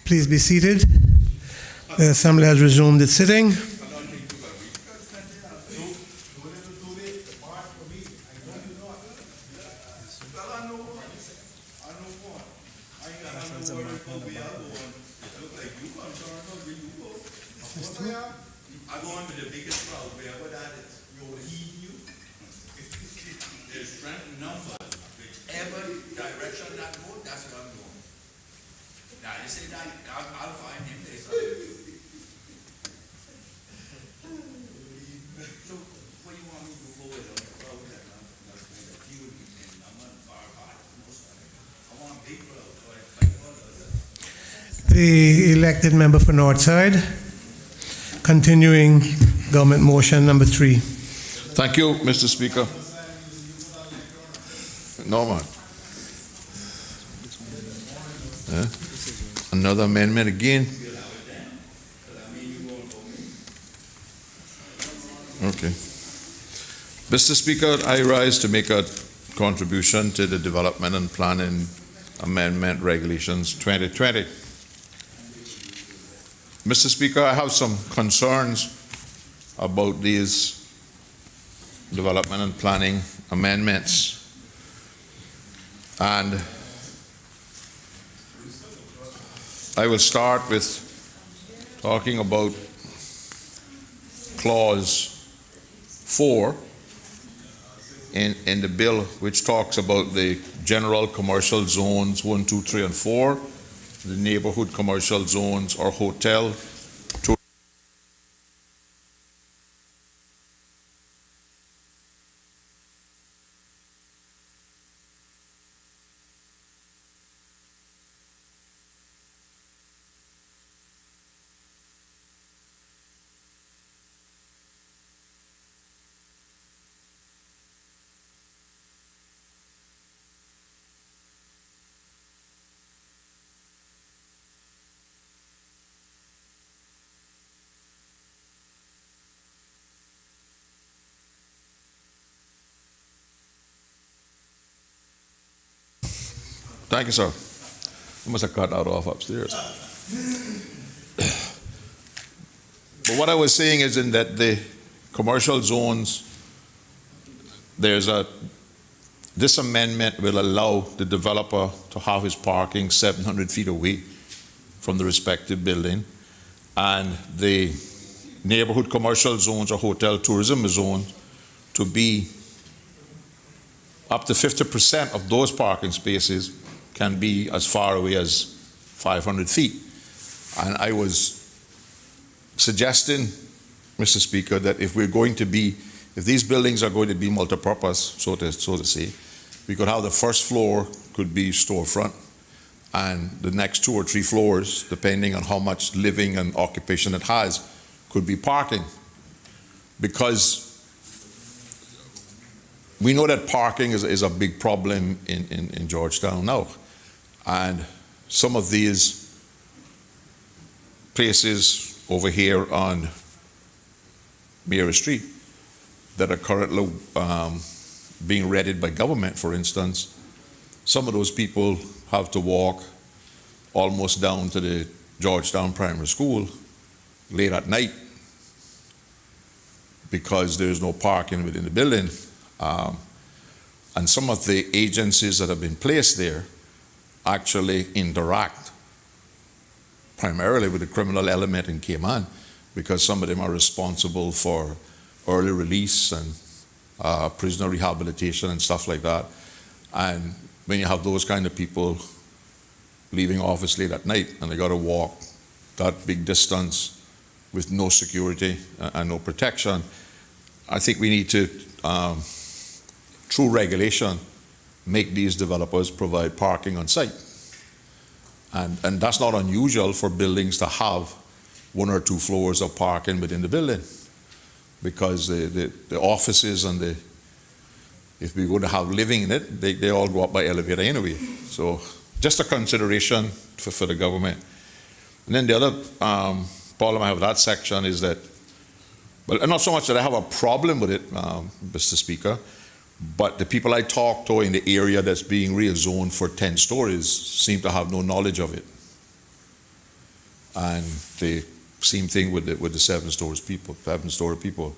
Please be seated. The Assembly has resumed its sitting. The elected member for Northside, continuing government motion number 3. Thank you, Mr. Speaker. No, man. Another amendment again. Okay. Mr. Speaker, I rise to make a contribution to the Development and Planning Amendment Regulations 2020. Mr. Speaker, I have some concerns about these development and planning amendments. And I will start with talking about clause 4 in the bill, which talks about the general commercial zones 1, 2, 3, and 4, the neighborhood commercial zones or hotel. Thank you, sir. I must have cut that off upstairs. But what I was saying is in that the commercial zones, this amendment will allow the developer to have his parking 700 feet away from the respective building, and the neighborhood commercial zones or hotel tourism zones to be up to 50% of those parking spaces can be as far away as 500 feet. And I was suggesting, Mr. Speaker, that if these buildings are going to be multi-purpose, so to say, we could have the first floor could be storefront, and the next 2 or 3 floors, depending on how much living and occupation it has, could be parking. Because we know that parking is a big problem in Georgetown now. And some of these places over here on Mary Street that are currently being readied by government, for instance, some of those people have to walk almost down to the Georgetown Primary School late at night because there's no parking within the building. And some of the agencies that have been placed there actually interact primarily with the criminal element in Cayman, because some of them are responsible for early release and prisoner rehabilitation and stuff like that. And when you have those kind of people leaving office late at night and they got to walk that big distance with no security and no protection, I think we need to, through regulation, make these developers provide parking on site. And that's not unusual for buildings to have 1 or 2 floors of parking within the building, because the offices and if we're going to have living in it, they all go up by elevator anyway. So just a consideration for the government. And then the other problem I have with that section is that, well, not so much that I have a problem with it, Mr. Speaker, but the people I talk to in the area that's being rezoned for 10 stories seem to have no knowledge of it. And the same thing with the seven-story people.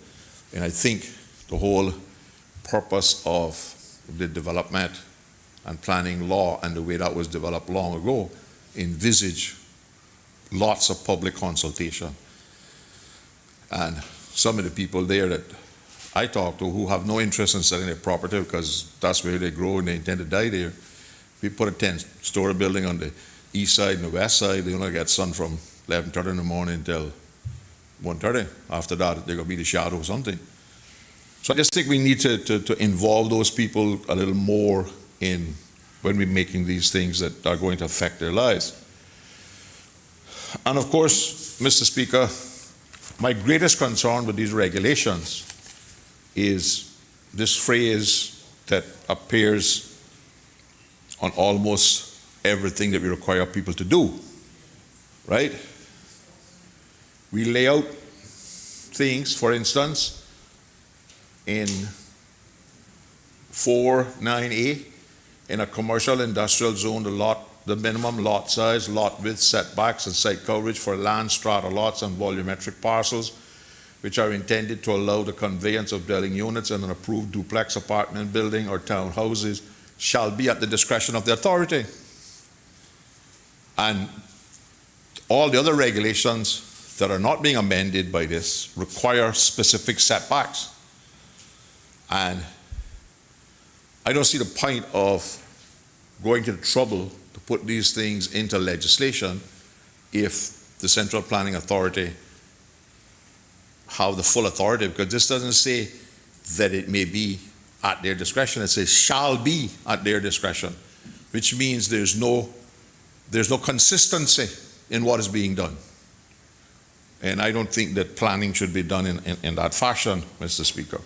And I think the whole purpose of the development and planning law and the way that was developed long ago envisage lots of public consultation. And some of the people there that I talk to who have no interest in selling their property because that's where they grow and they intend to die there. We put a 10-story building on the east side and the west side, they only get sun from 11:30 in the morning until 1:30. After that, they're going to be the shadow or something. So I just think we need to involve those people a little more in when we're making these things that are going to affect their lives. And of course, Mr. Speaker, my greatest concern with these regulations is this phrase that appears on almost everything that we require people to do, right? We lay out things, for instance, in 4.9a, in a commercial industrial zone, the minimum lot size, lot width, setbacks, and site coverage for land strata lots and volumetric parcels, which are intended to allow the conveyance of dwelling units in an approved duplex apartment building or townhouses, shall be at the discretion of the authority. And all the other regulations that are not being amended by this require specific setbacks. And I don't see the point of going to the trouble to put these things into legislation if the Central Planning Authority have the full authority, because this doesn't say that it may be at their discretion, it says shall be at their discretion, which means there's no consistency in what is being done. And I don't think that planning should be done in that fashion, Mr. Speaker.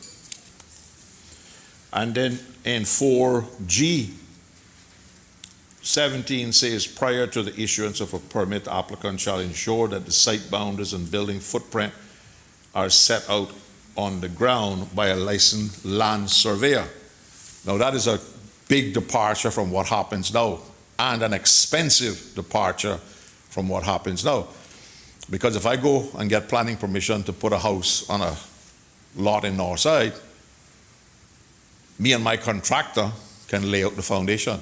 And then in 4G, 17 says, prior to the issuance of a permit, the applicant shall ensure that the site boundaries and building footprint are set out on the ground by a licensed land surveyor. Now that is a big departure from what happens now, and an expensive departure from what happens now. Because if I go and get planning permission to put a house on a lot in Northside, me and my contractor can lay out the foundation.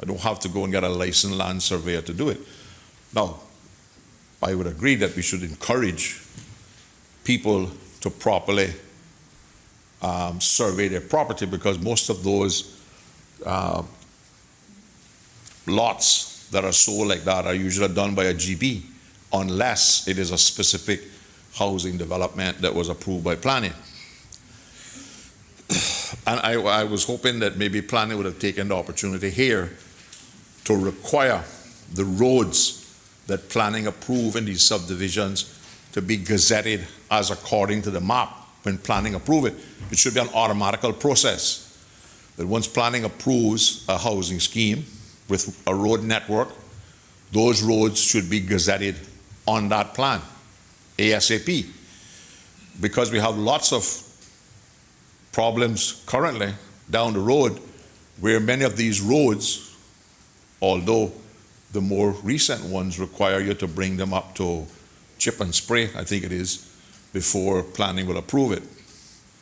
I don't have to go and get a licensed land surveyor to do it. Now, I would agree that we should encourage people to properly survey their property, because most of those lots that are sold like that are usually done by a GB, unless it is a specific housing development that was approved by planning. And I was hoping that maybe planning would have taken the opportunity here to require the roads that planning approve in these subdivisions to be gazetted as according to the map when planning approve it. It should be an automatical process, that once planning approves a housing scheme with a road network, those roads should be gazetted on that plan, ASAP. Because we have lots of problems currently down the road where many of these roads, although the more recent ones require you to bring them up to chip and spray, I think it is, before planning will approve it.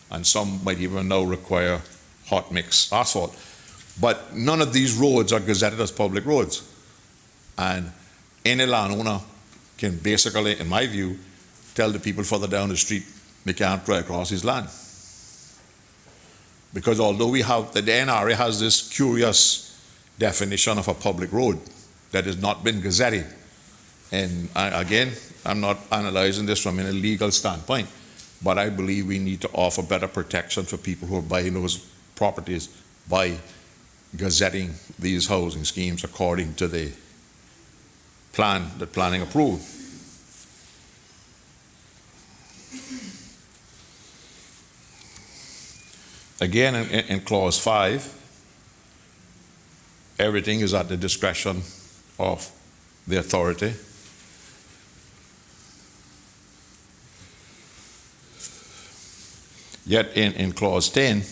And some might even now require hot mix asphalt. But none of these roads are gazetted as public roads. And any landowner can basically, in my view, tell the people further down the street they can't drive across his land. Because although we have, the NRA has this curious definition of a public road that has not been gazetted. And again, I'm not analyzing this from a legal standpoint, but I believe we need to offer better protection for people who are buying those properties by gazetting these housing schemes according to the plan that planning approved. Again, in clause 5, everything is at the discretion of the authority. Yet in clause 10,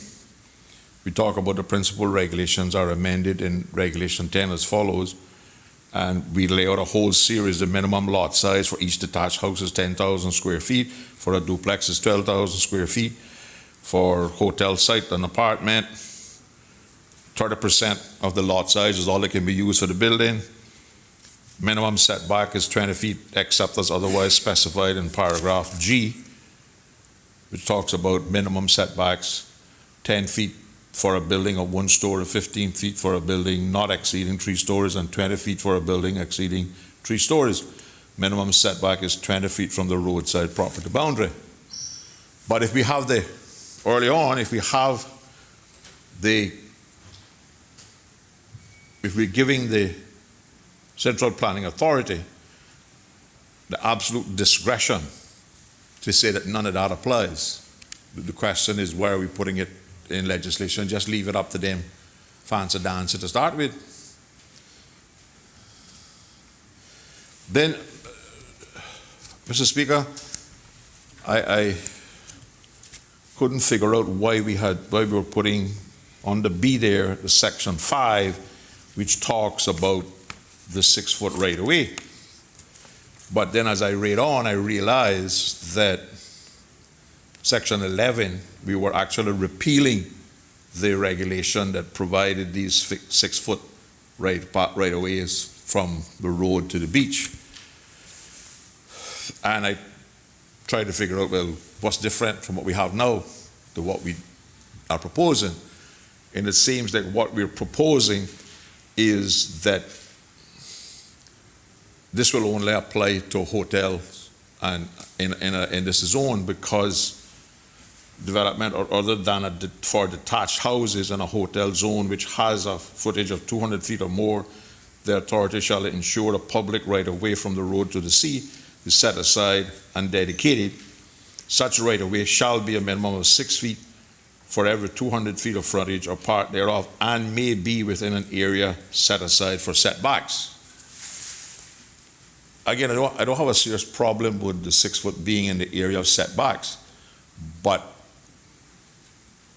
we talk about the principal regulations are amended in regulation 10 as follows. And we lay out a whole series. The minimum lot size for each detached house is 10,000 square feet. For a duplex is 12,000 square feet. For hotel site and apartment, 30% of the lot size is all that can be used for the building. Minimum setback is 20 feet except as otherwise specified in paragraph G, which talks about minimum setbacks, 10 feet for a building of 1 story, 15 feet for a building not exceeding 3 stories, and 20 feet for a building exceeding 3 stories. Minimum setback is 20 feet from the roadside property boundary. But if we have if we're giving the Central Planning Authority the absolute discretion to say that none of that applies, the question is, why are we putting it in legislation? Just leave it up to them, fancy dancer to start with. Then, Mr. Speaker, I couldn't figure out why we were putting on the B there, the section 5, which talks about the 6-foot right of way. But then as I read on, I realized that section 11, we were actually repealing the regulation that provided these 6-foot right of ways from the road to the beach. And I tried to figure out, well, what's different from what we have now to what we are proposing? And it seems that what we're proposing is that this will only apply to hotels and in this zone, because development or other than for detached houses in a hotel zone which has a footage of 200 feet or more, the authority shall ensure a public right of way from the road to the sea is set aside and dedicated. Such right of way shall be a minimum of 6 feet for every 200 feet of frontage or part thereof, and may be within an area set aside for setbacks. Again, I don't have a serious problem with the 6 foot being in the area of setbacks, but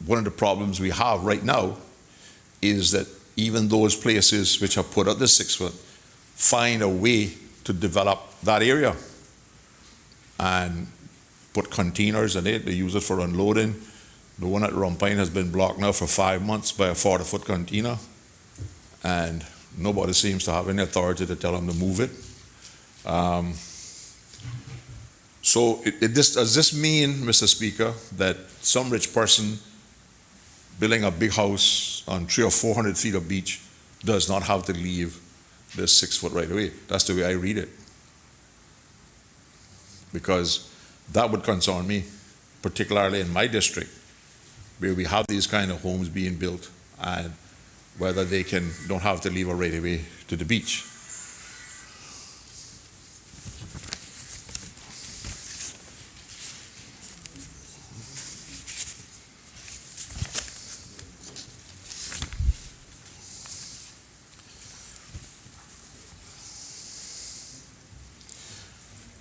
one of the problems we have right now is that even those places which have put out the 6 foot find a way to develop that area and put containers in it. They use it for unloading. The one at Rumpine has been blocked now for 5 months by a 40-foot container, and nobody seems to have any authority to tell them to move it. So does this mean, Mr. Speaker, that some rich person building a big house on 300 or 400 feet of beach does not have to leave this 6 foot right away? That's the way I read it. Because that would concern me, particularly in my district, where we have these kind of homes being built, and whether they don't have to leave a right of way to the beach.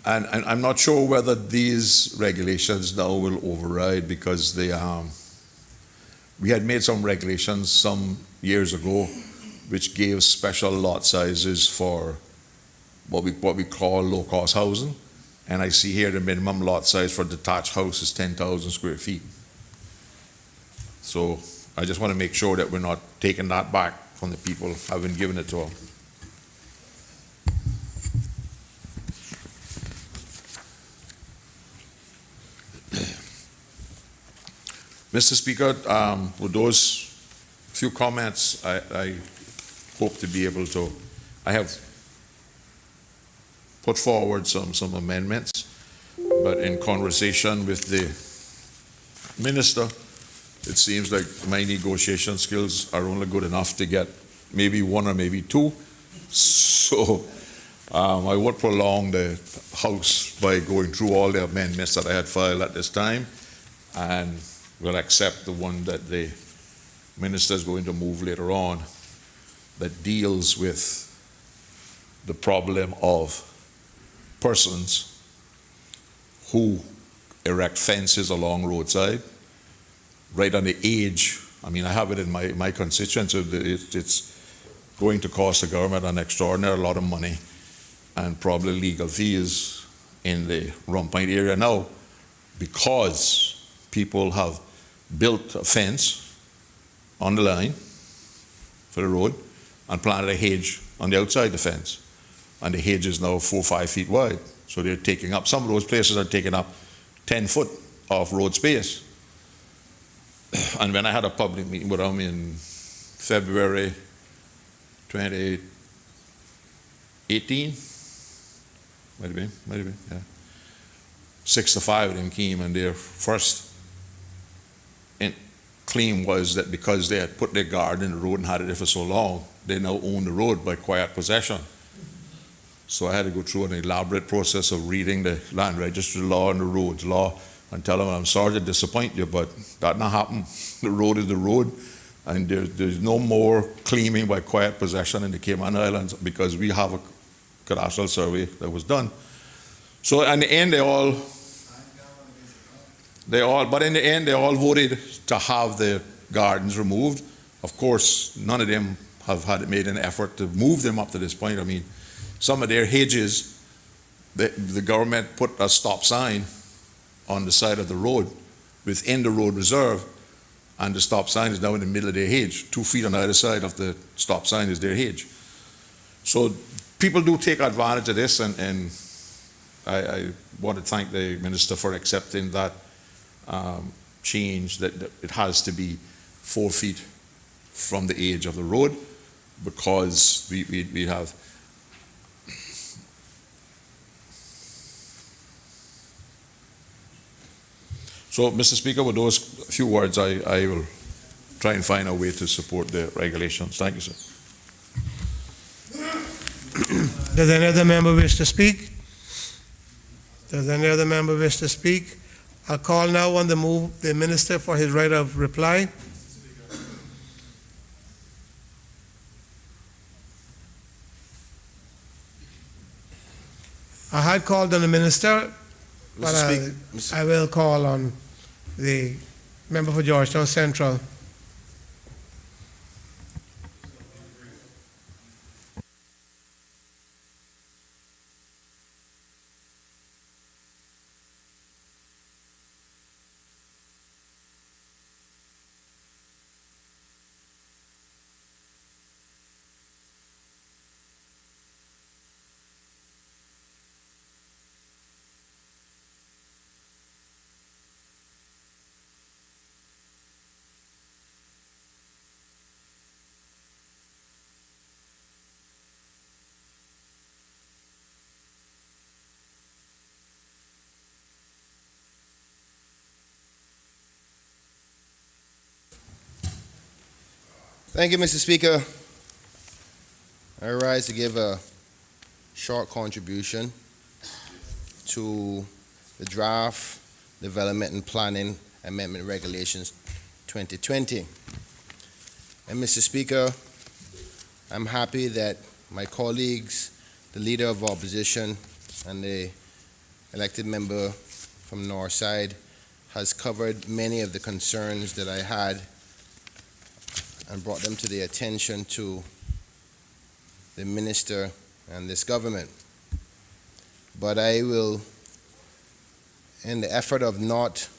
And I'm not sure whether these regulations now will override, because we had made some regulations some years ago which gave special lot sizes for what we call low-cost housing. And I see here the minimum lot size for detached house is 10,000 square feet. So I just want to make sure that we're not taking that back from the people having given it to them. Mr. Speaker, with those few comments, I hope to be able to, I have put forward some amendments, but in conversation with the minister, it seems like my negotiation skills are only good enough to get maybe 1 or maybe 2. So I would prolong the House by going through all the amendments that I had filed at this time, and will accept the one that the minister is going to move later on, that deals with the problem of persons who erect fences along roadside, right on the edge. I mean, I have it in my constituency. It's going to cost the government an extraordinary lot of money and probably legal fees in the Rum Point area now, because people have built a fence on the line for the road and planted a hedge on the outside the fence. And the hedge is now 4 or 5 feet wide. So they're taking up, some of those places are taking up 10 foot of road space. And when I had a public meeting with them in February 2018, might have been, yeah. 6 to 5 of them came, and their first claim was that because they had put their garden in the road and had it there for so long, they now own the road by quiet possession. So I had to go through an elaborate process of reading the land registry law and the roads law and tell them, I'm sorry to disappoint you, but that not happen. The road is the road, and there's no more claiming by quiet possession in the Cayman Islands, because we have a cadastral survey that was done. So in the end, they all voted to have the gardens removed. Of course, none of them have made an effort to move them up to this point. I mean, some of their hedges, the government put a stop sign on the side of the road within the road reserve, and the stop sign is now in the middle of their hedge. 2 feet on either side of the stop sign is their hedge. So people do take advantage of this, and I want to thank the minister for accepting that change, that it has to be 4 feet from the edge of the road, because we have. So, Mr. Speaker, with those few words, I will try and find a way to support the regulations. Thank you, sir. Does any other member wish to speak? Does any other member wish to speak? I'll call now on the minister for his right of reply. I had called on the minister, but I will call on the member for Georgetown Central. Thank you, Mr. Speaker. I rise to give a short contribution to the Draft Development and Planning Amendment Regulations 2020. And Mr. Speaker, I'm happy that my colleagues, the Leader of Opposition and the elected member from Northside, has covered many of the concerns that I had and brought them to the attention to the minister and this government. But I will, in the effort of not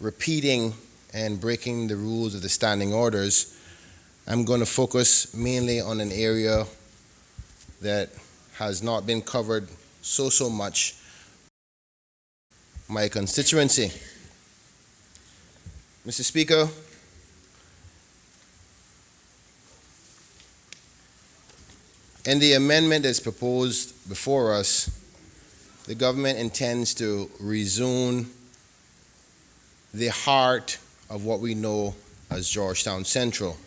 repeating and breaking the rules of the standing orders, I'm going to focus mainly on an area that has not been covered so much, my constituency. Mr. Speaker, in the amendment that's proposed before us, the government intends to rezone the heart of what we know as Georgetown Central.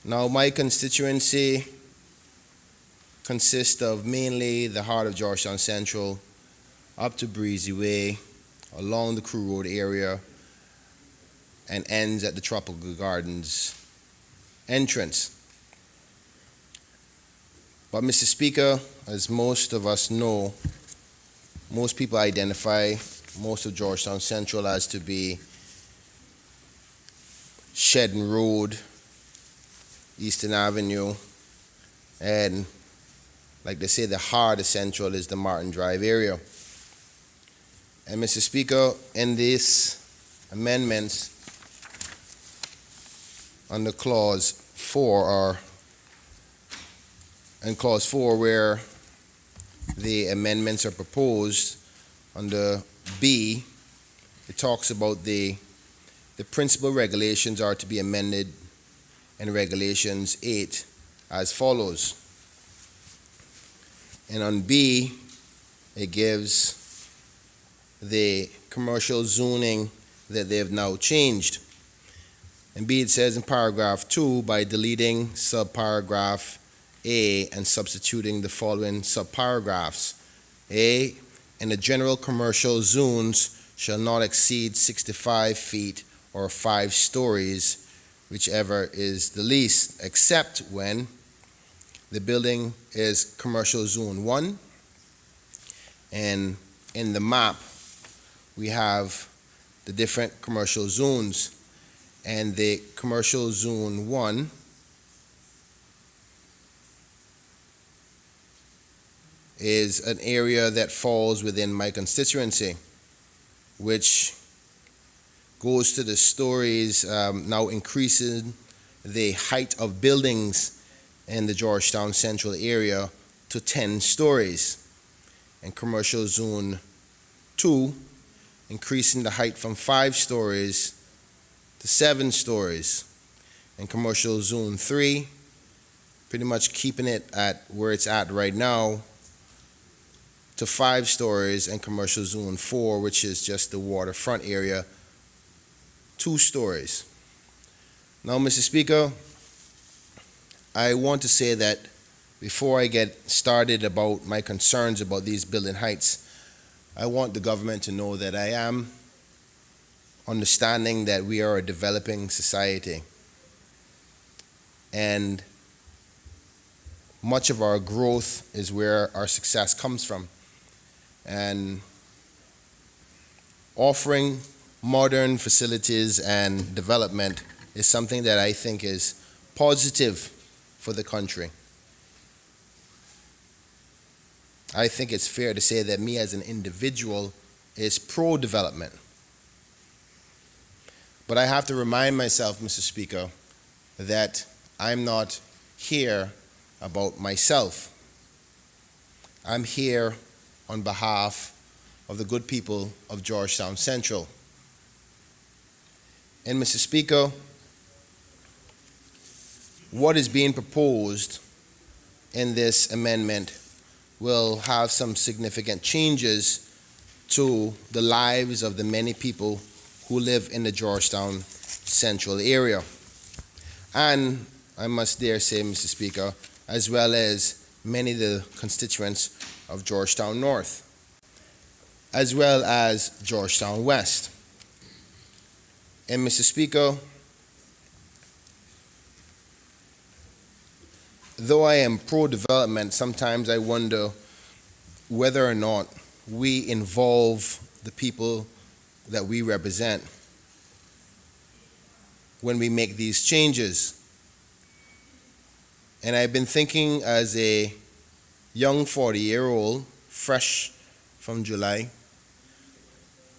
Now, my constituency consists of mainly the heart of Georgetown Central, up to Breezy Way, along the Crew Road area, and ends at the Tropical Gardens entrance. But Mr. Speaker, as most of us know, most people identify most of Georgetown Central as to be Shedden Road, Eastern Avenue, and like they say, the heart of Central is the Martin Drive area. And Mr. Speaker, in these amendments under Clause 4, in Clause 4 where the amendments are proposed, under B, it talks about the principal regulations are to be amended in Regulations 8 as follows. And on B, it gives the commercial zoning that they have now changed. And B, it says in paragraph 2, by deleting subparagraph A and substituting the following subparagraphs. A, in the general commercial zones shall not exceed 65 feet or 5 stories, whichever is the least, except when the building is commercial zone 1. And in the map, we have the different commercial zones. And the commercial zone 1 is an area that falls within my constituency, which goes to the stories, now increasing the height of buildings in the Georgetown Central area to 10 stories. And commercial zone 2, increasing the height from 5 stories to 7 stories. And commercial zone 3, pretty much keeping it at where it's at right now, to 5 stories. And commercial zone 4, which is just the waterfront area, 2 stories. Now, Mr. Speaker, I want to say that before I get started about my concerns about these building heights, I want the government to know that I am understanding that we are a developing society. And much of our growth is where our success comes from. And offering modern facilities and development is something that I think is positive for the country. I think it's fair to say that me as an individual is pro-development. But I have to remind myself, Mr. Speaker, that I'm not here about myself. I'm here on behalf of the good people of Georgetown Central. And Mr. Speaker, what is being proposed in this amendment will have some significant changes to the lives of the many people who live in the Georgetown Central area. And I must dare say, Mr. Speaker, as well as many of the constituents of Georgetown North, as well as Georgetown West. And Mr. Speaker, though I am pro-development, sometimes I wonder whether or not we involve the people that we represent when we make these changes. And I've been thinking as a young 40-year-old, fresh from July,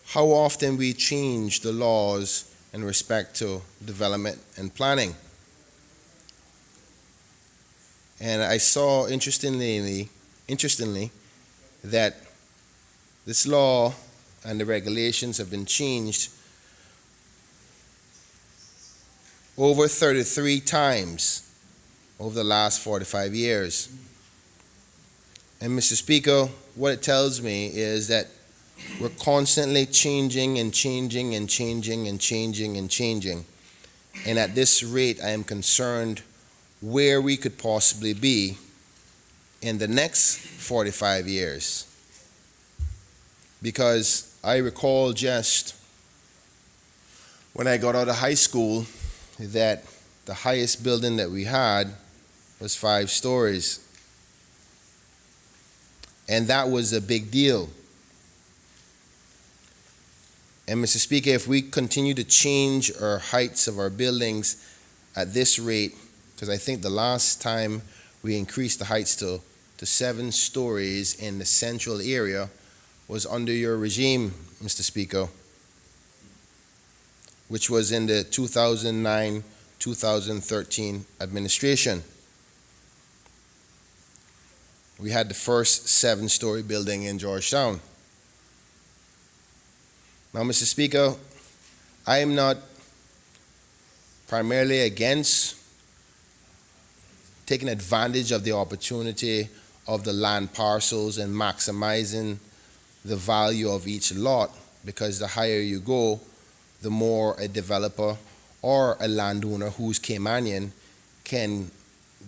how often we change the laws in respect to development and planning. And I saw, interestingly, that this law and the regulations have been changed over 33 times over the last 45 years. And Mr. Speaker, what it tells me is that we're constantly changing and changing and changing and changing and changing. And at this rate, I am concerned where we could possibly be in the next 45 years. Because I recall just when I got out of high school that the highest building that we had was 5 stories. And that was a big deal. And Mr. Speaker, if we continue to change our heights of our buildings at this rate, because I think the last time we increased the heights to 7 stories in the central area was under your regime, Mr. Speaker, which was in the 2009-2013 administration. We had the first 7-story building in Georgetown. Now, Mr. Speaker, I am not primarily against taking advantage of the opportunity of the land parcels and maximizing the value of each lot, because the higher you go, the more a developer or a landowner who's Caymanian can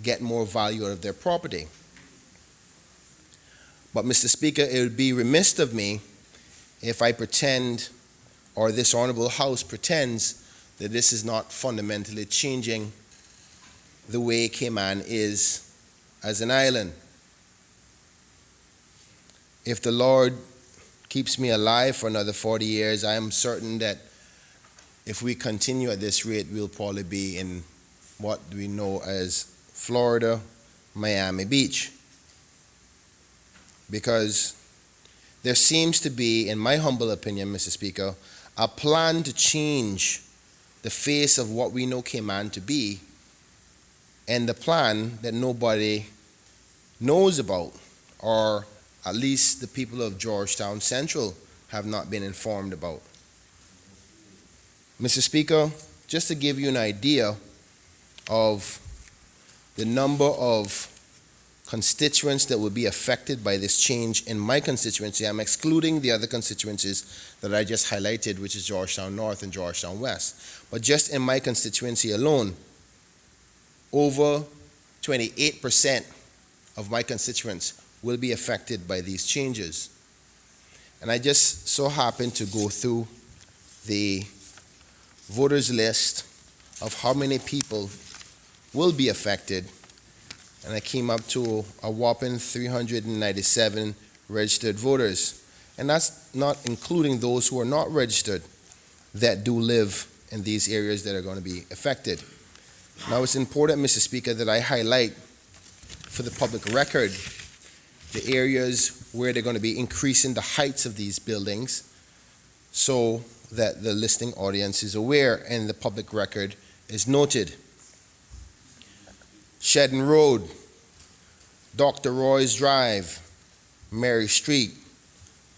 get more value out of their property. But, Mr. Speaker, it would be remiss of me if I pretend, or this Honorable House pretends, that this is not fundamentally changing the way Cayman is as an island. If the Lord keeps me alive for another 40 years, I am certain that if we continue at this rate, we'll probably be in what we know as Florida, Miami Beach. Because there seems to be, in my humble opinion, Mr. Speaker, a plan to change the face of what we know Cayman to be, and the plan that nobody knows about, or at least the people of Georgetown Central have not been informed about. Mr. Speaker, just to give you an idea of the number of constituents that will be affected by this change in my constituency, I'm excluding the other constituencies that I just highlighted, which is Georgetown North and Georgetown West. But just in my constituency alone, over 28% of my constituents will be affected by these changes. And I just so happened to go through the voters list of how many people will be affected, and I came up to a whopping 397 registered voters. And that's not including those who are not registered that do live in these areas that are going to be affected. Now, it's important, Mr. Speaker, that I highlight for the public record the areas where they're going to be increasing the heights of these buildings, so that the listening audience is aware and the public record is noted. Shedden Road, Dr. Roy's Drive, Mary Street,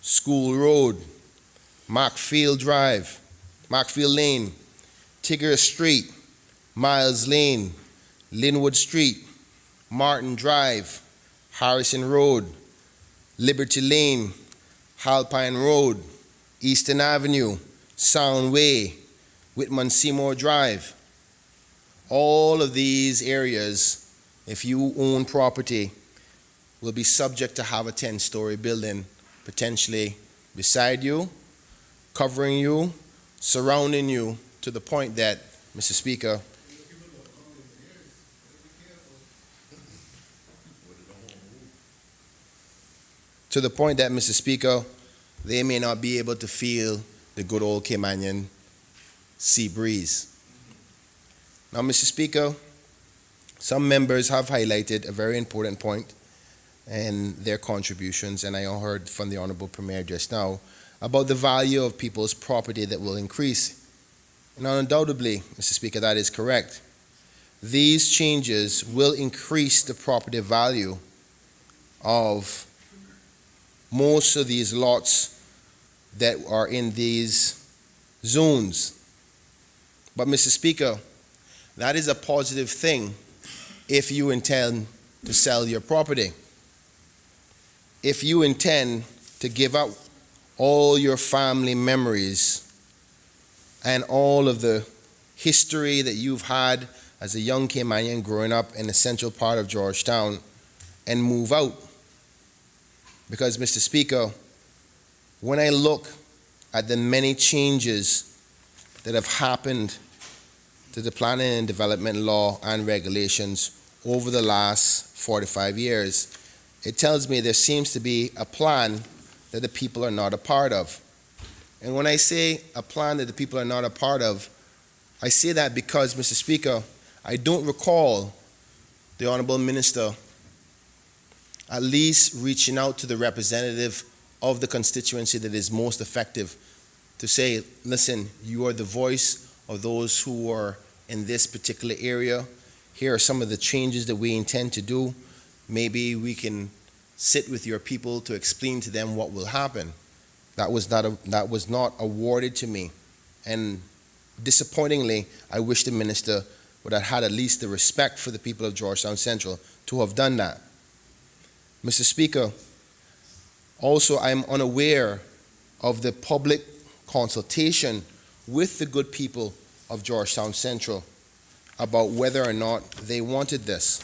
School Road, Markfield Drive, Markfield Lane, Tigger Street, Miles Lane, Linwood Street, Martin Drive, Harrison Road, Liberty Lane, Halpine Road, Eastern Avenue, Sound Way, Whitman Seymour Drive. All of these areas, if you own property, will be subject to have a 10-story building potentially beside you, covering you, surrounding you, to the point that, Mr. Speaker, they may not be able to feel the good old Caymanian sea breeze. Now, Mr. Speaker, some members have highlighted a very important point in their contributions, and I heard from the Honorable Premier just now about the value of people's property that will increase. And undoubtedly, Mr. Speaker, that is correct. These changes will increase the property value of most of these lots that are in these zones. But, Mr. Speaker, that is a positive thing if you intend to sell your property. If you intend to give up all your family memories and all of the history that you've had as a young Caymanian growing up in the central part of Georgetown and move out. Because, Mr. Speaker, when I look at the many changes that have happened to the planning and development law and regulations over the last 45 years, it tells me there seems to be a plan that the people are not a part of. And when I say a plan that the people are not a part of, I say that because, Mr. Speaker, I don't recall the Honorable Minister at least reaching out to the representative of the constituency that is most effective to say, listen, you are the voice of those who are in this particular area. Here are some of the changes that we intend to do. Maybe we can sit with your people to explain to them what will happen. That was not awarded to me. And disappointingly, I wish the minister would have had at least the respect for the people of Georgetown Central to have done that. Mr. Speaker, also I'm unaware of the public consultation with the good people of Georgetown Central about whether or not they wanted this.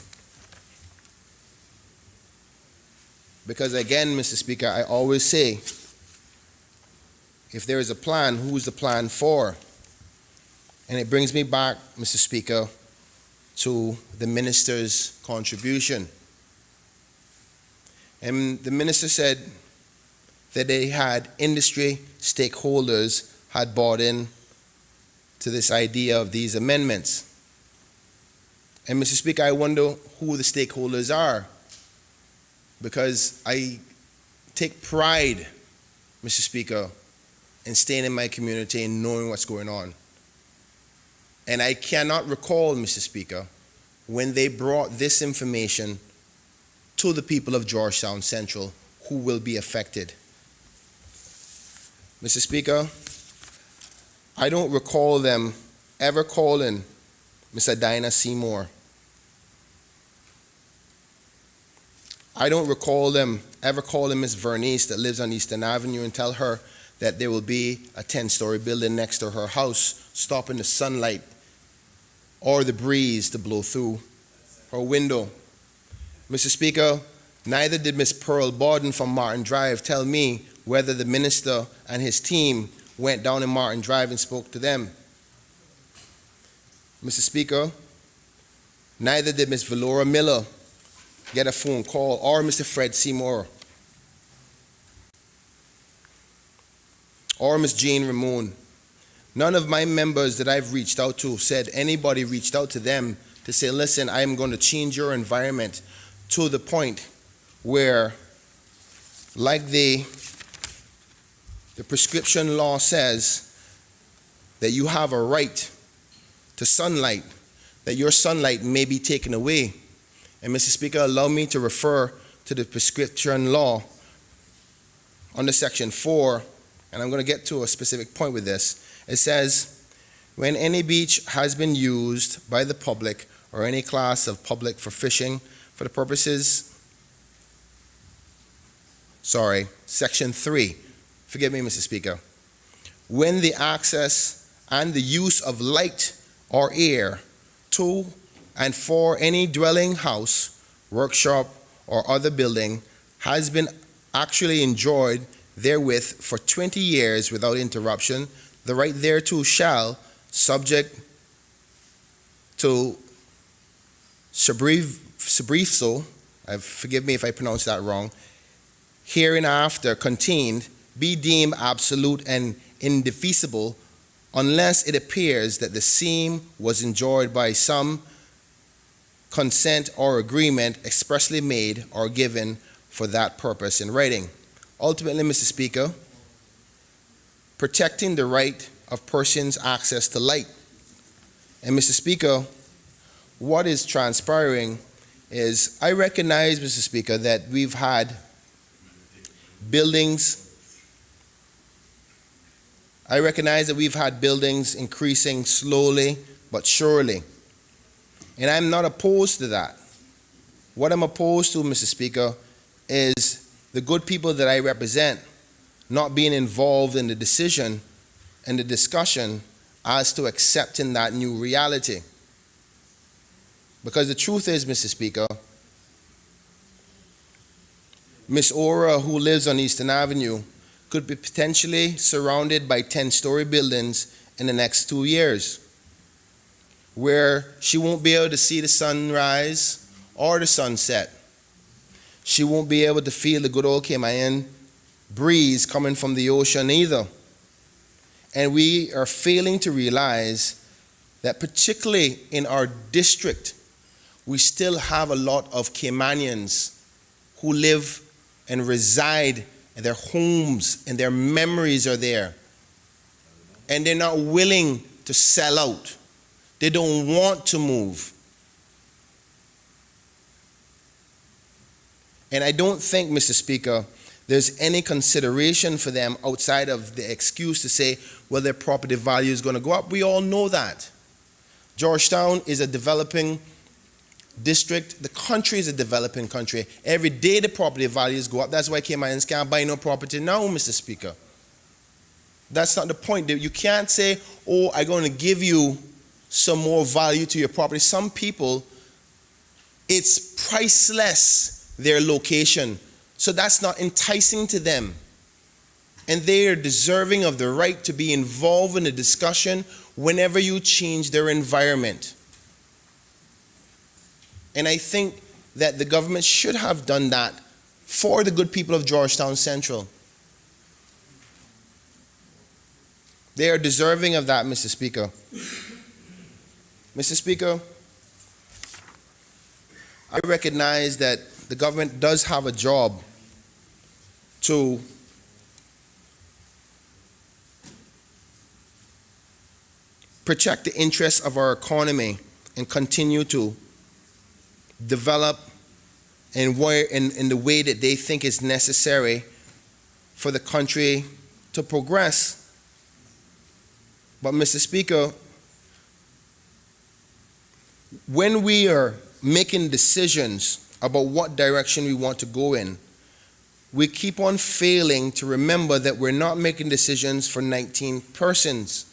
Because again, Mr. Speaker, I always say, if there is a plan, who is the plan for? And it brings me back, Mr. Speaker, to the minister's contribution. And the minister said that they had industry stakeholders had bought in to this idea of these amendments. And Mr. Speaker, I wonder who the stakeholders are, because I take pride, Mr. Speaker, in staying in my community and knowing what's going on. And I cannot recall, Mr. Speaker, when they brought this information to the people of Georgetown Central who will be affected. Mr. Speaker, I don't recall them ever calling Ms. Adina Seymour. I don't recall them ever calling Ms. Vernice that lives on Eastern Avenue and tell her that there will be a 10-story building next to her house, stopping the sunlight or the breeze to blow through her window. Mr. Speaker, neither did Ms. Pearl Borden from Martin Drive tell me whether the minister and his team went down in Martin Drive and spoke to them. Mr. Speaker, neither did Ms. Valora Miller get a phone call, or Mr. Fred Seymour, or Ms. Jane Ramon. None of my members that I've reached out to said anybody reached out to them to say, listen, I am going to change your environment to the point where, like the prescription law says, that you have a right to sunlight, that your sunlight may be taken away. And Mr. Speaker, allow me to refer to the prescription law under Section 4, and I'm going to get to a specific point with this. It says, when any beach has been used by the public or any class of public for fishing for the purposes, Section 3, forgive me, Mr. Speaker, when the access and the use of light or air to and for any dwelling house, workshop, or other building has been actually enjoyed therewith for 20 years without interruption, the right thereto shall, subject to subrifso, forgive me if I pronounce that wrong, hereinafter contained, be deemed absolute and indefeasible unless it appears that the same was enjoyed by some consent or agreement expressly made or given for that purpose in writing. Ultimately, Mr. Speaker, protecting the right of persons' access to light. And Mr. Speaker, what is transpiring is, I recognize, Mr. Speaker, that we've had buildings increasing slowly but surely. And I'm not opposed to that. What I'm opposed to, Mr. Speaker, is the good people that I represent not being involved in the decision and the discussion as to accepting that new reality. Because the truth is, Mr. Speaker, Miss Ora, who lives on Eastern Avenue, could be potentially surrounded by 10-story buildings in the next 2 years, where she won't be able to see the sunrise or the sunset. She won't be able to feel the good old Cayman breeze coming from the ocean either. And we are failing to realize that particularly in our district, we still have a lot of Caymanians who live and reside in their homes, and their memories are there. And they're not willing to sell out. They don't want to move. And I don't think, Mr. Speaker, there's any consideration for them outside of the excuse to say, well, their property value is going to go up. We all know that. Georgetown is a developing district. The country is a developing country. Every day the property values go up. That's why Caymanians can't buy no property now, Mr. Speaker. That's not the point. You can't say, oh, I'm going to give you some more value to your property. Some people, it's priceless, their location. So that's not enticing to them. And they are deserving of the right to be involved in a discussion whenever you change their environment. And I think that the government should have done that for the good people of Georgetown Central. They are deserving of that, Mr. Speaker. Mr. Speaker, I recognize that the government does have a job to protect the interests of our economy and continue to develop in the way that they think is necessary for the country to progress. But, Mr. Speaker, when we are making decisions about what direction we want to go in, we keep on failing to remember that we're not making decisions for 19 persons.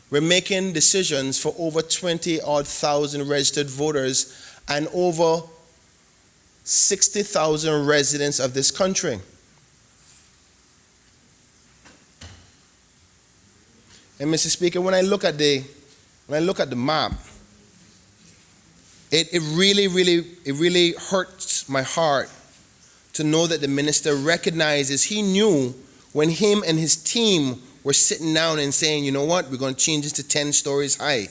We're making decisions for over 20,000 registered voters and over 60,000 residents of this country. And Mr. Speaker, when I look at the map, it really hurts my heart to know that the minister recognizes, he knew when him and his team were sitting down and saying, you know what, we're going to change this to 10 stories high.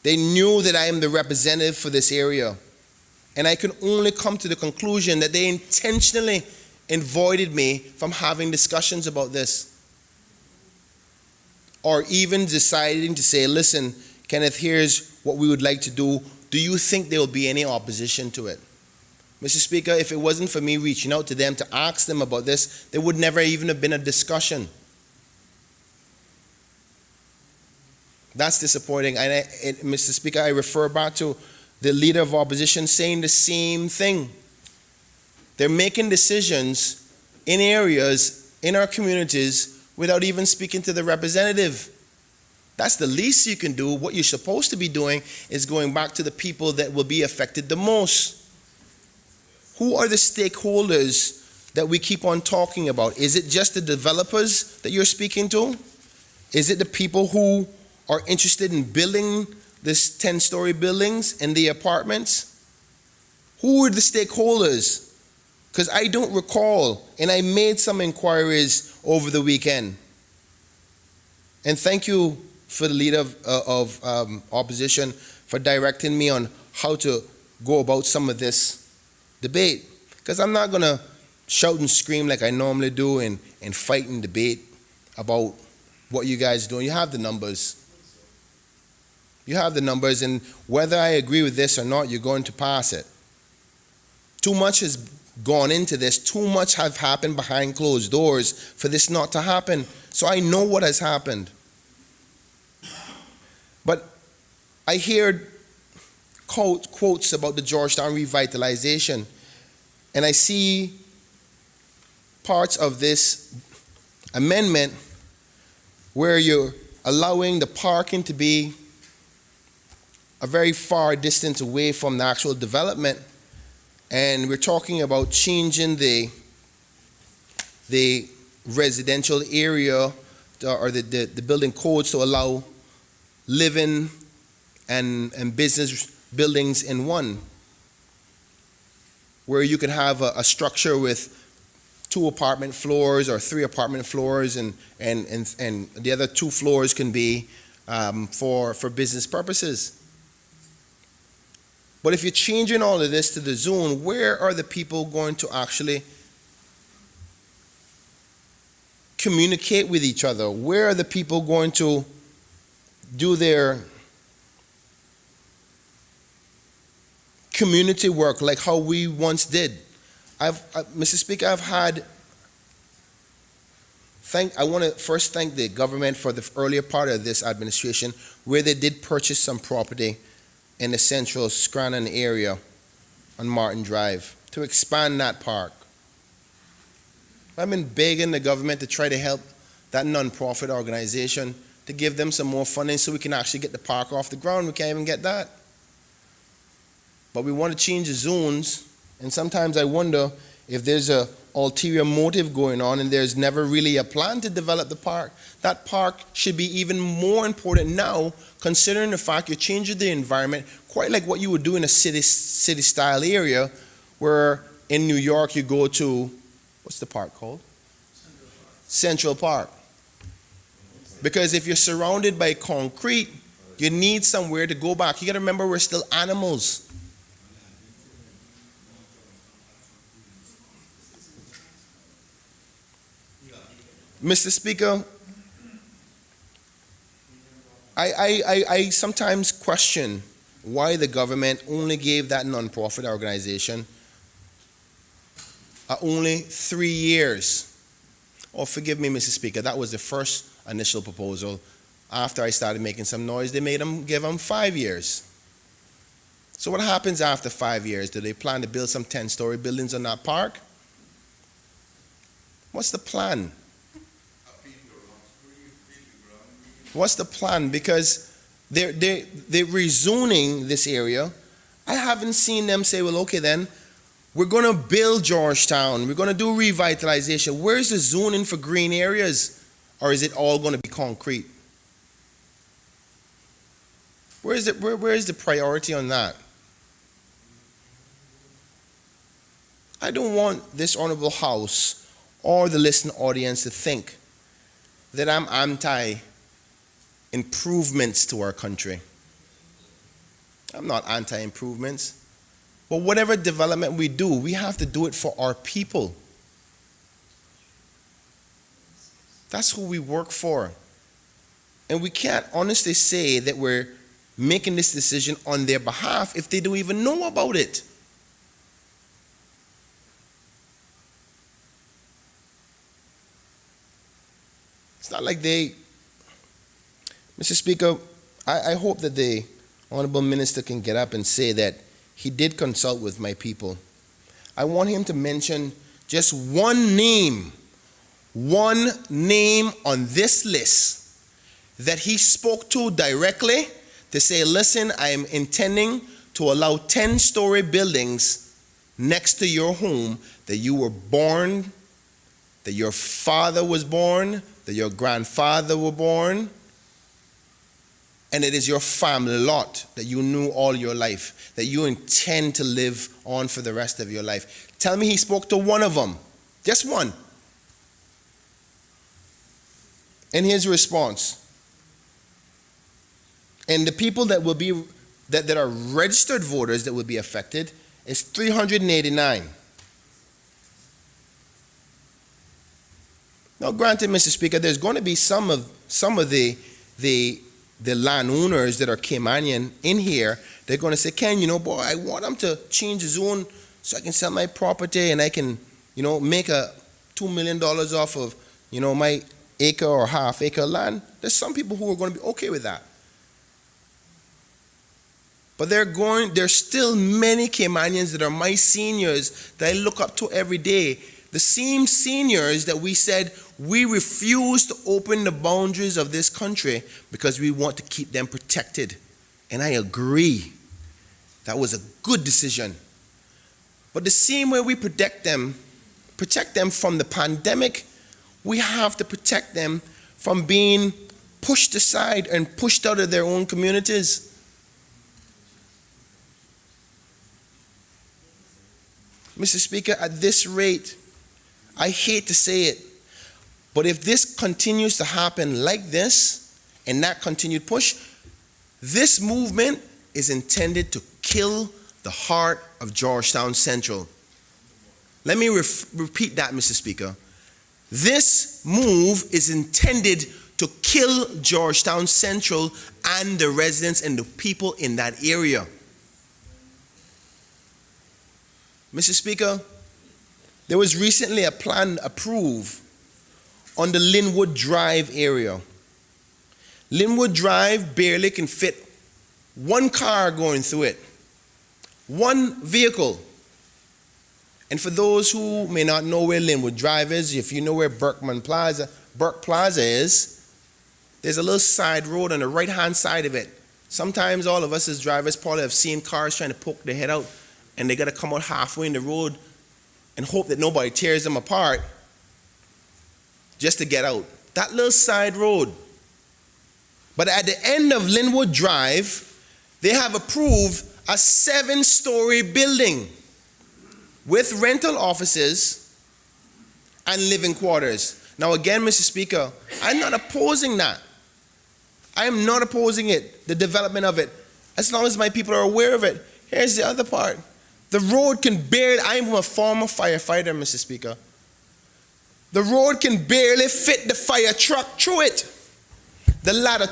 They knew that I am the representative for this area. And I can only come to the conclusion that they intentionally avoided me from having discussions about this. Or even deciding to say, listen, Kenneth, here's what we would like to do. Do you think there will be any opposition to it? Mr. Speaker, if it wasn't for me reaching out to them to ask them about this, there would never even have been a discussion. That's disappointing. And Mr. Speaker, I refer back to the leader of opposition saying the same thing. They're making decisions in areas in our communities without even speaking to the representative. That's the least you can do. What you're supposed to be doing is going back to the people that will be affected the most. Who are the stakeholders that we keep on talking about? Is it just the developers that you're speaking to? Is it the people who are interested in building this 10-story buildings and the apartments? Who are the stakeholders? Because I don't recall, and I made some inquiries over the weekend. And thank you for the leader of opposition for directing me on how to go about some of this debate. Because I'm not going to shout and scream like I normally do and fight and debate about what you guys are doing. You have the numbers. You have the numbers, and whether I agree with this or not, you're going to pass it. Too much has gone into this. Too much have happened behind closed doors for this not to happen. So I know what has happened. But I hear quotes about the Georgetown revitalization, and I see parts of this amendment where you're allowing the parking to be a very far distance away from the actual development, and we're talking about changing the residential area or the building codes to allow living and business buildings in one, where you could have a structure with 2 apartment floors or 3 apartment floors, and the other 2 floors can be for business purposes. But if you're changing all of this to the zone, where are the people going to actually communicate with each other? Where are the people going to do their community work like how we once did? Mr. Speaker, I want to first thank the government for the earlier part of this administration where they did purchase some property in the central Scranton area on Martin Drive to expand that park. I've been begging the government to try to help that nonprofit organization to give them some more funding so we can actually get the park off the ground. We can't even get that. But we want to change the zones, and sometimes I wonder if there's a ulterior motive going on and there's never really a plan to develop the park. That park should be even more important now, considering the fact you're changing the environment, quite like what you would do in a city-style area, where in New York you go to, what's the park called? Central Park. Because if you're surrounded by concrete, you need somewhere to go back. You got to remember we're still animals. Mr. Speaker, I sometimes question why the government only gave that nonprofit organization only 3 years. Oh, forgive me, Mr. Speaker, that was the first initial proposal. After I started making some noise, they give them 5 years. So what happens after 5 years? Do they plan to build some 10-story buildings on that park? What's the plan? What's the plan? Because they're rezoning this area. I haven't seen them say, well, okay then, we're going to build Georgetown. We're going to do revitalization. Where's the zoning for green areas? Or is it all going to be concrete? Where is the priority on that? I don't want this honorable House or the listening audience to think that I'm anti-improvements to our country. I'm not anti-improvements. But whatever development we do, we have to do it for our people. That's who we work for. And we can't honestly say that we're making this decision on their behalf if they don't even know about it. It's not like they... Mr. Speaker, I hope that the Honorable Minister can get up and say that he did consult with my people. I want him to mention just one name on this list that he spoke to directly to say, listen, I am intending to allow 10-story buildings next to your home that you were born, that your father was born, that your grandfather were born, and it is your family lot that you knew all your life, that you intend to live on for the rest of your life. Tell me he spoke to one of them, just one. And his response. And the people that will be, that are registered voters that will be affected is 389. Now granted, Mr. Speaker, there's going to be some of the landowners that are Caymanian in here. They're going to say, Ken, boy, I want them to change the zone so I can sell my property and I can, make $2 million off of, my acre or half acre land. There's some people who are going to be okay with that. But there's still many Caymanians that are my seniors that I look up to every day. The same seniors that we said we refuse to open the boundaries of this country because we want to keep them protected. And I agree. That was a good decision. But the same way we protect them from the pandemic, we have to protect them from being pushed aside and pushed out of their own communities. Mr. Speaker, at this rate, I hate to say it, but if this continues to happen like this, and that continued push, this movement is intended to kill the heart of Georgetown Central. Let me repeat that, Mr. Speaker. This move is intended to kill Georgetown Central and the residents and the people in that area. Mr. Speaker, there was recently a plan approved on the Linwood Drive area. Linwood Drive barely can fit one car going through it, one vehicle. And for those who may not know where Linwood Drive is, if you know where Burke Plaza is, there's a little side road on the right-hand side of it. Sometimes all of us as drivers probably have seen cars trying to poke their head out, and they got to come out halfway in the road and hope that nobody tears them apart just to get out. That little side road. But at the end of Linwood Drive, they have approved a 7-story building with rental offices and living quarters. Now again, Mr. Speaker, I'm not opposing that. I am not opposing it, the development of it, as long as my people are aware of it. Here's the other part. The road can barely, I'm a former firefighter, Mr. Speaker. The road can barely fit the fire truck through it. The ladder.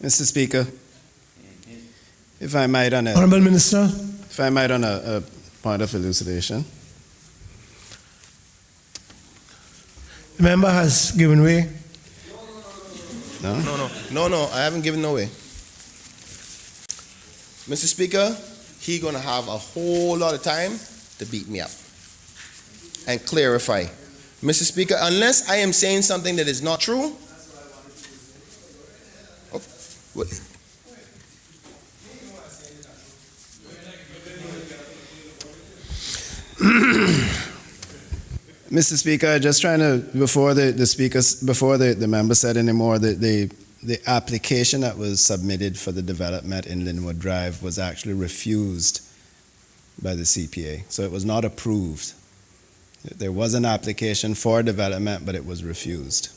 Mr. Speaker, if I might on Honorable Minister. a point of elucidation. The member has given way. No, I haven't given no way. Mr. Speaker, he's going to have a whole lot of time to beat me up and clarify. Mr. Speaker, unless I am saying something that is not true. Oh, what? Mr. Speaker, just trying to, before the member said anymore, the application that was submitted for the development in Linwood Drive was actually refused by the CPA. So it was not approved. There was an application for development, but it was refused.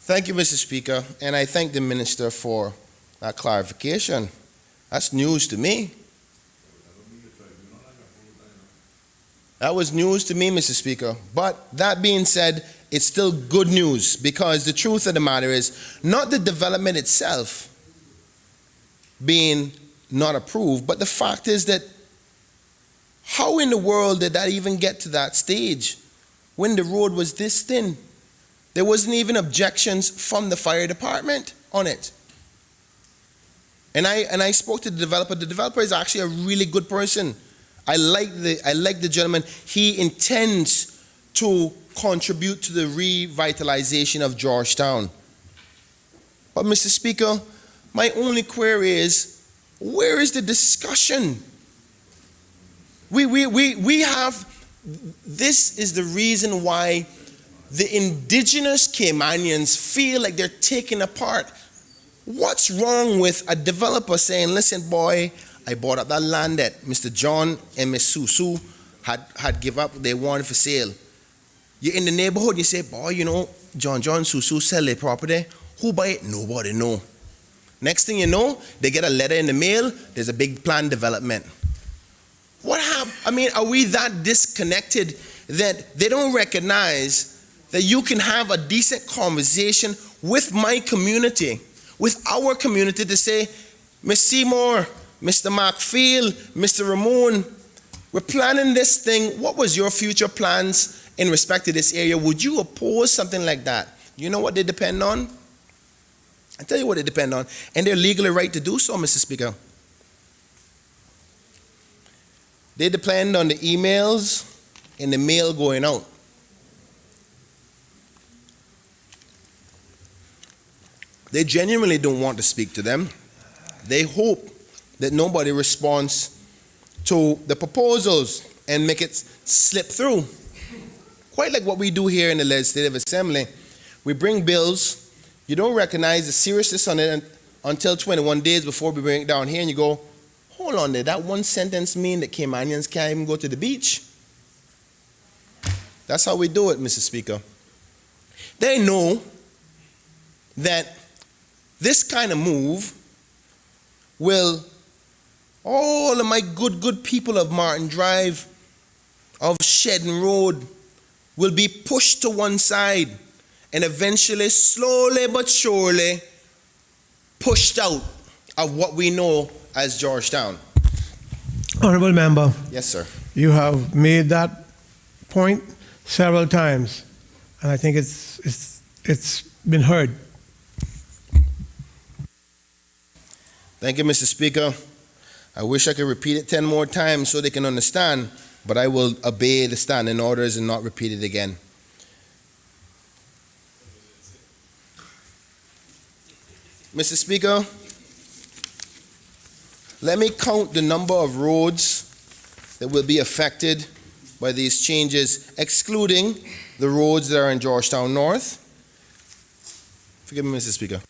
Thank you, Mr. Speaker, and I thank the minister for that clarification. That's news to me. That was news to me, Mr. Speaker. But that being said, it's still good news, because the truth of the matter is not the development itself being not approved, but the fact is that how in the world did that even get to that stage when the road was this thin? There wasn't even objections from the fire department on it. And I spoke to the developer. The developer is actually a really good person. I like the gentleman. He intends to contribute to the revitalization of Georgetown. But Mr. Speaker, my only query is, where is the discussion? We have, this is the reason why the indigenous Caymanians feel like they're taken apart. What's wrong with a developer saying, listen, boy, I bought up that land that Mr. John and Miss Susu had give up, they wanted for sale. You're in the neighborhood, you say, boy, you know, John Susu sell their property. Who buy it? Nobody know. Next thing you know, they get a letter in the mail, there's a big planned development. What happened? I mean, are we that disconnected that they don't recognize that you can have a decent conversation with my community, with our community, to say, Ms. Seymour, Mr. Markfield, Mr. Ramon, we're planning this thing. What was your future plans in respect to this area? Would you oppose something like that? You know what they depend on? I tell you what they depend on, and they're legally right to do so, Mr. Speaker. They depend on the emails and the mail going out. They genuinely don't want to speak to them. They hope that nobody responds to the proposals and make it slip through. Quite like what we do here in the Legislative Assembly. We bring bills, you don't recognize the seriousness on it until 21 days before we bring it down here, and you go, hold on there, that one sentence mean that Caymanians can't even go to the beach? That's how we do it, Mr. Speaker. They know that this kind of move will all of my good people of Martin Drive, of Shedden Road, will be pushed to one side and eventually, slowly but surely, pushed out of what we know as Georgetown. Honorable member, Yes, sir. you have made that point several times, and I think it's been heard. Thank you, Mr. Speaker. I wish I could repeat it 10 more times so they can understand, but I will obey the standing orders and not repeat it again. Mr. Speaker, let me count the number of roads that will be affected by these changes, excluding the roads that are in Georgetown North. Forgive me, Mr. Speaker.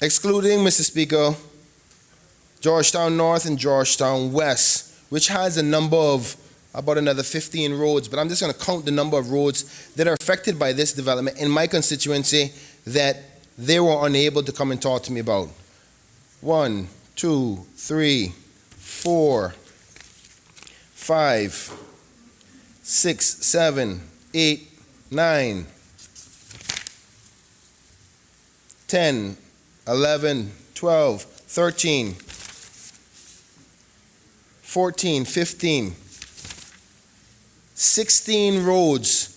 Excluding, Mr. Speaker, Georgetown North and Georgetown West, which has a number of about another 15 roads, but I'm just going to count the number of roads that are affected by this development in my constituency that they were unable to come and talk to me about. 1, 2, 3, 4, 5, 6, 7, 8, 9, 10, 11, 12, 13, 14, 15, 16 roads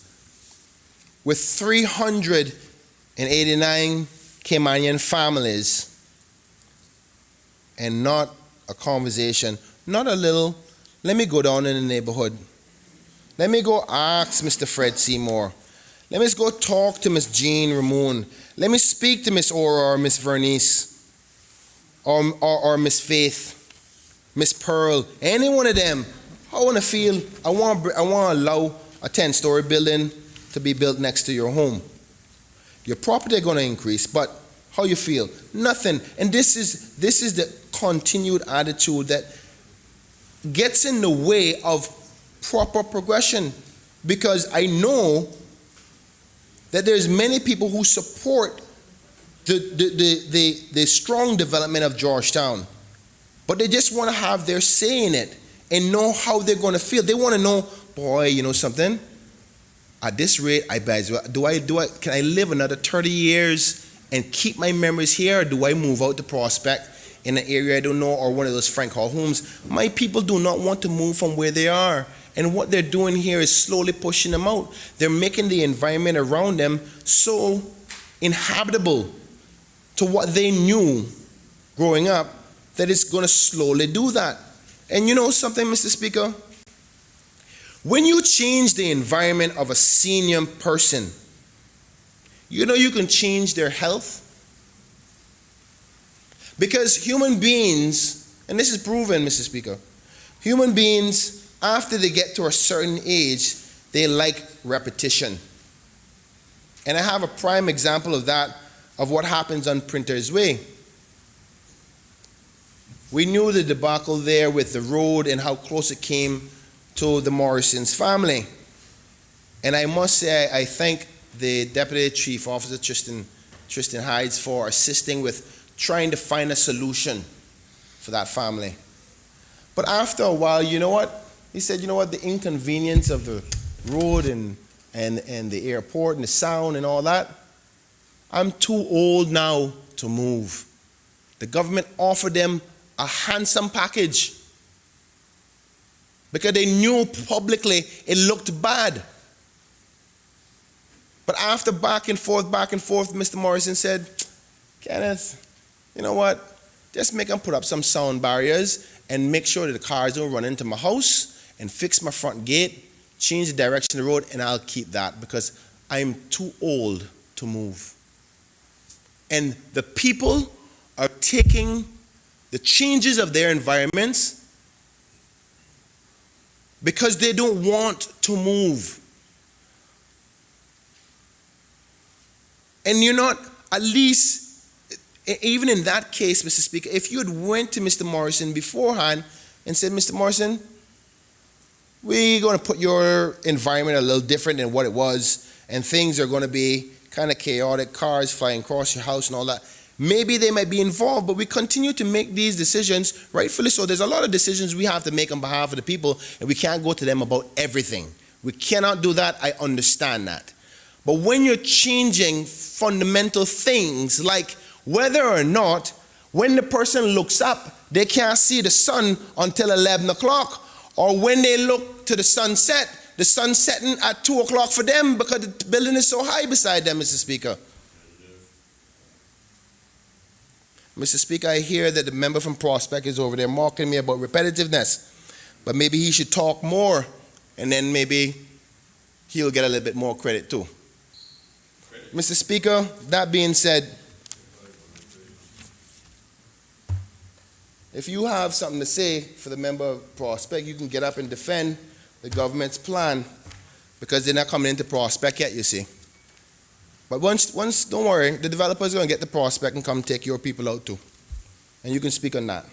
with 389 Caymanian families, and not a conversation, not a little, let me go down in the neighborhood. Let me go ask Mr. Fred Seymour. Let me go talk to Miss Jean Ramon. Let me speak to Miss Aura or Miss Vernice or Miss Faith, Miss Pearl, any one of them. I want to feel, I want to allow a 10-story building to be built next to your home. Your property going to increase, but how you feel? Nothing. And this is the continued attitude that gets in the way of proper progression, because I know that there's many people who support the strong development of Georgetown, but they just want to have their say in it and know how they're going to feel. They want to know, boy, you know something? At this rate, can I live another 30 years and keep my memories here, or do I move out to Prospect in an area I don't know, or one of those Frank Hall homes? My people do not want to move from where they are. And what they're doing here is slowly pushing them out. They're making the environment around them so inhabitable to what they knew growing up that it's going to slowly do that. And you know something, Mr. Speaker? When you change the environment of a senior person, you know you can change their health. Because human beings, and this is proven, Mr. Speaker, human beings, after they get to a certain age, they like repetition. And I have a prime example of that, of what happens on Printer's Way. We knew the debacle there with the road and how close it came to the Morrison's family. And I must say, I thank the Deputy Chief Officer, Tristan Hides, for assisting with trying to find a solution for that family. But after a while, you know what? He said, you know what, the inconvenience of the road and the airport and the sound and all that, I'm too old now to move. The government offered them a handsome package because they knew publicly it looked bad. But after back and forth, Mr. Morrison said, Kenneth, you know what, just make them put up some sound barriers and make sure that the cars don't run into my house, and fix my front gate, change the direction of the road, and I'll keep that because I'm too old to move. And the people are taking the changes of their environments because they don't want to move. And you're not, at least, even in that case, Mr. Speaker, if you had went to Mr. Morrison beforehand and said, Mr. Morrison, we're going to put your environment a little different than what it was, and things are going to be kind of chaotic, cars flying across your house and all that. Maybe they might be involved, but we continue to make these decisions, rightfully so. There's a lot of decisions we have to make on behalf of the people, and we can't go to them about everything. We cannot do that. I understand that. But when you're changing fundamental things, like whether or not, when the person looks up, they can't see the sun until 11 o'clock, or when they look to the sunset, the sun's setting at 2 o'clock for them because the building is so high beside them, Mr. Speaker. Mr. Speaker, I hear that the member from Prospect is over there mocking me about repetitiveness, but maybe he should talk more, and then maybe he'll get a little bit more credit too. Mr. Speaker, that being said, if you have something to say for the member of Prospect, you can get up and defend the government's plan, because they're not coming into Prospect yet, you see. But once, don't worry, the developers are going to get the Prospect and come take your people out too. And you can speak on that.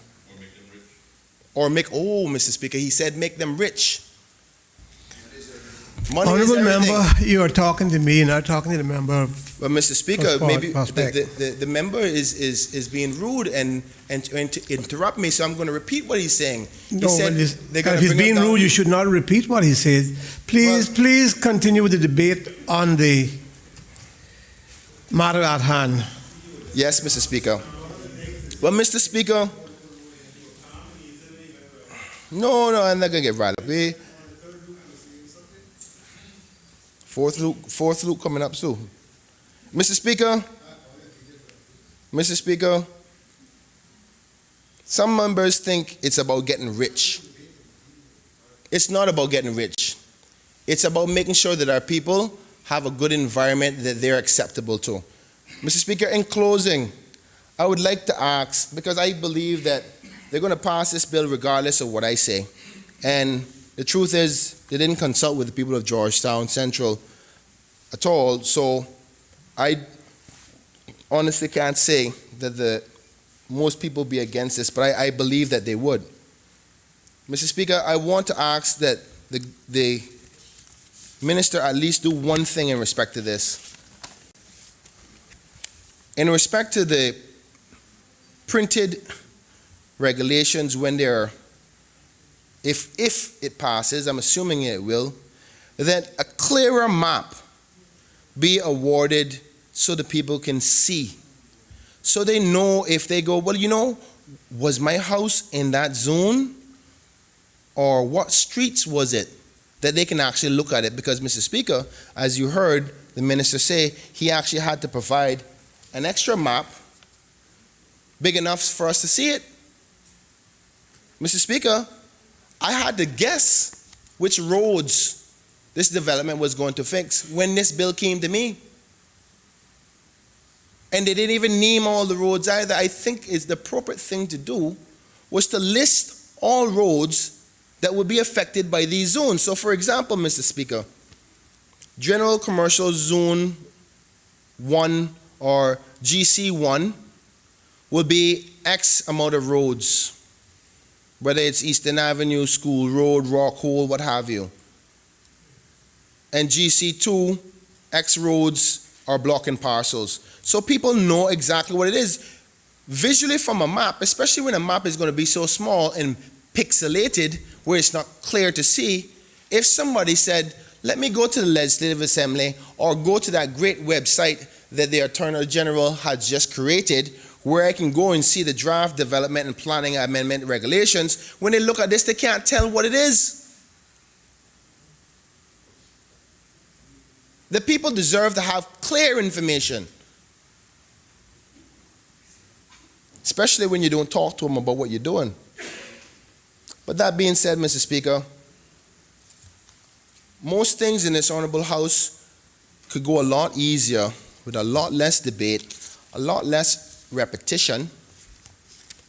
Or make them rich. Mr. Speaker, he said make them rich. Money is Honorable everything. member, you are talking to me, not talking to the member. But Mr. Speaker, maybe Prospect. the member is being rude and to interrupt me, so I'm going to repeat what he's saying. He said they're going if to he's bring being us down. rude, you should not repeat what he said. Please continue with the debate on the matter at hand. Yes, Mr. Speaker. Well, Mr. Speaker, no, I'm not going to get riled up. Fourth loop coming up soon. Mr. Speaker, some members think it's about getting rich. It's not about getting rich. It's about making sure that our people have a good environment that they're acceptable to. Mr. Speaker, in closing, I would like to ask, because I believe that they're going to pass this bill regardless of what I say. And the truth is, they didn't consult with the people of Georgetown Central at all, so I honestly can't say that most people be against this, but I believe that they would. Mr. Speaker, I want to ask that the minister at least do one thing in respect to this. In respect to the printed regulations, when they're, if it passes, I'm assuming it will, that a clearer map be awarded so the people can see. So they know if they go, well, you know, was my house in that zone? Or what streets was it? That they can actually look at it. Because, Mr. Speaker, as you heard the minister say, he actually had to provide an extra map big enough for us to see it. Mr. Speaker, I had to guess which roads this development was going to fix when this bill came to me. And they didn't even name all the roads either. I think it's the appropriate thing to do was to list all roads that would be affected by these zones. So, for example, Mr. Speaker, General Commercial Zone 1 or GC1 will be X amount of roads, whether it's Eastern Avenue, School Road, Rock Hole, what have you. And GC2, X roads are blocking parcels. So people know exactly what it is. Visually from a map, especially when a map is going to be so small and pixelated, where it's not clear to see, if somebody said, let me go to the Legislative Assembly or go to that great website that the Attorney General has just created, where I can go and see the draft development and planning amendment regulations, when they look at this, they can't tell what it is. The people deserve to have clear information, especially when you don't talk to them about what you're doing. But that being said, Mr. Speaker, most things in this honorable House could go a lot easier with a lot less debate, a lot less repetition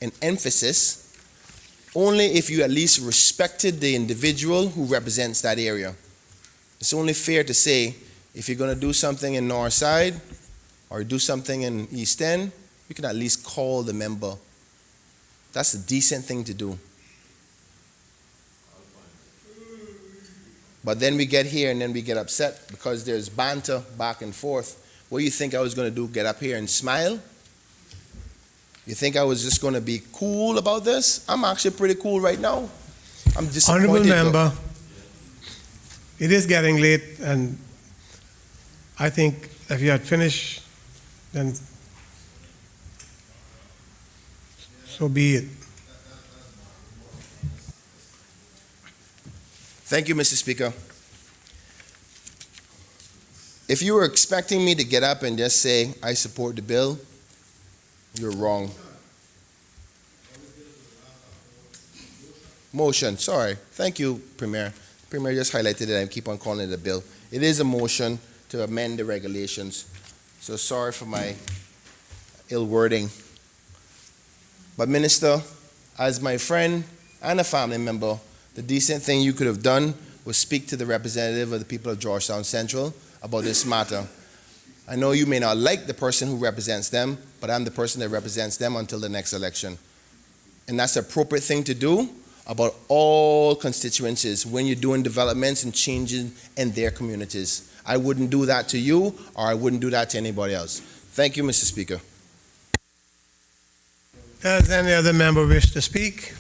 and emphasis, only if you at least respected the individual who represents that area. It's only fair to say, if you're going to do something in Northside or do something in East End, you can at least call the member. That's a decent thing to do. But then we get here and then we get upset because there's banter back and forth. What do you think I was going to do? Get up here and smile? You think I was just going to be cool about this? I'm actually pretty cool right now. I'm disappointed. Honorable though. member, it is getting late, and I think if you had finished, then so be it. Thank you, Mr. Speaker. If you were expecting me to get up and just say, I support the bill, you're wrong. Motion, sorry. Thank you, Premier. Premier just highlighted it. I keep on calling it a bill. It is a motion to amend the regulations. So sorry for my ill wording. But Minister, as my friend and a family member, the decent thing you could have done was speak to the representative of the people of Georgetown Central about this matter. I know you may not like the person who represents them, but I'm the person that represents them until the next election. And that's the appropriate thing to do about all constituencies when you're doing developments and changing in their communities. I wouldn't do that to you, or I wouldn't do that to anybody else. Thank you, Mr. Speaker. Does any other member wish to speak?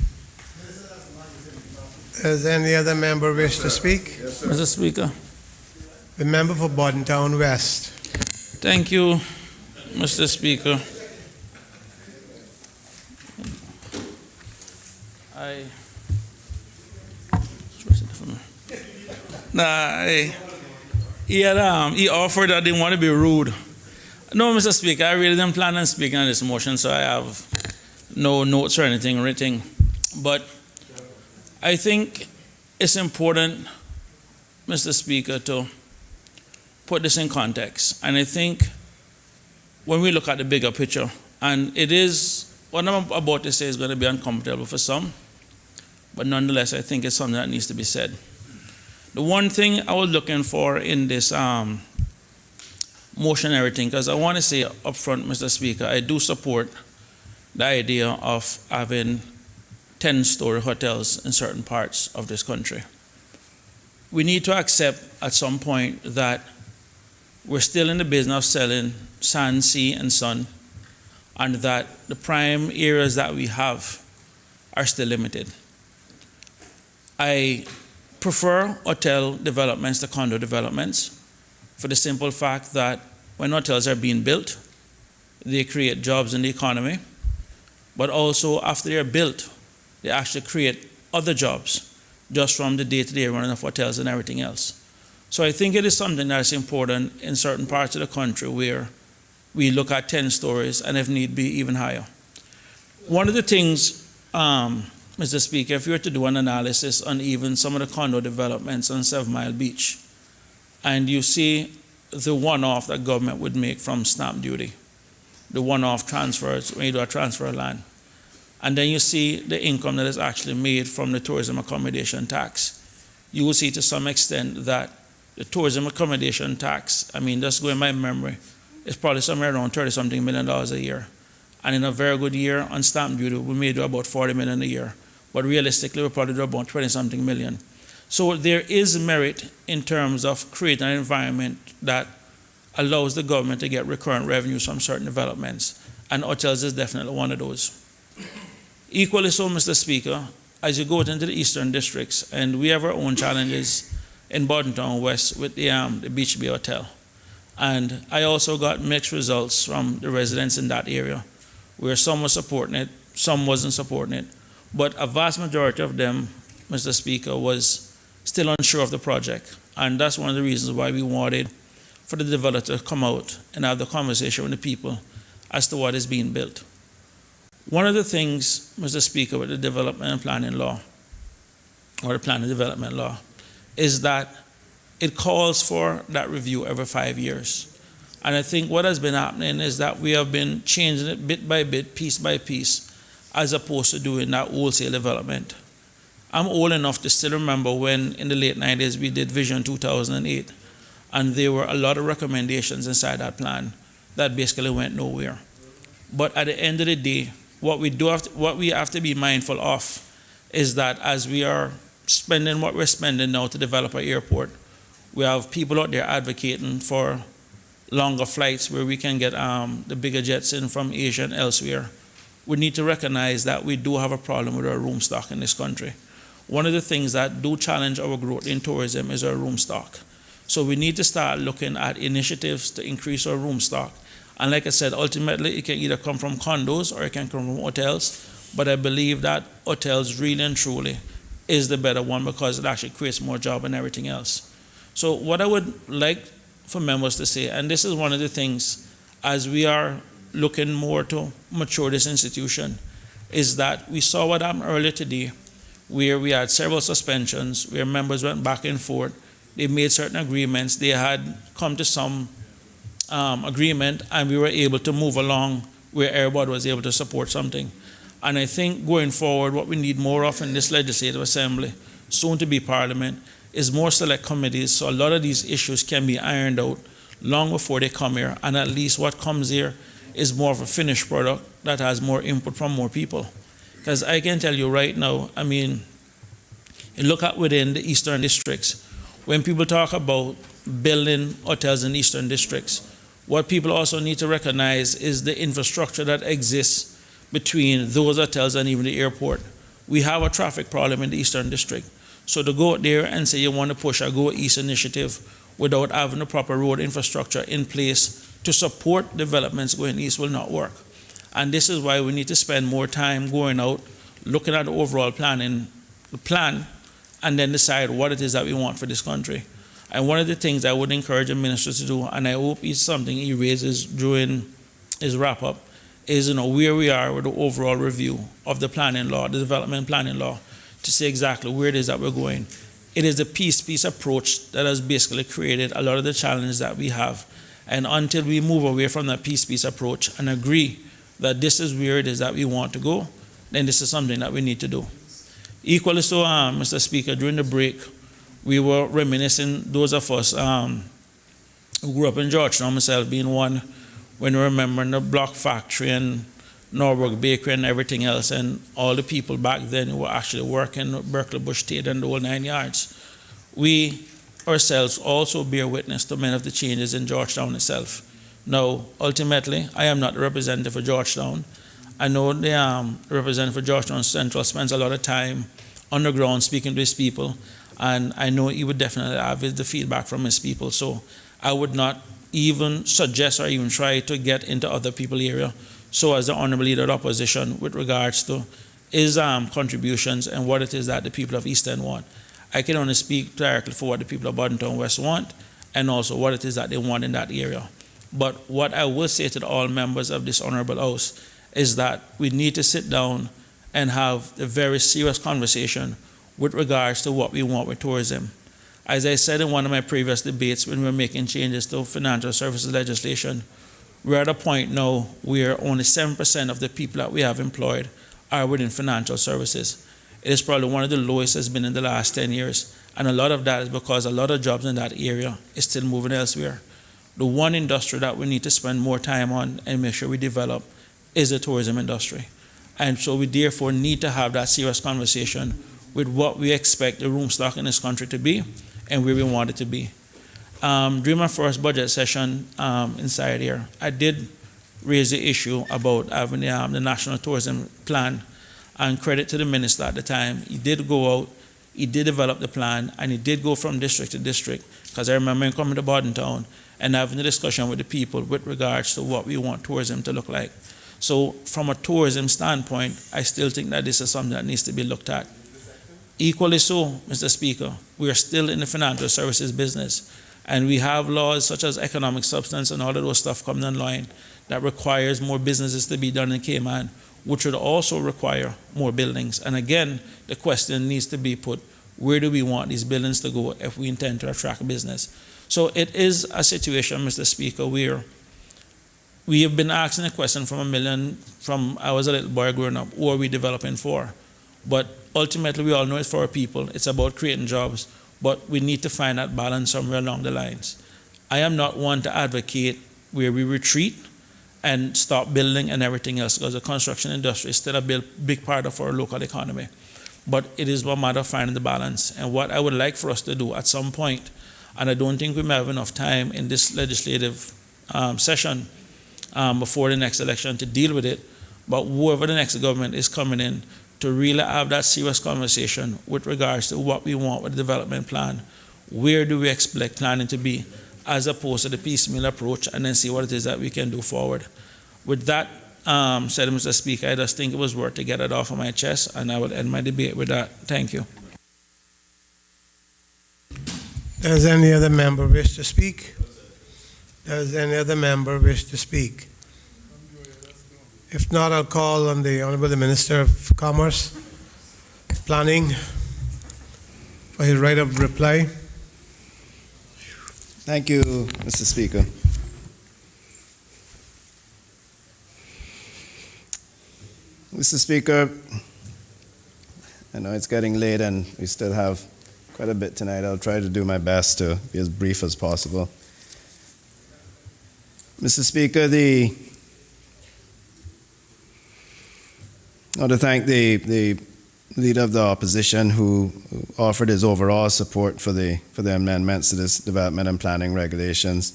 Does any other member wish to speak? Mr. Speaker. The member for Bordentown West. Thank you, Mr. Speaker. He offered that I didn't want to be rude. No, Mr. Speaker, I really didn't plan on speaking on this motion, so I have no notes or anything written. But I think it's important, Mr. Speaker, to put this in context. And I think when we look at the bigger picture, and it is, what I'm about to say is going to be uncomfortable for some, but nonetheless, I think it's something that needs to be said. The one thing I was looking for in this motion and everything, because I want to say up front, Mr. Speaker, I do support the idea of having 10-story hotels in certain parts of this country. We need to accept at some point that we're still in the business of selling sand, sea, and sun, and that the prime areas that we have are still limited. I prefer hotel developments to condo developments for the simple fact that when hotels are being built, they create jobs in the economy, but also after they're built, they actually create other jobs just from the day-to-day running of hotels and everything else. So I think it is something that's important in certain parts of the country where we look at 10 stories and if need be, even higher. One of the things, Mr. Speaker, if you were to do an analysis on even some of the condo developments on 7 Mile Beach, and you see the one-off that government would make from stamp duty, the one-off transfers when you do a transfer of land, and then you see the income that is actually made from the tourism accommodation tax, you will see to some extent that the tourism accommodation tax, I mean, just going by memory, is probably somewhere around $30-something million a year. And in a very good year on stamp duty, we may do about $40 million a year. But realistically, we'll probably do about 20-something million. So there is merit in terms of creating an environment that allows the government to get recurrent revenues from certain developments. And hotels is definitely one of those. Equally so, Mr. Speaker, as you go into the eastern districts, and we have our own challenges in Bordentown West with the Beach Bay Hotel. And I also got mixed results from the residents in that area, where some were supporting it, some wasn't supporting it. But a vast majority of them, Mr. Speaker, was still unsure of the project. And that's one of the reasons why we wanted for the developer to come out and have the conversation with the people as to what is being built. One of the things, Mr. Speaker, with the development and planning law, or the plan and development law, is that it calls for that review every 5 years. And I think what has been happening is that we have been changing it bit by bit, piece by piece, as opposed to doing that wholesale development. I'm old enough to still remember when in the late 90s we did Vision 2008, and there were a lot of recommendations inside that plan that basically went nowhere. But at the end of the day, what we have to be mindful of is that as we are spending what we're spending now to develop our airport, we have people out there advocating for longer flights where we can get the bigger jets in from Asia and elsewhere. We need to recognize that we do have a problem with our room stock in this country. One of the things that do challenge our growth in tourism is our room stock. So we need to start looking at initiatives to increase our room stock. And like I said, ultimately it can either come from condos or it can come from hotels. But I believe that hotels really and truly is the better one because it actually creates more job and everything else. So what I would like for members to say, and this is one of the things as we are looking more to mature this institution, is that we saw what happened earlier today where we had several suspensions, where members went back and forth, they made certain agreements, they had come to some agreement, and we were able to move along where everybody was able to support something. And I think going forward, what we need more of in this legislative assembly, soon to be parliament, is more select committees, so a lot of these issues can be ironed out long before they come here, and at least what comes here is more of a finished product that has more input from more people. Because I can tell you right now, I mean, you look at within the eastern districts, when people talk about building hotels in eastern districts, what people also need to recognize is the infrastructure that exists between those hotels and even the airport. We have a traffic problem in the eastern district. So to go out there and say you want to push a Go East initiative without having the proper road infrastructure in place to support developments going east will not work. And this is why we need to spend more time going out, looking at the overall plan, and then decide what it is that we want for this country. And one of the things I would encourage the minister to do, and I hope it's something he raises during his wrap-up, is where we are with the overall review of the planning law, the development planning law, to see exactly where it is that we're going. It is the piece approach that has basically created a lot of the challenges that we have. And until we move away from that piece approach and agree that this is where it is that we want to go, then this is something that we need to do. Equally so, Mr. Speaker, during the break, we were reminiscing, those of us who grew up in Georgetown, myself being one, when we remember the Block Factory and Norwalk Bakery and everything else, and all the people back then who were actually working at Berkeley Bush Tate and the whole 9 yards. We ourselves also bear witness to many of the changes in Georgetown itself. Now, ultimately, I am not the representative for Georgetown. I know the representative for Georgetown Central spends a lot of time on the ground speaking to his people, and I know he would definitely have the feedback from his people. So I would not even suggest or even try to get into other people's area. So as the Honorable Leader of the Opposition with regards to his contributions and what it is that the people of East End want. I can only speak directly for what the people of Boddington West want and also what it is that they want in that area. But what I will say to all members of this Honorable House is that we need to sit down and have a very serious conversation with regards to what we want with tourism. As I said in one of my previous debates when we were making changes to financial services legislation, we're at a point now where only 7% of the people that we have employed are within financial services. It is probably one of the lowest it's been in the last 10 years. And a lot of that is because a lot of jobs in that area is still moving elsewhere. The one industry that we need to spend more time on and make sure we develop is the tourism industry. And so we therefore need to have that serious conversation with what we expect the room stock in this country to be and where we want it to be. During my first budget session inside here, I did raise the issue about having the National Tourism Plan, and credit to the minister at the time. He did go out, he did develop the plan, and he did go from district to district, because I remember him coming to Boddington and having a discussion with the people with regards to what we want tourism to look like. So from a tourism standpoint, I still think that this is something that needs to be looked at. Equally so, Mr. Speaker, we are still in the financial services business. And we have laws such as economic substance and all of those stuff coming online that requires more businesses to be done in Cayman, which would also require more buildings. And again, the question needs to be put, where do we want these buildings to go if we intend to attract business? So it is a situation, Mr. Speaker, where we have been asking a question from I was a little boy growing up, who are we developing for? But ultimately, we all know it's for our people. It's about creating jobs. But we need to find that balance somewhere along the lines. I am not one to advocate where we retreat and stop building and everything else, because the construction industry is still a big part of our local economy. but it is a matter of finding the balance. And what I would like for us to do at some point, and I don't think we may have enough time in this legislative session before the next election to deal with it, but whoever the next government is coming in, to really have that serious conversation with regards to what we want with the development plan. Where do we expect planning to be, as opposed to the piecemeal approach, and then see what it is that we can do forward. With that said, Mr. Speaker, I just think it was worth to get it off of my chest, and I will end my debate with that. Thank you. Does any other member wish to speak? Does any other member wish to speak? If not, I'll call on the Honorable Minister of Commerce, Planning, for his right of reply. Thank you, Mr. Speaker. Mr. Speaker, I know it's getting late and we still have quite a bit tonight. I'll try to do my best to be as brief as possible. Mr. Speaker, I want to thank the Leader of the Opposition who offered his overall support for the amendments to this development and planning regulations.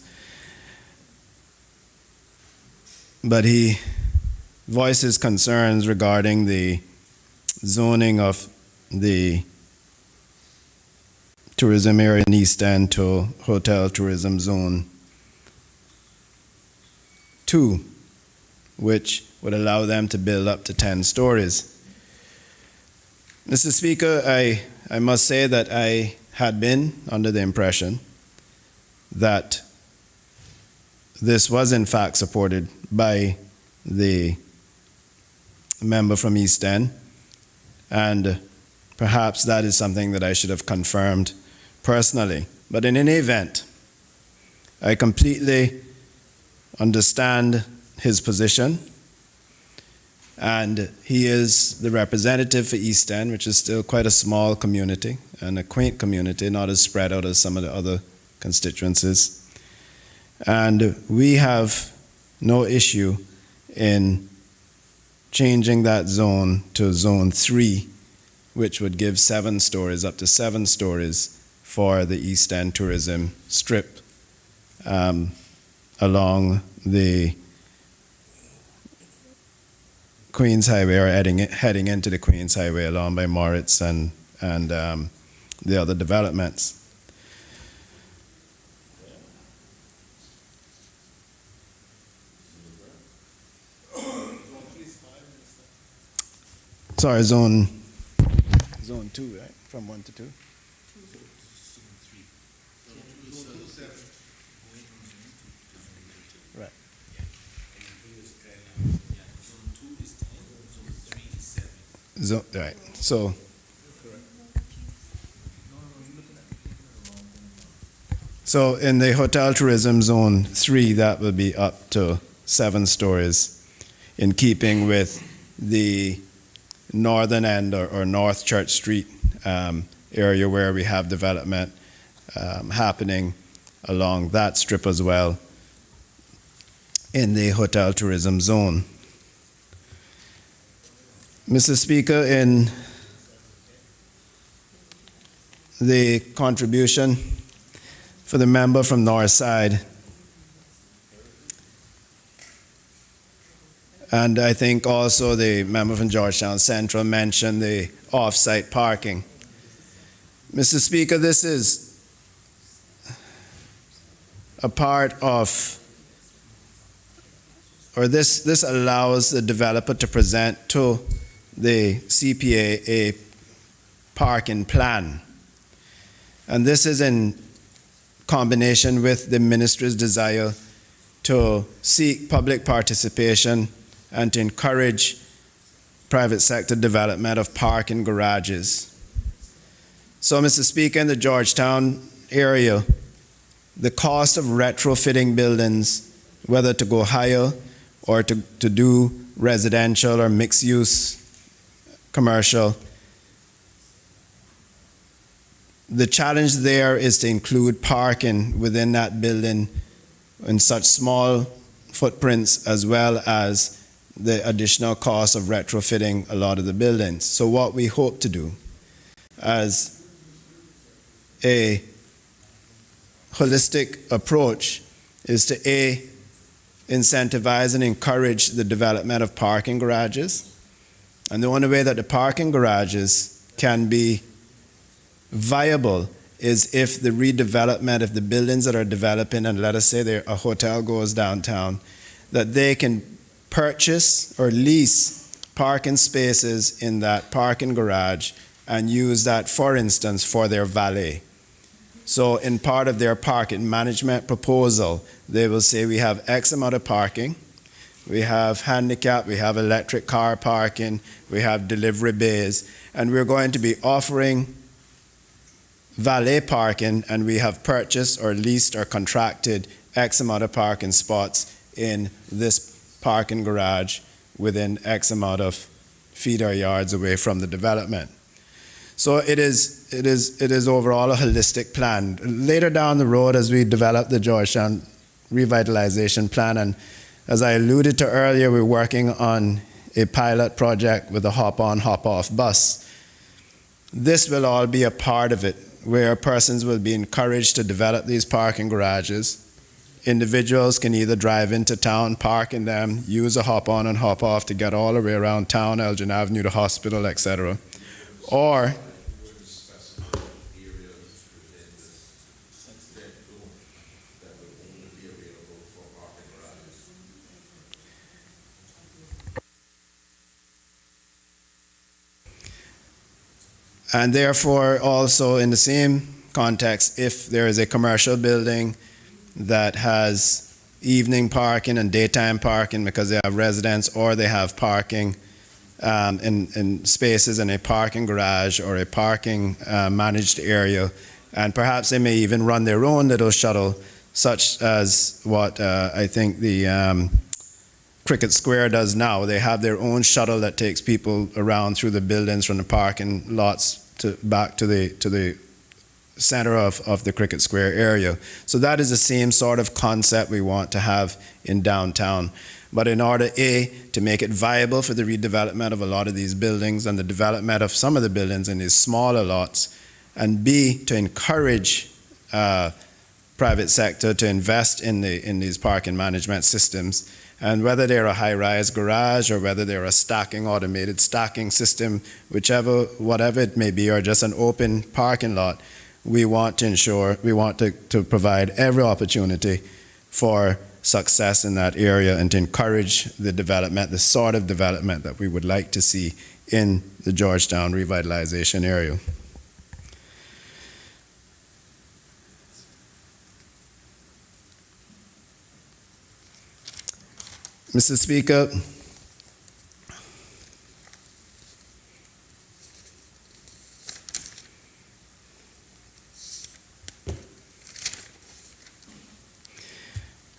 But he voices concerns regarding the zoning of the tourism area in East End to Hotel Tourism Zone 2, which would allow them to build up to 10 stories. Mr. Speaker, I must say that I had been under the impression that this was in fact supported by the member from East End, and perhaps that is something that I should have confirmed personally. But in any event, I completely understand his position, and he is the representative for East End, which is still quite a small community and a quaint community, not as spread out as some of the other constituencies. And we have no issue in changing that zone to Zone 3, which would give 7 stories, up to 7 stories for the East End tourism strip along the Queens Highway, or heading into the Queens Highway along by Moritz and the other developments. Sorry, zone 2, right? From 1 to 2? Right. Right. So in the Hotel Tourism Zone 3, that would be up to 7 stories, in keeping with the northern end or North Church Street area where we have development happening along that strip as well in the Hotel Tourism Zone. Mr. Speaker, in the contribution for the member from North Side, and I think also the member from Georgetown Central mentioned the off-site parking. Mr. Speaker, this is a part of, or this allows the developer to present to the CPA a parking plan. And this is in combination with the ministry's desire to seek public participation and to encourage private sector development of parking garages. So, Mr. Speaker, in the Georgetown area, the cost of retrofitting buildings, whether to go higher or to do residential or mixed use commercial, the challenge there is to include parking within that building in such small footprints, as well as the additional cost of retrofitting a lot of the buildings. So what we hope to do as a holistic approach is to incentivize and encourage the development of parking garages. And the only way that the parking garages can be viable is if the redevelopment, if the buildings that are developing, and let us say a hotel goes downtown, that they can purchase or lease parking spaces in that parking garage and use that, for instance, for their valet. So in part of their parking management proposal, they will say we have X amount of parking, we have handicap, we have electric car parking, we have delivery bays, and we're going to be offering valet parking, and we have purchased or leased or contracted X amount of parking spots in this parking garage within X amount of feet or yards away from the development. So it is overall a holistic plan. Later down the road, as we develop the Georgetown revitalization plan, and as I alluded to earlier, we're working on a pilot project with a hop-on, hop-off bus. This will all be a part of it, where persons will be encouraged to develop these parking garages. Individuals can either drive into town, park in them, use a hop-on and hop-off to get all the way around town, Elgin Avenue, the hospital, etc. Or and therefore, also in the same context, if there is a commercial building that has evening parking and daytime parking because they have residents, or they have parking in spaces in a parking garage or a parking managed area, and perhaps they may even run their own little shuttle, such as what I think the Cricket Square does now. They have their own shuttle that takes people around through the buildings from the parking lots back to the center of the Cricket Square area. So that is the same sort of concept we want to have in downtown. But in order, A, to make it viable for the redevelopment of a lot of these buildings and the development of some of the buildings in these smaller lots, and B, to encourage private sector to invest in these parking management systems. And whether they're a high-rise garage or whether they're a automated stacking system, whatever it may be, or just an open parking lot, we want to provide every opportunity for success in that area and to encourage the development, the sort of development that we would like to see in the Georgetown revitalization area. Mr. Speaker,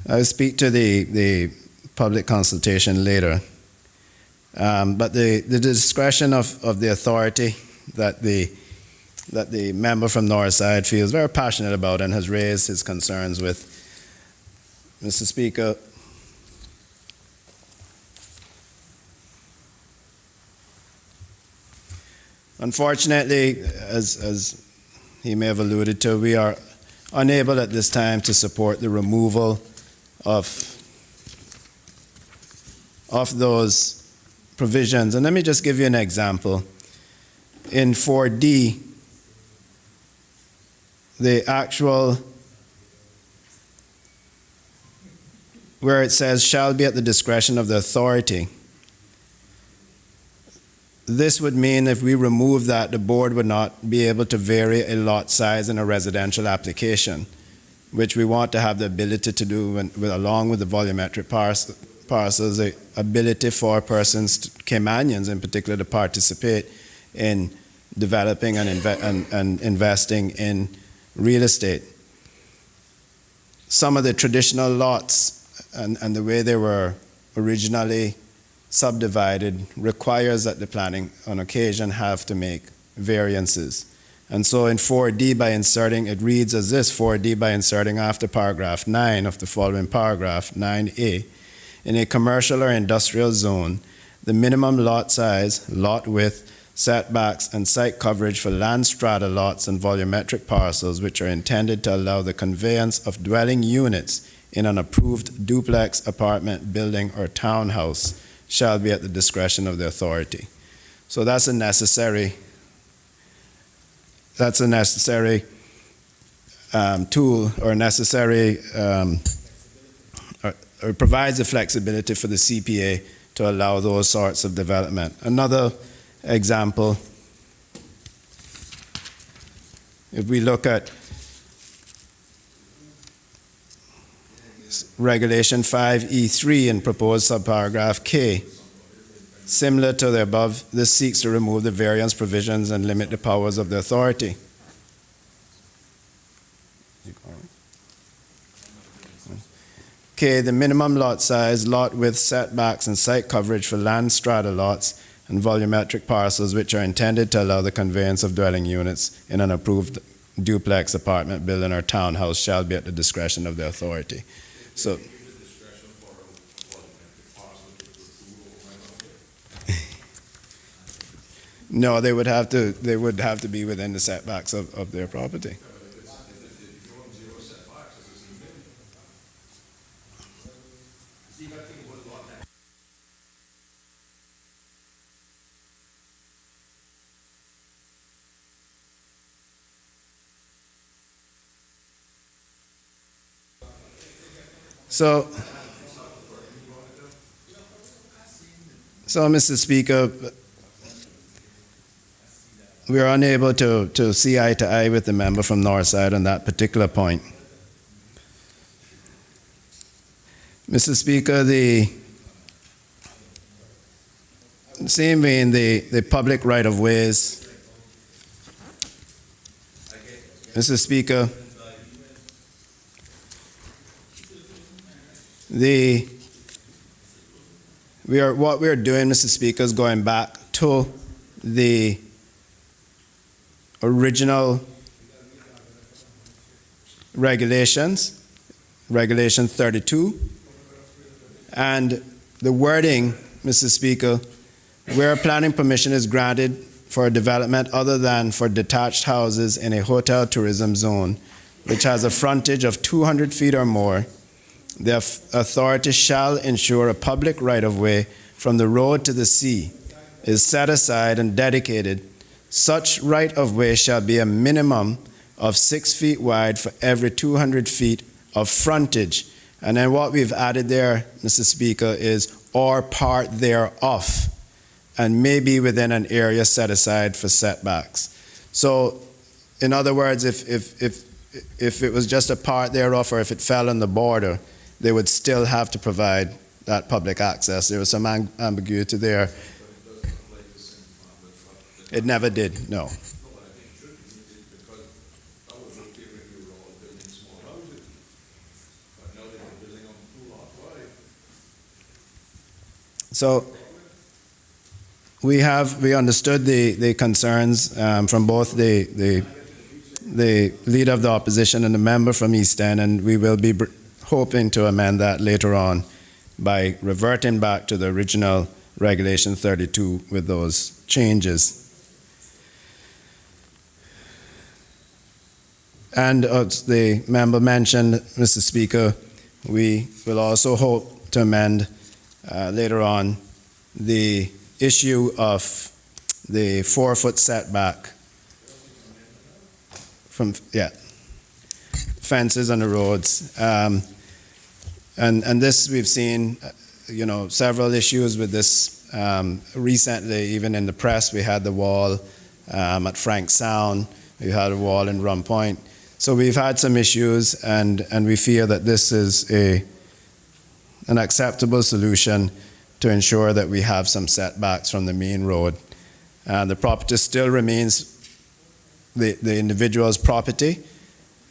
I'll speak to the public consultation later, but the discretion of the authority that the member from Northside feels very passionate about and has raised his concerns with. Mr. Speaker, unfortunately, as he may have alluded to, we are unable at this time to support the removal of those provisions. And let me just give you an example. In 4D, the actual, where it says shall be at the discretion of the authority, this would mean if we remove that, the board would not be able to vary a lot size in a residential application, which we want to have the ability to do along with the volumetric parcels, the ability for persons, Caymanians in particular, to participate in developing and investing in real estate. Some of the traditional lots and the way they were originally subdivided requires that the planning on occasion have to make variances. And so in 4D, by inserting, it reads as this: 4D, by inserting after paragraph 9 of the following paragraph, 9A, in a commercial or industrial zone, the minimum lot size, lot width, setbacks, and site coverage for land strata lots and volumetric parcels which are intended to allow the conveyance of dwelling units in an approved duplex, apartment, building, or townhouse shall be at the discretion of the authority. So that's a necessary tool or necessary, or provides the flexibility for the CPA to allow those sorts of development. Another example, if we look at Regulation 5E3 in proposed subparagraph K, similar to the above, this seeks to remove the variance provisions and limit the powers of the authority. K, the minimum lot size, lot width, setbacks, and site coverage for land strata lots and volumetric parcels which are intended to allow the conveyance of dwelling units in an approved duplex, apartment, building, or townhouse shall be at the discretion of the authority. So, no, they would have to be within the setbacks of their property. So, Mr. Speaker, we are unable to see eye to eye with the member from Northside on that particular point. Mr. Speaker, the same vein, the public right-of-ways. Mr. Speaker, what we are doing, Mr. Speaker, is going back to the original regulations, Regulation 32, and the wording, Mr. Speaker, where planning permission is granted for a development other than for detached houses in a hotel tourism zone, which has a frontage of 200 feet or more, the authority shall ensure a public right-of-way from the road to the sea is set aside and dedicated. Such right-of-way shall be a minimum of 6 feet wide for every 200 feet of frontage. And then what we've added there, Mr. Speaker, is or part thereof, and may be within an area set aside for setbacks. So, in other words, if it was just a part thereof, or if it fell on the border, they would still have to provide that public access. There was some ambiguity there. It never did, no. So we understood the concerns from both the leader of the opposition and the member from East End, and we will be hoping to amend that later on by reverting back to the original Regulation 32 with those changes. And as the member mentioned, Mr. Speaker, we will also hope to amend later on the issue of the 4-foot setback from, fences on the roads. And this, we've seen, several issues with this recently. Even in the press, we had the wall at Frank Sound, we had a wall in Rum Point. So we've had some issues, and we feel that this is an acceptable solution to ensure that we have some setbacks from the main road. The property still remains the individual's property,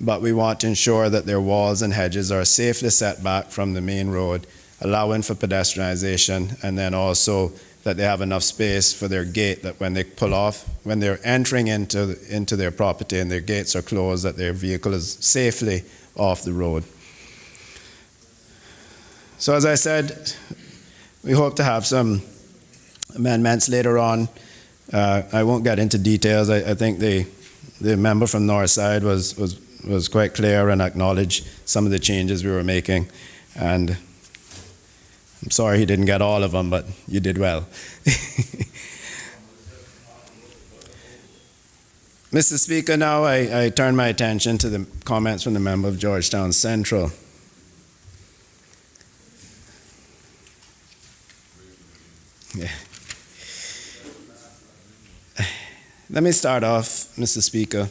but we want to ensure that their walls and hedges are safely set back from the main road, allowing for pedestrianization, and then also that they have enough space for their gate, that when they pull off, when they're entering into their property and their gates are closed, that their vehicle is safely off the road. So as I said, we hope to have some amendments later on. I won't get into details. I think the member from Northside was quite clear and acknowledged some of the changes we were making. And I'm sorry he didn't get all of them, but you did well. Mr. Speaker, now I turn my attention to the comments from the member of Georgetown Central. Yeah. Let me start off, Mr. Speaker,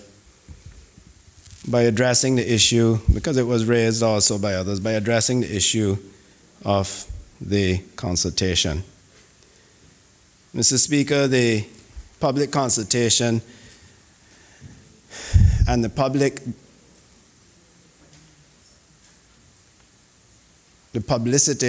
by addressing the issue, because it was raised also by others, by addressing the issue of the consultation. Mr. Speaker, the public consultation and the publicity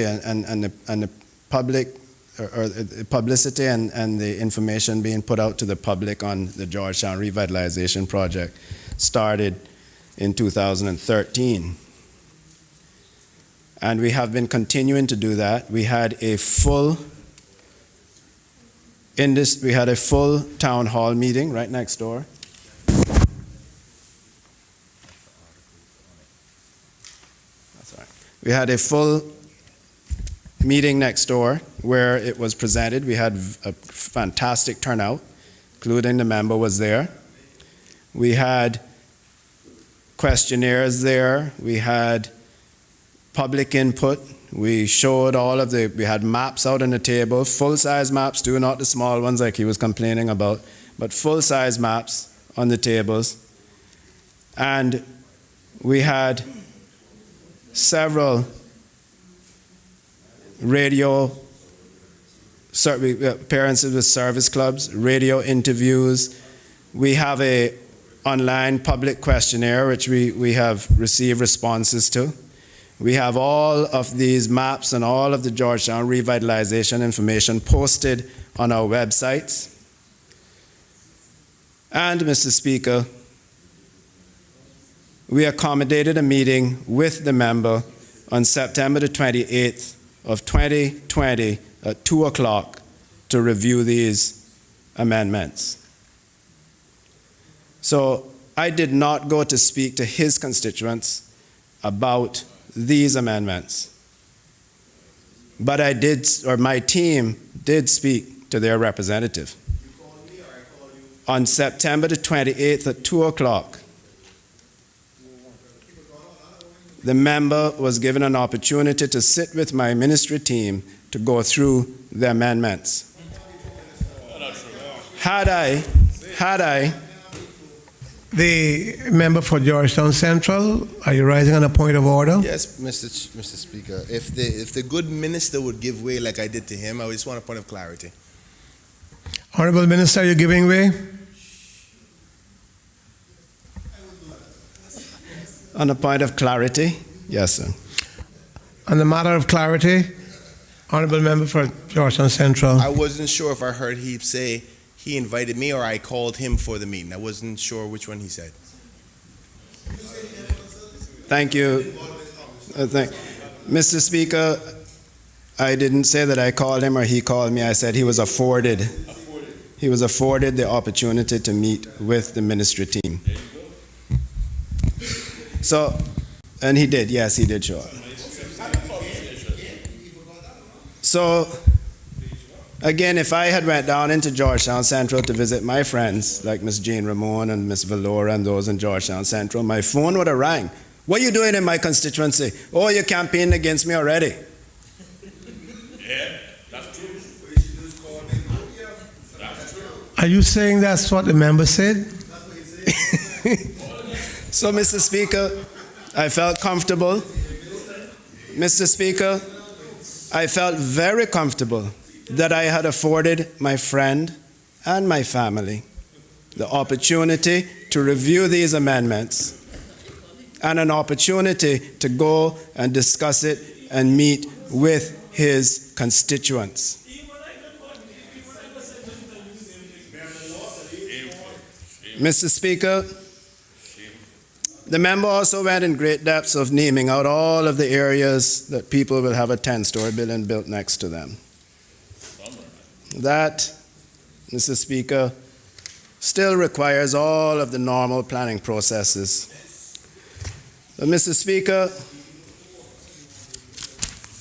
and the public or the publicity and the information being put out to the public on the Georgetown Revitalization Project started in 2013. And we have been continuing to do that. We had a full town hall meeting right next door. That's all right. We had a full meeting next door where it was presented. We had a fantastic turnout, including the member was there. We had questionnaires there. We had public input. We showed we had maps out on the table, full-size maps too, not the small ones like he was complaining about, but full-size maps on the tables. And we had several appearances with service clubs, radio interviews. We have a online public questionnaire which we have received responses to. We have all of these maps and all of the Georgetown revitalization information posted on our websites. And, Mr. Speaker, we accommodated a meeting with the member on September the 28th of 2020 at 2 o'clock to review these amendments. So I did not go to speak to his constituents about these amendments. But I did, or my team did speak to their representative. You called me or I called you? On September the 28th at 2 o'clock, the member was given an opportunity to sit with my ministry team to go through the amendments. Had I The member for Georgetown Central, are you rising on a point of order? Yes, Mr. Speaker. If the good minister would give way like I did to him, I just want a point of clarity. Honorable Minister, are you giving way? On a point of clarity? Yes, sir. On the matter of clarity, Honorable Member for Georgetown Central. I wasn't sure if I heard he say he invited me or I called him for the meeting. I wasn't sure which one he said. Thank you. Mr. Speaker, I didn't say that I called him or he called me. I said he was afforded the opportunity to meet with the ministry team. So, and he did, yes, he did show up. So, again, if I had went down into Georgetown Central to visit my friends, like Miss Jean Ramon and Miss Valora and those in Georgetown Central, my phone would have rang. What are you doing in my constituency? Oh, you're campaigning against me already. Yeah, that's true. Are you saying that's what the member said? So, Mr. Speaker, I felt comfortable. Mr. Speaker, I felt very comfortable that I had afforded my friend and my family the opportunity to review these amendments and an opportunity to go and discuss it and meet with his constituents. Mr. Speaker, the member also went in great depths of naming out all of the areas that people will have a 10-story building built next to them. That, Mr. Speaker, still requires all of the normal planning processes. But Mr. Speaker,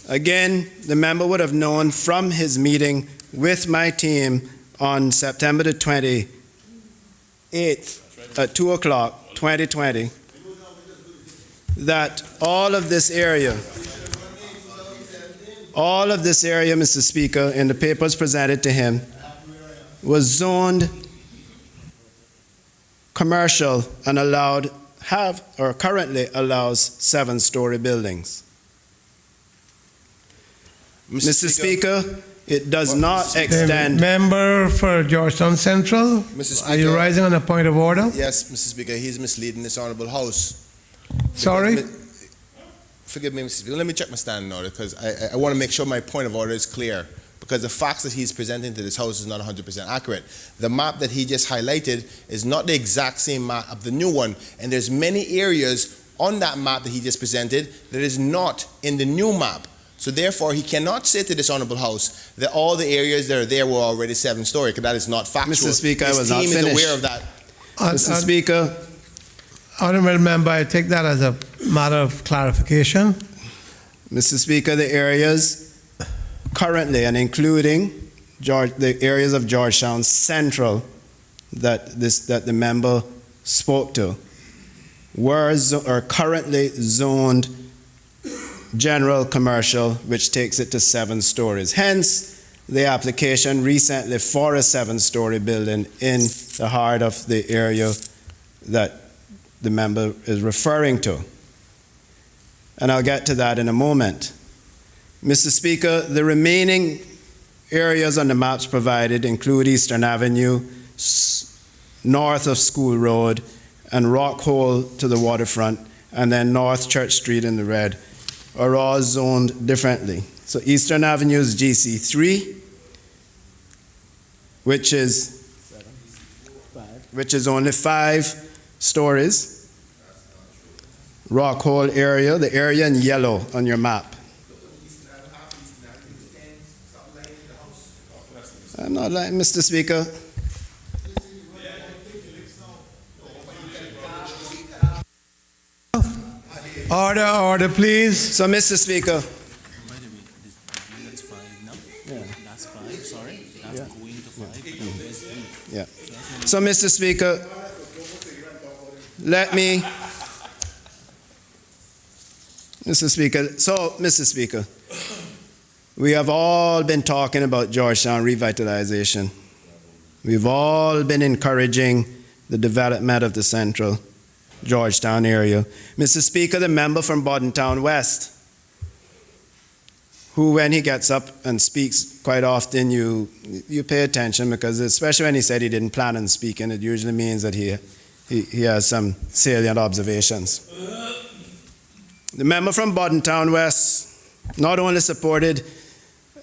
again, the member would have known from his meeting with my team on September the 28th at 2 o'clock, 2020, that all of this area, Mr. Speaker, in the papers presented to him, was zoned commercial and currently allows 7-story buildings. Mr. Speaker, it does not The extend. member for Georgetown Central, Mr. are you Speaker. rising on a point of order? Yes, Mr. Speaker, he's misleading this honorable House. Sorry? Forgive me, Mr. Speaker. Let me check my standing order because I want to make sure my point of order is clear because the facts that he's presenting to this House is not 100% accurate. The map that he just highlighted is not the exact same map of the new one, and there's many areas on that map that he just presented that is not in the new map. So therefore, he cannot say to this honorable House that all the areas that are there were already 7-story because that is not factual. Mr. Speaker, I was His not team is finished. aware of that. Mr. Speaker, Honorable member, I take that as a matter of clarification. Mr. Speaker, the areas currently and including the areas of Georgetown Central that the member spoke to are currently zoned general commercial, which takes it to 7 stories. Hence, the application recently for a 7-story building in the heart of the area that the member is referring to. And I'll get to that in a moment. Mr. Speaker, the remaining areas on the maps provided include Eastern Avenue, north of School Road, and Rock Hole to the waterfront, and then North Church Street in the red, are all zoned differently. So Eastern Avenue is GC3, which is only 5 stories. Rock Hole area, the area in yellow on your map. I'm not lying, Mr. Speaker. Order, please. So, Mr. Speaker. That's 5, sorry. That's going to 5. Yeah. So, Mr. Speaker, Mr. Speaker, we have all been talking about Georgetown revitalization. We've all been encouraging the development of the central Georgetown area. Mr. Speaker, the member from Bordentown West, who when he gets up and speaks quite often, you pay attention because especially when he said he didn't plan on speaking, it usually means that he has some salient observations. The member from Bordentown West not only supported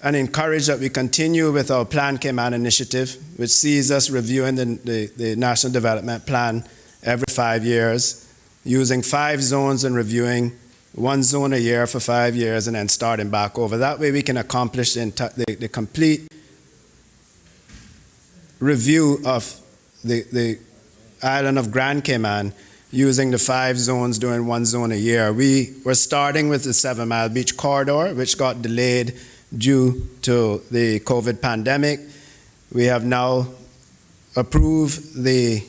and encouraged that we continue with our Plan Cayman initiative, which sees us reviewing the National Development Plan every 5 years, using 5 zones and reviewing 1 zone a year for 5 years and then starting back over. That way we can accomplish the complete review of the island of Grand Cayman using the 5 zones, doing 1 zone a year. We were starting with the 7 Mile Beach corridor, which got delayed due to the COVID pandemic. We have now approved the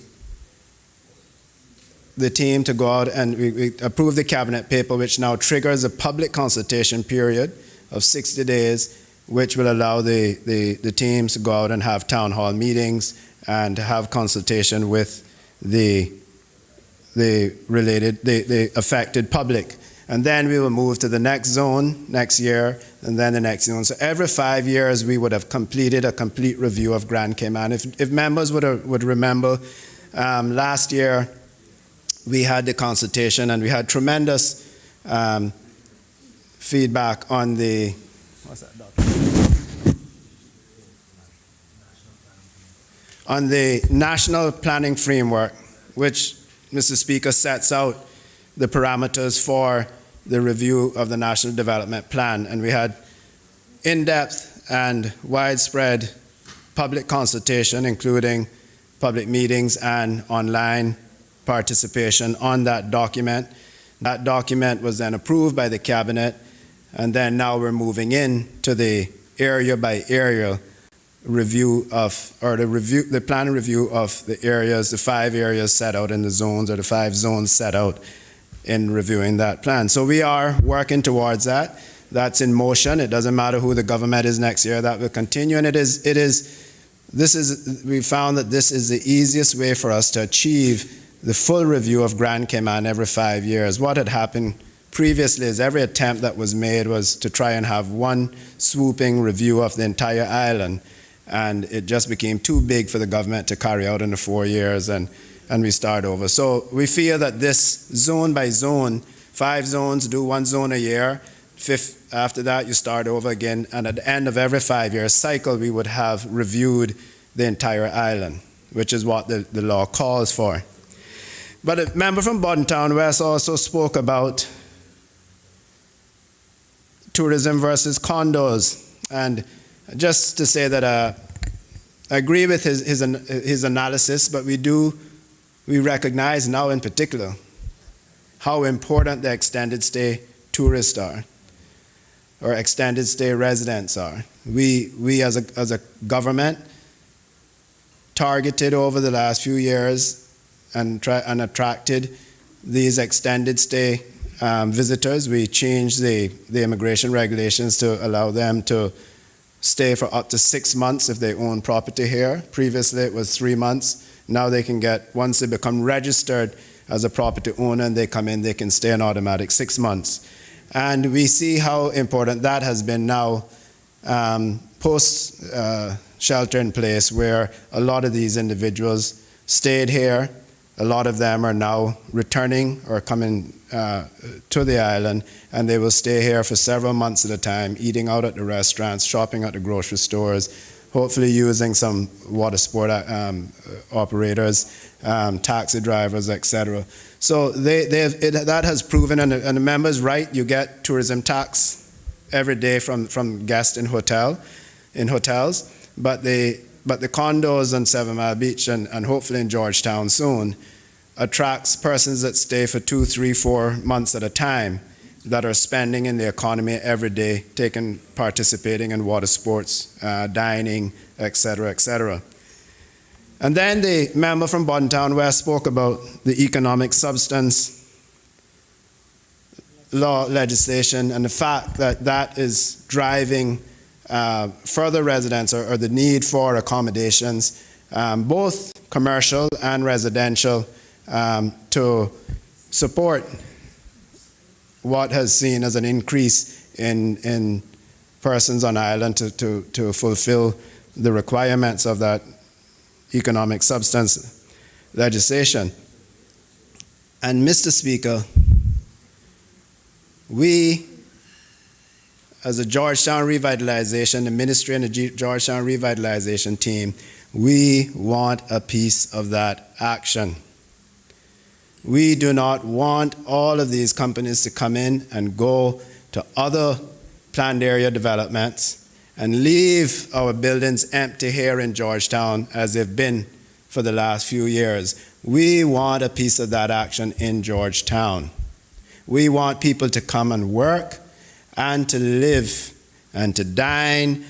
team to go out and we approved the cabinet paper, which now triggers a public consultation period of 60 days, which will allow the teams to go out and have town hall meetings and have consultation with the affected public. And then we will move to the next zone next year, and then the next zone. So every 5 years, we would have completed a complete review of Grand Cayman. If members would remember, last year, we had the consultation, and we had tremendous feedback on the, on the National Planning Framework, which, Mr. Speaker, sets out the parameters for the review of the National Development Plan. And we had in-depth and widespread public consultation, including public meetings and online participation on that document. That document was then approved by the Cabinet, and then now we're moving in to the area by area review of, or the plan review of the areas, the 5 areas set out in the zones, or the 5 zones set out in reviewing that plan. So we are working towards that. That's in motion. It doesn't matter who the government is next year, that will continue. And we found that this is the easiest way for us to achieve the full review of Grand Cayman every 5 years. What had happened previously is every attempt that was made was to try and have one swooping review of the entire island, and it just became too big for the government to carry out in the 4 years, and we start over. So we feel that this zone by zone, 5 zones, do 1 zone a year, after that you start over again, and at the end of every 5-year cycle we would have reviewed the entire island, which is what the law calls for. But a member from Boddentown West also spoke about tourism versus condos. And just to say that I agree with his analysis, but we recognize now in particular how important the extended stay tourists are, or extended stay residents are. We as a government targeted over the last few years and attracted these extended stay visitors. We changed the immigration regulations to allow them to stay for up to 6 months if they own property here. Previously it was 3 months. Now they can get, once they become registered as a property owner and they come in, they can stay an automatic 6 months. And we see how important that has been now post shelter in place, where a lot of these individuals stayed here. A lot of them are now returning or coming to the island, and they will stay here for several months at a time, eating out at the restaurants, shopping at the grocery stores, hopefully using some water sport operators, taxi drivers, etc. So that has proven, and the member's right, you get tourism tax every day from guests in hotels, but the condos on 7 Mile Beach and hopefully in Georgetown soon attracts persons that stay for 2, 3, 4 months at a time, that are spending in the economy every day, participating in water sports, dining, etc., etc. And then the member from Boddentown West spoke about the economic substance law legislation and the fact that that is driving further residents or the need for accommodations, both commercial and residential, to support what has seen as an increase in persons on island to fulfill the requirements of that economic substance legislation. And Mr. Speaker, we, as a Georgetown Revitalization, the ministry and the Georgetown Revitalization team, we want a piece of that action. We do not want all of these companies to come in and go to other planned area developments and leave our buildings empty here in Georgetown as they've been for the last few years. We want a piece of that action in Georgetown. We want people to come and work and to live and to dine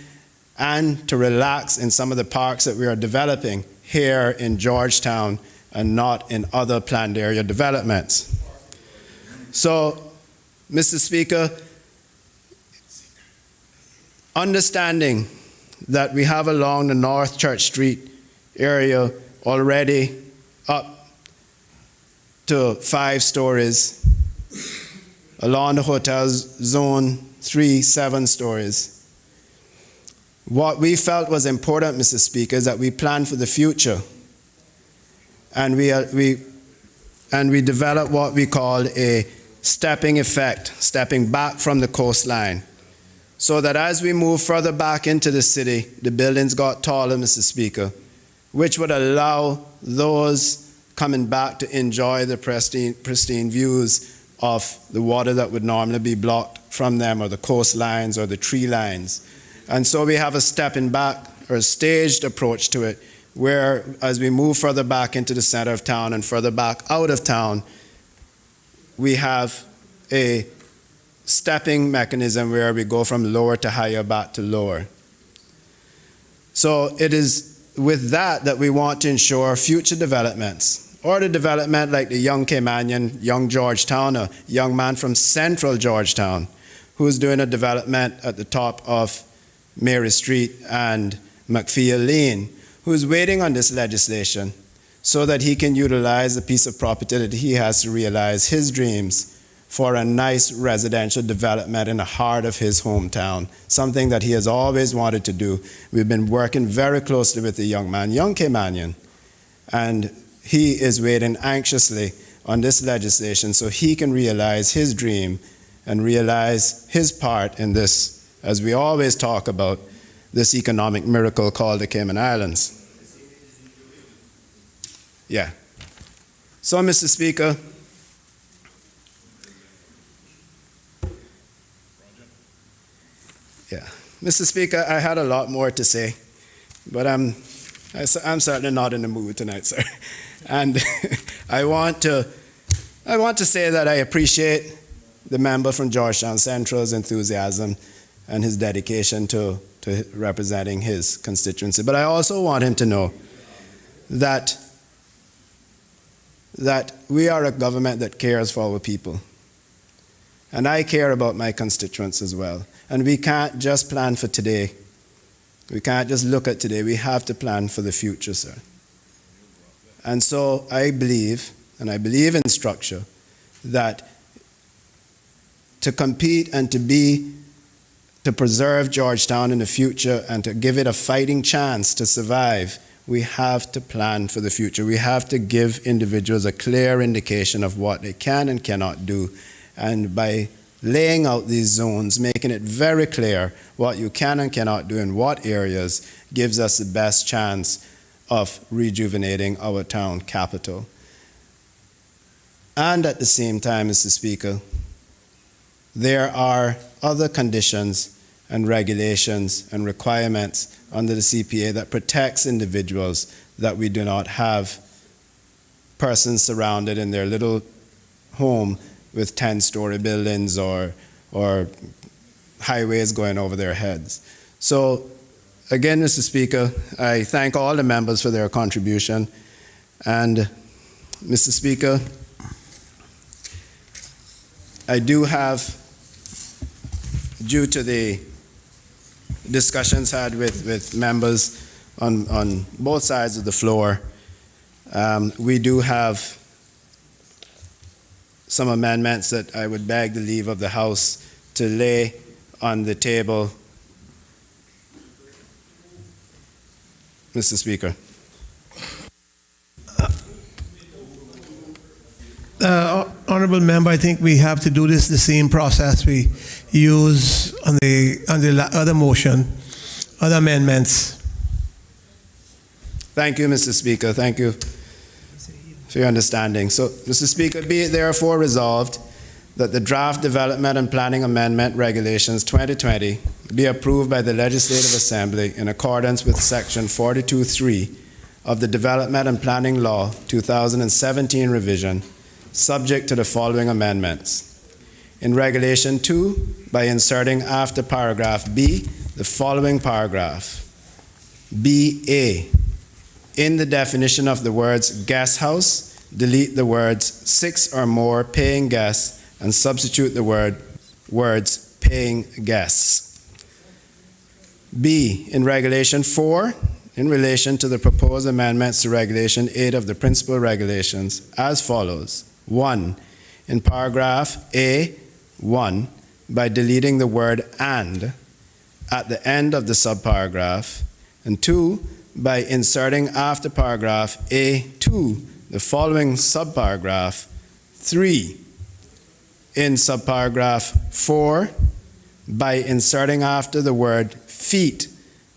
and to relax in some of the parks that we are developing here in Georgetown and not in other planned area developments. So, Mr. Speaker, understanding that we have along the North Church Street area already up to 5 stories, along the hotel's zone 3, 7 stories. What we felt was important, Mr. Speaker, is that we plan for the future. And we develop what we call a stepping effect, stepping back from the coastline, so that as we move further back into the city, the buildings got taller, Mr. Speaker, which would allow those coming back to enjoy the pristine views of the water that would normally be blocked from them, or the coastlines or the tree lines. And so we have a stepping back or a staged approach to it, where as we move further back into the center of town and further back out of town, we have a stepping mechanism where we go from lower to higher back to lower. So it is with that we want to ensure future developments, or the development like the young Caymanian, young Georgetown, a young man from central Georgetown, who's doing a development at the top of Mary Street and McPhail Lane, who's waiting on this legislation so that he can utilize a piece of property that he has to realize his dreams for a nice residential development in the heart of his hometown, something that he has always wanted to do. We've been working very closely with the young man, young Caymanian, and he is waiting anxiously on this legislation so he can realize his dream and realize his part in this, as we always talk about, this economic miracle called the Cayman Islands. Yeah. So, Mr. Speaker, Mr. Speaker, I had a lot more to say, but I'm certainly not in the mood tonight, sir. And I want to say that I appreciate the member from Georgetown Central's enthusiasm and his dedication to representing his constituency. But I also want him to know that we are a government that cares for our people. And I care about my constituents as well. And we can't just plan for today. We can't just look at today. We have to plan for the future, sir. And so I believe, and I believe in structure, that to compete and to preserve Georgetown in the future and to give it a fighting chance to survive, we have to plan for the future. We have to give individuals a clear indication of what they can and cannot do. And by laying out these zones, making it very clear what you can and cannot do in what areas, gives us the best chance of rejuvenating our town capital. And at the same time, Mr. Speaker, there are other conditions and regulations and requirements under the CPA that protects individuals, that we do not have persons surrounded in their little home with 10-story buildings or highways going over their heads. So again, Mr. Speaker, I thank all the members for their contribution. And Mr. Speaker, I do have, due to the discussions had with members on both sides of the floor, we do have some amendments that I would beg the leave of the House to lay on the table. Mr. Speaker. Honorable member, I think we have to do this the same process we use on the other motion, other amendments. Thank you, Mr. Speaker. Thank you for your understanding. So, Mr. Speaker, be it therefore resolved that the Draft Development and Planning Amendment Regulations 2020 be approved by the Legislative Assembly in accordance with Section 42(3) of the Development and Planning Law 2017 revision, subject to the following amendments. In Regulation 2, by inserting after paragraph B the following paragraph: B.A. In the definition of the words guest house, delete the words 6 or more paying guests and substitute the words paying guests. B, in Regulation 4, in relation to the proposed amendments to Regulation 8 of the principal regulations, as follows. 1, in paragraph A1, by deleting the word and at the end of the subparagraph, and 2, by inserting after paragraph A2 the following subparagraph 3. In subparagraph 4, by inserting after the word feet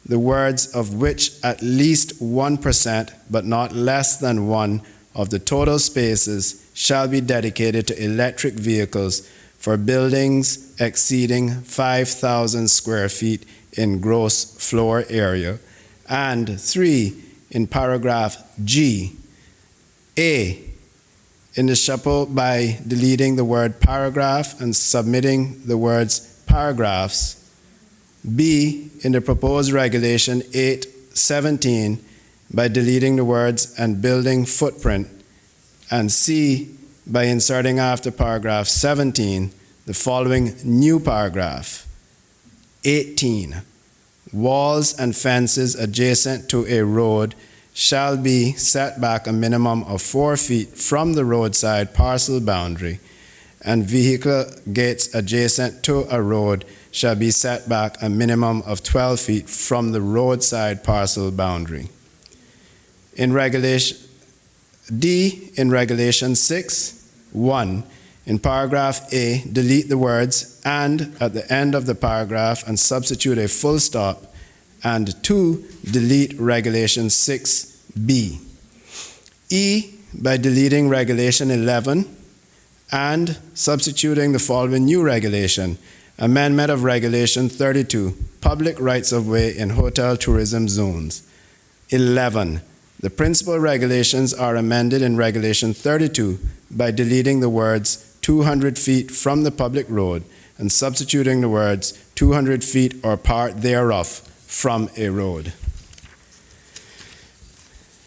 the words of which at least 1%, but not less than 1, of the total spaces shall be dedicated to electric vehicles for buildings exceeding 5,000 square feet in gross floor area. And 3, in paragraph G, A, in the SHPO by deleting the word paragraph and submitting the words paragraphs. B, in the proposed regulation 817 by deleting the words and building footprint. And C, by inserting after paragraph 17 the following new paragraph. 18, walls and fences adjacent to a road shall be set back a minimum of 4 feet from the roadside parcel boundary, and vehicle gates adjacent to a road shall be set back a minimum of 12 feet from the roadside parcel boundary. In regulation D, in regulation 6:1, in paragraph A, delete the words "and" at the end of the paragraph and substitute a full stop. And 2, delete regulation 6B. E, by deleting regulation 11 and substituting the following new regulation: amendment of regulation 32, public rights of way in hotel tourism zones. 11, the principal regulations are amended in regulation 32 by deleting the words 200 feet from the public road and substituting the words 200 feet or part thereof from a road.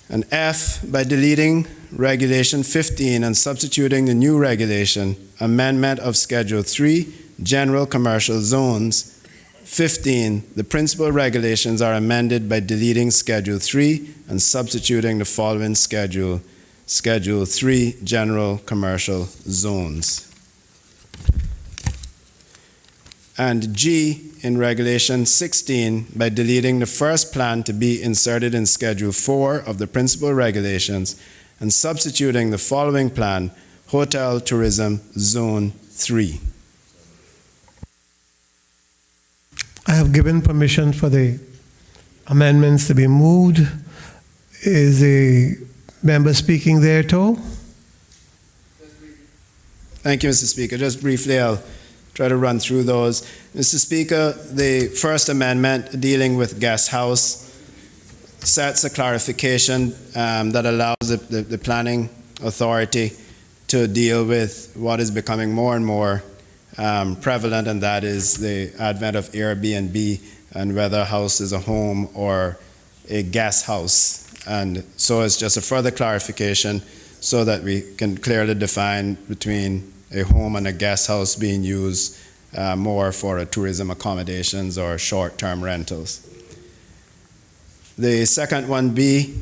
And F, by deleting regulation 15 and substituting the new regulation, amendment of Schedule 3, general commercial zones. 15, the principal regulations are amended by deleting Schedule 3 and substituting the following schedule, Schedule 3, general commercial zones. And G, in regulation 16, by deleting the first plan to be inserted in Schedule 4 of the principal regulations and substituting the following plan, Hotel Tourism Zone 3. I have given permission for the amendments to be moved. Is a member speaking there too? Thank you, Mr. Speaker. Just briefly, I'll try to run through those. Mr. Speaker, the first amendment dealing with guest house sets a clarification that allows the planning authority to deal with what is becoming more and more prevalent, and that is the advent of Airbnb and whether a house is a home or a guest house. And so it's just a further clarification so that we can clearly define between a home and a guest house being used more for tourism accommodations or short-term rentals. The second one, B,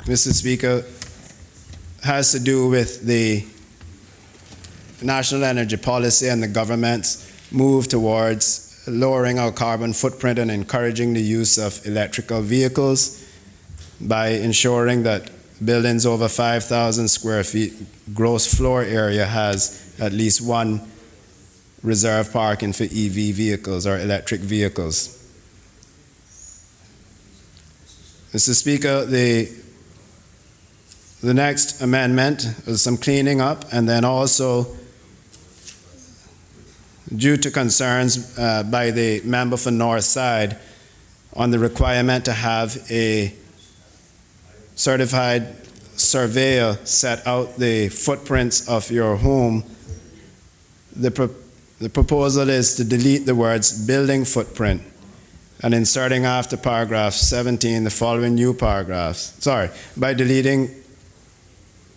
Mr. Speaker, has to do with the national energy policy and the government's move towards lowering our carbon footprint and encouraging the use of electrical vehicles by ensuring that buildings over 5,000 square feet gross floor area has at least one reserve parking for EV vehicles or electric vehicles. Mr. Speaker, the next amendment is some cleaning up, and then also due to concerns by the member for North Side on the requirement to have a certified surveyor set out the footprints of your home, the proposal is to delete the words building footprint and inserting after paragraph 17 the following new paragraphs. By deleting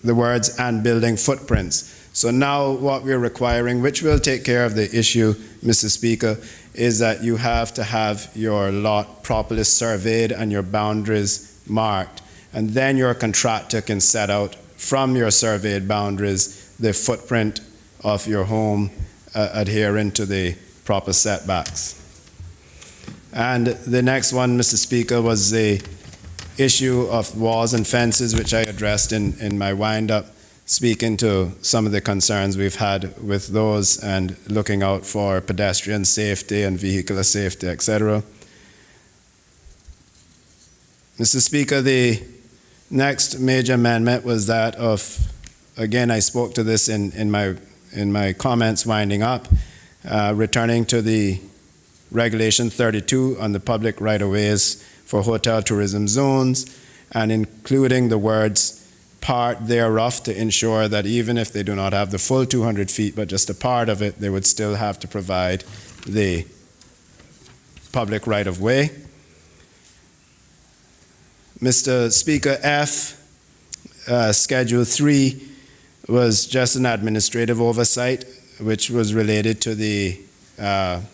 the words and building footprints. So now what we're requiring, which will take care of the issue, Mr. Speaker, is that you have to have your lot properly surveyed and your boundaries marked. And then your contractor can set out from your surveyed boundaries the footprint of your home adhering to the proper setbacks. And the next one, Mr. Speaker, was the issue of walls and fences, which I addressed in my wind-up, speaking to some of the concerns we've had with those and looking out for pedestrian safety and vehicular safety, etc. Mr. Speaker, the Next major amendment was that of, again, I spoke to this in my comments winding up, returning to the Regulation 32 on the public right-of-ways for hotel tourism zones, and including the words part thereof to ensure that even if they do not have the full 200 feet, but just a part of it, they would still have to provide the public right-of-way. Mr. Speaker, F, Schedule 3 was just an administrative oversight, which was related to the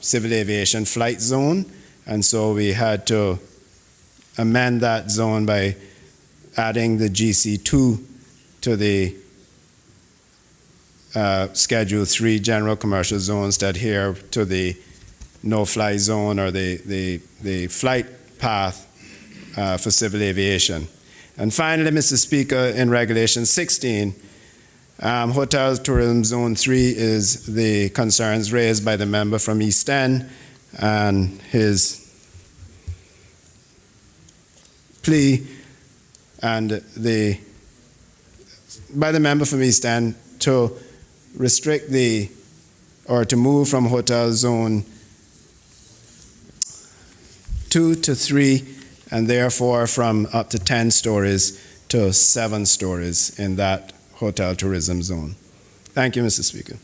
civil aviation flight zone, and so we had to amend that zone by adding the GC2 to the Schedule 3 general commercial zones that adhere to the no-fly zone or the flight path for civil aviation. And finally, Mr. Speaker, in Regulation 16, Hotel Tourism Zone 3 is the concerns raised by the member from East End and his plea by the member from East End to restrict or to move from Hotel Zone 2 to 3, and therefore from up to 10 stories to 7 stories in that hotel tourism zone. Thank you, Mr. Speaker.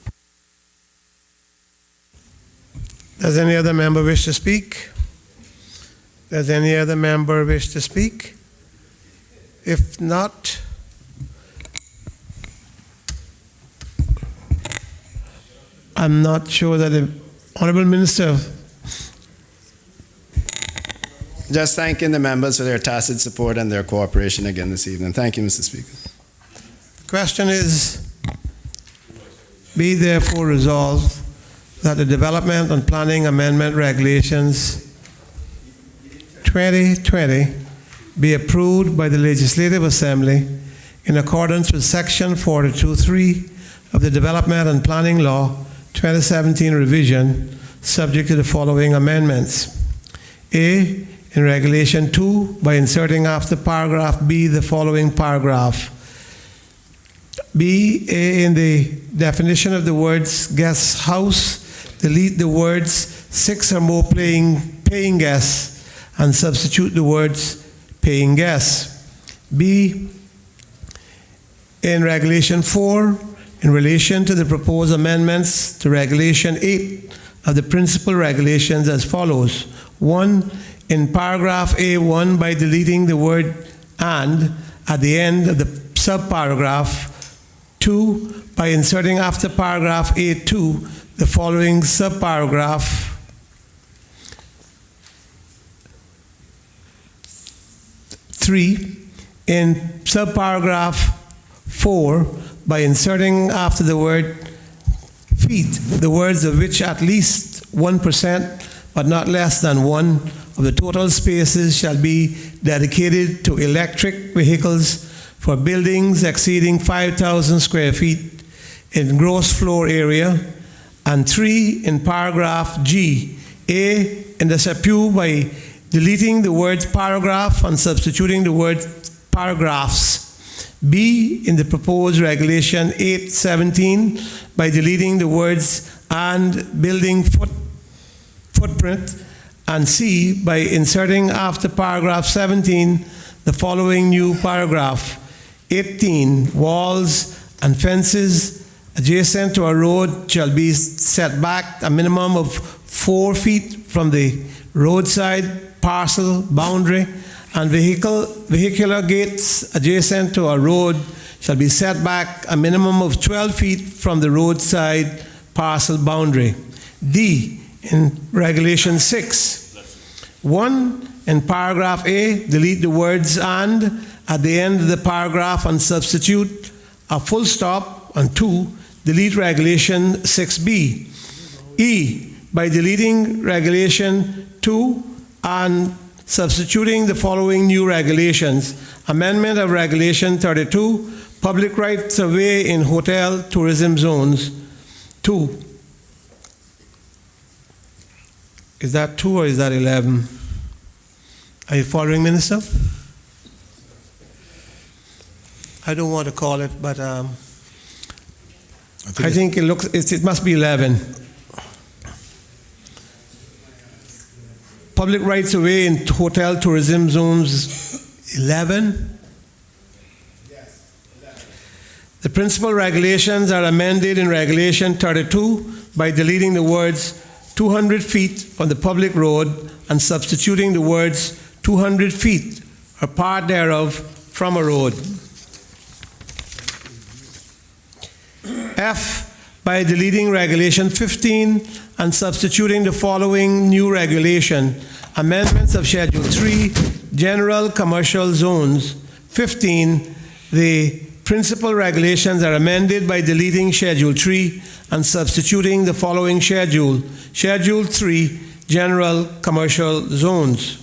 Does any other member wish to speak? Does any other member wish to speak? If not, I'm not sure that the Honorable Minister. Just thanking the members for their tacit support and their cooperation again this evening. Thank you, Mr. Speaker. Question is, be therefore resolved that the Development and Planning Amendment Regulations 2020 be approved by the Legislative Assembly in accordance with Section 42(3) of the Development and Planning Law 2017 revision, subject to the following amendments. A, in Regulation 2, by inserting after paragraph B the following paragraph. B, A, in the definition of the words guest house, delete the words 6 or more paying guests and substitute the words paying guests. B, in Regulation 4, in relation to the proposed amendments to Regulation 8 of the principal regulations as follows. 1, in paragraph A1, by deleting the word and at the end of the subparagraph. 2, by inserting after paragraph A2 the following subparagraph. 3, in subparagraph 4, by inserting after the word feet the words of which at least 1%, but not less than 1 of the total spaces shall be dedicated to electric vehicles for buildings exceeding 5,000 square feet in gross floor area. And 3, in paragraph G, A, in the SAPU, by deleting the word paragraph and substituting the word paragraphs. B, in the proposed Regulation 817, by deleting the words and building footprint. And C, by inserting after paragraph 17 the following new paragraph. 18, walls and fences adjacent to a road shall be set back a minimum of 4 feet from the roadside parcel boundary, and vehicular gates adjacent to a road shall be set back a minimum of 12 feet from the roadside parcel boundary. D, in Regulation 6, 1, in paragraph A, delete the words and at the end of the paragraph and substitute a full stop. And 2, delete Regulation 6B. E, by deleting Regulation 2 and substituting the following new regulations. Amendment of Regulation 32, public rights of way in hotel tourism zones. 2. Is that 2 or is that 11? Are you following, Minister? I don't want to call it, but I think it must be 11. Public rights of way in hotel tourism zones 11. The principal regulations are amended in Regulation 32 by deleting the words 200 feet from the public road and substituting the words 200 feet or part thereof from a road. F, by deleting Regulation 15 and substituting the following new regulation: amendments of Schedule 3, General Commercial Zones. 15, the principal regulations are amended by deleting Schedule 3 and substituting the following schedule: Schedule 3, General Commercial Zones.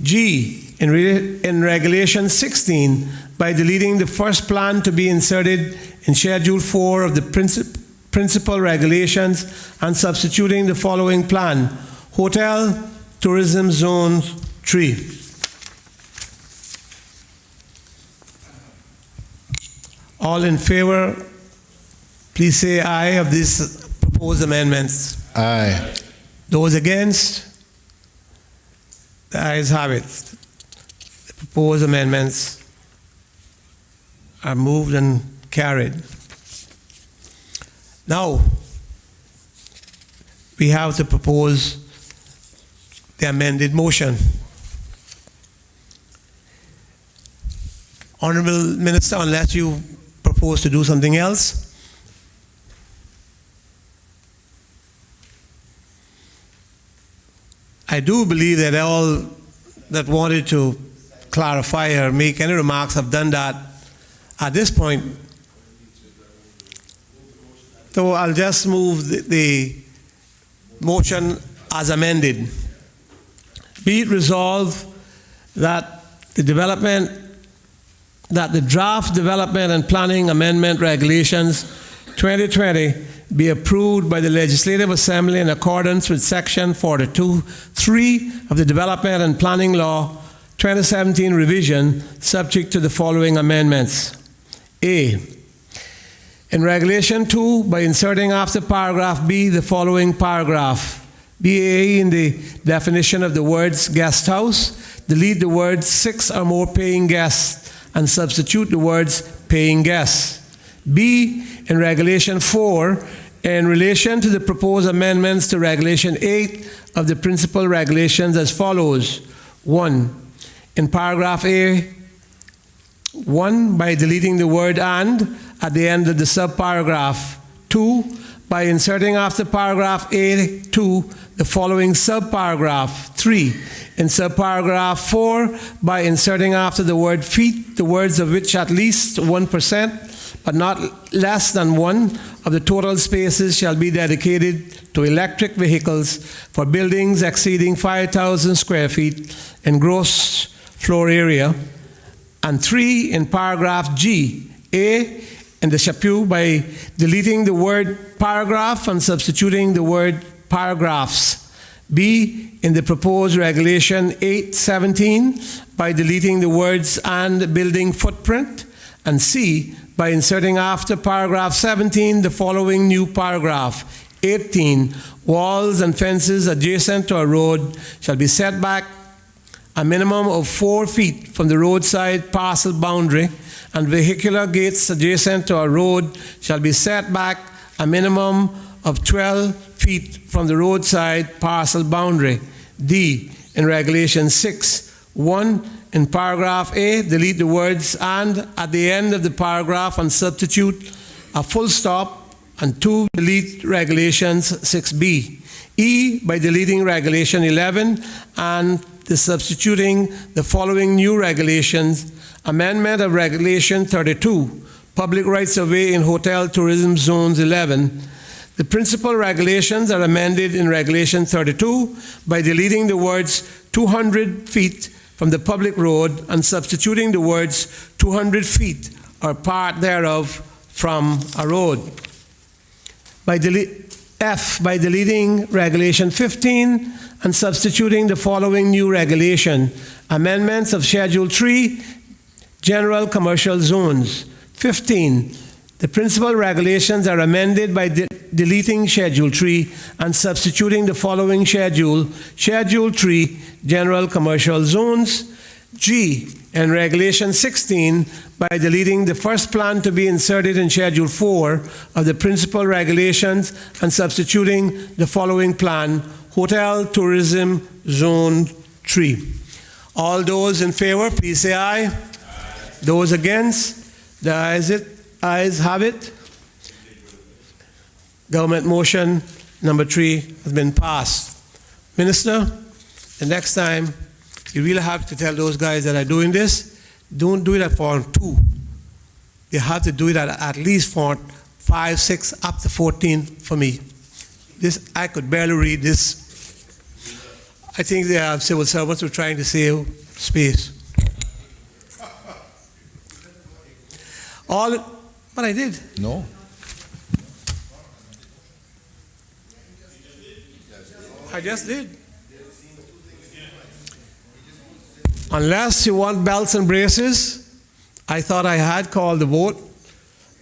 G, in Regulation 16, by deleting the first plan to be inserted in Schedule 4 of the principal regulations and substituting the following plan: Hotel Tourism Zone 3. All in favor, please say aye of these proposed amendments. Aye. Those against? The ayes have it. The proposed amendments are moved and carried. Now, we have to propose the amended motion. Honorable Minister, unless you propose to do something else. I do believe that all that wanted to clarify or make any remarks have done that at this point. So I'll just move the motion as amended. Be it resolved that the draft development and planning amendment regulations 2020 be approved by the Legislative Assembly in accordance with Section 42(3) of the Development and Planning Law 2017 revision, subject to the following amendments. A, in Regulation 2, by inserting after paragraph B the following paragraph. BA, in the definition of the words guest house, delete the words 6 or more paying guests and substitute the words paying guests. B, in Regulation 4, in relation to the proposed amendments to Regulation 8 of the principal regulations as follows. 1, in paragraph A, 1, by deleting the word and at the end of the subparagraph. 2, by inserting after paragraph A2 the following subparagraph. 3, in subparagraph 4, by inserting after the word feet the words of which at least 1%, but not less than 1 of the total spaces shall be dedicated to electric vehicles for buildings exceeding 5,000 square feet in gross floor area. And 3, in paragraph G, A, in the chapeau, by deleting the word paragraph and substituting the word paragraphs. B, in the proposed Regulation 8.17, by deleting the words and building footprint. And C, by inserting after paragraph 17 the following new paragraph. 18, walls and fences adjacent to a road shall be set back a minimum of 4 feet from the roadside parcel boundary, and vehicular gates adjacent to a road shall be set back a minimum of 12 feet from the roadside parcel boundary. D, in Regulation 6.1, in paragraph A, delete the words and at the end of the paragraph and substitute a full stop. And 2, delete Regulations 6B. E, by deleting Regulation 11 and substituting the following new regulations: amendment of Regulation 32, public rights of way in hotel tourism zones 11. The principal regulations are amended in Regulation 32 by deleting the words 200 feet from the public road and substituting the words 200 feet or part thereof from a road. F, by deleting Regulation 15 and substituting the following new regulation: amendments of Schedule 3, general commercial zones. 15, the principal regulations are amended by deleting Schedule 3 and substituting the following schedule: Schedule 3, general commercial zones. G, and Regulation 16 by deleting the first plan to be inserted in Schedule 4 of the principal regulations and substituting the following plan: Hotel Tourism Zone 3. All those in favor, please say aye. Aye. Those against? The ayes have it. Government motion number 3 has been passed. Minister, the next time you really have to tell those guys that are doing this, don't do it at Form 2. You have to do it at least Form 5, 6, up to 14 for me. This, I could barely read this. I think the civil servants were trying to save space. But I did. No. I just did. Unless you want belts and braces, I thought I had called the vote.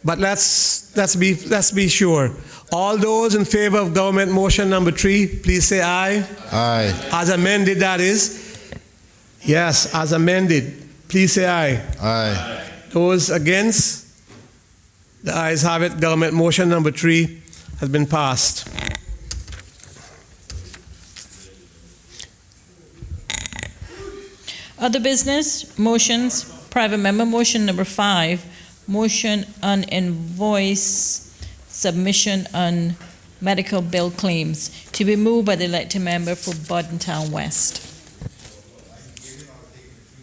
But let's be sure. All those in favor of government motion number 3, please say aye. Aye. As amended, that is. Yes, as amended. Please say aye. Aye. Those against? The ayes have it. Government motion number 3 has been passed. Other business, motions, private member motion number 5, motion on invoice submission on medical bill claims, to be moved by the elected member for Bordentown West.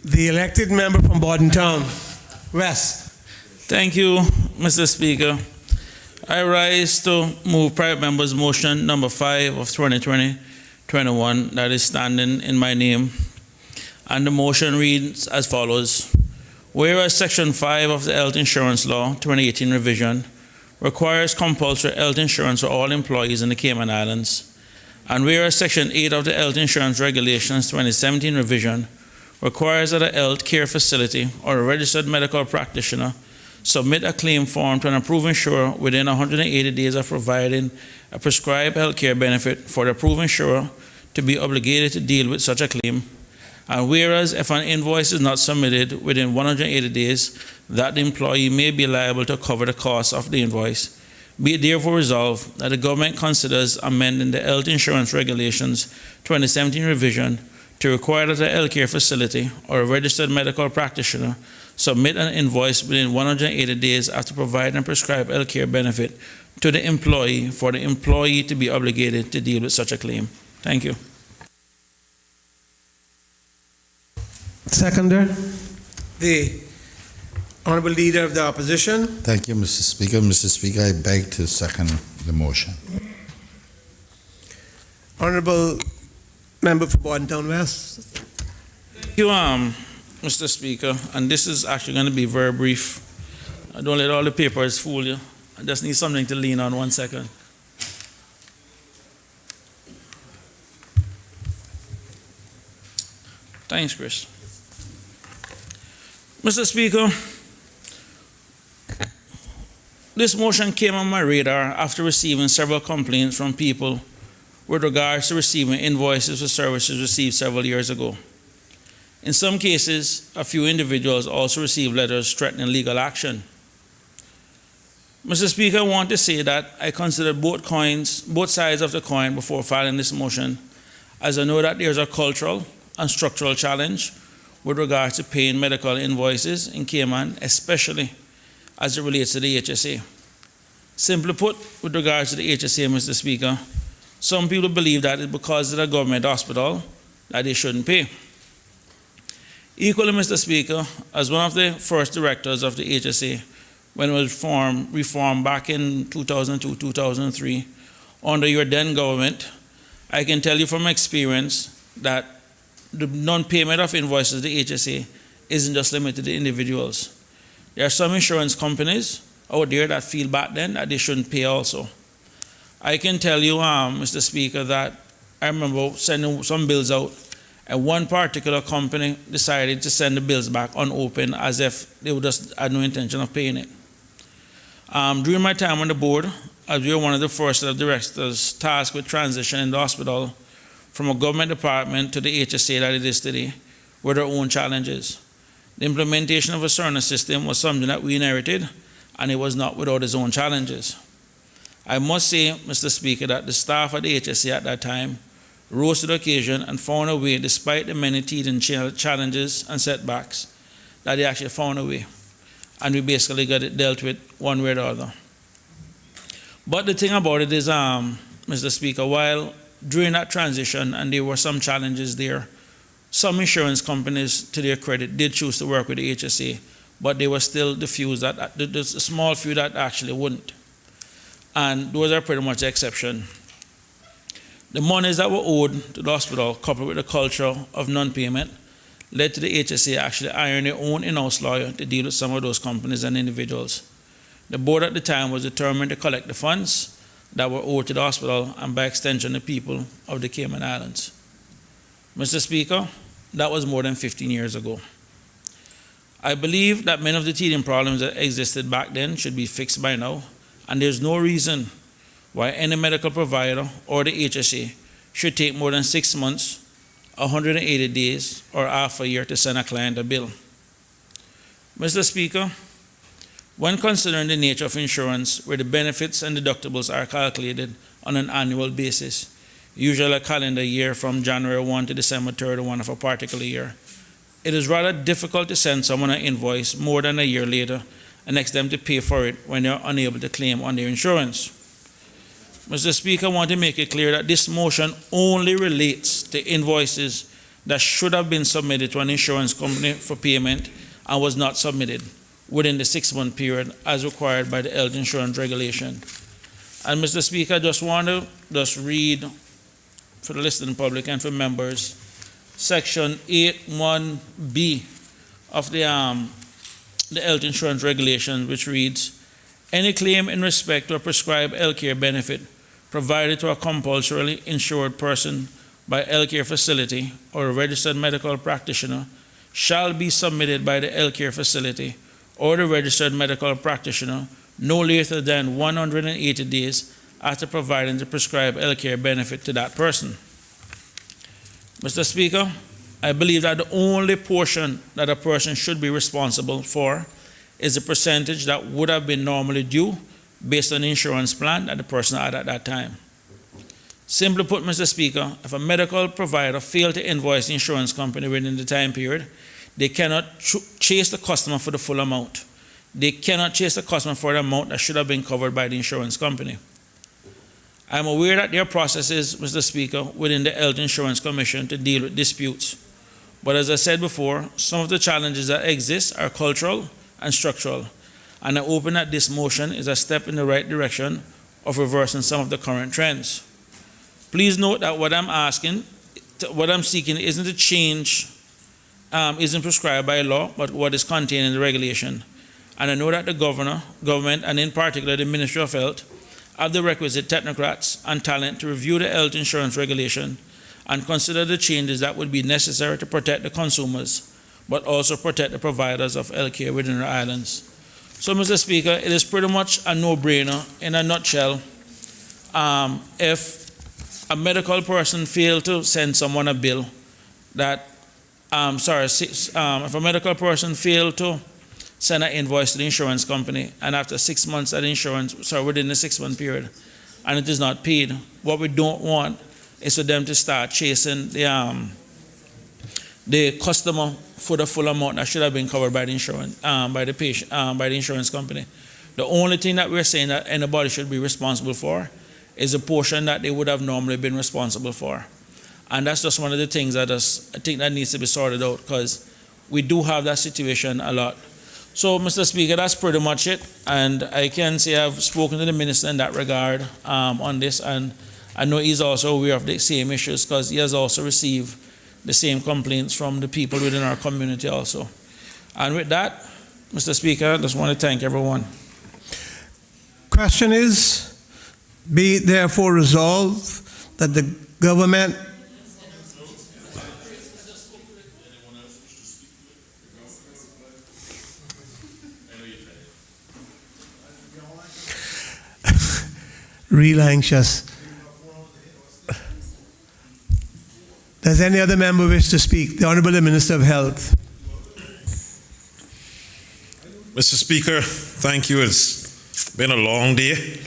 The elected member from Bordentown West. Thank you, Mr. Speaker. I rise to move private member's motion number 5 of 2020-21 that is standing in my name. And the motion reads as follows: whereas Section 5 of the Health Insurance Law 2018 revision requires compulsory health insurance for all employees in the Cayman Islands, and whereas Section 8 of the Health Insurance Regulations 2017 revision requires that a health care facility or a registered medical practitioner submit a claim form to an approved insurer within 180 days of providing a prescribed health care benefit for the approved insurer to be obligated to deal with such a claim. And whereas if an invoice is not submitted within 180 days, that the employee may be liable to cover the cost of the invoice, be it therefore resolved that the government considers amending the Health Insurance Regulations 2017 revision to require that a healthcare facility or a registered medical practitioner submit an invoice within 180 days after providing a prescribed healthcare benefit to the employee for the employee to be obligated to deal with such a claim. Thank you. Seconder, the Honorable Leader of the Opposition. Thank you, Mr. Speaker. Mr. Speaker, I beg to second the motion. Honorable Member for Bordentown West. Thank you, Mr. Speaker, and this is actually going to be very brief. Don't let all the papers fool you. I just need something to lean on. 1 second. Thanks, Chris. Mr. Speaker, this motion came on my radar after receiving several complaints from people with regards to receiving invoices for services received several years ago. In some cases, a few individuals also received letters threatening legal action. Mr. Speaker, I want to say that I consider both sides of the coin before filing this motion, as I know that there's a cultural and structural challenge with regards to paying medical invoices in Cayman, especially as it relates to the HSA. Simply put, with regards to the HSA, Mr. Speaker, some people believe that it's because it's a government hospital that they shouldn't pay. Equally, Mr. Speaker, as one of the first directors of the HSA, when it was reformed back in 2002, 2003, under your then government, I can tell you from experience that the non-payment of invoices to the HSA isn't just limited to individuals. There are some insurance companies out there that feel back then that they shouldn't pay also. I can tell you, Mr. Speaker, that I remember sending some bills out. And one particular company decided to send the bills back unopened as if they would just had no intention of paying it. During my time on the board, as we were one of the first of directors tasked with transitioning the hospital from a government department to the HSA that it is today, with their own challenges. The implementation of a Cerner system was something that we inherited, and it was not without its own challenges. I must say, Mr. Speaker, that the staff at the HSA at that time rose to the occasion and found a way, despite the many teething challenges and setbacks, that they actually found a way. And we basically got it dealt with one way or the other. But the thing about it is, Mr. Speaker, while during that transition, and there were some challenges there, some insurance companies, to their credit, did choose to work with the HSA, but they were still the small few that actually wouldn't. And those are pretty much the exception. The monies that were owed to the hospital, coupled with the culture of non-payment, led to the HSA actually hiring their own in-house lawyer to deal with some of those companies and individuals. The board at the time was determined to collect the funds that were owed to the hospital and by extension the people of the Cayman Islands. Mr. Speaker, that was more than 15 years ago. I believe that many of the teething problems that existed back then should be fixed by now, and there's no reason why any medical provider or the HSA should take more than 6 months, 180 days, or half a year to send a client a bill. Mr. Speaker, when considering the nature of insurance, where the benefits and deductibles are calculated on an annual basis, usually a calendar year from January 1 to December 31 of a particular year, it is rather difficult to send someone an invoice more than a year later and ask them to pay for it when they are unable to claim on their insurance. Mr. Speaker, I want to make it clear that this motion only relates to invoices that should have been submitted to an insurance company for payment and was not submitted within the 6-month period as required by the health insurance regulation. And Mr. Speaker, I just want to read for the listening public and for members, Section 8(1)(b) of the health insurance regulation, which reads, any claim in respect to a prescribed health care benefit provided to a compulsorily insured person by a health care facility or a registered medical practitioner shall be submitted by the health care facility or the registered medical practitioner no later than 180 days after providing the prescribed health care benefit to that person. Mr. Speaker, I believe that the only portion that a person should be responsible for is the percentage that would have been normally due based on the insurance plan that the person had at that time. Simply put, Mr. Speaker, if a medical provider failed to invoice the insurance company within the time period, they cannot chase the customer for the full amount. They cannot chase the customer for the amount that should have been covered by the insurance company. I'm aware that there are processes, Mr. Speaker, within the Health Insurance Commission to deal with disputes. But as I said before, some of the challenges that exist are cultural and structural. And I hope that this motion is a step in the right direction of reversing some of the current trends. Please note that what I'm seeking isn't a change, isn't prescribed by law, but what is contained in the regulation. And I know that the government, and in particular the Ministry of Health, have the requisite technocrats and talent to review the health insurance regulation and consider the changes that would be necessary to protect the consumers, but also protect the providers of health care within our islands. So, Mr. Speaker, it is pretty much a no-brainer, in a nutshell. If a medical person failed to send someone a bill that, if a medical person failed to send an invoice to the insurance company, and after 6 months within the 6-month period, and it is not paid, what we don't want is for them to start chasing the customer for the full amount that should have been covered by the insurance, by the insurance company. The only thing that we're saying that anybody should be responsible for is a portion that they would have normally been responsible for. And that's just one of the things that I think that needs to be sorted out, because we do have that situation a lot. So, Mr. Speaker, that's pretty much it. And I can say I've spoken to the minister in that regard on this, and I know he's also aware of the same issues, because he has also received the same complaints from the people within our community also. And with that, Mr. Speaker, I just want to thank everyone. Question is, be it therefore resolved that the government real anxious. Does any other member wish to speak? The Honorable Minister of Health. Mr. Speaker, thank you. It's been a long day,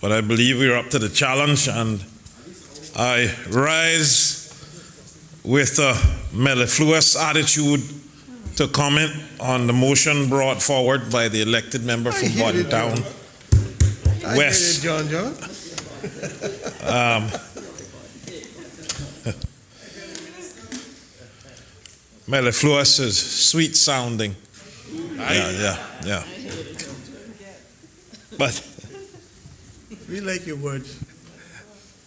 but I believe we're up to the challenge, and I rise with a mellifluous attitude to comment on the motion brought forward by the elected member from Borden Town West. John. Mellifluous is sweet sounding. Yeah. But We like your words.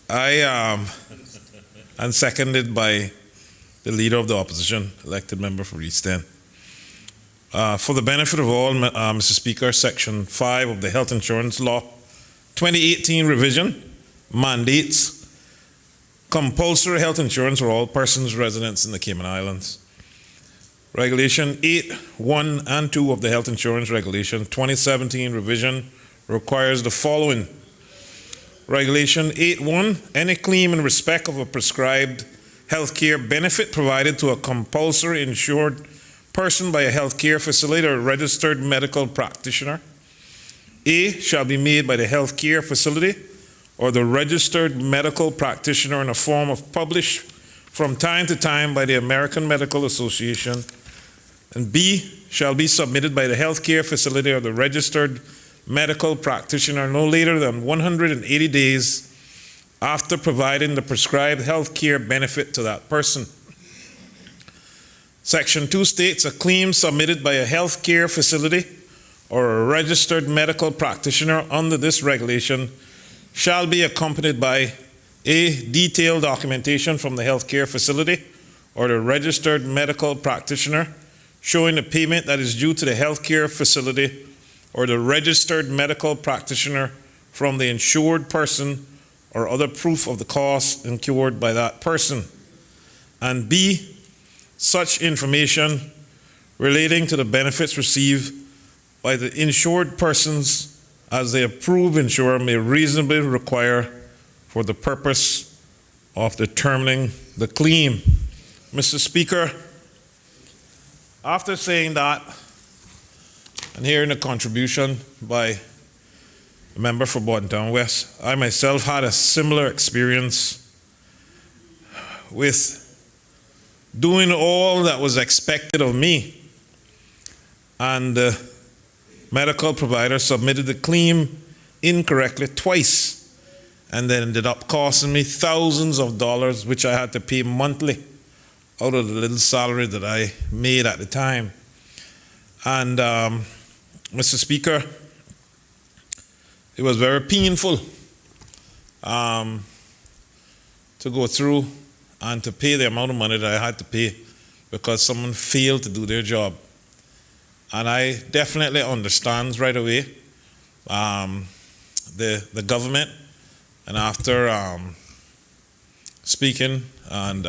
I and seconded by the leader of the opposition, elected member for East End. For the benefit of all, Mr. Speaker, Section 5 of the Health Insurance Law 2018 revision mandates compulsory health insurance for all persons residents in the Cayman Islands. Regulation 8(1) and 2 of the Health Insurance Regulation 2017 revision requires the following. Regulation 8(1), any claim in respect of a prescribed healthcare benefit provided to a compulsory insured person by a healthcare facility or registered medical practitioner, A, shall be made by the healthcare facility or the registered medical practitioner in a form of published from time to time by the American Medical Association, and B, shall be submitted by the healthcare facility or the registered medical practitioner no later than 180 days after providing the prescribed health care benefit to that person. Section 2 states a claim submitted by a health care facility or a registered medical practitioner under this regulation shall be accompanied by A, detailed documentation from the health care facility or the registered medical practitioner showing the payment that is due to the health care facility or the registered medical practitioner from the insured person or other proof of the cost incurred by that person. And B, such information relating to the benefits received by the insured persons as the approved insurer may reasonably require for the purpose of determining the claim. Mr. Speaker, after saying that and hearing a contribution by a member for Borden Town West, I myself had a similar experience with doing all that was expected of me, and the medical provider submitted the claim incorrectly twice, and then ended up costing me thousands of dollars, which I had to pay monthly out of the little salary that I made at the time. And Mr. Speaker, it was very painful to go through and to pay the amount of money that I had to pay because someone failed to do their job. And I definitely understand right away the government, and after speaking and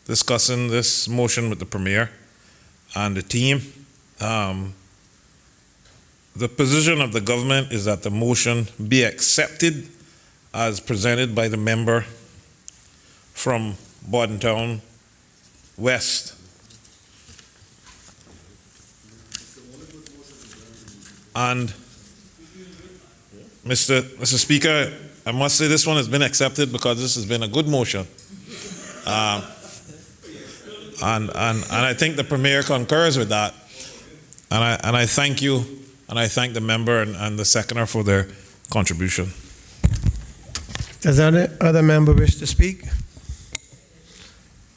discussing this motion with the Premier and the team, the position of the government is that the motion be accepted as presented by the member from Borden Town West. And Mr. Speaker, I must say this one has been accepted because this has been a good motion. And I think the Premier concurs with that. And I thank you, and I thank the member and the seconder for their contribution. Does any other member wish to speak?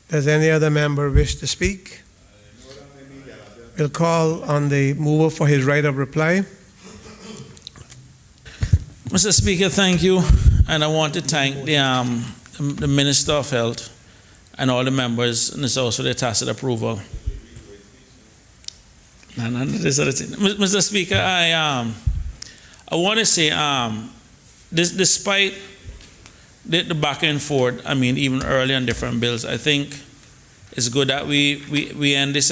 Does any other member wish to speak? We'll call on the mover for his right of reply. Mr. Speaker, thank you, and I want to thank the Minister of Health and all the members in this House for their tacit approval. Mr. Speaker, I want to say, despite the back and forth, I mean, even early on different bills, I think it's good that we end this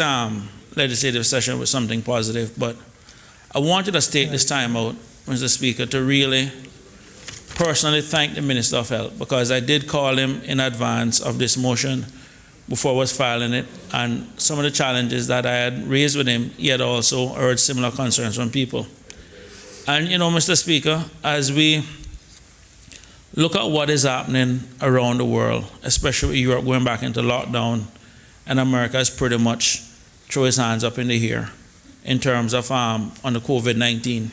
legislative session with something positive. But I wanted us to take this time out Mr. Speaker, to really personally thank the Minister of Health, because I did call him in advance of this motion before I was filing it, and some of the challenges that I had raised with him, he had also heard similar concerns from people. And, Mr. Speaker, as we look at what is happening around the world, especially Europe going back into lockdown, and America has pretty much throw his hands up in the air in terms of on the COVID-19.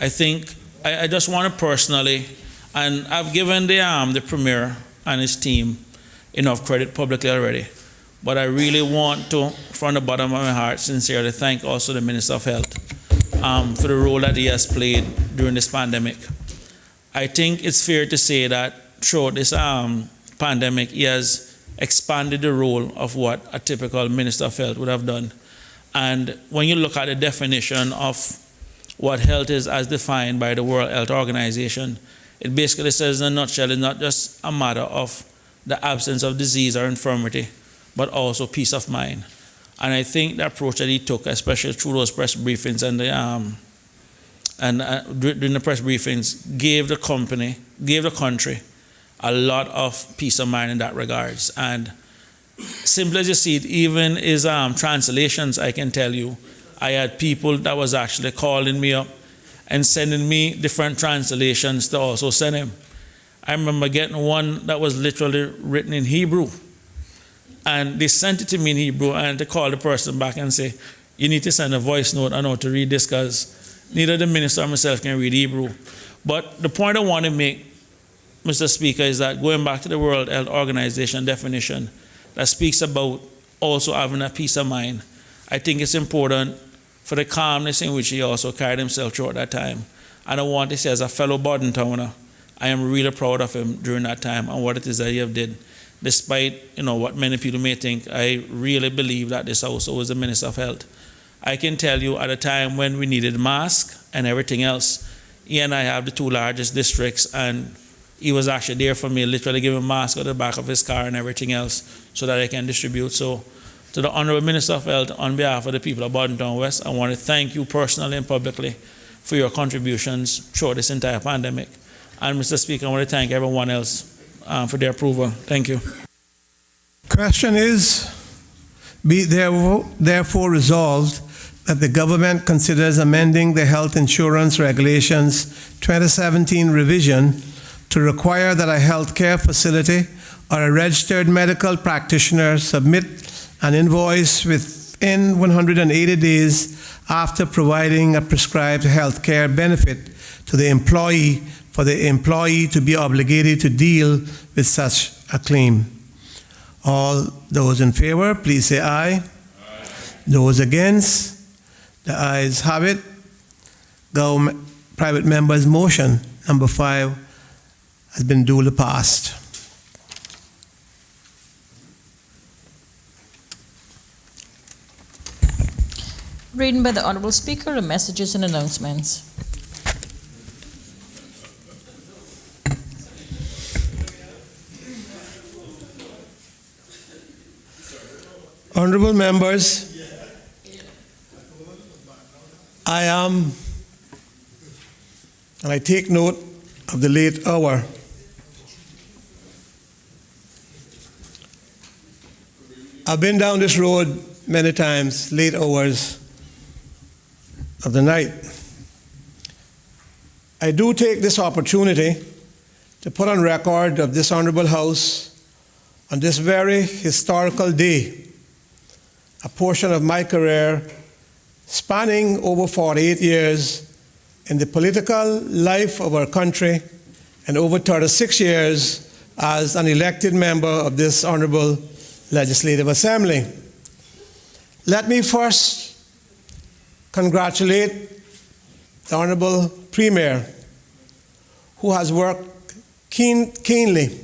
I think I just want to personally, and I've given the Premier and his team enough credit publicly already, but I really want to, from the bottom of my heart, sincerely thank also the Minister of Health for the role that he has played during this pandemic. I think it's fair to say that throughout this pandemic, he has expanded the role of what a typical Minister of Health would have done. And when you look at the definition of what health is as defined by the World Health Organization, it basically says in a nutshell, it's not just a matter of the absence of disease or infirmity, but also peace of mind. And I think the approach that he took, especially through those press briefings and during the press briefings, gave the country a lot of peace of mind in that regards. And simply as you see it, even his translations, I can tell you, I had people that was actually calling me up and sending me different translations to also send him. I remember getting one that was literally written in Hebrew. And they sent it to me in Hebrew, and to call the person back and say, you need to send a voice note. I know to read this because neither the minister or myself can read Hebrew. But the point I want to make, Mr. Speaker, is that going back to the World Health Organization definition that speaks about also having a peace of mind, I think it's important for the calmness in which he also carried himself throughout that time. And I want to say, as a fellow Bordentowner, I am really proud of him during that time and what it is that he have did. Despite what many people may think, I really believe that this also was the Minister of Health. I can tell you at a time when we needed masks and everything else, he and I have the two largest districts, and he was actually there for me, literally giving masks out the back of his car and everything else so that I can distribute. So to the Honorable Minister of Health, on behalf of the people of Bordentown West, I want to thank you personally and publicly for your contributions throughout this entire pandemic. And Mr. Speaker, I want to thank everyone else for their approval. Thank you. Question is, be therefore resolved that the government considers amending the Health Insurance Regulations 2017 revision to require that a healthcare facility or a registered medical practitioner submit an invoice within 180 days after providing a prescribed healthcare benefit to the employee for the employee to be obligated to deal with such a claim. All those in favor, please say aye. Aye. Those against, the ayes have it. Private member's motion, number 5, has been duly passed. Reading by the Honorable Speaker, the messages and announcements. Honorable members, I am, and I take note of the late hour. I've been down this road many times, late hours of the night. I do take this opportunity to put on record of this Honorable House on this very historical day a portion of my career spanning over 48 years in the political life of our country and over 36 years as an elected member of this Honorable Legislative Assembly. Let me first congratulate the Honorable Premier, who has worked keenly,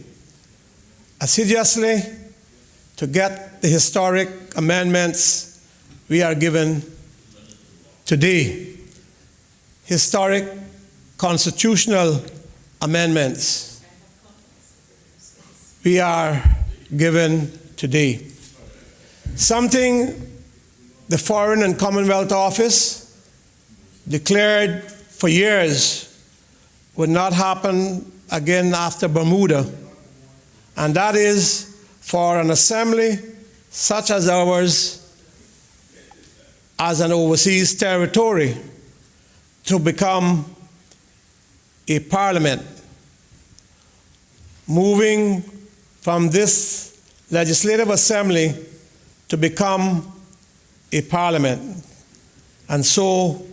assiduously, to get the historic amendments we are given today. Historic constitutional amendments we are given today. Something the Foreign and Commonwealth Office declared for years would not happen again after Bermuda, and that is for an assembly such as ours, as an overseas territory, to become a parliament, moving from this legislative assembly to become a parliament. And so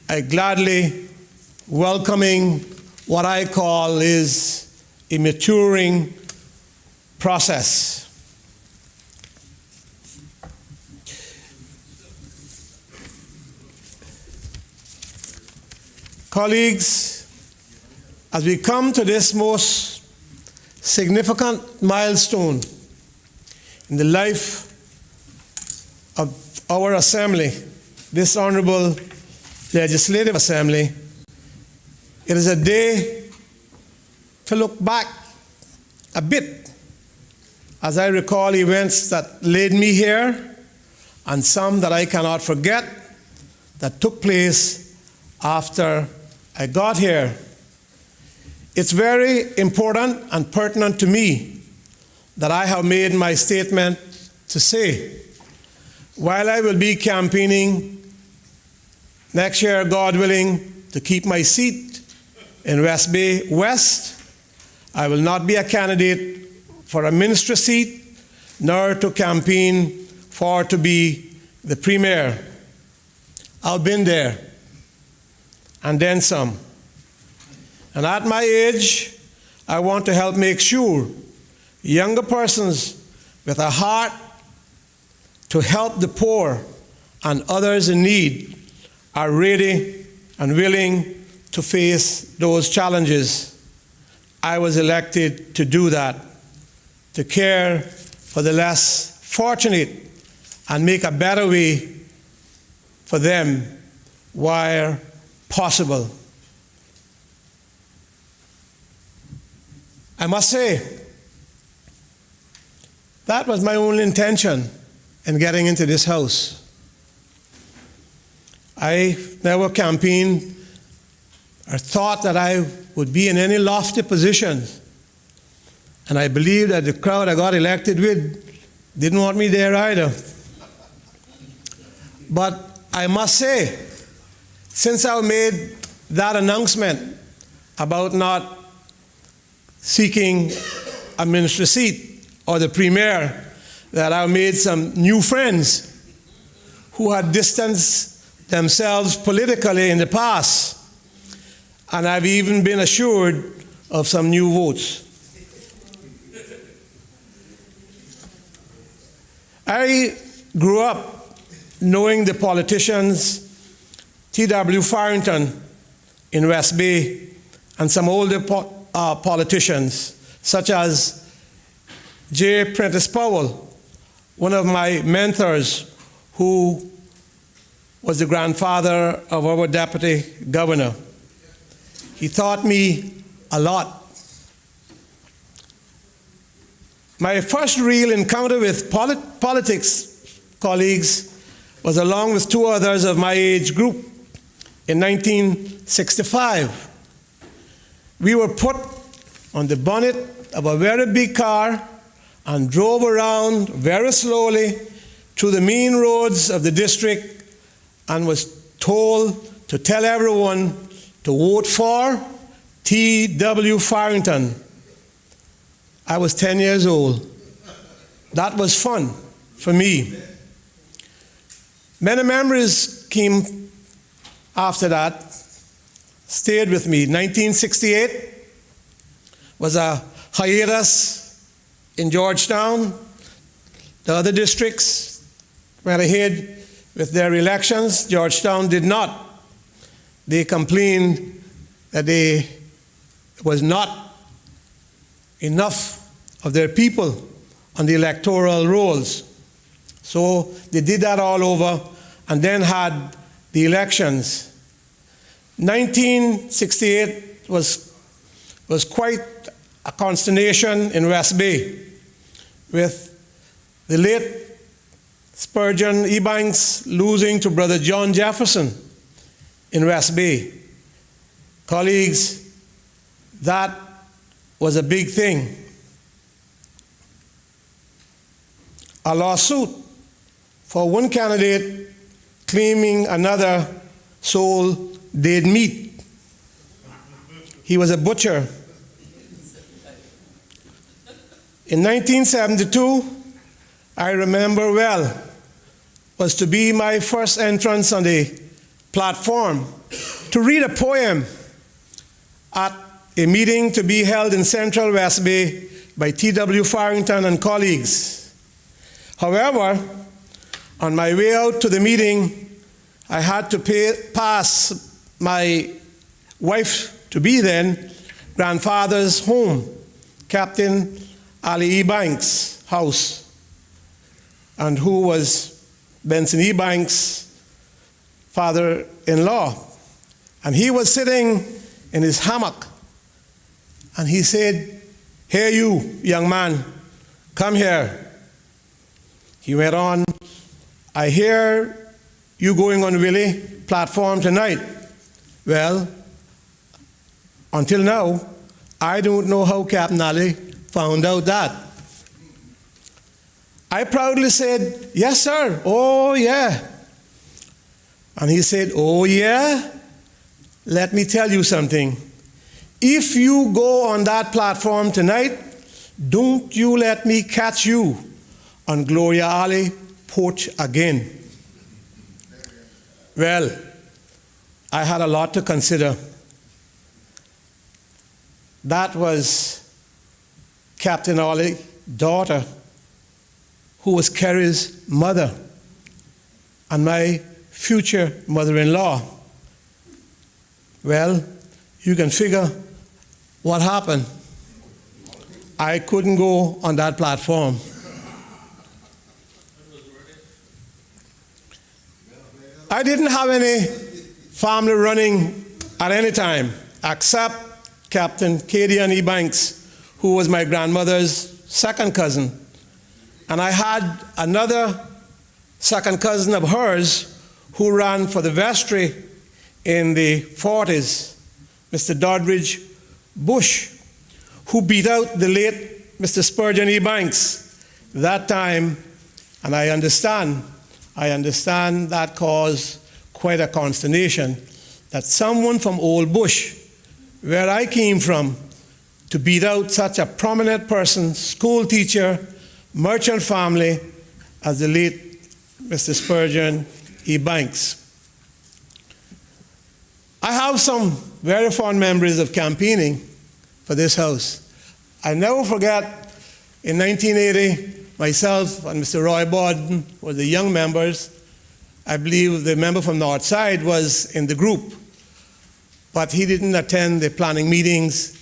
I gladly welcoming what I call is a maturing process. Colleagues, as we come to this most significant milestone in the life of our assembly, this honorable legislative assembly, it is a day to look back a bit as I recall events that led me here and some that I cannot forget that took place after I got here. It's very important and pertinent to me that I have made my statement to say, while I will be campaigning next year, God willing, to keep my seat in West Bay West, I will not be a candidate for a ministry seat, nor to campaign for to be the premier. I've been there, and then some. And at my age, I want to help make sure younger persons with a heart to help the poor and others in need are ready and willing to face those challenges. I was elected to do that, to care for the less fortunate and make a better way for them where possible. I must say, that was my only intention in getting into this house. I never campaigned or thought that I would be in any lofty position. And I believe that the crowd I got elected with didn't want me there either. But I must say, since I made that announcement about not seeking a ministry seat or the premier, that I made some new friends who had distanced themselves politically in the past. And I've even been assured of some new votes. I grew up knowing the politicians T.W. Farrington in West Bay and some older politicians such as J. Prentice Powell, one of my mentors who was the grandfather of our deputy governor. He taught me a lot. My first real encounter with politics, colleagues, was along with two others of my age group in 1965. We were put on the bonnet of a very big car and drove around very slowly through the main roads of the district and was told to tell everyone to vote for T.W. Farrington. I was 10 years old. That was fun for me. Many memories came after that, stayed with me. 1968 was a hiatus in Georgetown. The other districts went ahead with their elections. Georgetown did not. They complained that there was not enough of their people on the electoral rolls. So they did that all over and then had the elections. 1968 was quite a consternation in West Bay with the late Spurgeon Ebanks losing to Brother John Jefferson in West Bay. Colleagues, that was a big thing. A lawsuit for one candidate claiming another sold dead meat. He was a butcher. In 1972, I remember well, was to be my first entrance on the platform to read a poem at a meeting to be held in Central West Bay by T.W. Farrington and colleagues. However, on my way out to the meeting, I had to pass my wife-to-be then grandfather's home, Captain Ali E. Banks' house, and who was Benson E. Banks' father-in-law. And he was sitting in his hammock, and he said, "Here you, young man, come here." He went on, "I hear you going on Willie platform tonight." Well, until now, I don't know how Captain Ali found out that. I proudly said, "Yes, sir. Oh, yeah." And he said, "Oh, yeah? Let me tell you something. If you go on that platform tonight, don't you let me catch you on Gloria Alley porch again." Well, I had a lot to consider. That was Captain Ali's daughter, who was Kerry's mother, and my future mother-in-law. Well, you can figure what happened. I couldn't go on that platform. I didn't have any family running at any time, except Captain Cadian E. Banks, who was my grandmother's second cousin. And I had another second cousin of hers who ran for the vestry in the 40s, Mr. Doddridge Bush, who beat out the late Mr. Spurgeon E. Banks that time. And I understand that caused quite a consternation, that someone from Old Bush, where I came from, to beat out such a prominent person, school teacher, merchant family, as the late Mr. Spurgeon E. Banks. I have some very fond memories of campaigning for this house. I never forget, in 1980, myself and Mr. Roy Borden were the young members. I believe the member from North Side was in the group, but he didn't attend the planning meetings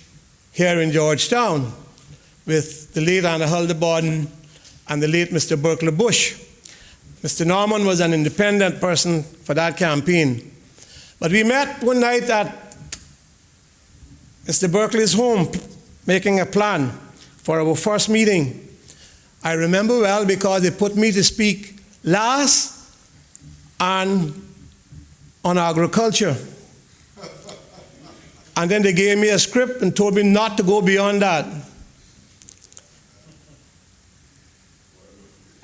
here in Georgetown with the late Anna Hulda Borden and the late Mr. Berkeley Bush. Mr. Norman was an independent person for that campaign. But we met one night at Mr. Berkeley's home, making a plan for our first meeting. I remember well because they put me to speak last and on agriculture. And then they gave me a script and told me not to go beyond that.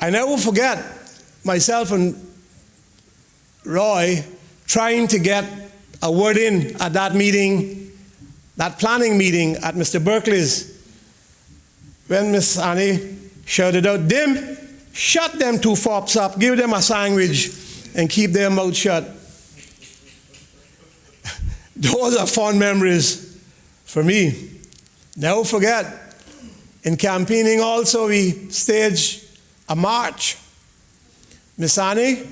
I never forget myself and Roy trying to get a word in at that meeting, that planning meeting at Mr. Berkeley's, when Miss Annie shouted out, "Dim, shut them two fops up, give them a sandwich, and keep their mouth shut." Those are fond memories for me. Never forget, in campaigning also, we staged a march. Miss Annie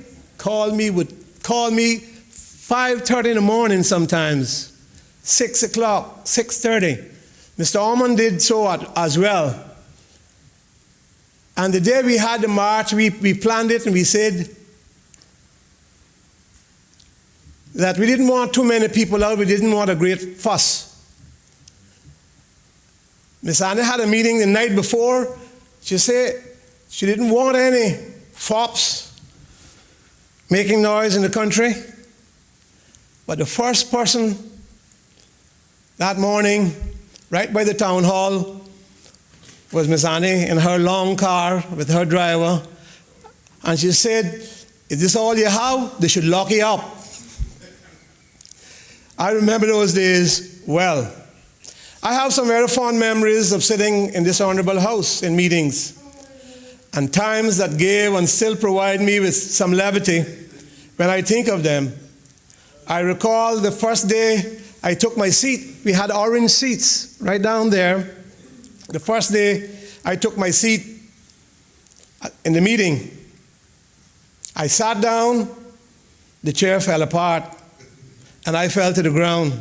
would call me 5:30 in the morning sometimes, 6 o'clock, 6:30. Mr. Ormond did so as well. And the day we had the march, we planned it and we said that we didn't want too many people out, we didn't want a great fuss. Miss Annie had a meeting the night before. She said she didn't want any fops making noise in the country. But the first person That morning, right by the town hall, was Miss Annie in her long car with her driver, and she said, "Is this all you have? They should lock you up." I remember those days well. I have some very fond memories of sitting in this honorable house in meetings, and times that gave and still provide me with some levity when I think of them. I recall the first day I took my seat. We had orange seats right down there. The first day I took my seat in the meeting, I sat down, the chair fell apart, and I fell to the ground.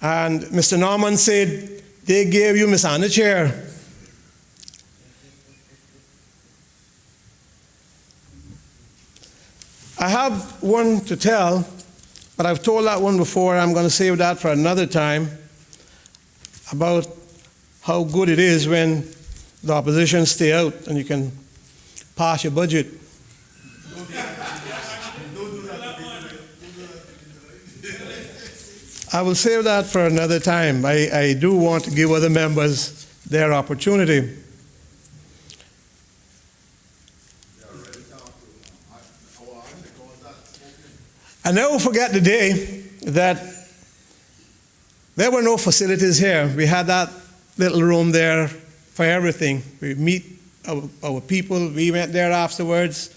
And Mr. Norman said, "They gave you Miss Anna chair." I have one to tell, but I've told that one before. I'm going to save that for another time, about how good it is when the opposition stay out and you can pass your budget. I will save that for another time. I do want to give other members their opportunity. I never forget the day that there were no facilities here. We had that little room there for everything. We meet our people. We went there afterwards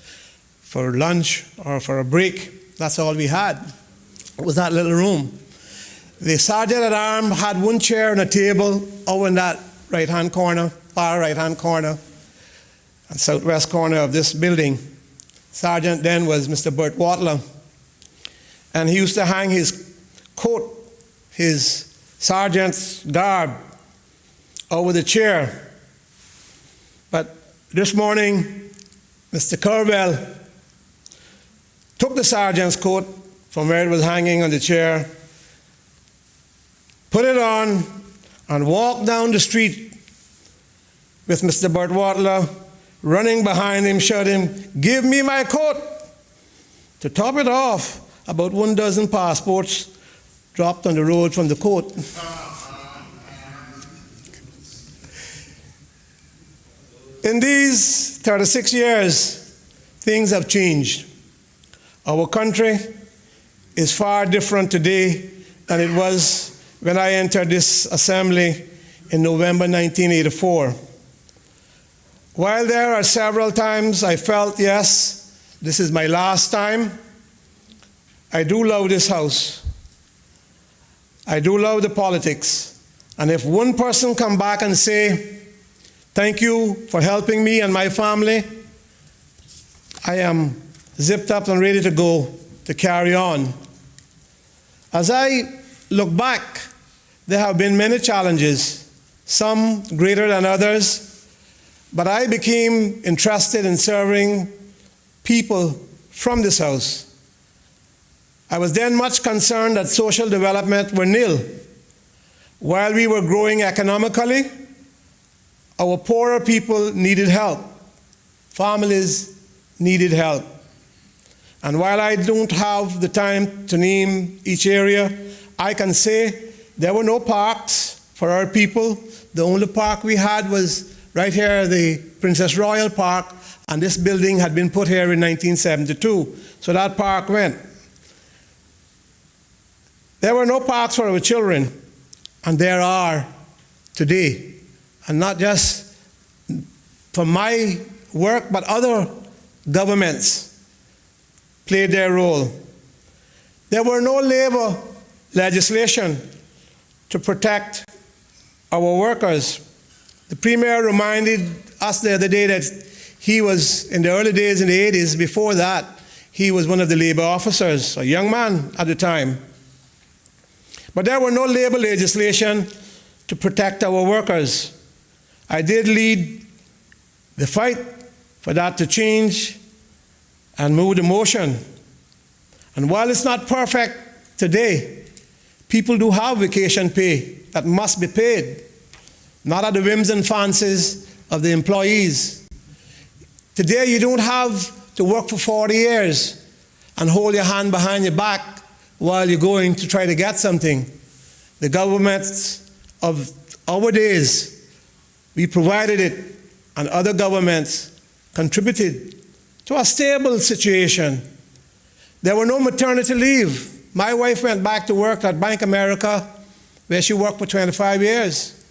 for lunch or for a break. That's all we had. It was that little room. The sergeant at arms had one chair and a table over in that right-hand corner, far right-hand corner, and southwest corner of this building. Sergeant then was Mr. Bert Watler. And he used to hang his coat, his sergeant's garb, over the chair. But this morning, Mr. Curwell took the sergeant's coat from where it was hanging on the chair, put it on, and walked down the street with Mr. Bert Watler running behind him, shouting, "Give me my coat!" To top it off, about 12 passports dropped on the road from the coat. In these 36 years, things have changed. Our country is far different today than it was when I entered this assembly in November 1984. While there are several times I felt, yes, this is my last time, I do love this house. I do love the politics. And if one person come back and say, "Thank you for helping me and my family," I am zipped up and ready to go to carry on. As I look back, there have been many challenges, some greater than others, but I became interested in serving people from this house. I was then much concerned that social development were nil. While we were growing economically, our poorer people needed help. Families needed help. And while I don't have the time to name each area, I can say there were no parks for our people. The only park we had was right here, the Princess Royal Park, and this building had been put here in 1972. So that park went. There were no parks for our children, and there are today. And not just for my work, but other governments played their role. There were no labor legislation to protect our workers. The Premier reminded us the other day that he was, in the early days in the 80s, before that, he was one of the labor officers, a young man at the time. But there were no labor legislation to protect our workers. I did lead the fight for that to change and move the motion. And while it's not perfect today, people do have vacation pay that must be paid, not at the whims and fancies of the employees. Today, you don't have to work for 40 years and hold your hand behind your back while you're going to try to get something. the governments of our days, we provided it, and other governments contributed to a stable situation. There were no maternity leave. My wife went back to work at Bank America, where she worked for 25 years,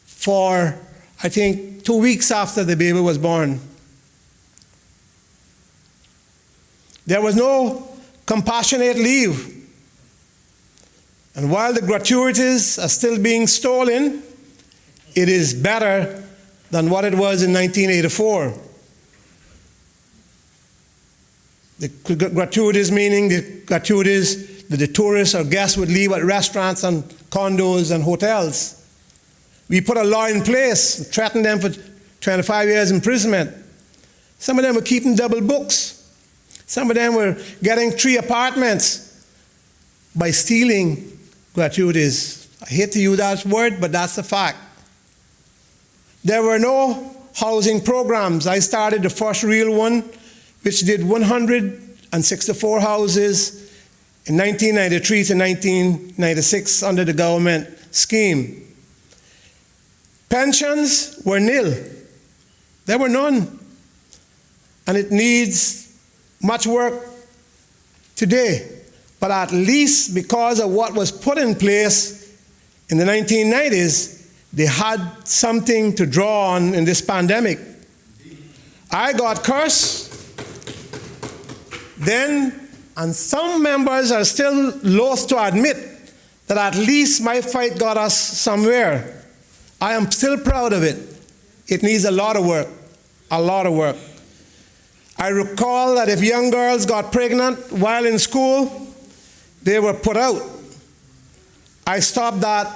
for, I think, 2 weeks after the baby was born. There was no compassionate leave. And while the gratuities are still being stolen, it is better than what it was in 1984. The gratuities meaning the gratuities that the tourists or guests would leave at restaurants and condos and hotels. We put a law in place, threatened them for 25 years imprisonment. Some of them were keeping double books. Some of them were getting 3 apartments by stealing gratuities. I hate to use that word, but that's a fact. There were no housing programs. I started the first real one, which did 164 houses in 1993 to 1996 under the government scheme. Pensions were nil. There were none. And it needs much work today. But at least because of what was put in place in the 1990s, they had something to draw on in this pandemic. I got cursed then, and some members are still loath to admit that at least my fight got us somewhere. I am still proud of it. It needs a lot of work, a lot of work. I recall that if young girls got pregnant while in school, they were put out. I stopped that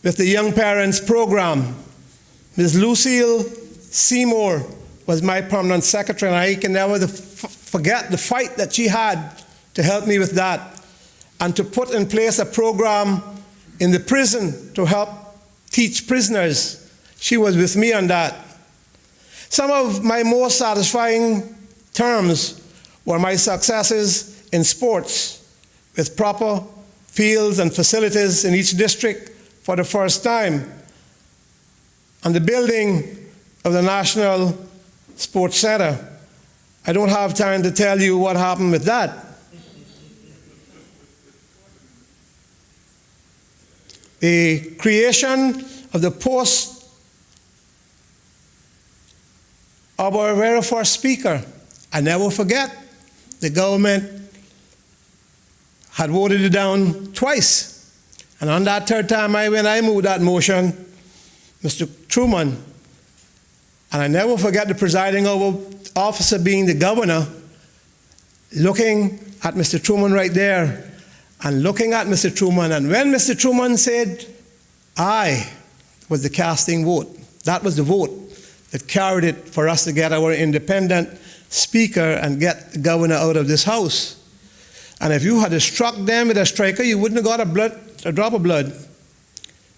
with the Young Parents Program. Ms. Lucille Seymour was my permanent secretary, and I can never forget the fight that she had to help me with that, and to put in place a program in the prison to help teach prisoners. She was with me on that. Some of my most satisfying terms were my successes in sports, with proper fields and facilities in each district for the first time, and the building of the National Sports Center. I don't have time to tell you what happened with that. The creation of the post of our very first speaker, I never forget, the government had voted it down twice. And on that third time, when I moved that motion, Mr. Truman, and I never forget the presiding officer being the governor, looking at Mr. Truman right there, and looking at Mr. Truman, and when Mr. Truman said, aye, was the casting vote. That was the vote that carried it for us to get our independent speaker and get the governor out of this house. And if you had struck them with a striker, you wouldn't have got a drop of blood.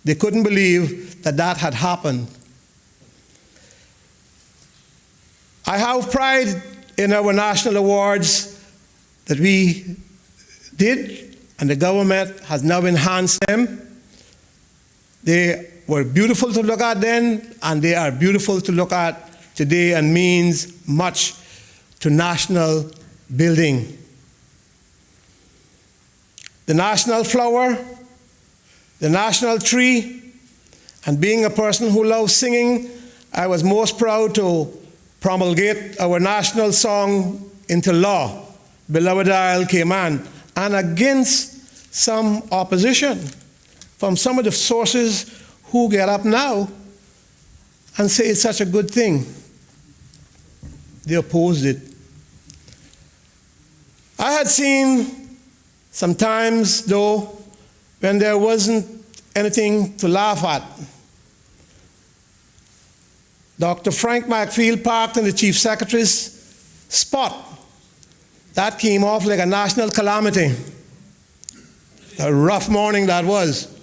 They couldn't believe that that had happened. I have pride in our national awards that we did, and the government has now enhanced them. They were beautiful to look at then, and they are beautiful to look at today, and means much to national building. The national flower, the national tree, and being a person who loves singing, I was most proud to promulgate our national song into law, Beloved Isle Cayman, and against some opposition from some of the sources who get up now and say it's such a good thing. They opposed it. I had seen sometimes, though, when there wasn't anything to laugh at. Dr. Frank McField parked in the Chief Secretary's spot. That came off like a national calamity. A rough morning that was.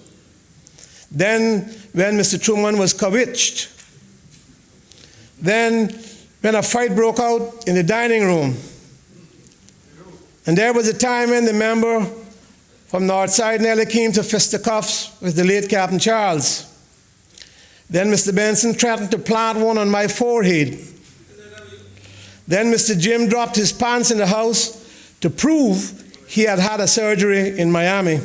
Then, when Mr. Truman was kvetched. Then, when a fight broke out in the dining room. And there was a time when the member from Northside nearly came to fisticuffs with the late Captain Charles. Then Mr. Benson threatened to plant one on my forehead. Then Mr. Jim dropped his pants in the house to prove he had had a surgery in Miami.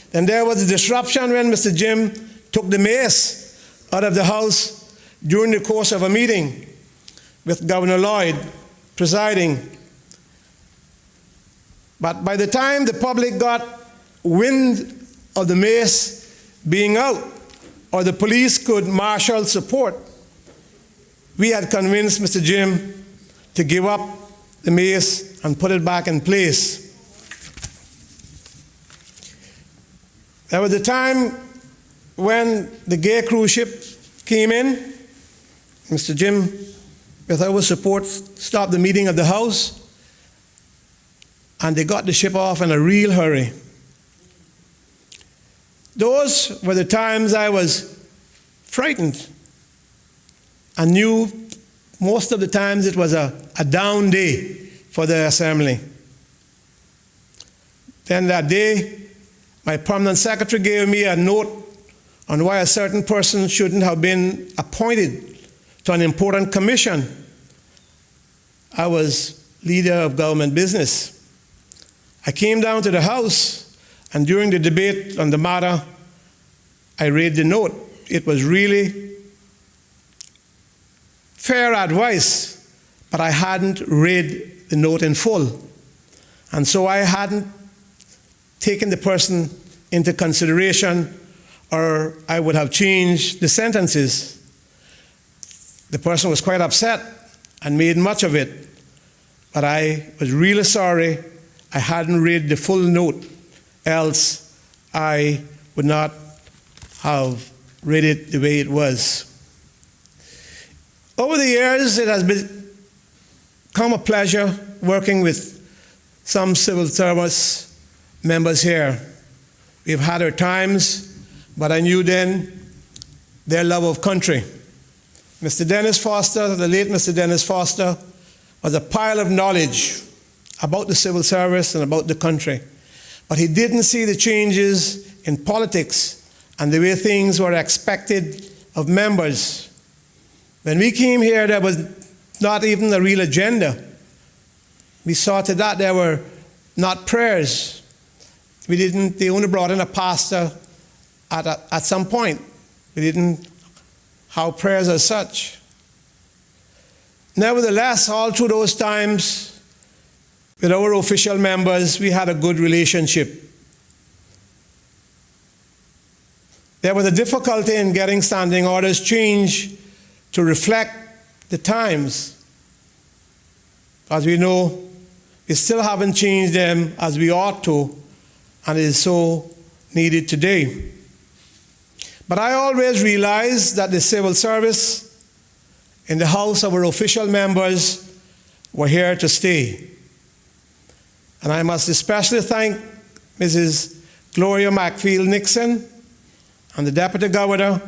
Then there was a disruption when Mr. Jim took the mace out of the house during the course of a meeting with Governor Lloyd presiding. But by the time the public got wind of the mace being out, or the police could marshal support, we had convinced Mr. Jim to give up the mace and put it back in place. There was a time when the gay cruise ship came in. Mr. Jim, with our support, stopped the meeting of the House, and they got the ship off in a real hurry. Those were the times I was frightened and knew most of the times it was a down day for the Assembly. Then that day, my permanent secretary gave me a note on why a certain person shouldn't have been appointed to an important commission. I was leader of government business. I came down to the House, and during the debate on the matter, I read the note. It was really fair advice, but I hadn't read the note in full. And so I hadn't taken the person into consideration, or I would have changed the sentences. The person was quite upset and made much of it, but I was really sorry I hadn't read the full note, else I would not have read it the way it was. Over the years, it has become a pleasure working with some civil service members here. We've had our times, but I knew then their love of country. Mr. Dennis Foster, the late Mr. Dennis Foster, was a pile of knowledge about the civil service and about the country. But he didn't see the changes in politics and the way things were expected of members. When we came here, there was not even a real agenda. We saw to that there were not prayers. They only brought in a pastor at some point. We didn't have prayers as such. Nevertheless, all through those times, with our official members, we had a good relationship. There was a difficulty in getting standing orders changed to reflect the times. As we know, we still haven't changed them as we ought to, and it is so needed today. But I always realized that the civil service in the House, our official members, were here to stay. And I must especially thank Mrs. Gloria McField Nixon and the Deputy Governor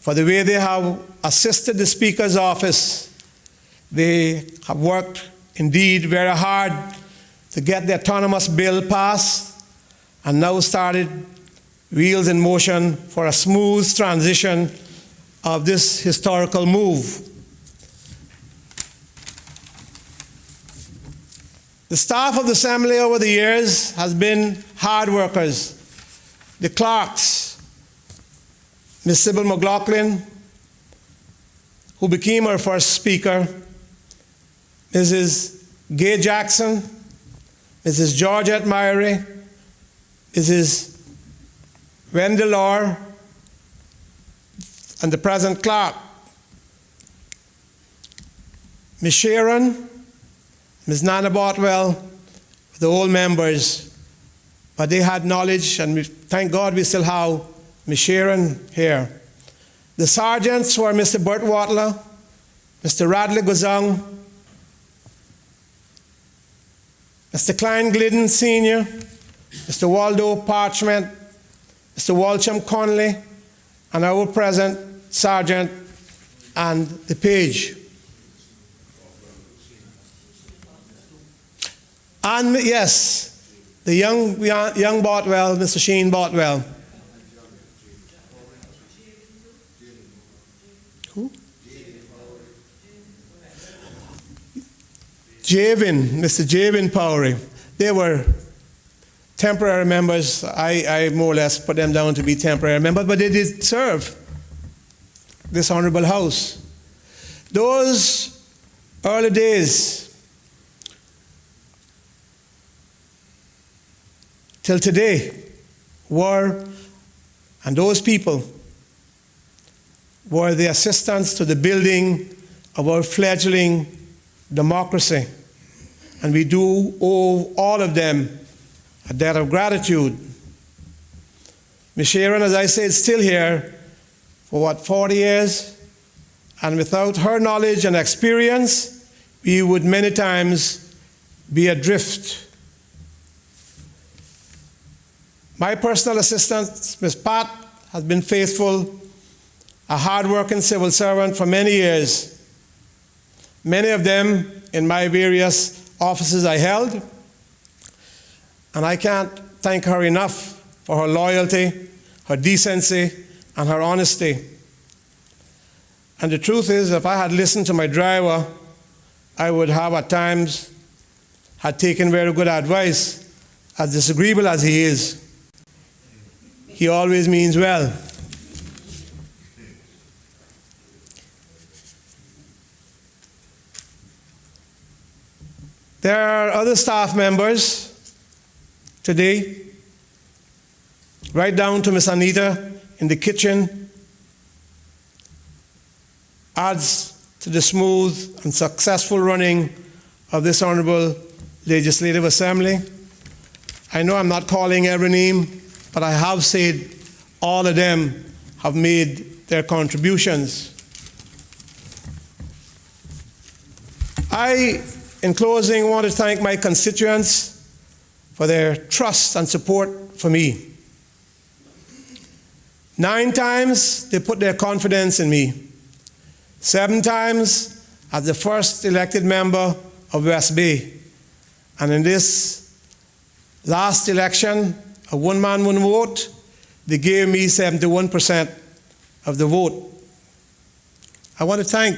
for the way they have assisted the Speaker's office. They have worked indeed very hard to get the autonomous bill passed and now started wheels in motion for a smooth transition of this historical move. The staff of the Assembly over the years has been hard workers. The clerks, Ms. Sybil McLaughlin, who became our first Speaker, Mrs. Gay Jackson, Mrs. Georgette Myrie, Mrs. Wendell Orr, and the present clerk, Ms. Sharon, Ms. Nana Botwell, the old members, but they had knowledge, and thank God we still have Ms. Sharon here. The sergeants were Mr. Bert Watler, Mr. Radley Guzong, Mr. Klein Glidden Sr., Mr. Waldo Parchment, Mr. Walsham Conley, and our present sergeant and the page. And yes, The young Bothwell, Mr. Shane Bothwell. Who? Mr. Javin Powery. They were temporary members. I more or less put them down to be temporary members, but they did serve this honorable house. Those early days till today and those people were the assistants to the building of our fledgling democracy. And we do owe all of them a debt of gratitude. Ms. Sharon, as I said, is still here for 40 years? And without her knowledge and experience, we would many times be adrift. My personal assistant, Ms. Pat, has been faithful, a hard-working civil servant for many years. Many of them in my various offices I held, and I can't thank her enough for her loyalty, her decency, and her honesty. And the truth is, if I had listened to my driver, I would have at times had taken very good advice, as disagreeable as he is. He always means well. There are other staff members today, right down to Miss Anita in the kitchen, adds to the smooth and successful running of this honorable Legislative Assembly. I know I'm not calling every name, but I have said all of them have made their contributions. In closing, want to thank my constituents for their trust and support for me. 9 times they put their confidence in me. 7 times as the first elected member of West Bay. And in this last election, a one-man, one vote, they gave me 71% of the vote. I want to thank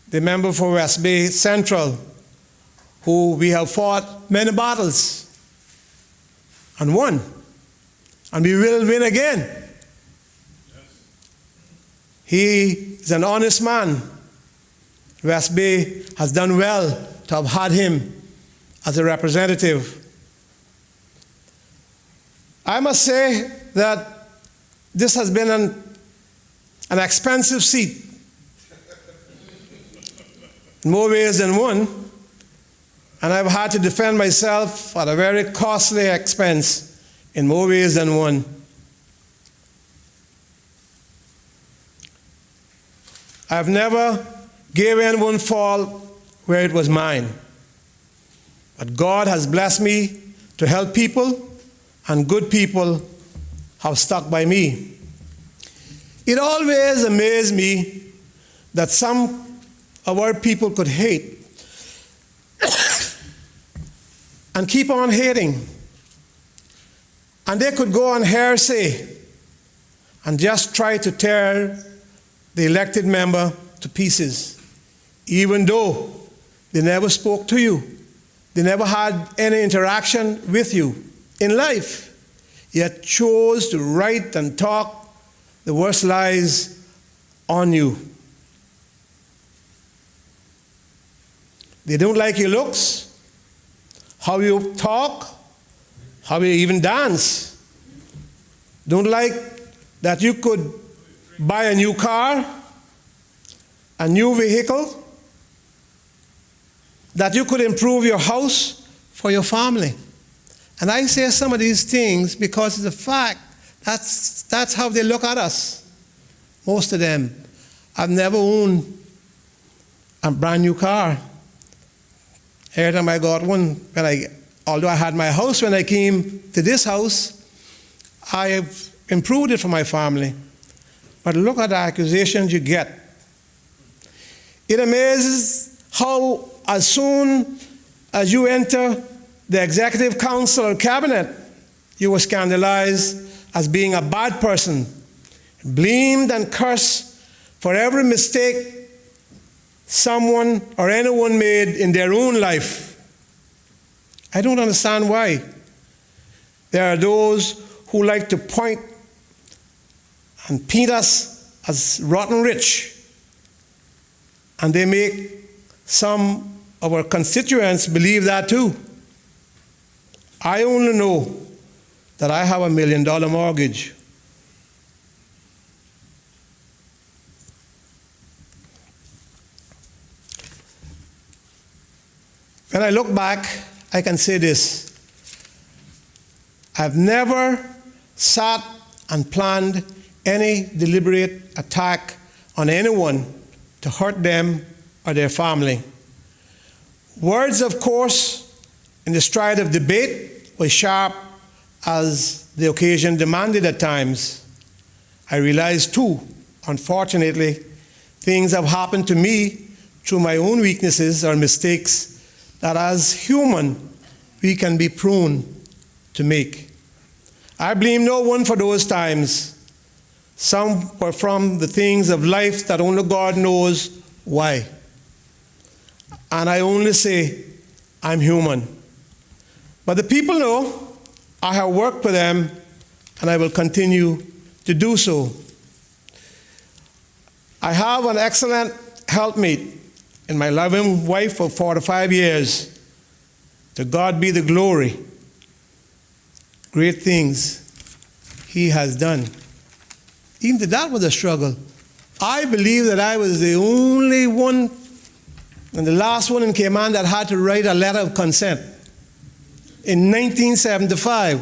the member for West Bay Central, who we have fought many battles and won, and we will win again. He is an honest man. West Bay has done well to have had him as a representative. I must say that this has been an expensive seat in more ways than one, and I've had to defend myself at a very costly expense in more ways than one. I've never gave anyone fault where it was mine, but God has blessed me to help people, and good people have stuck by me. It always amazed me that some of our people could hate and keep on hating. And they could go on hearsay and just try to tear the elected member to pieces, even though they never spoke to you. They never had any interaction with you in life, yet chose to write and talk the worst lies on you. They don't like your looks, how you talk, how you even dance. Don't like that you could buy a new car, a new vehicle, that you could improve your house for your family. And I say some of these things because of the fact that's how they look at us, most of them. I've never owned a brand new car. Every time I got one, although I had my house when I came to this house, I have improved it for my family. But look at the accusations you get. It amazes how as soon as you enter the executive council or cabinet, you were scandalized as being a bad person, blamed and cursed for every mistake someone or anyone made in their own life. I don't understand why. There are those who like to point and paint us as rotten rich, and they make some of our constituents believe that too. I only know that I have $1 million mortgage. When I look back, I can say this. I've never sat and planned any deliberate attack on anyone to hurt them or their family. Words, of course, in the stride of debate were sharp as the occasion demanded at times. I realize too, unfortunately, things have happened to me through my own weaknesses or mistakes that as human we can be prone to make. I blame no one for those times. Some were from the things of life that only God knows why. And I only say, I'm human. But the people know I have worked for them, and I will continue to do so. I have an excellent helpmate in my loving wife of 45 years. To God be the glory. Great things He has done. Even that was a struggle. I believe that I was the only one and the last one in Cayman that had to write a letter of consent in 1975.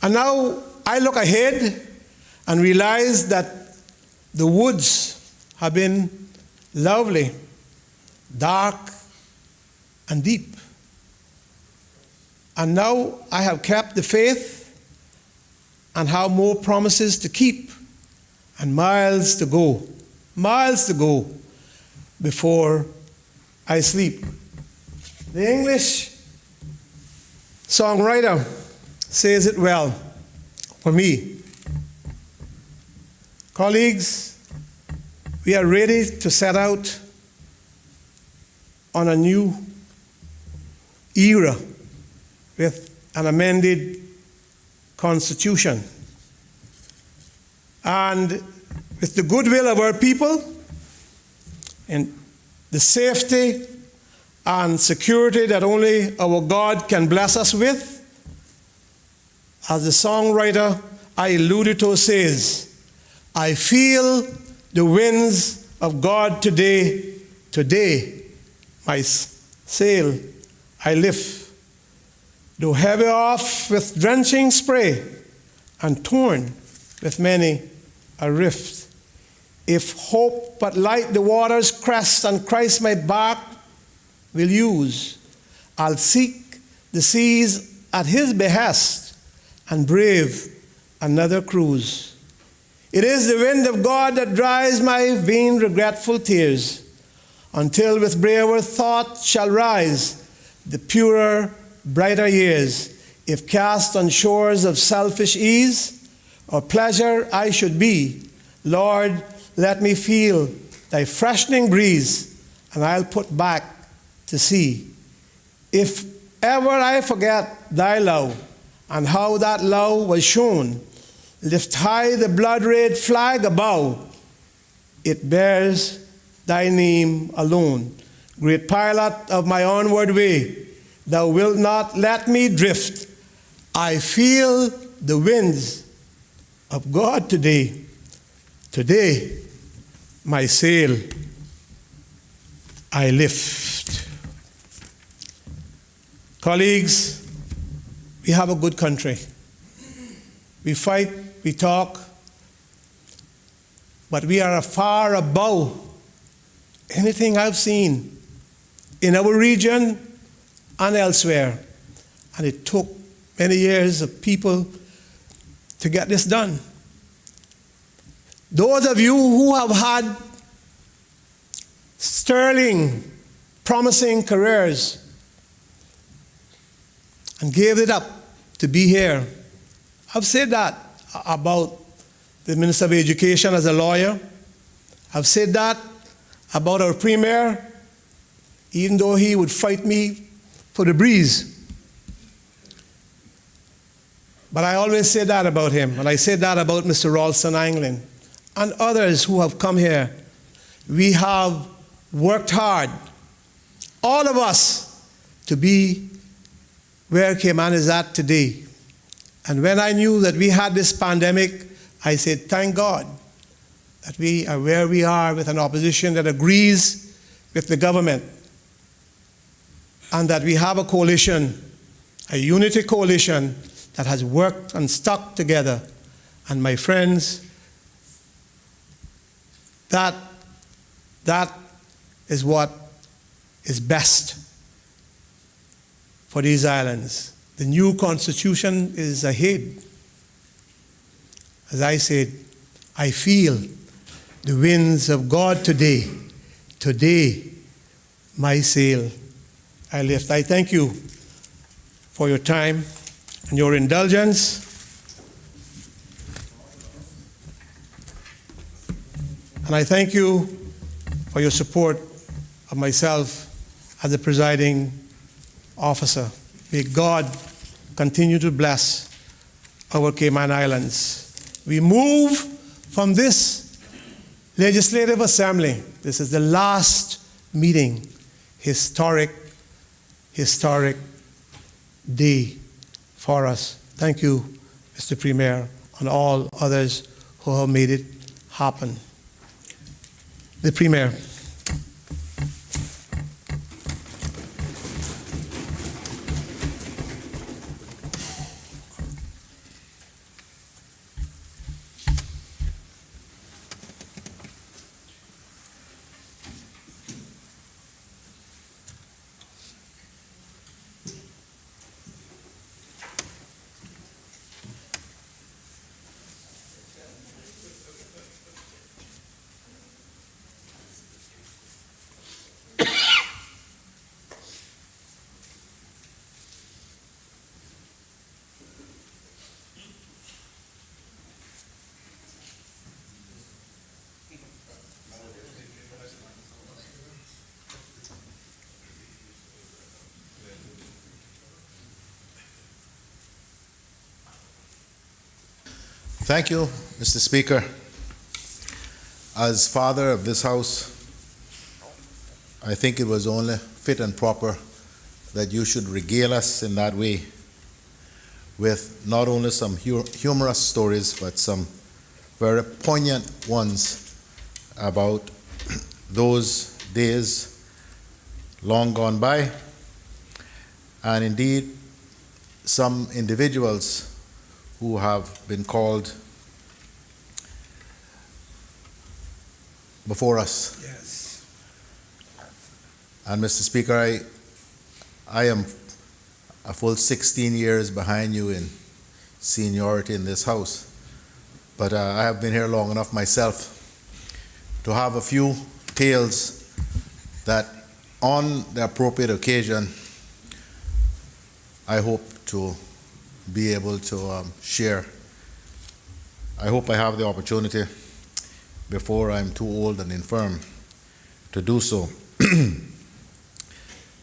And now I look ahead and realize that the woods have been lovely, dark, and deep. And now I have kept the faith and have more promises to keep and miles to go before I sleep. The English songwriter says it well for me. Colleagues, we are ready to set out on a new era with an amended Constitution. And with the goodwill of our people and the safety and security that only our God can bless us with, as the songwriter I alluded to says, I feel the winds of God today, today my sail I lift. Though heavy off with drenching spray and torn with many a rift. If hope but light the water's crest and Christ my bark will use, I'll seek the seas at His behest and brave another cruise. It is the wind of God that dries my vain regretful tears, until with braver thought shall rise the purer, brighter years. If cast on shores of selfish ease or pleasure I should be, Lord, let me feel Thy freshening breeze, and I'll put back to sea. If ever I forget Thy love and how that love was shown, lift high the blood-red flag above. It bears Thy name alone. Great pilot of my onward way, Thou wilt not let me drift. I feel the winds of God today. Today, my sail I lift. Colleagues, we have a good country. We fight, we talk, but we are far above anything I've seen in our region and elsewhere. And it took many years of people to get this done. Those of you who have had sterling, promising careers, and gave it up to be here. I've said that about the Minister of Education as a lawyer. I've said that about our Premier, even though he would fight me for the breeze. But I always say that about him, and I say that about Mr. Ralston Anglin and others who have come here. We have worked hard, all of us, to be where Cayman is at today. And when I knew that we had this pandemic, I said, thank God that we are where we are with an opposition that agrees with the government, and that we have a coalition, a unity coalition that has worked and stuck together. And my friends, that is what is best for these islands. The new constitution is ahead. As I said, I feel the winds of God today. Today, my sail I lift. I thank you for your time and your indulgence. And I thank you for your support of myself as the presiding officer. May God continue to bless our Cayman Islands. We move from this Legislative Assembly. This is the last meeting, historic day for us. Thank you, Mr. Premier, and all others who have made it happen. The Premier. Thank you, Mr. Speaker. As father of this House, I think it was only fit and proper that you should regale us in that way with not only some humorous stories, but some very poignant ones about those days long gone by, and indeed some individuals who have been called before us. Yes. And Mr. Speaker, I am a full 16 years behind you in seniority in this House, but I have been here long enough myself to have a few tales that on the appropriate occasion I hope to be able to share. I hope I have the opportunity before I'm too old and infirm to do so.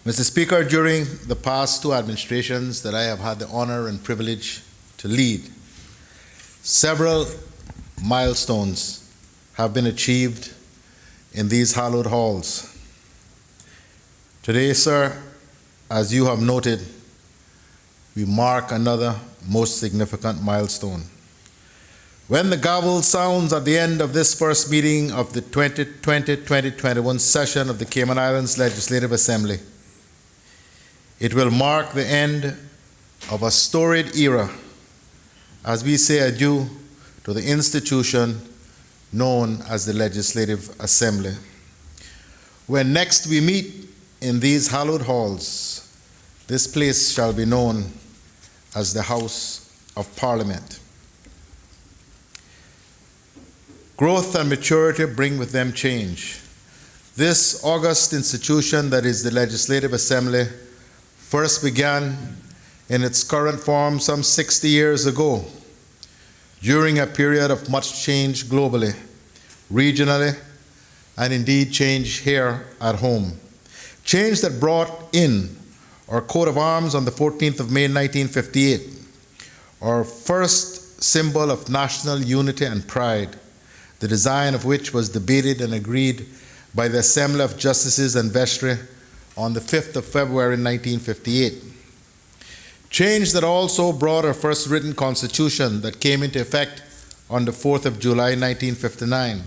Mr. Speaker, during the past two administrations that I have had the honor and privilege to lead, several milestones have been achieved in these hallowed halls. Today, sir, as you have noted, we mark another most significant milestone. When the gavel sounds at the end of this first meeting of the 2020-2021 session of the Cayman Islands Legislative Assembly, it will mark the end of a storied era as we say adieu to the institution known as the Legislative Assembly. When next we meet in these hallowed halls, this place shall be known as the House of Parliament. Growth and maturity bring with them change. This august institution that is the Legislative Assembly first began in its current form some 60 years ago, during a period of much change globally, regionally, and indeed change here at home. Change that brought in our coat of arms on the 14th of May 1958, our first symbol of national unity and pride, the design of which was debated and agreed by the Assembly of Justices and Vestry on the 5th of February 1958. Change that also brought our first written constitution that came into effect on the 4th of July 1959.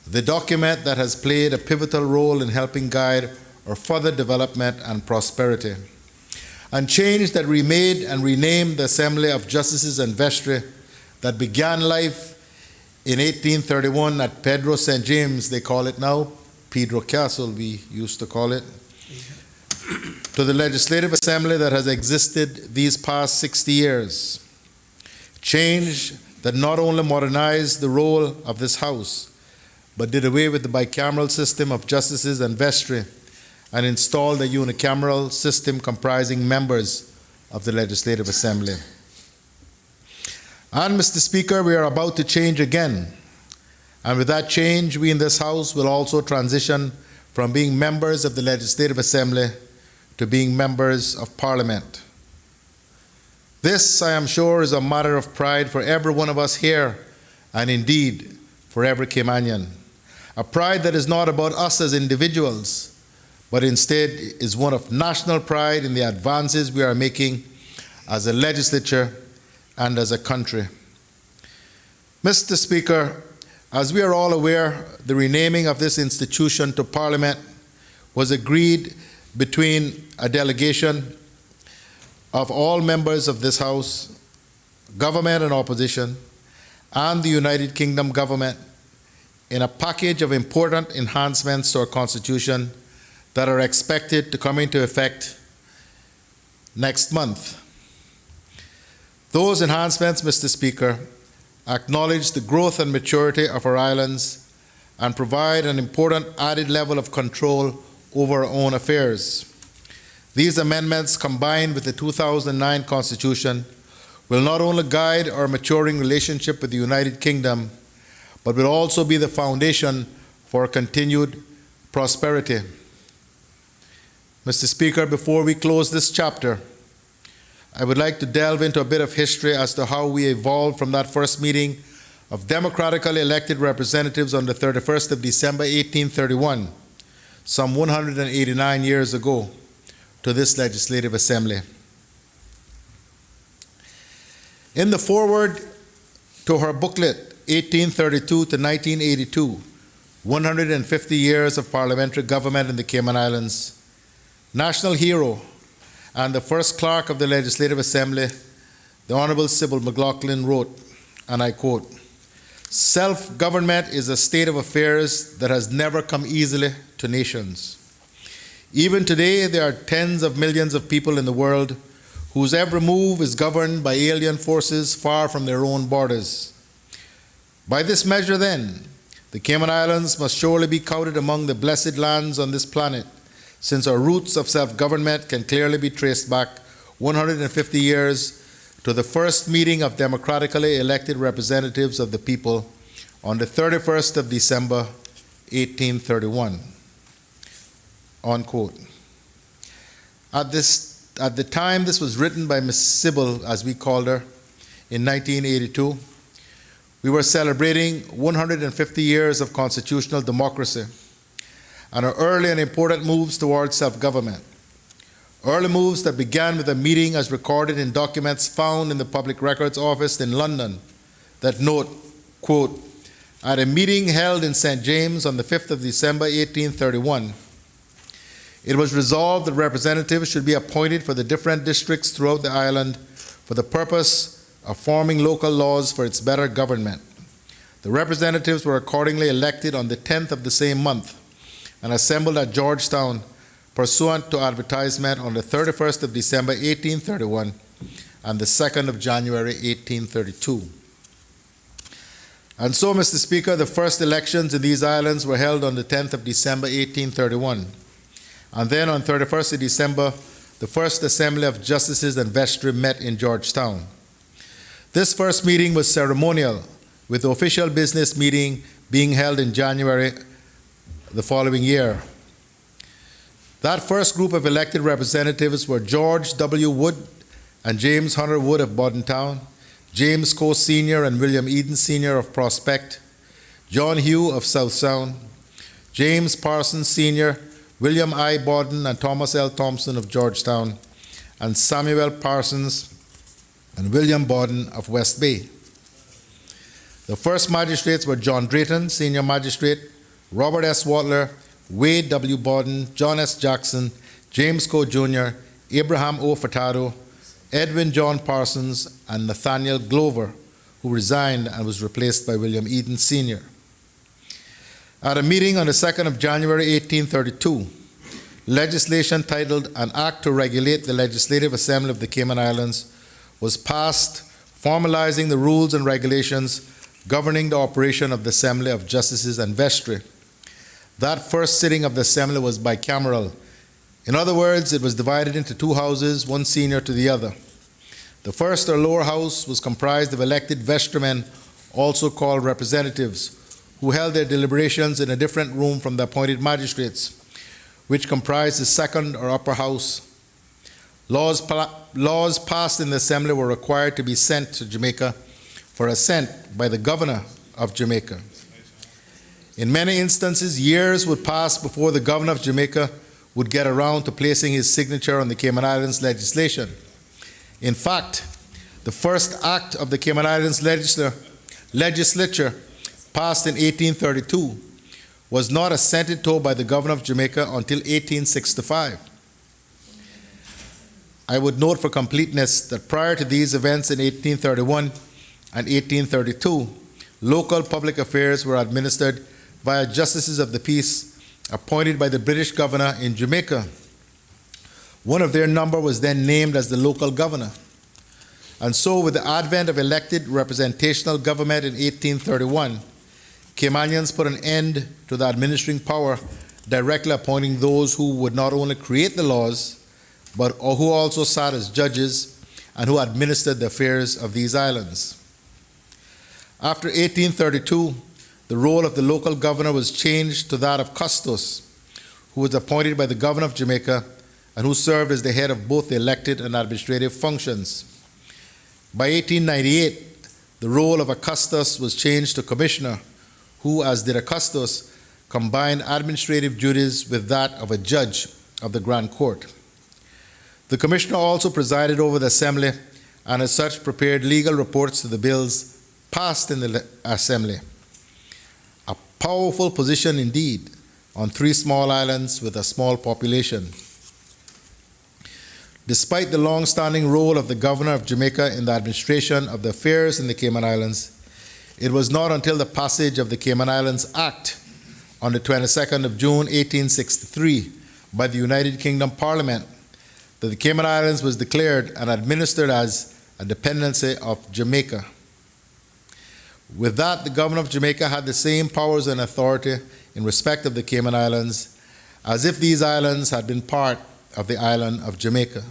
The document that has played a pivotal role in helping guide our further development and prosperity. And change that remade and renamed the Assembly of Justices and Vestry that began life in 1831 at Pedro St. James, they call it now, Pedro Castle we used to call it, to the Legislative Assembly that has existed these past 60 years. Change that not only modernized the role of this House, but did away with the bicameral system of justices and vestry and installed a unicameral system comprising members of the Legislative Assembly. And, Mr. Speaker, we are about to change again. And with that change, we in this House will also transition from being members of the Legislative Assembly to being members of Parliament. This, I am sure, is a matter of pride for every one of us here, and indeed for every Caymanian. A pride that is not about us as individuals, but instead is one of national pride in the advances we are making as a legislature and as a country. Mr. Speaker, as we are all aware, the renaming of this institution to Parliament was agreed between a delegation of all members of this House, government and opposition, and the United Kingdom government in a package of important enhancements to our Constitution that are expected to come into effect next month. Those enhancements, Mr. Speaker, acknowledge the growth and maturity of our islands and provide an important added level of control over our own affairs. These amendments, combined with the 2009 Constitution, will not only guide our maturing relationship with the United Kingdom, but will also be the foundation for continued prosperity. Mr. Speaker, before we close this chapter, I would like to delve into a bit of history as to how we evolved from that first meeting of democratically elected representatives on the 31st of December 1831, some 189 years ago, to this Legislative Assembly. In the foreword to her booklet, 1832 to 1982, 150 Years of Parliamentary Government in the Cayman Islands, national hero and the first clerk of the Legislative Assembly, the Honorable Sybil McLaughlin, wrote, and I quote, "Self-government is a state of affairs that has never come easily to nations. Even today, there are tens of millions of people in the world whose every move is governed by alien forces far from their own borders. By this measure, then, the Cayman Islands must surely be counted among the blessed lands on this planet, since our roots of self-government can clearly be traced back 150 years to the first meeting of democratically elected representatives of the people on the 31st of December, 1831. Unquote. At the time this was written by Miss Sybil, as we called her, in 1982, we were celebrating 150 years of constitutional democracy and our early and important moves towards self-government. Early moves that began with a meeting as recorded in documents found in the Public Records Office in London that note, quote, "At a meeting held in St. James on the 5th of December 1831, it was resolved that representatives should be appointed for the different districts throughout the island for the purpose of forming local laws for its better government. The representatives were accordingly elected on the 10th of the same month and assembled at Georgetown pursuant to advertisement on the 31st of December 1831 and the 2nd of January 1832. And so, Mr. Speaker, the first elections in these islands were held on the 10th of December 1831. And then on 31st of December, the first Assembly of Justices and Vestry met in Georgetown. This first meeting was ceremonial, with the official business meeting being held in January the following year. That first group of elected representatives were George W. Wood and James Hunter Wood of Bordentown, James Coe Sr. and William Eden Sr. of Prospect, John Hugh of South Sound, James Parsons Sr., William I. Borden and Thomas L. Thompson of Georgetown, and Samuel Parsons and William Borden of West Bay. The first magistrates were John Drayton, Senior Magistrate, Robert S. Watler, Wade W. Borden, John S. Jackson, James Coe Jr., Abraham O. Furtado, Edwin John Parsons, and Nathaniel Glover, who resigned and was replaced by William Eden Sr. At a meeting on the 2nd of January 1832, legislation titled An Act to Regulate the Legislative Assembly of the Cayman Islands was passed, formalizing the rules and regulations governing the operation of the Assembly of Justices and Vestry. That first sitting of the Assembly was bicameral. In other words, it was divided into two houses, one senior to the other. The first or lower house was comprised of elected vestrymen, also called representatives, who held their deliberations in a different room from the appointed magistrates, which comprised the second or upper house. Laws passed in the Assembly were required to be sent to Jamaica for assent by the Governor of Jamaica. In many instances, years would pass before the Governor of Jamaica would get around to placing his signature on the Cayman Islands legislation. In fact, the first act of the Cayman Islands legislature passed in 1832 was not assented to by the Governor of Jamaica until 1865. I would note for completeness that prior to these events in 1831 and 1832, local public affairs were administered via justices of the peace appointed by the British governor in Jamaica. One of their number was then named as the local governor. And so, with the advent of elected representational government in 1831, Caymanians put an end to the administering power, directly appointing those who would not only create the laws, but who also sat as judges and who administered the affairs of these islands. After 1832, the role of the local governor was changed to that of Custos, who was appointed by the Governor of Jamaica and who served as the head of both the elected and administrative functions. By 1898, the role of a Custos was changed to Commissioner, who, as did a Custos, combined administrative duties with that of a judge of the Grand Court. The Commissioner also presided over the Assembly and as such prepared legal reports to the bills passed in the Assembly. A powerful position indeed on three small islands with a small population. Despite the long-standing role of the Governor of Jamaica in the administration of the affairs in the Cayman Islands, it was not until the passage of the Cayman Islands Act on the 22nd of June 1863 by the United Kingdom Parliament that the Cayman Islands was declared and administered as a dependency of Jamaica. With that, the Governor of Jamaica had the same powers and authority in respect of the Cayman Islands as if these islands had been part of the island of Jamaica.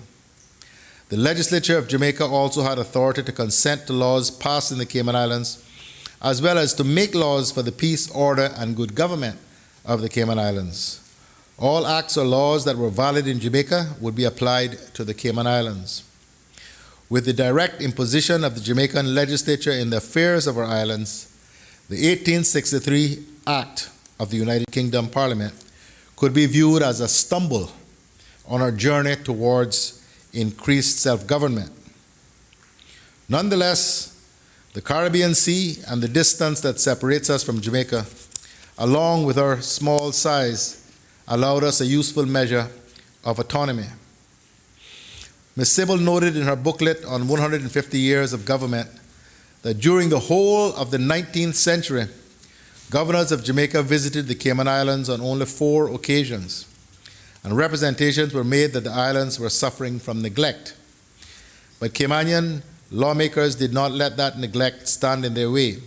The legislature of Jamaica also had authority to consent to laws passed in the Cayman Islands, as well as to make laws for the peace, order, and good government of the Cayman Islands. All acts or laws that were valid in Jamaica would be applied to the Cayman Islands. With the direct imposition of the Jamaican legislature in the affairs of our islands, the 1863 Act of the United Kingdom Parliament could be viewed as a stumble on our journey towards increased self-government. Nonetheless, the Caribbean Sea and the distance that separates us from Jamaica, along with our small size, allowed us a useful measure of autonomy. Ms. Sybil noted in her booklet on 150 years of government that during the whole of the 19th century, governors of Jamaica visited the Cayman Islands on only 4 occasions, and representations were made that the islands were suffering from neglect. But Caymanian lawmakers did not let that neglect stand in their way,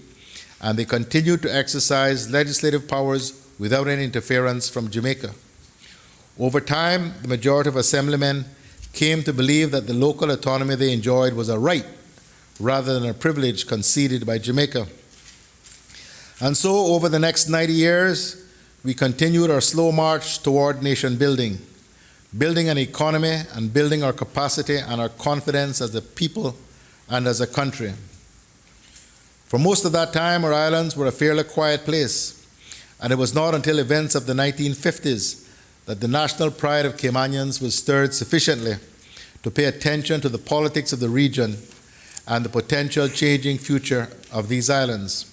and they continued to exercise legislative powers without any interference from Jamaica. Over time, the majority of assemblymen came to believe that the local autonomy they enjoyed was a right rather than a privilege conceded by Jamaica. And so, over the next 90 years, we continued our slow march toward nation building, building an economy and building our capacity and our confidence as a people and as a country. For most of that time, our islands were a fairly quiet place, and it was not until events of the 1950s that the national pride of Caymanians was stirred sufficiently to pay attention to the politics of the region and the potential changing future of these islands.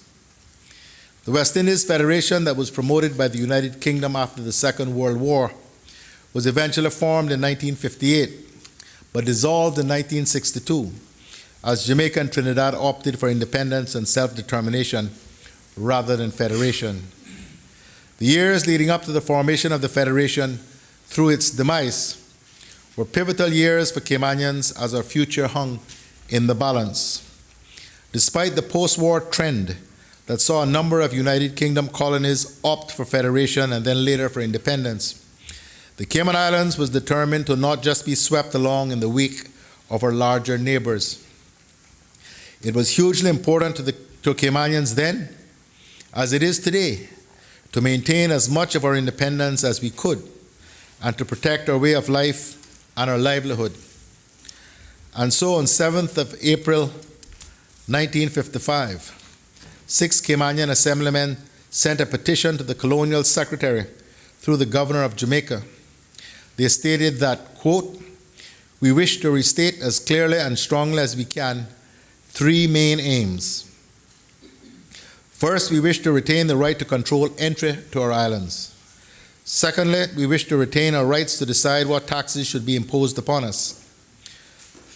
The West Indies Federation, that was promoted by the United Kingdom after the Second World War, was eventually formed in 1958, but dissolved in 1962, as Jamaica and Trinidad opted for independence and self-determination rather than federation. The years leading up to the formation of the Federation through its demise were pivotal years for Caymanians as our future hung in the balance. Despite the post-war trend that saw a number of United Kingdom colonies opt for federation and then later for independence, the Cayman Islands was determined to not just be swept along in the wake of our larger neighbors. It was hugely important to Caymanians then, as it is today, to maintain as much of our independence as we could and to protect our way of life and our livelihood. And so on 7th of April 1955, 6 Caymanian assemblymen sent a petition to the colonial secretary through the governor of Jamaica. They stated that, quote, "We wish to restate as clearly and strongly as we can 3 main aims. First, we wish to retain the right to control entry to our islands. Secondly, we wish to retain our rights to decide what taxes should be imposed upon us.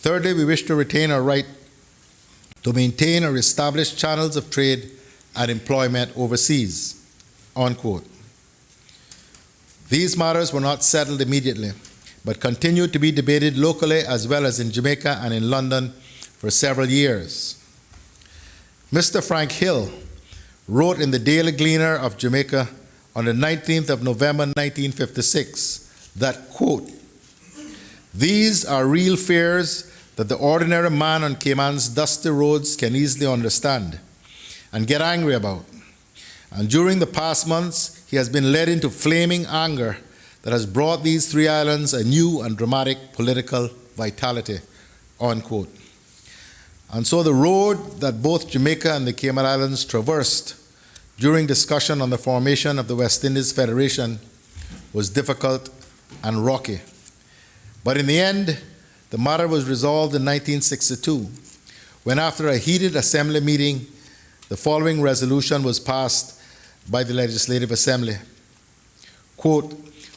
Thirdly, we wish to retain our right to maintain or establish channels of trade and employment overseas," unquote. These matters were not settled immediately, but continued to be debated locally as well as in Jamaica and in London for several years. Mr. Frank Hill wrote in the Daily Gleaner of Jamaica on the 19th of November 1956 that, quote, "These are real fears that the ordinary man on Cayman's dusty roads can easily understand and get angry about. And during the past months, he has been led into flaming anger that has brought these 3 islands a new and dramatic political vitality," unquote. And so the road that both Jamaica and the Cayman Islands traversed during discussion on the formation of the West Indies Federation was difficult and rocky. But in the end, the matter was resolved in 1962, when after a heated assembly meeting, the following resolution was passed by the Legislative Assembly. Quote,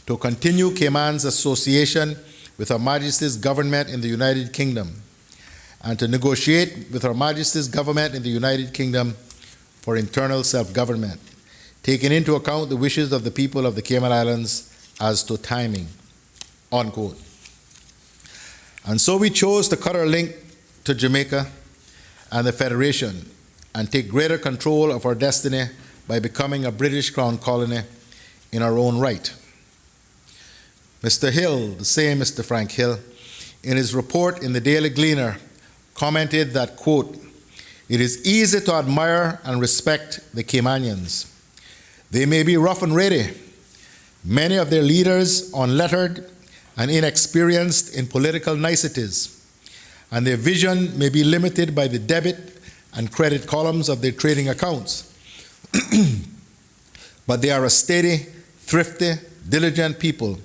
"To continue Cayman's association with Her Majesty's government in the United Kingdom, and to negotiate with Her Majesty's government in the United Kingdom for internal self-government, taking into account the wishes of the people of the Cayman Islands as to timing," unquote. And so we chose to cut our link to Jamaica and the Federation and take greater control of our destiny by becoming a British Crown colony in our own right. Mr. Hill, the same Mr. Frank Hill, in his report in the Daily Gleaner, commented that, quote, "It is easy to admire and respect the Caymanians. They may be rough and ready, many of their leaders unlettered and inexperienced in political niceties, and their vision may be limited by the debit and credit columns of their trading accounts. But they are a steady, thrifty, diligent people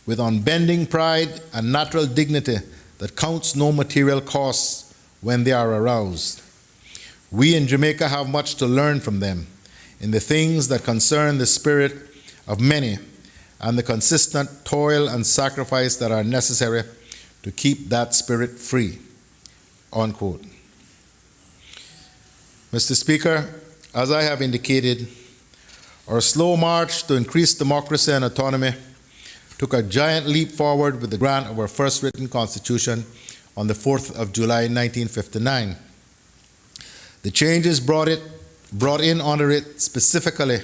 with unbending pride and natural dignity that counts no material costs when they are aroused. We in Jamaica have much to learn from them in the things that concern the spirit of many and the consistent toil and sacrifice that are necessary to keep that spirit free," unquote. Mr. Speaker, as I have indicated, our slow march to increase democracy and autonomy took a giant leap forward with the grant of our first written constitution on the 4th of July 1959. The changes brought in under it specifically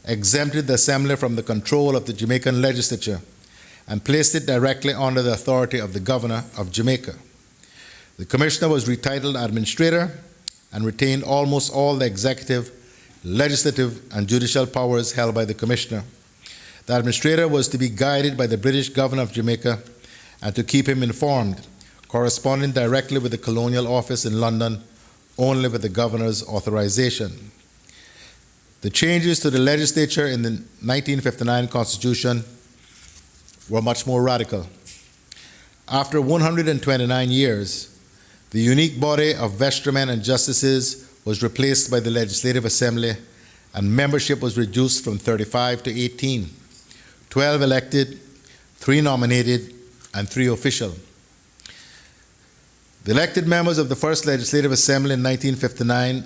exempted the Assembly from the control of the Jamaican legislature and placed it directly under the authority of the Governor of Jamaica. The Commissioner was retitled Administrator and retained almost all the executive, legislative, and judicial powers held by the Commissioner. The Administrator was to be guided by the British Governor of Jamaica and to keep him informed, corresponding directly with the Colonial Office in London, only with the Governor's authorization. The changes to the legislature in the 1959 Constitution were much more radical. After 129 years, the unique body of vestrymen and justices was replaced by the Legislative Assembly, and membership was reduced from 35 to 18, 12 elected, 3 nominated, and 3 official. The elected members of the first Legislative Assembly in 1959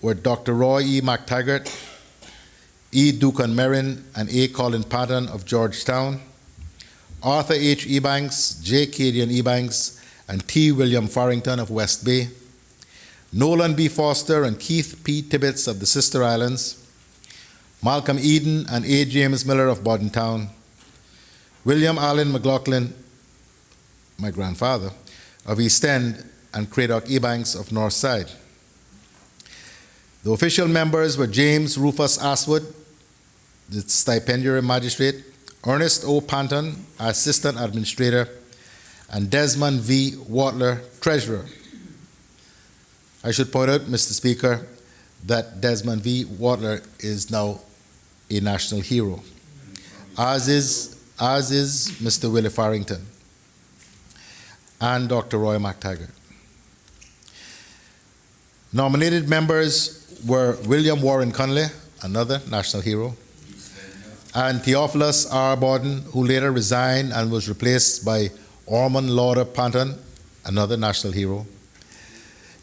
were Dr. Roy E. McTaggart, E. Duncan Merrin, and A. Colin Patton of Georgetown, Arthur H. Ebanks, J. Cadian Ebanks, and T. William Farrington of West Bay, Nolan B. Foster and Keith P. Tibbetts of the Sister Islands, Malcolm Eden and A. James Miller of Bordentown, William Allen McLaughlin, my grandfather, of East End, and Cradock Ebanks of North Side. The official members were James Rufus Aswood, the stipendiary magistrate, Ernest O. Panton, assistant administrator, and Desmond V. Watler, treasurer. I should point out, Mr. Speaker, that Desmond V. Watler is now a national hero, as is Mr. Willie Farrington and Dr. Roy McTaggart. Nominated members were William Warren Conley, another national hero, and Theophilus R. Borden, who later resigned and was replaced by Ormond Lauder Panton, another national hero,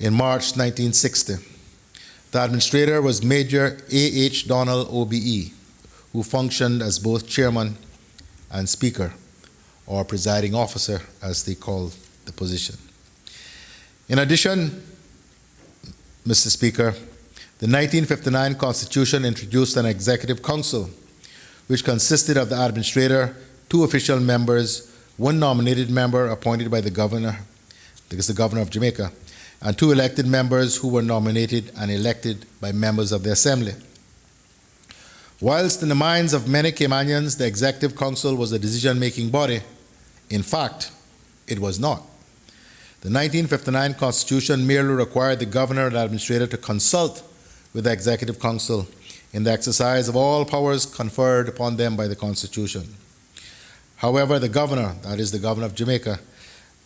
in March 1960. The administrator was Major A.H. Donnell, OBE, who functioned as both chairman and speaker, or presiding officer, as they call the position. In addition, Mr. Speaker, the 1959 Constitution introduced an executive council, which consisted of the administrator, 2 official members, 1 nominated member appointed by the governor, because the Governor of Jamaica, and 2 elected members who were nominated and elected by members of the Assembly. Whilst in the minds of many Caymanians, the Executive Council was a decision-making body, in fact, it was not. The 1959 Constitution merely required the governor and administrator to consult with the Executive Council in the exercise of all powers conferred upon them by the Constitution. However, the governor, that is the Governor of Jamaica,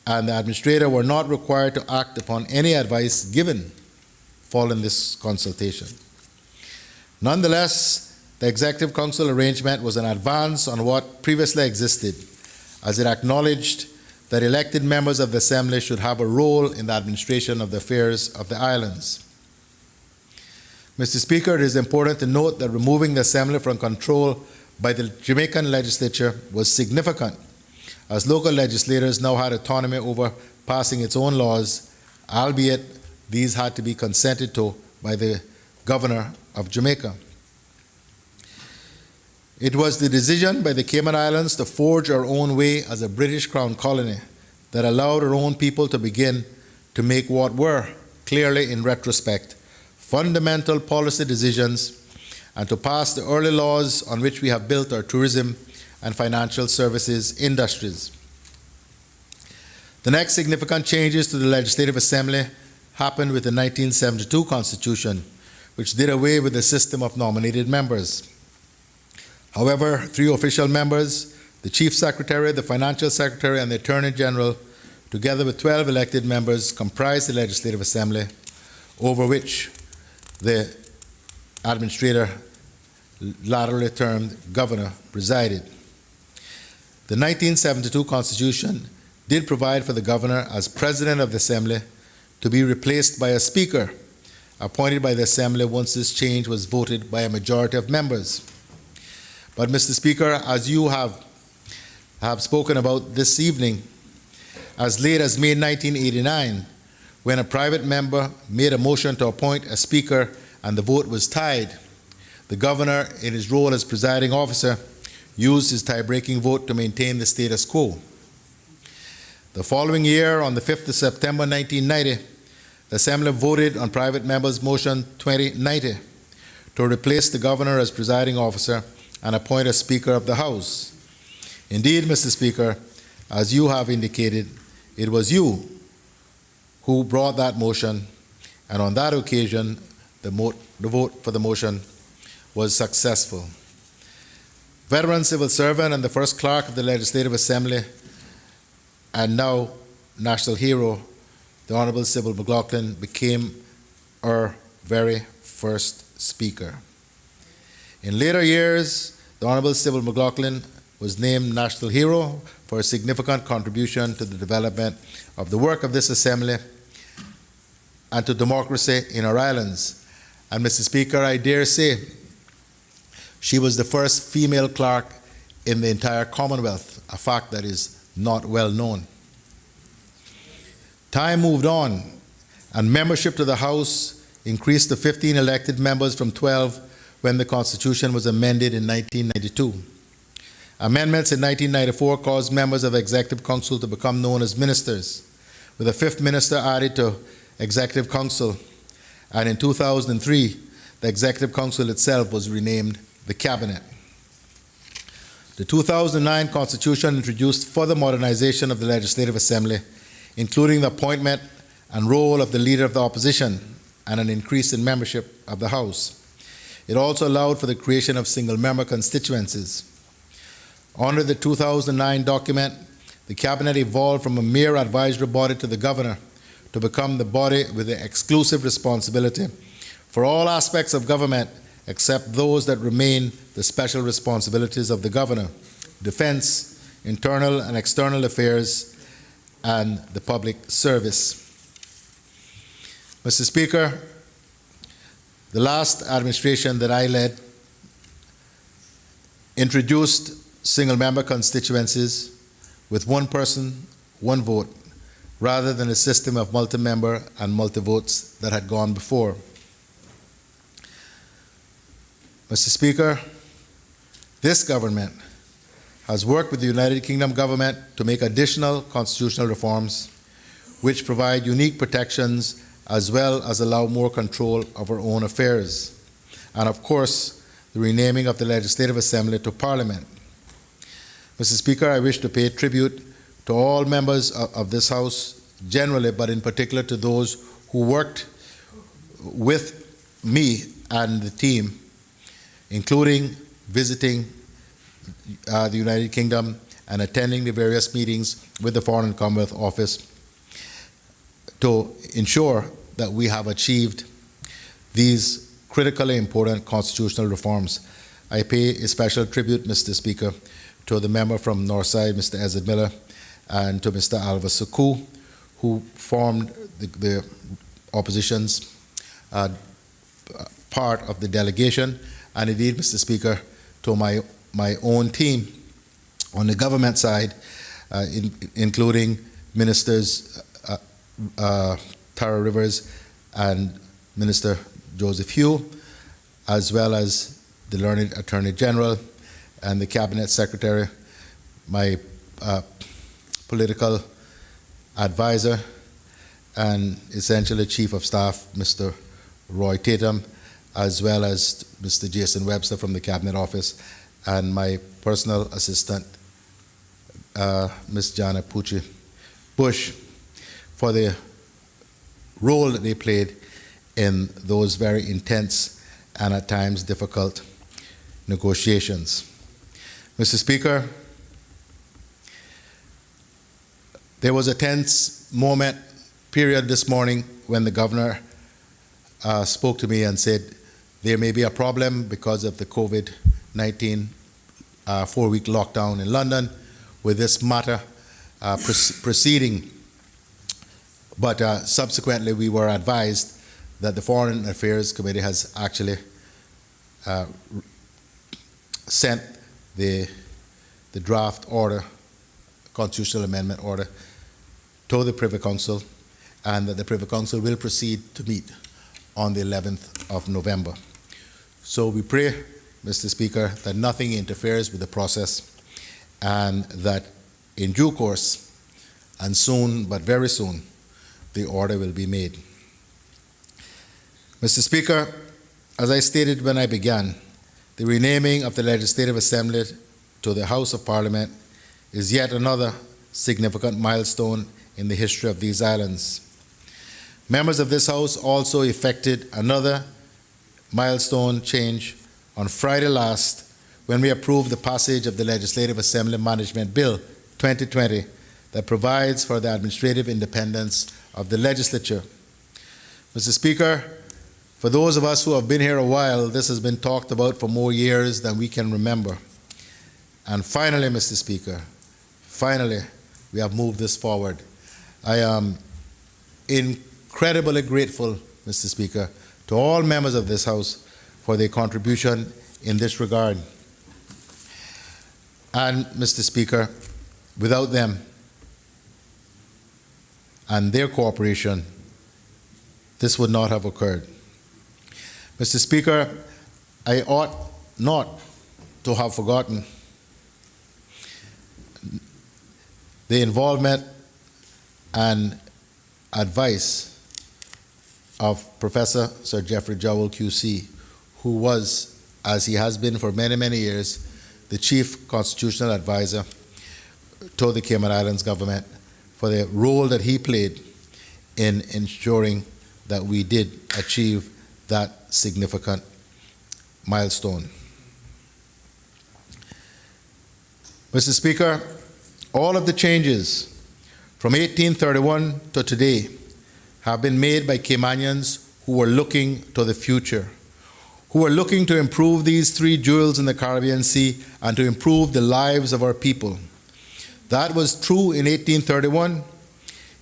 and the administrator were not required to act upon any advice given following this consultation. Nonetheless, the Executive Council arrangement was an advance on what previously existed, as it acknowledged that elected members of the Assembly should have a role in the administration of the affairs of the islands. Mr. Speaker, it is important to note that removing the Assembly from control by the Jamaican legislature was significant, as local legislators now had autonomy over passing its own laws, albeit these had to be consented to by the Governor of Jamaica. It was the decision by the Cayman Islands to forge our own way as a British Crown colony that allowed our own people to begin to make what were, clearly in retrospect, fundamental policy decisions, and to pass the early laws on which we have built our tourism and financial services industries. The next significant changes to the Legislative Assembly happened with the 1972 Constitution, which did away with the system of nominated members. However, 3 official members, the Chief Secretary, the Financial Secretary, and the Attorney General, together with 12 elected members, comprised the Legislative Assembly, over which the administrator, laterally termed governor, presided. The 1972 Constitution did provide for the governor as president of the Assembly to be replaced by a speaker appointed by the Assembly once this change was voted by a majority of members. But, Mr. Speaker, as you have spoken about this evening, as late as May 1989, when a private member made a motion to appoint a speaker and the vote was tied, the governor, in his role as presiding officer, used his tie-breaking vote to maintain the status quo. The following year, on the 5th of September 1990, the Assembly voted on Private Member's Motion 2090 to replace the Governor as presiding officer and appoint a Speaker of the House. Indeed, Mr. Speaker, as you have indicated, it was you who brought that motion, and on that occasion, the vote for the motion was successful. Veteran civil servant and the first clerk of the Legislative Assembly, and now national hero, the Honorable Sybil McLaughlin, became our very first Speaker. In later years, the Honorable Sybil McLaughlin was named National Hero for a significant contribution to the development of the work of this Assembly and to democracy in our islands. And Mr. Speaker, I dare say, she was the first female clerk in the entire Commonwealth, a fact that is not well known. Time moved on, and membership to the House increased to 15 elected members from 12 when the Constitution was amended in 1992. Amendments in 1994 caused members of the Executive Council to become known as ministers, with a fifth minister added to Executive Council, and in 2003, the Executive Council itself was renamed the Cabinet. The 2009 Constitution introduced further modernization of the Legislative Assembly, including the appointment and role of the Leader of the Opposition and an increase in membership of the House. It also allowed for the creation of single-member constituencies. Under the 2009 document, the Cabinet evolved from a mere advisory body to the Governor to become the body with the exclusive responsibility for all aspects of government except those that remain the special responsibilities of the Governor: defense, internal and external affairs, and the public service. Mr. Speaker, the last administration that I led introduced single-member constituencies with one person, one vote, rather than a system of multi-member and multi-votes that had gone before. Mr. Speaker, this government has worked with the United Kingdom government to make additional constitutional reforms which provide unique protections as well as allow more control of our own affairs. And of course, the renaming of the Legislative Assembly to Parliament. Mr. Speaker, I wish to pay tribute to all members of this House generally, but in particular to those who worked with me and the team, including visiting the United Kingdom and attending the various meetings with the Foreign and Commonwealth Office to ensure that we have achieved these critically important constitutional reforms. I pay a special tribute, Mr. Speaker, to the member from Northside, Mr. Ezra Miller, and to Mr. Alva Suku, who formed the opposition's part of the delegation, and indeed, Mr. Speaker, to my own team on the government side, including Ministers Tara Rivers and Minister Joseph Hugh, as well as the learned Attorney General and the Cabinet Secretary, my political advisor, and essentially Chief of Staff, Mr. Roy Tatum, as well as Mr. Jason Webster from the Cabinet Office, and my personal assistant, Ms. Jana Pucci Bush, for the role that they played in those very intense and at times difficult negotiations. Mr. Speaker, there was a tense period this morning when the Governor spoke to me and said there may be a problem because of the COVID-19 4-week lockdown in London with this matter proceeding. But subsequently we were advised that the Foreign Affairs Committee has actually sent the draft order, constitutional amendment order, to the Privy Council, and that the Privy Council will proceed to meet on the 11th of November. So we pray Mr. Speaker, that nothing interferes with the process and that in due course and soon, but very soon, the order will be made. Mr. Speaker, as I stated when I began, the renaming of the Legislative Assembly to the House of Parliament is yet another significant milestone in the history of these islands. Members of this House also effected another milestone change on Friday last when we approved the passage of the Legislative Assembly Management Bill 2020 that provides for the administrative independence of the legislature. Mr. Speaker, for those of us who have been here a while, this has been talked about for more years than we can remember. And finally, Mr. Speaker, finally, we have moved this forward. I am incredibly grateful, Mr. Speaker, to all members of this House for their contribution in this regard. And, Mr. Speaker, without them and their cooperation, this would not have occurred. Mr. Speaker, I ought not to have forgotten the involvement and advice of Professor Sir Jeffrey Jowell QC, who was, as he has been for many, many years, the Chief Constitutional Advisor to the Cayman Islands government, for the role that he played in ensuring that we did achieve that significant milestone. Mr. Speaker, all of the changes from 1831 to today have been made by Caymanians who were looking to the future, who are looking to improve these three jewels in the Caribbean Sea and to improve the lives of our people. That was true in 1831,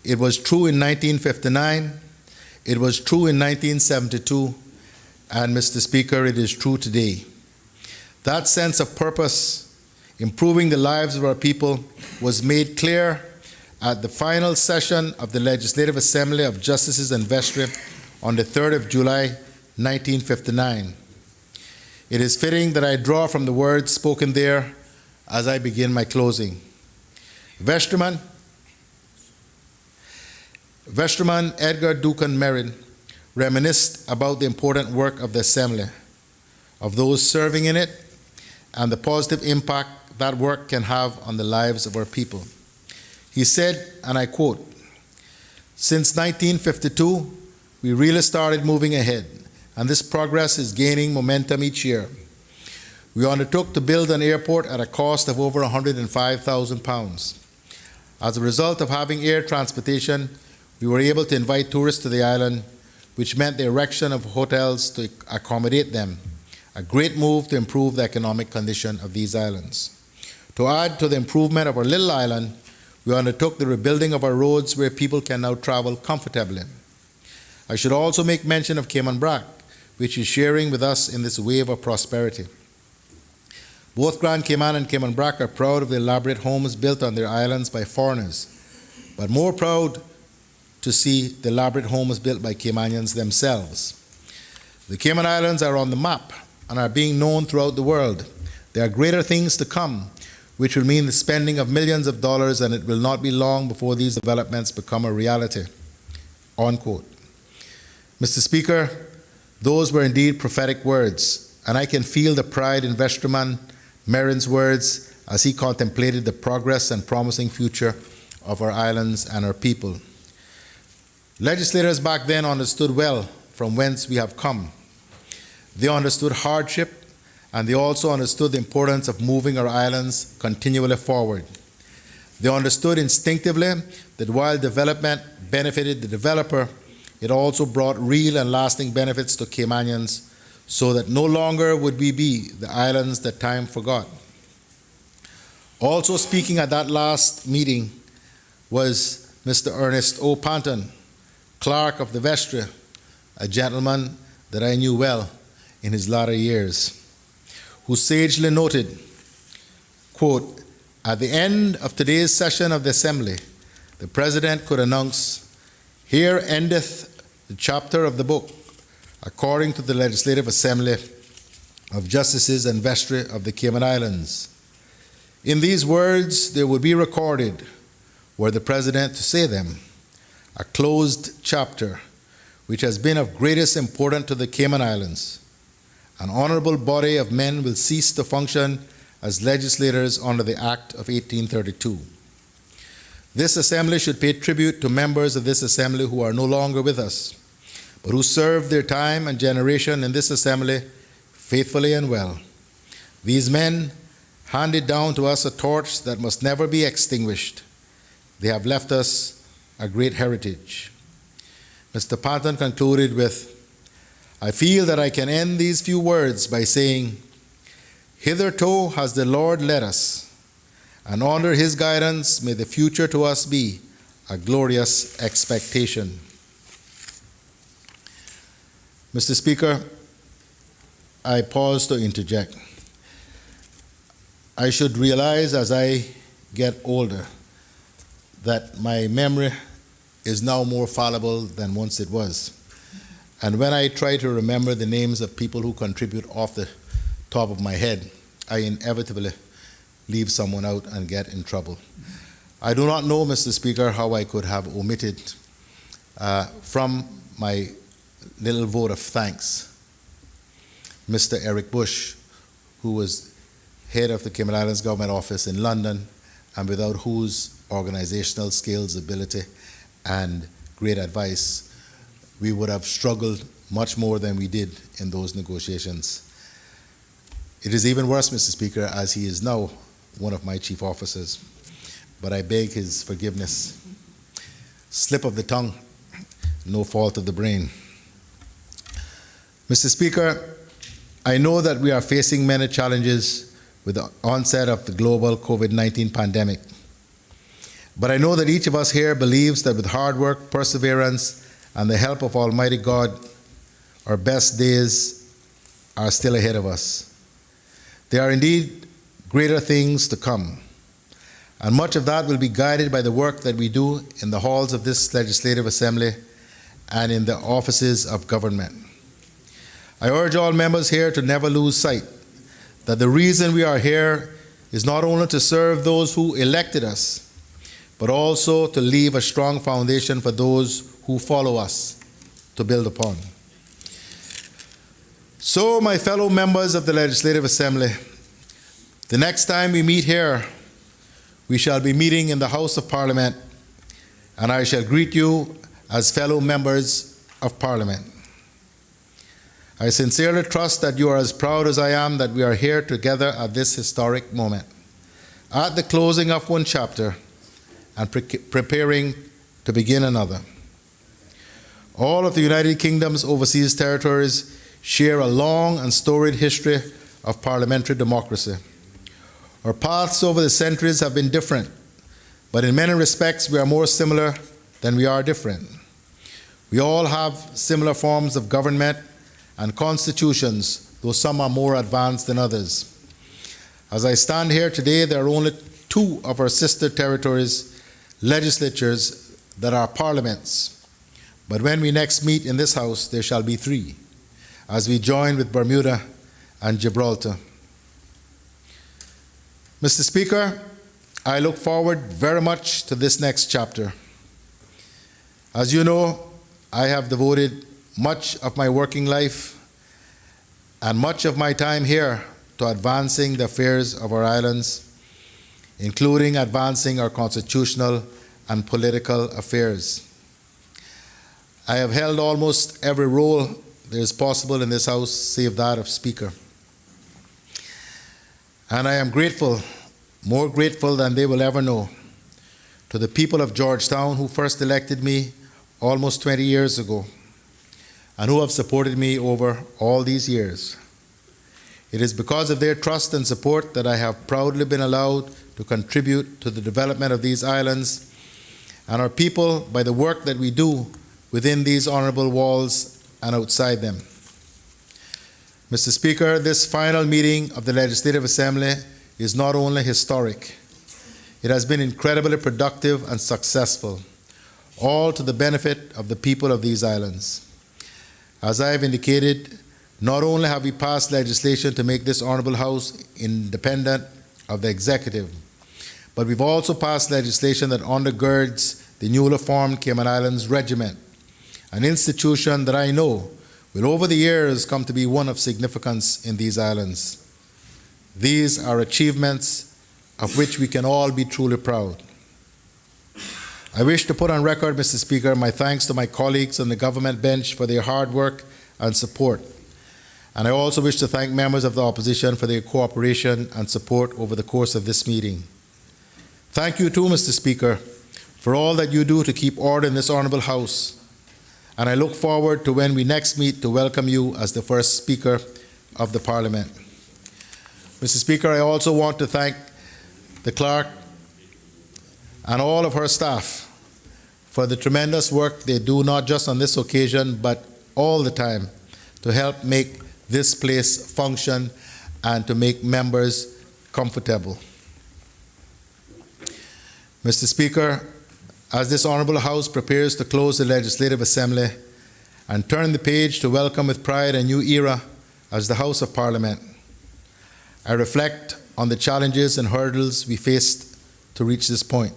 it was true in 1959, it was true in 1972, and Mr. Speaker, it is true today. That sense of purpose, improving the lives of our people, was made clear at the final session of the Legislative Assembly of Justices and Vestry on the 3rd of July, 1959. It is fitting that I draw from the words spoken there as I begin my closing. Vestryman Edgar Duncan Merrin reminisced about the important work of the Assembly, of those serving in it, and the positive impact that work can have on the lives of our people. He said, and I quote, "Since 1952, we really started moving ahead, and this progress is gaining momentum each year. We undertook to build an airport at a cost of over £105,000. As a result of having air transportation, we were able to invite tourists to the island, which meant the erection of hotels to accommodate them, a great move to improve the economic condition of these islands. To add to the improvement of our little island, we undertook the rebuilding of our roads where people can now travel comfortably. I should also make mention of Cayman Brac, which is sharing with us in this wave of prosperity. Both Grand Cayman and Cayman Brac are proud of the elaborate homes built on their islands by foreigners, but more proud to see the elaborate homes built by Caymanians themselves. The Cayman Islands are on the map and are being known throughout the world. There are greater things to come, which will mean the spending of millions of dollars, and it will not be long before these developments become a reality." Unquote. Mr. Speaker, those were indeed prophetic words, and I can feel the pride in Vestryman Merrin's words as he contemplated the progress and promising future of our islands and our people. Legislators back then understood well from whence we have come. They understood hardship, and they also understood the importance of moving our islands continually forward. They understood instinctively that while development benefited the developer, it also brought real and lasting benefits to Caymanians, so that no longer would we be the islands that time forgot. Also speaking at that last meeting was Mr. Ernest O. Panton, clerk of the Vestry, a gentleman that I knew well in his latter years, who sagely noted, quote, "At the end of today's session of the Assembly, the President could announce, 'Here endeth the chapter of the book, according to the Legislative Assembly of Justices and Vestry of the Cayman Islands. In these words, there will be recorded, were the President to say them, a closed chapter which has been of greatest importance to the Cayman Islands. An honorable body of men will cease to function as legislators under the Act of 1832. This Assembly should pay tribute to members of this Assembly who are no longer with us, but who served their time and generation in this Assembly faithfully and well. These men handed down to us a torch that must never be extinguished. They have left us a great heritage. Mr. Panton concluded with, I feel that I can end these few words by saying, hitherto has the Lord led us, and under his guidance may the future to us be a glorious expectation. Mr. Speaker, I pause to interject. I should realize as I get older that my memory is now more fallible than once it was. And when I try to remember the names of people who contribute off the top of my head, I inevitably leave someone out and get in trouble. I do not know, Mr. Speaker, how I could have omitted from my little vote of thanks Mr. Eric Bush, who was head of the Cayman Islands Government Office in London, and without whose organizational skills, ability, and great advice, we would have struggled much more than we did in those negotiations. It is even worse, Mr. Speaker, as he is now one of my chief officers, but I beg his forgiveness. Slip of the tongue, no fault of the brain. Mr. Speaker, I know that we are facing many challenges with the onset of the global COVID-19 pandemic, but I know that each of us here believes that with hard work, perseverance, and the help of Almighty God, our best days are still ahead of us. There are indeed greater things to come, and much of that will be guided by the work that we do in the halls of this Legislative Assembly and in the offices of government. I urge all members here to never lose sight that the reason we are here is not only to serve those who elected us, but also to leave a strong foundation for those who follow us to build upon. So, my fellow members of the Legislative Assembly, the next time we meet here, we shall be meeting in the House of Parliament, and I shall greet you as fellow members of Parliament. I sincerely trust that you are as proud as I am that we are here together at this historic moment, at the closing of one chapter and preparing to begin another. All of the United Kingdom's overseas territories share a long and storied history of parliamentary democracy. Our paths over the centuries have been different, but in many respects we are more similar than we are different. We all have similar forms of government and constitutions, though some are more advanced than others. As I stand here today, there are only two of our sister territories' legislatures that are parliaments. But when we next meet in this House, there shall be three, as we join with Bermuda and Gibraltar. Mr. Speaker, I look forward very much to this next chapter. As you know, I have devoted much of my working life and much of my time here to advancing the affairs of our islands, including advancing our constitutional and political affairs. I have held almost every role there is possible in this House, save that of Speaker. And I am grateful, more grateful than they will ever know, to the people of Georgetown who first elected me almost 20 years ago and who have supported me over all these years. It is because of their trust and support that I have proudly been allowed to contribute to the development of these islands and our people by the work that we do within these honorable walls and outside them. Mr. Speaker, this final meeting of the Legislative Assembly is not only historic, it has been incredibly productive and successful, all to the benefit of the people of these islands. As I have indicated, Not only have we passed legislation to make this Honorable House independent of the executive, but we've also passed legislation that undergirds the newly formed Cayman Islands Regiment, an institution that I know will over the years come to be one of significance in these islands. These are achievements of which we can all be truly proud. I wish to put on record, Mr. Speaker, my thanks to my colleagues on the government bench for their hard work and support. And I also wish to thank members of the opposition for their cooperation and support over the course of this meeting. Thank you too, Mr. Speaker, for all that you do to keep order in this Honorable House. And I look forward to when we next meet to welcome you as the first Speaker of the Parliament. Mr. Speaker, I also want to thank the clerk and all of her staff for the tremendous work they do, not just on this occasion, but all the time, to help make this place function and to make members comfortable. Mr. Speaker, as this Honorable House prepares to close the Legislative Assembly and turn the page to welcome with pride a new era as the House of Parliament, I reflect on the challenges and hurdles we faced to reach this point.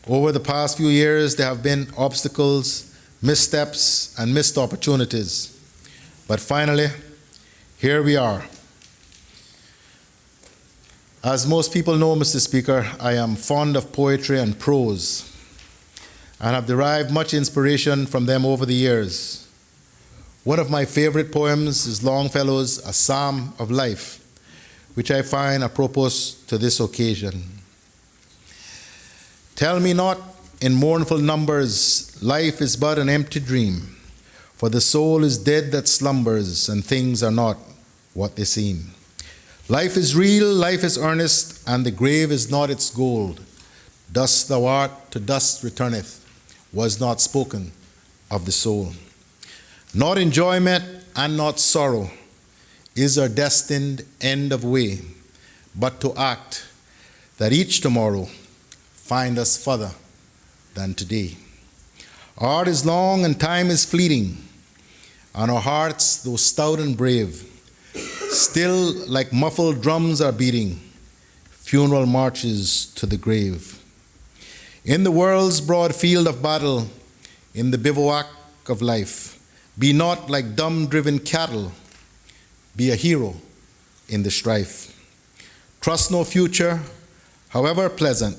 Over the past few years, there have been obstacles, missteps, and missed opportunities. But finally, here we are. As most people know, Mr. Speaker, I am fond of poetry and prose, and have derived much inspiration from them over the years. One of my favorite poems is Longfellow's A Psalm of Life, which I find apropos to this occasion. Tell me not in mournful numbers, life is but an empty dream, for the soul is dead that slumbers, and things are not what they seem. Life is real, life is earnest, and the grave is not its goal. Dust thou art, to dust returneth, was not spoken of the soul. Not enjoyment and not sorrow is our destined end of way, but to act that each tomorrow find us further than today. Our art is long and time is fleeting, and our hearts, though stout and brave, still like muffled drums are beating funeral marches to the grave. In the world's broad field of battle, in the bivouac of life, be not like dumb-driven cattle, be a hero in the strife. Trust no future, however pleasant.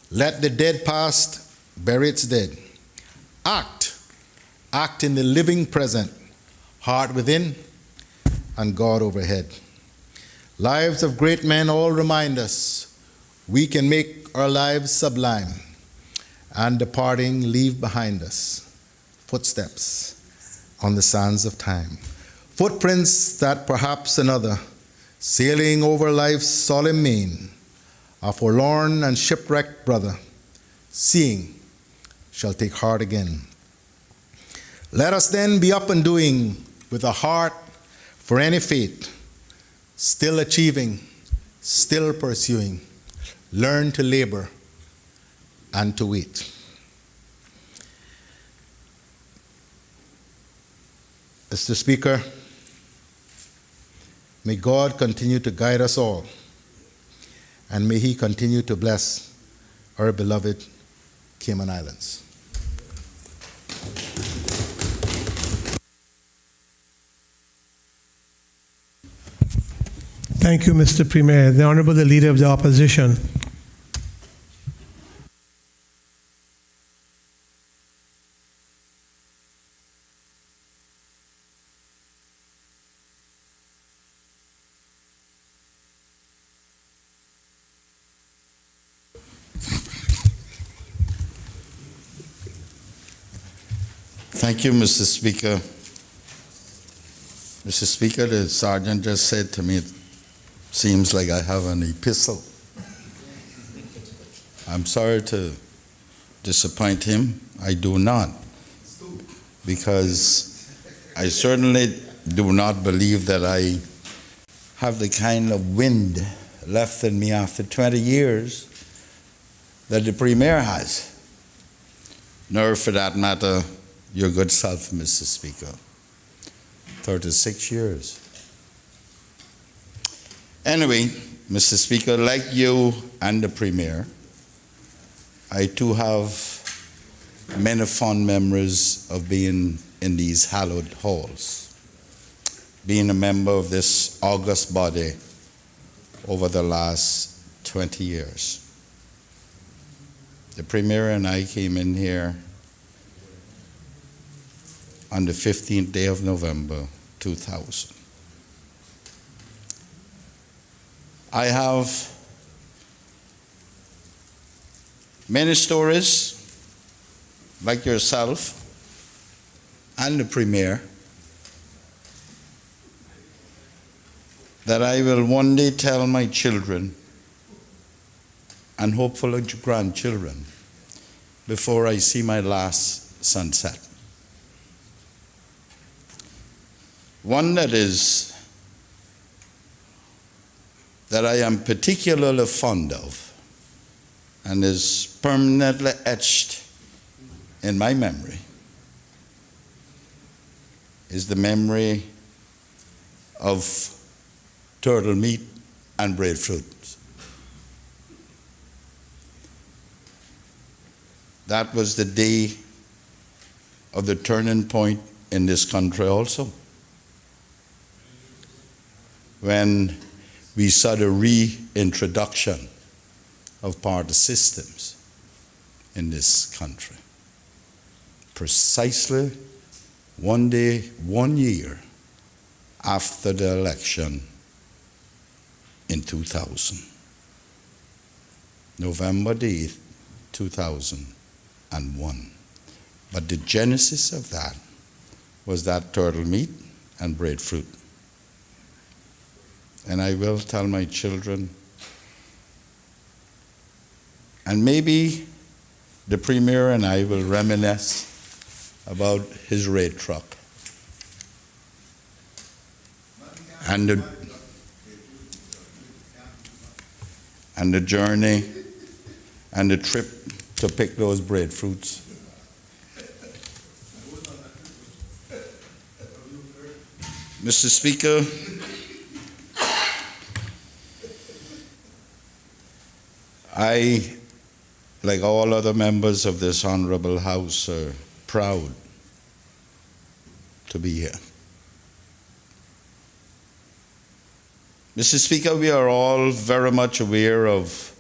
Let the dead past bury its dead. Act in the living present, heart within and God overhead. Lives of great men all remind us we can make our lives sublime, and departing leave behind us footsteps on the sands of time. Footprints that perhaps another, sailing over life's solemn main, a forlorn and shipwrecked brother, seeing, shall take heart again. Let us then be up and doing with a heart for any fate, still achieving, still pursuing, learn to labor and to wait. Mr. Speaker, may God continue to guide us all, and may He continue to bless our beloved Cayman Islands. Thank you, Mr. Premier. The Honorable the Leader of the Opposition. Thank you, Mr. Speaker. Mr. Speaker, the sergeant just said to me, it seems like I have an epistle. I'm sorry to disappoint him. I do not. Because I certainly do not believe that I have the kind of wind left in me after 20 years that the Premier has. Nor, for that matter, your good self, Mr. Speaker. 36 years. Anyway, Mr. Speaker, like you and the Premier, I too have many fond memories of being in these hallowed halls, being a member of this august body over the last 20 years. The Premier and I came in here on the 15th day of November, 2000. I have many stories, like yourself and the Premier, that I will one day tell my children and hopefully grandchildren before I see my last sunset. One that I am particularly fond of and is permanently etched in my memory is the memory of turtle meat and breadfruit. That was the day of the turning point in this country also, when we saw the reintroduction of party systems in this country. Precisely one day, 1 year after the election in 2000. November the 8th, 2001. But the genesis of that was that turtle meat and breadfruit. And I will tell my children, and maybe the Premier and I will reminisce about his red truck and the journey and the trip to pick those breadfruits. Mr. Speaker, I, like all other members of this honorable House, are proud to be here. Mr. Speaker, we are all very much aware of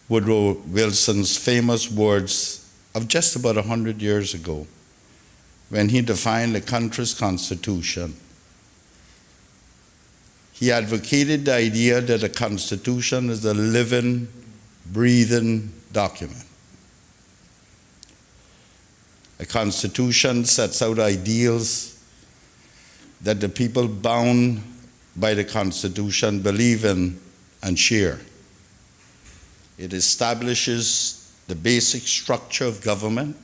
Woodrow Wilson's famous words of just about 100 years ago, when he defined the country's constitution. He advocated the idea that a constitution is a living, breathing document. A constitution sets out ideals that the people bound by the constitution believe in and share. It establishes the basic structure of government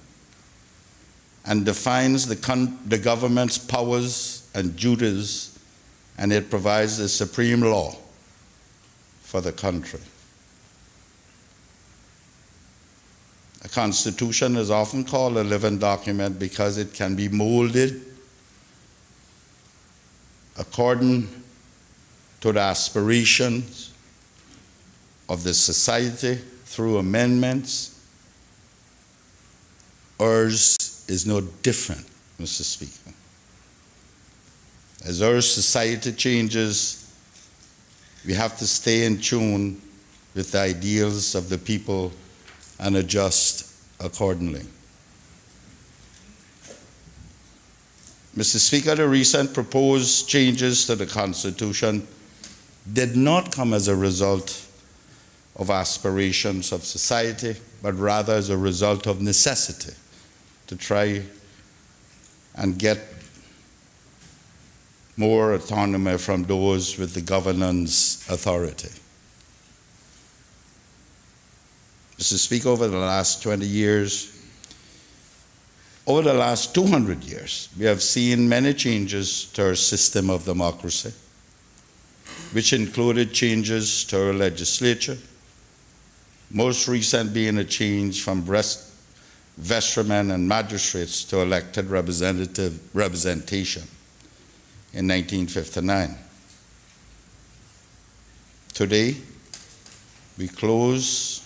and defines the government's powers and duties, and it provides the supreme law for the country. A constitution is often called a living document because it can be molded according to the aspirations of the society through amendments. Ours is no different, Mr. Speaker. As our society changes, we have to stay in tune with the ideals of the people and adjust accordingly. Mr. Speaker, the recent proposed changes to the Constitution did not come as a result of aspirations of society, but rather as a result of necessity to try and get more autonomy from those with the governance authority. Mr. Speaker, over the last 20 years, over the last 200 years, we have seen many changes to our system of democracy, which included changes to our legislature, most recent being a change from vestrymen and magistrates to elected representation in 1959. Today, we close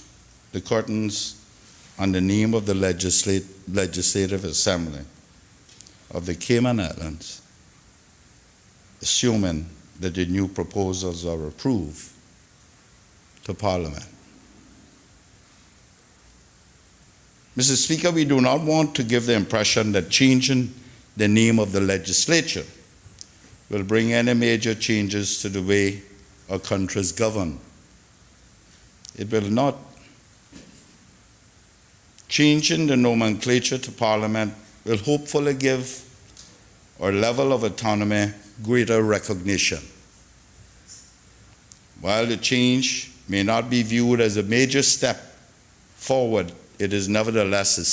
the curtains on the name of the Legislative Assembly of the Cayman Islands, assuming that the new proposals are approved to Parliament. Mr. Speaker, we do not want to give the impression that changing the name of the legislature will bring any major changes to the way our country is governed. It will not. Changing the nomenclature to Parliament will hopefully give our level of autonomy greater recognition. While the change may not be viewed as a major step forward, it is nevertheless a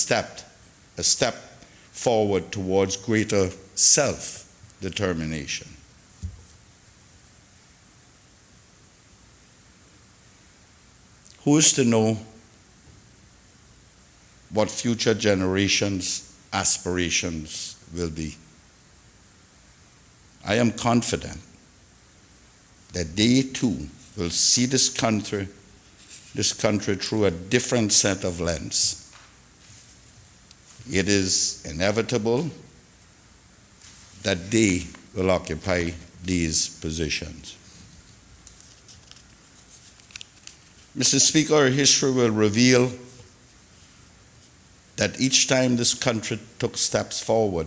step forward towards greater self-determination. Who is to know what future generations' aspirations will be? I am confident that they too will see this country through a different set of lens. It is inevitable that they will occupy these positions. Mr. Speaker, history will reveal that each time this country took steps forward,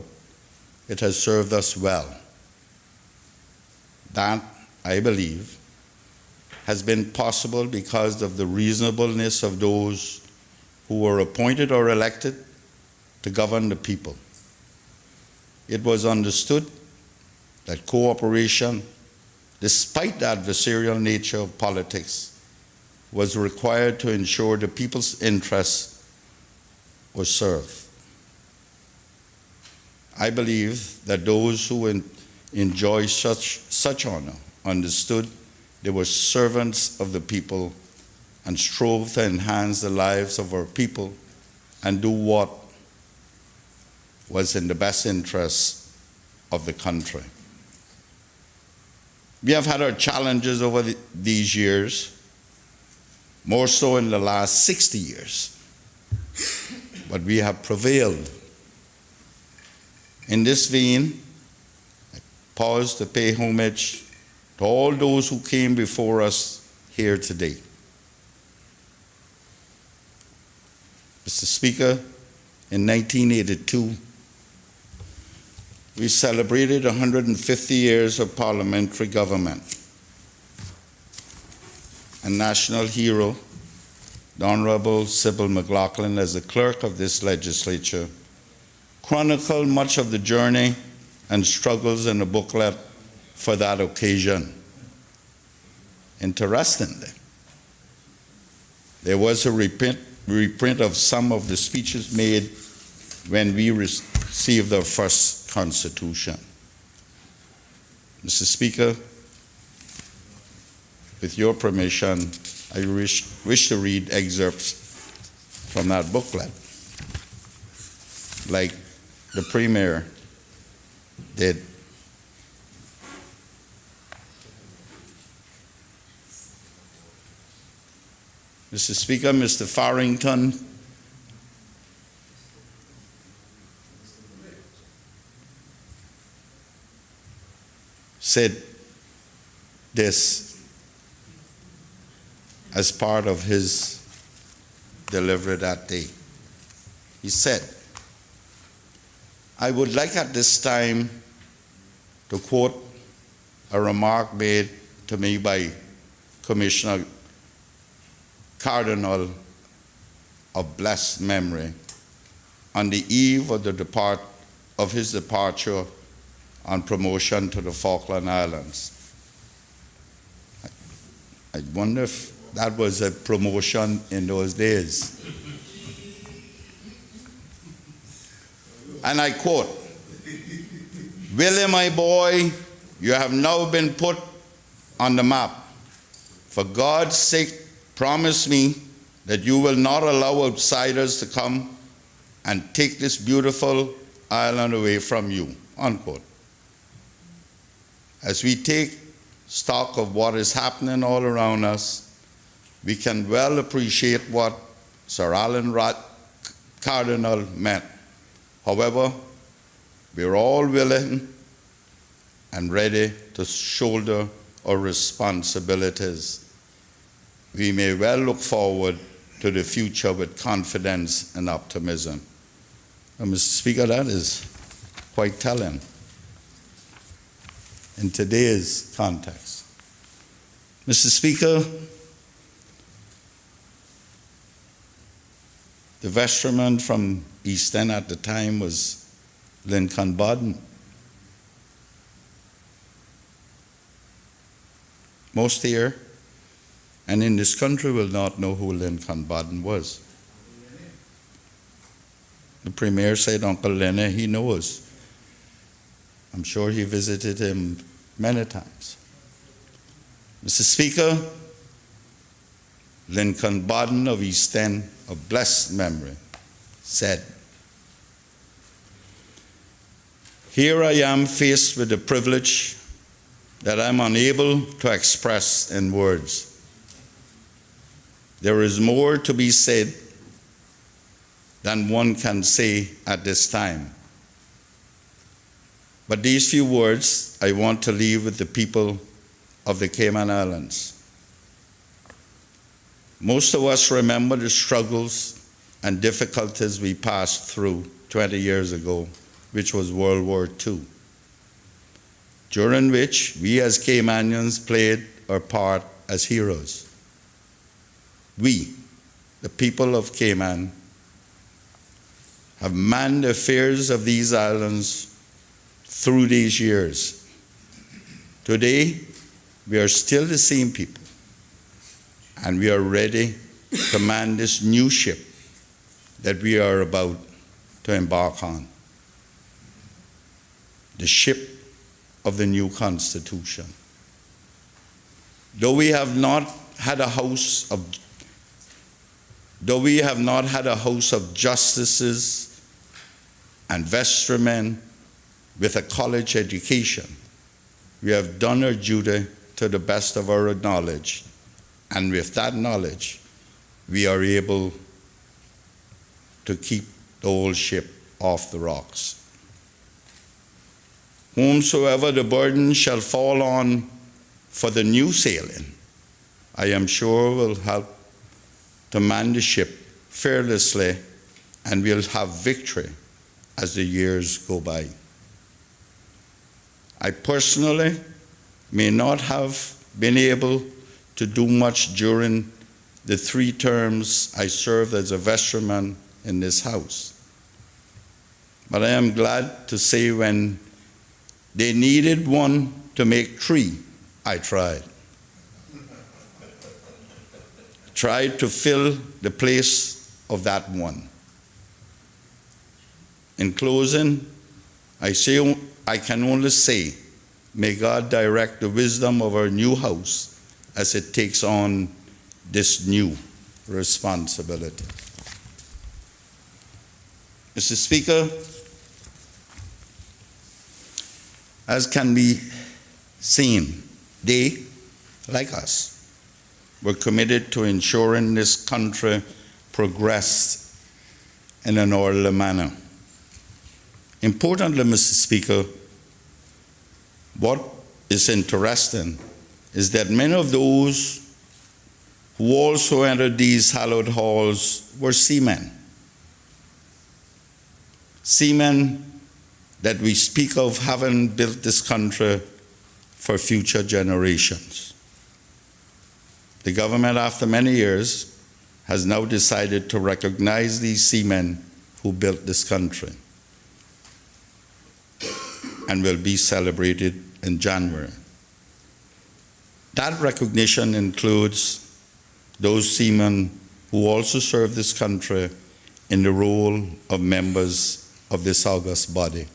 it has served us well. That, I believe, has been possible because of the reasonableness of those who were appointed or elected to govern the people. It was understood that cooperation, despite the adversarial nature of politics, was required to ensure the people's interests were served. I believe that those who enjoy such honor understood they were servants of the people and strove to enhance the lives of our people and do what was in the best interest of the country. We have had our challenges over these years, more so in the last 60 years, but we have prevailed. In this vein, I pause to pay homage to all those who came before us here today. Mr. Speaker, in 1982, we celebrated 150 years of parliamentary government. A national hero, the Honorable Sybil McLaughlin, as the clerk of this legislature, chronicled much of the journey and struggles in a booklet for that occasion. Interestingly, there was a reprint of some of the speeches made when we received our first Constitution. Mr. Speaker, with your permission, I wish to read excerpts from that booklet, like the Premier did. Mr. Speaker, Mr. Farrington said this as part of his delivery that day. He said, "I would like at this time to quote a remark made to me by Commissioner Cardinal of blessed memory on the eve of his departure on promotion to the Falkland Islands." I wonder if that was a promotion in those days. And I quote, "Willie, my boy, you have now been put on the map. For God's sake, promise me that you will not allow outsiders to come and take this beautiful island away from you," unquote. As we take stock of what is happening all around us, we can well appreciate what Sir Alan Cardinal meant. However, we're all willing and ready to shoulder our responsibilities. We may well look forward to the future with confidence and optimism. And Mr. Speaker, that is quite telling in today's context. Mr. Speaker, the vestryman from East End at the time was Lincoln Bodden. Most here and in this country will not know who Lincoln Bodden was. The Premier said, Uncle Lenny, he knows. I'm sure he visited him many times. Mr. Speaker, Lincoln Bodden of East End, of blessed memory, said, "Here I am faced with the privilege that I'm unable to express in words. There is more to be said than one can say at this time. But these few words I want to leave with the people of the Cayman Islands. Most of us remember the struggles and difficulties we passed through 20 years ago, which was World War II, during which we as Caymanians played our part as heroes. We, the people of Cayman, have manned the affairs of these islands through these years. Today, we are still the same people, and we are ready to man this new ship that we are about to embark on. The ship of the new Constitution. Though we have not had a house of justices and vestrymen with a college education, we have done our duty to the best of our knowledge, and with that knowledge, we are able to keep the old ship off the rocks. Whomsoever the burden shall fall on for the new sailing, I am sure will help to man the ship fearlessly, and we'll have victory as the years go by. I personally may not have been able to do much during the 3 terms I served as a vestryman in this house. But I am glad to say when they needed one to make 3, I tried. Tried to fill the place of that one. In closing, I can only say, may God direct the wisdom of our new house as it takes on this new responsibility. Mr. Speaker, as can be seen, they, like us, were committed to ensuring this country progressed in an orderly manner. Importantly, Mr. Speaker, what is interesting is that many of those who also entered these hallowed halls were seamen. Seamen that we speak of having built this country for future generations. The government, after many years, has now decided to recognize these seamen who built this country and will be celebrated in January. That recognition includes those seamen who also serve this country in the role of members of this august body.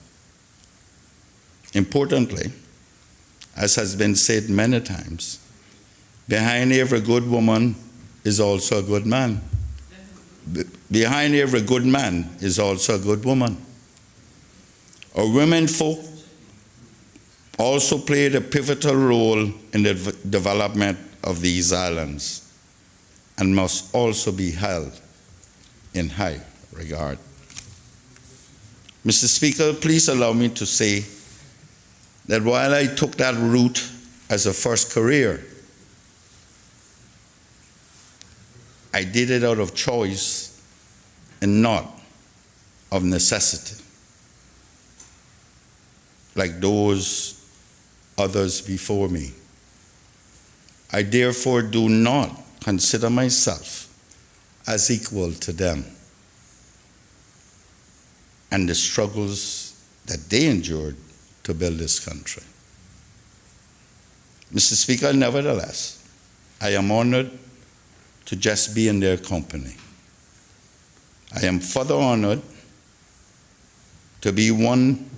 Importantly, as has been said many times, behind every good woman is also a good man. Behind every good man is also a good woman. Our women folk also played a pivotal role in the development of these islands and must also be held in high regard. Mr. Speaker, please allow me to say that while I took that route as a first career, I did it out of choice and not of necessity, like those others before me. I therefore do not consider myself as equal to them and the struggles that they endured to build this country. Mr. Speaker, nevertheless, I am honored to just be in their company. I am further honored to be one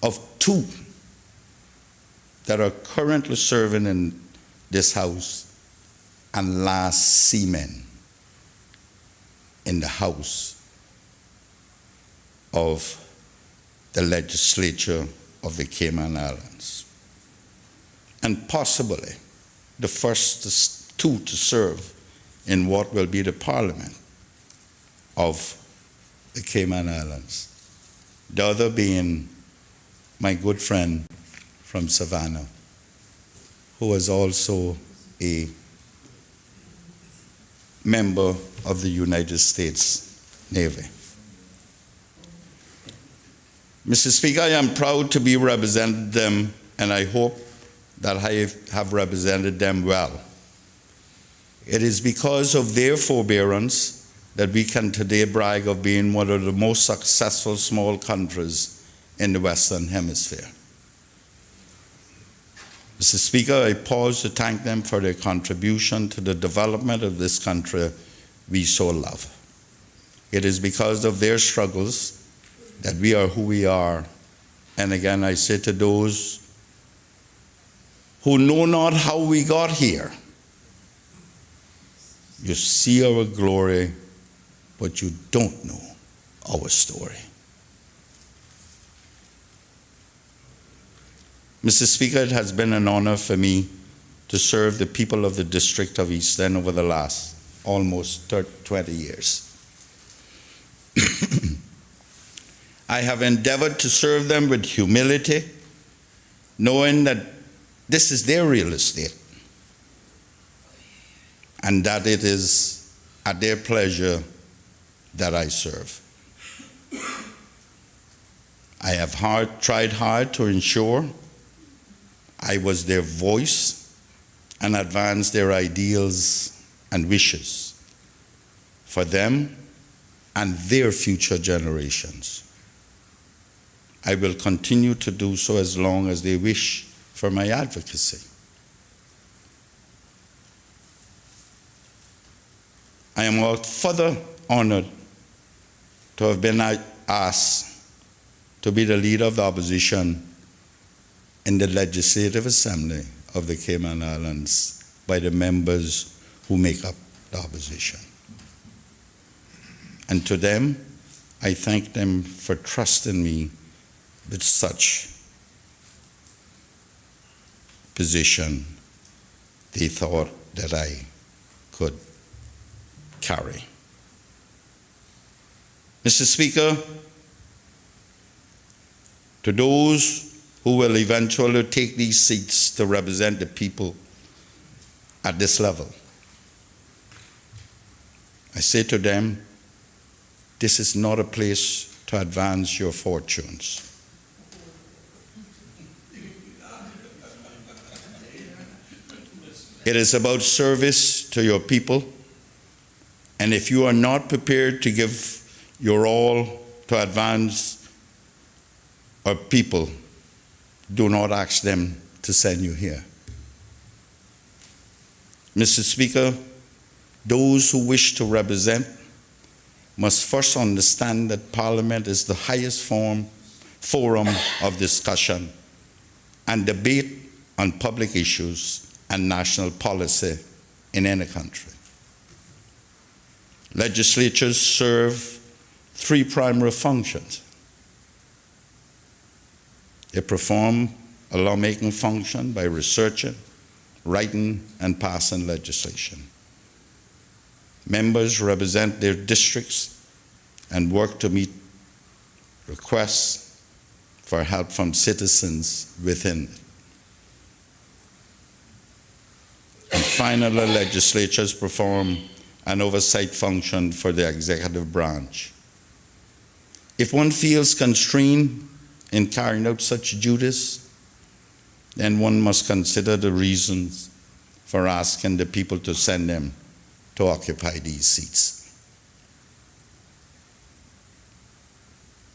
of two that are currently serving in this House and last seamen in the House of the legislature of the Cayman Islands, and possibly the first two to serve in what will be the Parliament of the Cayman Islands, the other being my good friend from Savannah, who was also a member of the United States Navy. Mr. Speaker, I am proud to be representing them, and I hope that I have represented them well. It is because of their forbearance that we can today brag of being one of the most successful small countries in the Western Hemisphere. Mr. Speaker, I pause to thank them for their contribution to the development of this country we so love. It is because of their struggles that we are who we are. And again, I say to those who know not how we got here, you see our glory, but you don't know our story. Mr. Speaker, it has been an honor for me to serve the people of the District of East End over the last almost 20 years. I have endeavored to serve them with humility, knowing that this is their real estate and that it is at their pleasure that I serve. I have tried hard to ensure I was their voice and advance their ideals and wishes for them and their future generations. I will continue to do so as long as they wish for my advocacy. I am further honored to have been asked to be the leader of the opposition in the Legislative Assembly of the Cayman Islands by the members who make up the opposition. And to them, I thank them for trusting me with such position they thought that I could carry. Mr. Speaker, to those who will eventually take these seats to represent the people at this level, I say to them, this is not a place to advance your fortunes. It is about service to your people, and if you are not prepared to give your all to advance our people, do not ask them to send you here. Mr. Speaker, those who wish to represent must first understand that Parliament is the highest forum of discussion and debate on public issues and national policy in any country. Legislatures serve three primary functions. They perform a lawmaking function by researching, writing, and passing legislation. Members represent their districts and work to meet requests for help from citizens within it. And finally, legislatures perform an oversight function for the executive branch. If one feels constrained in carrying out such duties, then one must consider the reasons for asking the people to send them to occupy these seats.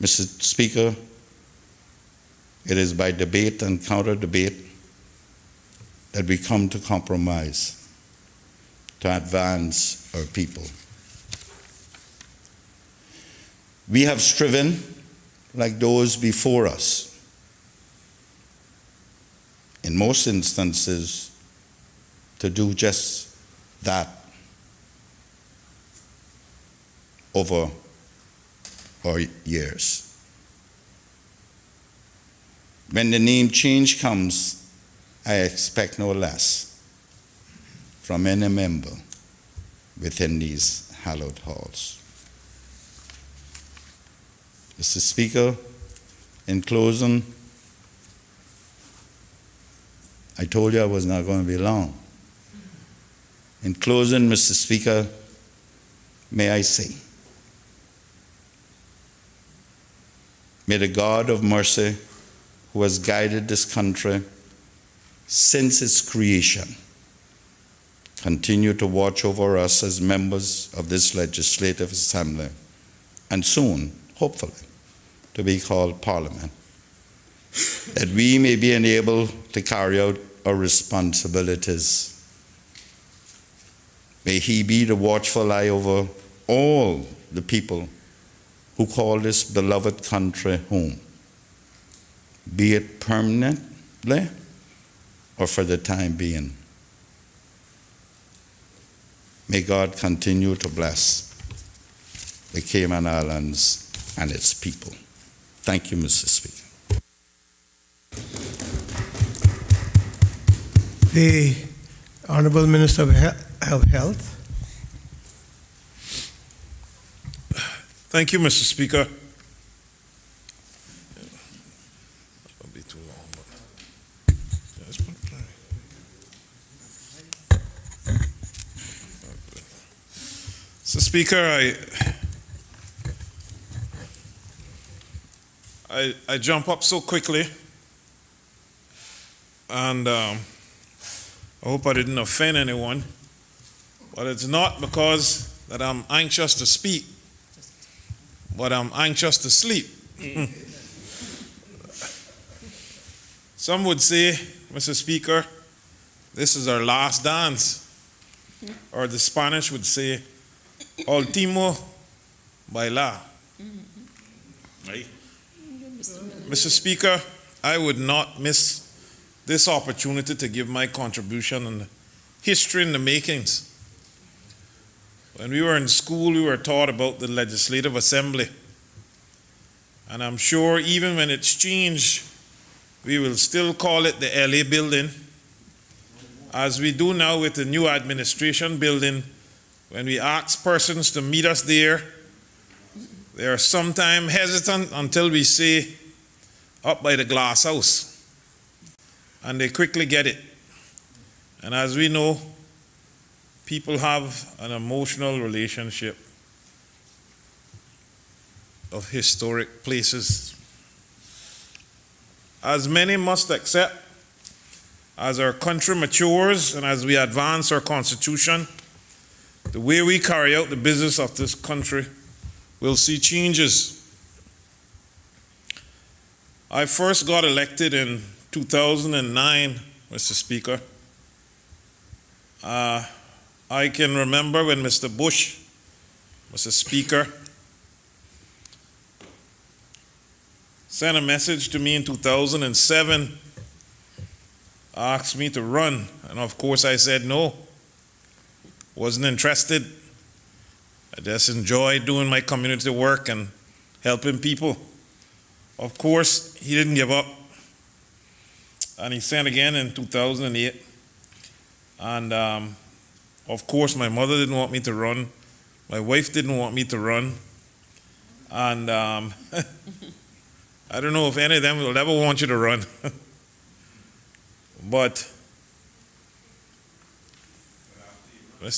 Mr. Speaker, it is by debate and counter-debate that we come to compromise to advance our people. We have striven, like those before us, in most instances, to do just that over our years. When the name change comes, I expect no less from any member within these hallowed halls. Mr. Speaker, in closing, I told you I was not going to be long. In closing, Mr. Speaker, may I say, may the God of mercy, who has guided this country since its creation, continue to watch over us as members of this legislative assembly, and soon, hopefully, to be called Parliament, that we may be enabled to carry out our responsibilities. May He be the watchful eye over all the people who call this beloved country home, be it permanently or for the time being. May God continue to bless the Cayman Islands and its people. Thank you, Mr. Speaker. The Honorable Minister of Health. Thank you, Mr. Speaker. That'll be too long, but yeah, it's been plenty. Mr. Speaker, I jump up so quickly, and I hope I didn't offend anyone, but it's not because that I'm anxious to speak, but I'm anxious to sleep. Some would say, Mr. Speaker, this is our last dance. Or the Spanish would say, Último bailar. Right? Mr. Speaker, I would not miss this opportunity to give my contribution on the history and the makings. When we were in school, we were taught about the Legislative Assembly. And I'm sure even when it's changed, we will still call it the LA building, as we do now with the new administration building. When we ask persons to meet us there, they are sometimes hesitant until we say, up by the glass house. And they quickly get it. And as we know, people have an emotional relationship of historic places. As many must accept, as our country matures and as we advance our Constitution, the way we carry out the business of this country will see changes. I first got elected in 2009, Mr. Speaker. I can remember when Mr. Bush, Mr. Speaker, sent a message to me in 2007, asked me to run, and of course I said no, wasn't interested. I just enjoyed doing my community work and helping people. Of course, he didn't give up. and he sent again in 2008. And of course, my mother didn't want me to run. My wife didn't want me to run. And I don't know if any of them will ever want you to run. But the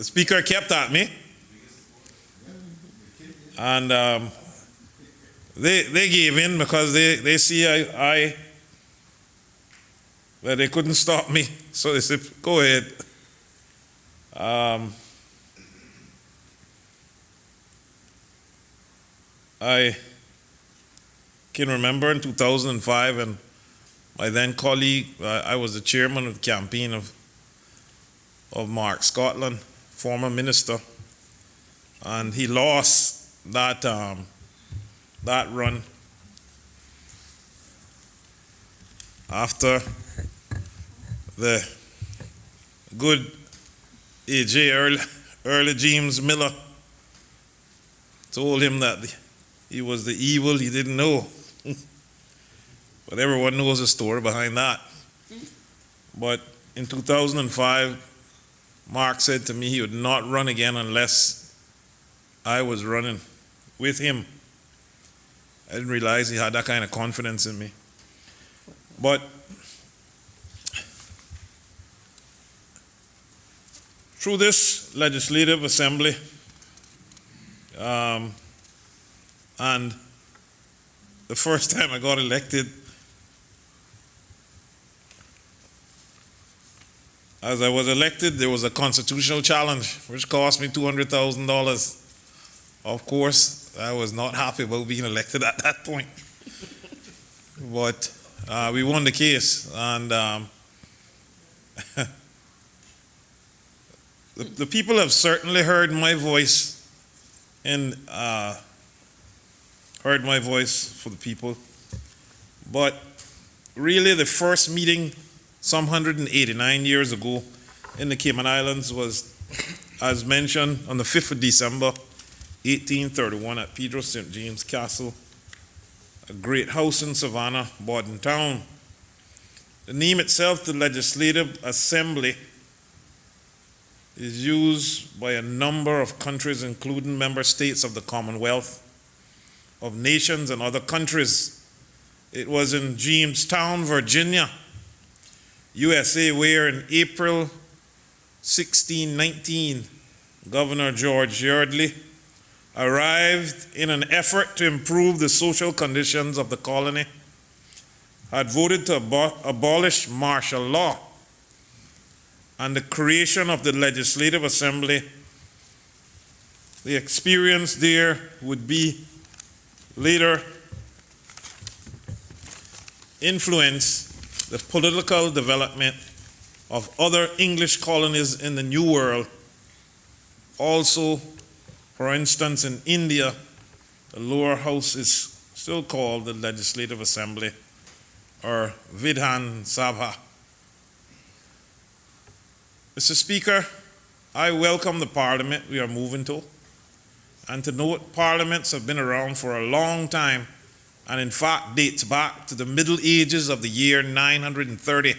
speaker kept at me. And they gave in because they see that they couldn't stop me. So they said, go ahead. I can remember in 2005, and my then colleague, I was the chairman of the campaign of Mark Scotland, former minister, and he lost that run after the good A.J. Early James Miller told him that he was the evil he didn't know. But everyone knows the story behind that. But in 2005, Mark said to me he would not run again unless I was running with him. I didn't realize he had that kind of confidence in me. But through this legislative assembly, and the first time I got elected, as I was elected, there was a constitutional challenge which cost me $200,000. Of course, I was not happy about being elected at that point. But we won the case, and the people have certainly heard my voice for the people. But really, the first meeting some 189 years ago in the Cayman Islands was, as mentioned, on the 5th of December, 1831 at Pedro St. James Castle, a great house in Savannah, Borden Town. The name itself, the Legislative Assembly, is used by a number of countries, including member states of the Commonwealth, of nations and other countries. It was in Jamestown, Virginia, USA, where in April 1619, Governor George Yeardley arrived in an effort to improve the social conditions of the colony, had voted to abolish martial law, and the creation of the Legislative Assembly. The experience there would be later influence the political development of other English colonies in the New World. Also, for instance, in India, the lower house is still called the Legislative Assembly, or Vidhan Sabha. Mr. Speaker, I welcome the Parliament we are moving to. And to note, parliaments have been around for a long time, and in fact dates back to the Middle Ages of the year 930.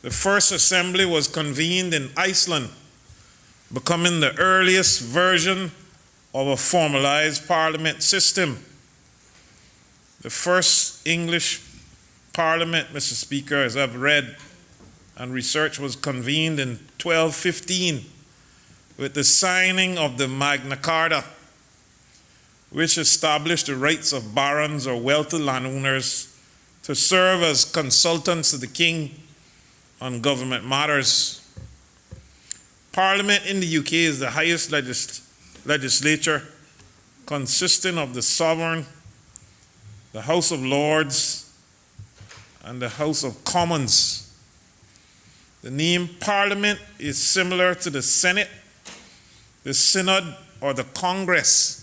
The first assembly was convened in Iceland, becoming the earliest version of a formalized parliament system. The first English parliament, Mr. Speaker, as I've read and research, was convened in 1215 with the signing of the Magna Carta, which established the rights of barons or wealthy landowners to serve as consultants to the king on government matters. Parliament in the UK is the highest legislature, consisting of the Sovereign, the House of Lords, and the House of Commons. The name Parliament is similar to the Senate, the Synod, or the Congress.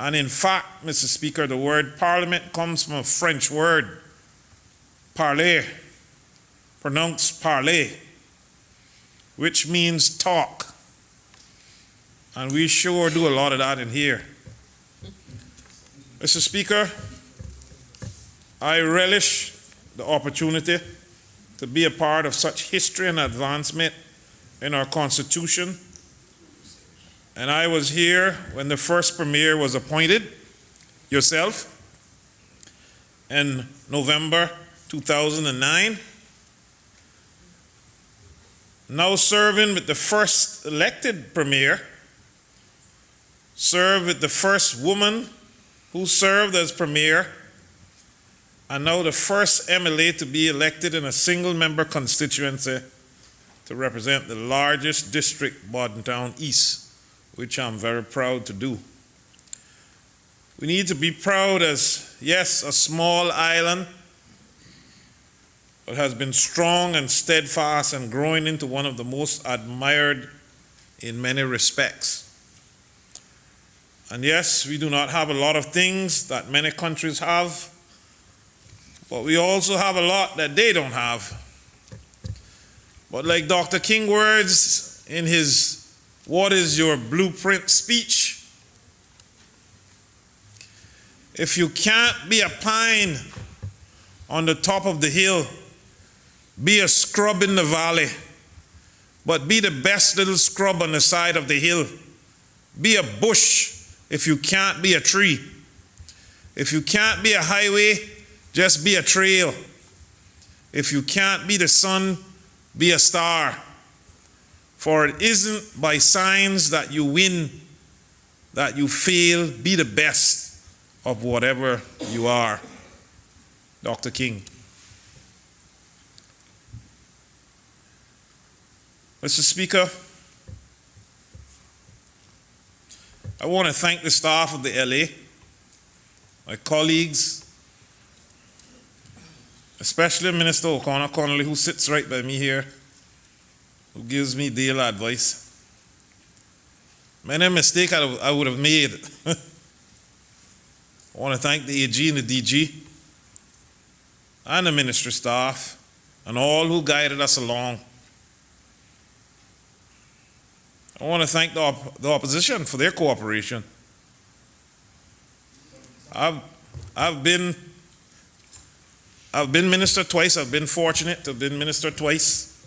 And in fact, Mr. Speaker, the word Parliament comes from a French word, parler, pronounced parler, which means talk. And we sure do a lot of that in here. Mr. Speaker, I relish the opportunity to be a part of such history and advancement in our Constitution. And I was here when the first Premier was appointed, yourself, in November 2009. Now serving with the first elected Premier, served with the first woman who served as Premier, and now the first MLA to be elected in a single-member constituency to represent the largest district, Bordentown East, which I'm very proud to do. We need to be proud as, yes, a small island, but has been strong and steadfast and growing into one of the most admired in many respects. And yes, we do not have a lot of things that many countries have, but we also have a lot that they don't have. But like Dr. King words in his "What is Your Blueprint" speech, if you can't be a pine on the top of the hill, be a scrub in the valley, but be the best little scrub on the side of the hill. Be a bush if you can't be a tree. If you can't be a highway, just be a trail. If you can't be the sun, be a star. For it isn't by signs that you win, that you fail. Be the best of whatever you are. Dr. King. Mr. Speaker, I want to thank the staff of the LA, my colleagues, especially Minister O'Connor Connolly, who sits right by me here, who gives me daily advice. Many mistakes I would have made. I want to thank the AG and the DG and the ministry staff and all who guided us along. I want to thank the opposition for their cooperation. I've been minister twice. I've been fortunate to have been minister twice.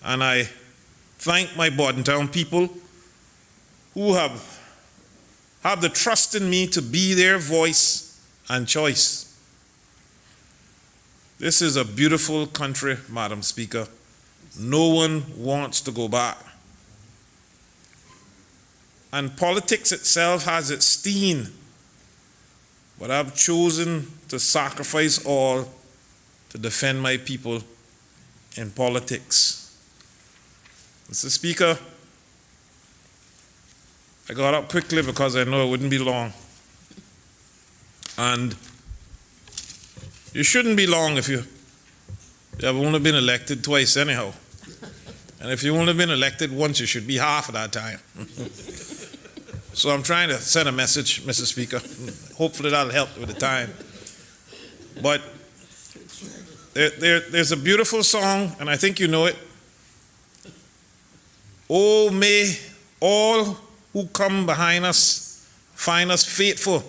And I thank my Bordentown people who have the trust in me to be their voice and choice. This is a beautiful country, Madam Speaker. No one wants to go back. And politics itself has its steen, but I've chosen to sacrifice all to defend my people in politics. Mr. Speaker, I got up quickly because I know it wouldn't be long. And you shouldn't be long if you have only been elected twice anyhow. And if you've only been elected once, you should be half of that time. So I'm trying to send a message, Mr. Speaker. Hopefully that'll help with the time. But there's a beautiful song, and I think you know it. Oh, may all who come behind us find us faithful.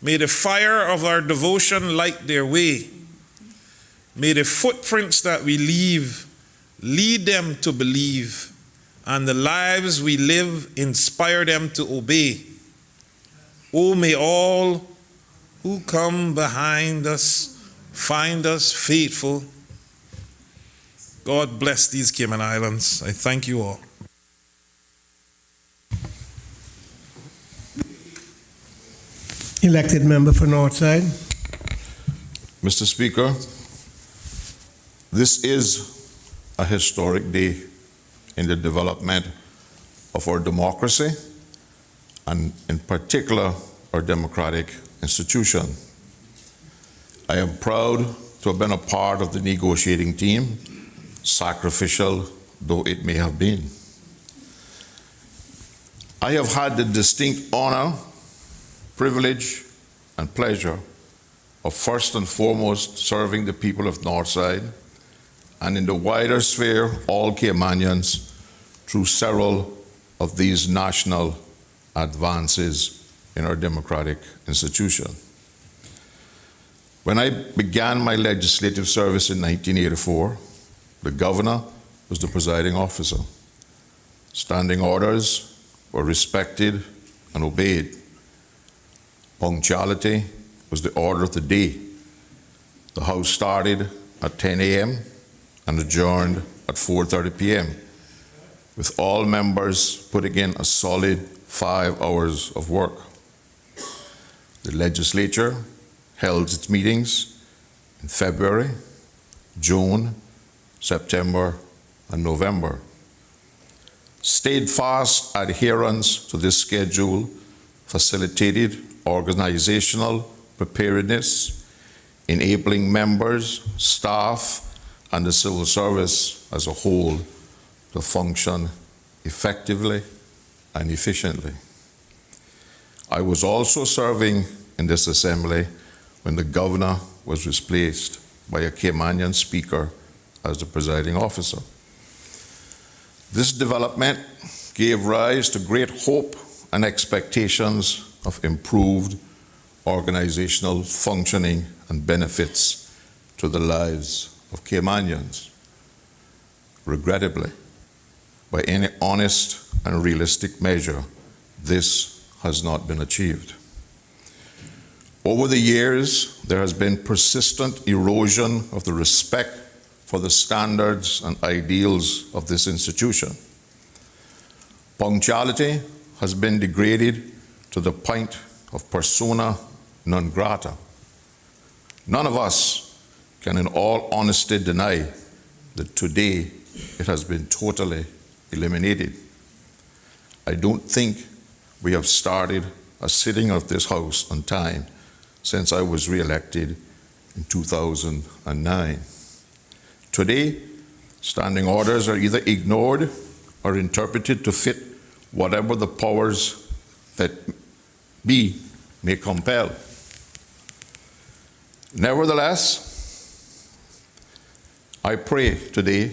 May the fire of our devotion light their way. May the footprints that we leave lead them to believe, and the lives we live inspire them to obey. Oh, may all who come behind us find us faithful. God bless these Cayman Islands. I thank you all. Elected member for Northside. Mr. Speaker, this is a historic day in the development of our democracy, and in particular, our democratic institution. I am proud to have been a part of the negotiating team, sacrificial though it may have been. I have had the distinct honor, privilege, and pleasure of first and foremost serving the people of Northside, and in the wider sphere, all Caymanians, through several of these national advances in our democratic institution. When I began my legislative service in 1984, the governor was the presiding officer. Standing orders were respected and obeyed. Punctuality was the order of the day. The House started at 10 a.m. and adjourned at 4:30 p.m., with all members putting in a solid 5 hours of work. The legislature held its meetings in February, June, September, and November. Steadfast adherence to this schedule facilitated organizational preparedness, enabling members, staff, and the civil service as a whole to function effectively and efficiently. I was also serving in this assembly when the governor was replaced by a Caymanian speaker as the presiding officer. This development gave rise to great hope and expectations of improved organizational functioning and benefits to the lives of Caymanians. Regrettably, by any honest and realistic measure, this has not been achieved. Over the years, there has been persistent erosion of the respect for the standards and ideals of this institution. Punctuality has been degraded to the point of persona non grata. None of us can in all honesty deny that today it has been totally eliminated. I don't think we have started a sitting of this House on time since I was re-elected in 2009. Today, standing orders are either ignored or interpreted to fit whatever the powers that be may compel. Nevertheless, I pray today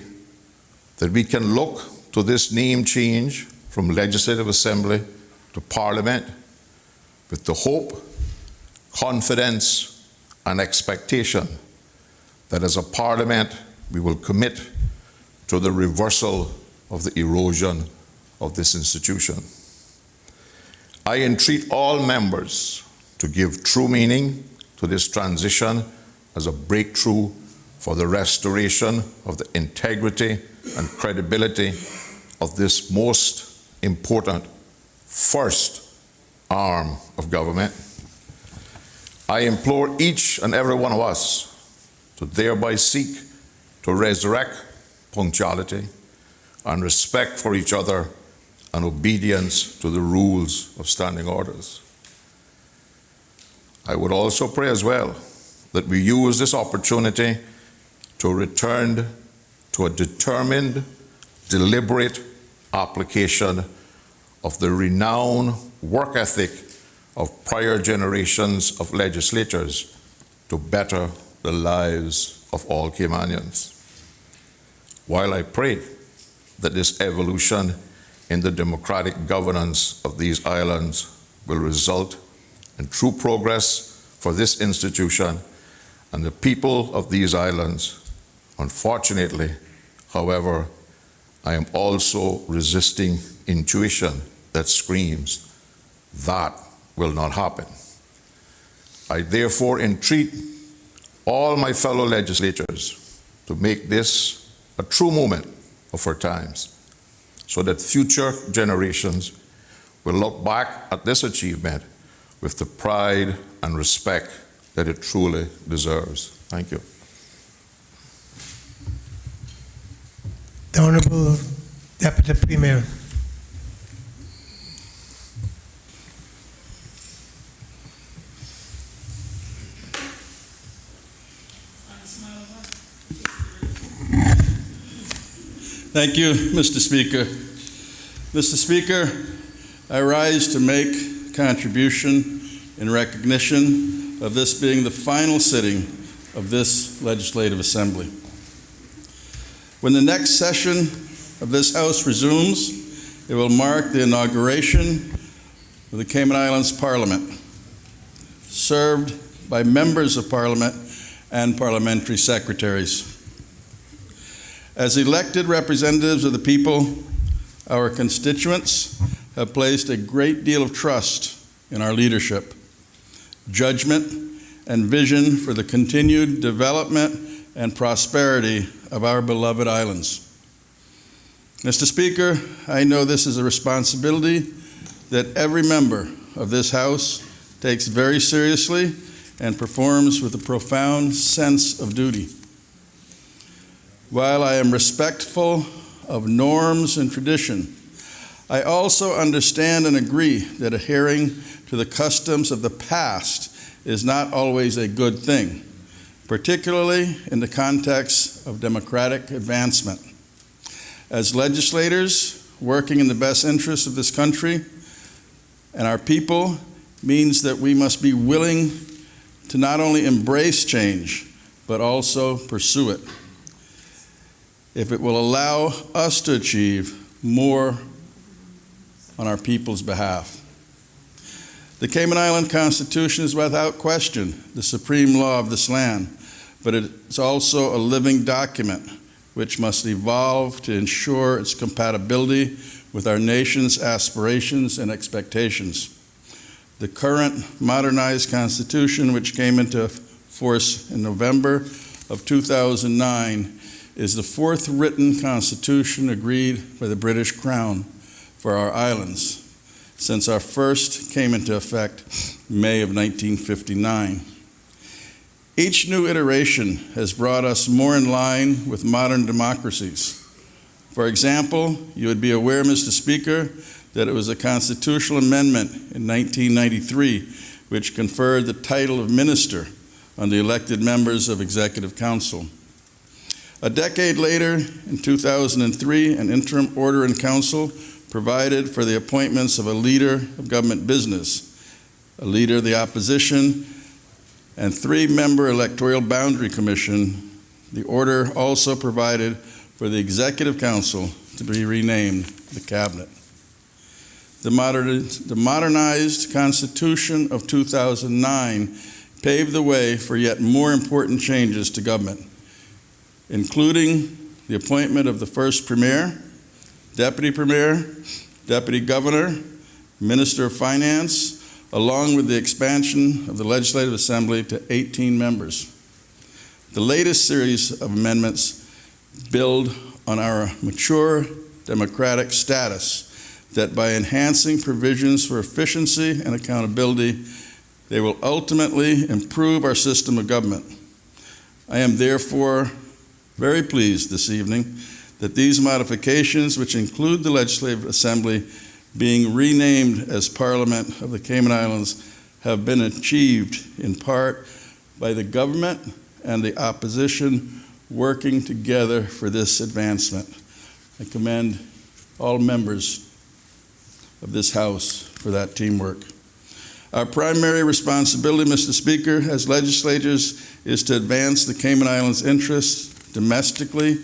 that we can look to this name change from Legislative Assembly to Parliament with the hope, confidence, and expectation that as a Parliament we will commit to the reversal of the erosion of this institution. I entreat all members to give true meaning to this transition as a breakthrough for the restoration of the integrity and credibility of this most important first arm of government. I implore each and every one of us to thereby seek to resurrect punctuality and respect for each other and obedience to the rules of standing orders. I would also pray as well that we use this opportunity to return to a determined, deliberate application of the renowned work ethic of prior generations of legislators to better the lives of all Caymanians. While I pray that this evolution in the democratic governance of these islands will result in true progress for this institution and the people of these islands, unfortunately, however, I am also resisting intuition that screams, that will not happen. I therefore entreat all my fellow legislators to make this a true moment of our times, so that future generations will look back at this achievement with the pride and respect that it truly deserves. Thank you. The Honorable Deputy Premier. Thank you, Mr. Speaker. Mr. Speaker, I rise to make a contribution in recognition of this being the final sitting of this Legislative Assembly. When the next session of this House resumes, it will mark the inauguration of the Cayman Islands Parliament. Served by members of Parliament and parliamentary secretaries. As elected representatives of the people, our constituents have placed a great deal of trust in our leadership, judgment, and vision for the continued development and prosperity of our beloved islands. Mr. Speaker, I know this is a responsibility that every member of this House takes very seriously and performs with a profound sense of duty. While I am respectful of norms and tradition, I also understand and agree that adhering to the customs of the past is not always a good thing, particularly in the context of democratic advancement. As legislators working in the best interests of this country and our people means that we must be willing to not only embrace change, but also pursue it, if it will allow us to achieve more on our people's behalf. The Cayman Island Constitution is without question the supreme law of this land, but it's also a living document which must evolve to ensure its compatibility with our nation's aspirations and expectations. The current modernized Constitution, which came into force in November of 2009, is the fourth written Constitution agreed by the British Crown for our islands since our first came into effect May of 1959. Each new iteration has brought us more in line with modern democracies. For example, you would be aware, Mr. Speaker, that it was a constitutional amendment in 1993 which conferred the title of minister on the elected members of Executive Council. A decade later, in 2003, an interim order in council provided for the appointments of a leader of government business, a leader of the opposition, and 3-member electoral boundary commission. The order also provided for the Executive Council to be renamed the Cabinet. The modernized Constitution of 2009 paved the way for yet more important changes to government, including the appointment of the first Premier, Deputy Governor, Minister of Finance, along with the expansion of the Legislative Assembly to 18 members. The latest series of amendments build on our mature democratic status that by enhancing provisions for efficiency and accountability, they will ultimately improve our system of government. I am therefore very pleased this evening that these modifications, which include the Legislative Assembly being renamed as Parliament of the Cayman Islands, have been achieved in part by the government and the opposition working together for this advancement. I commend all members of this House for that teamwork. Our primary responsibility, Mr. Speaker, as legislators is to advance the Cayman Islands' interests domestically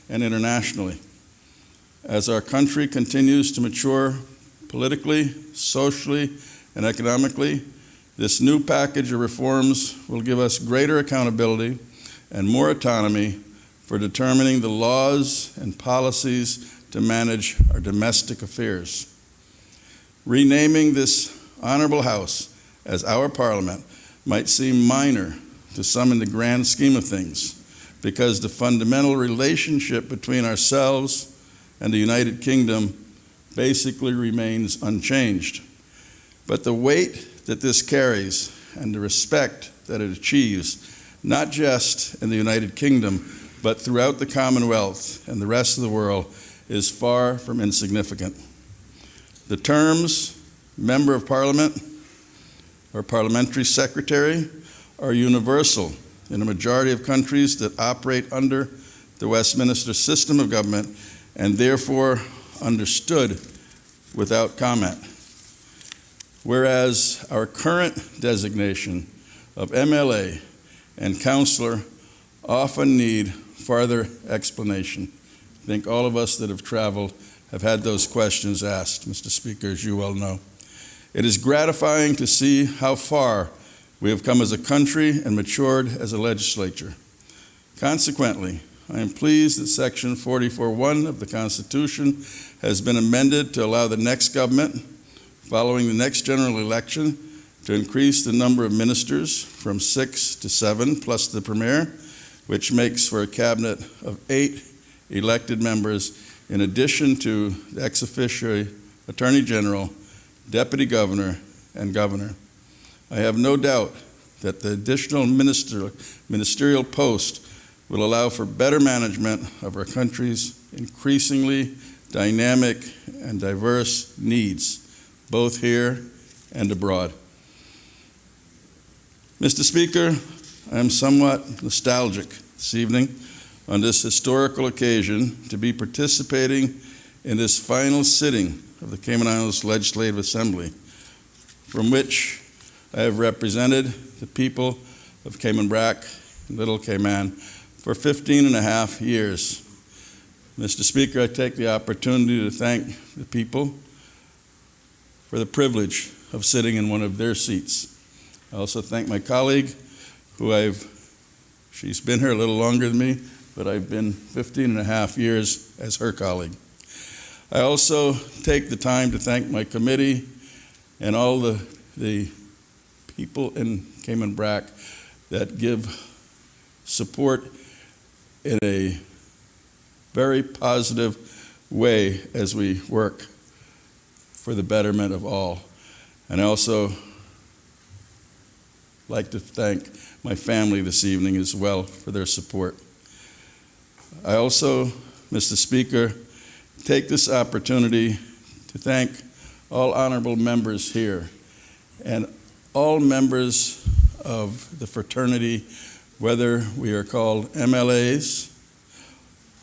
and internationally. As our country continues to mature politically, socially, and economically, this new package of reforms will give us greater accountability and more autonomy for determining the laws and policies to manage our domestic affairs. Renaming this honorable House as our Parliament might seem minor to some in the grand scheme of things, because the fundamental relationship between ourselves and the United Kingdom basically remains unchanged. But the weight that this carries and the respect that it achieves, not just in the United Kingdom, but throughout the Commonwealth and the rest of the world, is far from insignificant. The terms Member of Parliament or Parliamentary Secretary are universal in a majority of countries that operate under the Westminster system of government, and therefore understood without comment. Whereas our current designation of MLA and Councillor often need further explanation. I think all of us that have traveled have had those questions asked, Mr. Speaker, as you well know. It is gratifying to see how far We have come as a country and matured as a legislature. Consequently, I am pleased that Section 44(1) of the Constitution has been amended to allow the next government, following the next general election, to increase the number of ministers from 6 to 7, plus the Premier, which makes for a cabinet of 8 elected members, in addition to the ex officio Attorney General, Deputy Governor, and Governor. I have no doubt that the additional ministerial post will allow for better management of our country's increasingly dynamic and diverse needs, both here and abroad. Mr. Speaker, I am somewhat nostalgic this evening on this historical occasion to be participating in this final sitting of the Cayman Islands Legislative Assembly, from which I have represented the people of Cayman Brac and Little Cayman for 15 and a half years. Mr. Speaker, I take the opportunity to thank the people for the privilege of sitting in one of their seats. I also thank my colleague, she's been here a little longer than me, but I've been 15 and a half years as her colleague. I also take the time to thank my committee and all the people in Cayman Brac that give support in a very positive way as we work for the betterment of all. And I also like to thank my family this evening as well for their support. I also, Mr. Speaker, take this opportunity to thank all honorable members here and all members of the fraternity, whether we are called MLAs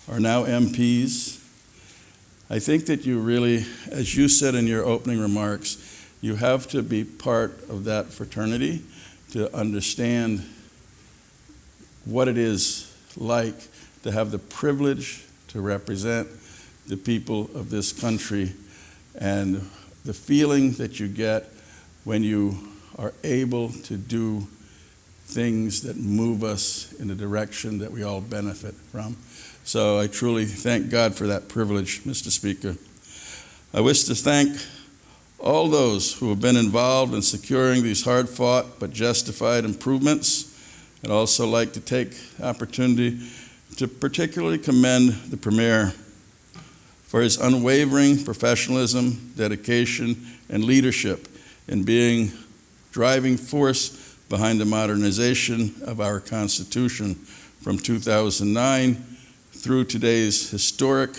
or now MPs. I think that you really, as you said in your opening remarks, you have to be part of that fraternity to understand what it is like to have the privilege to represent the people of this country and the feeling that you get when you are able to do things that move us in the direction that we all benefit from. So I truly thank God for that privilege, Mr. Speaker. I wish to thank all those who have been involved in securing these hard-fought but justified improvements. I'd also like to take the opportunity to particularly commend the Premier for his unwavering professionalism, dedication, and leadership in being driving force behind the modernization of our Constitution from 2009 through today's historic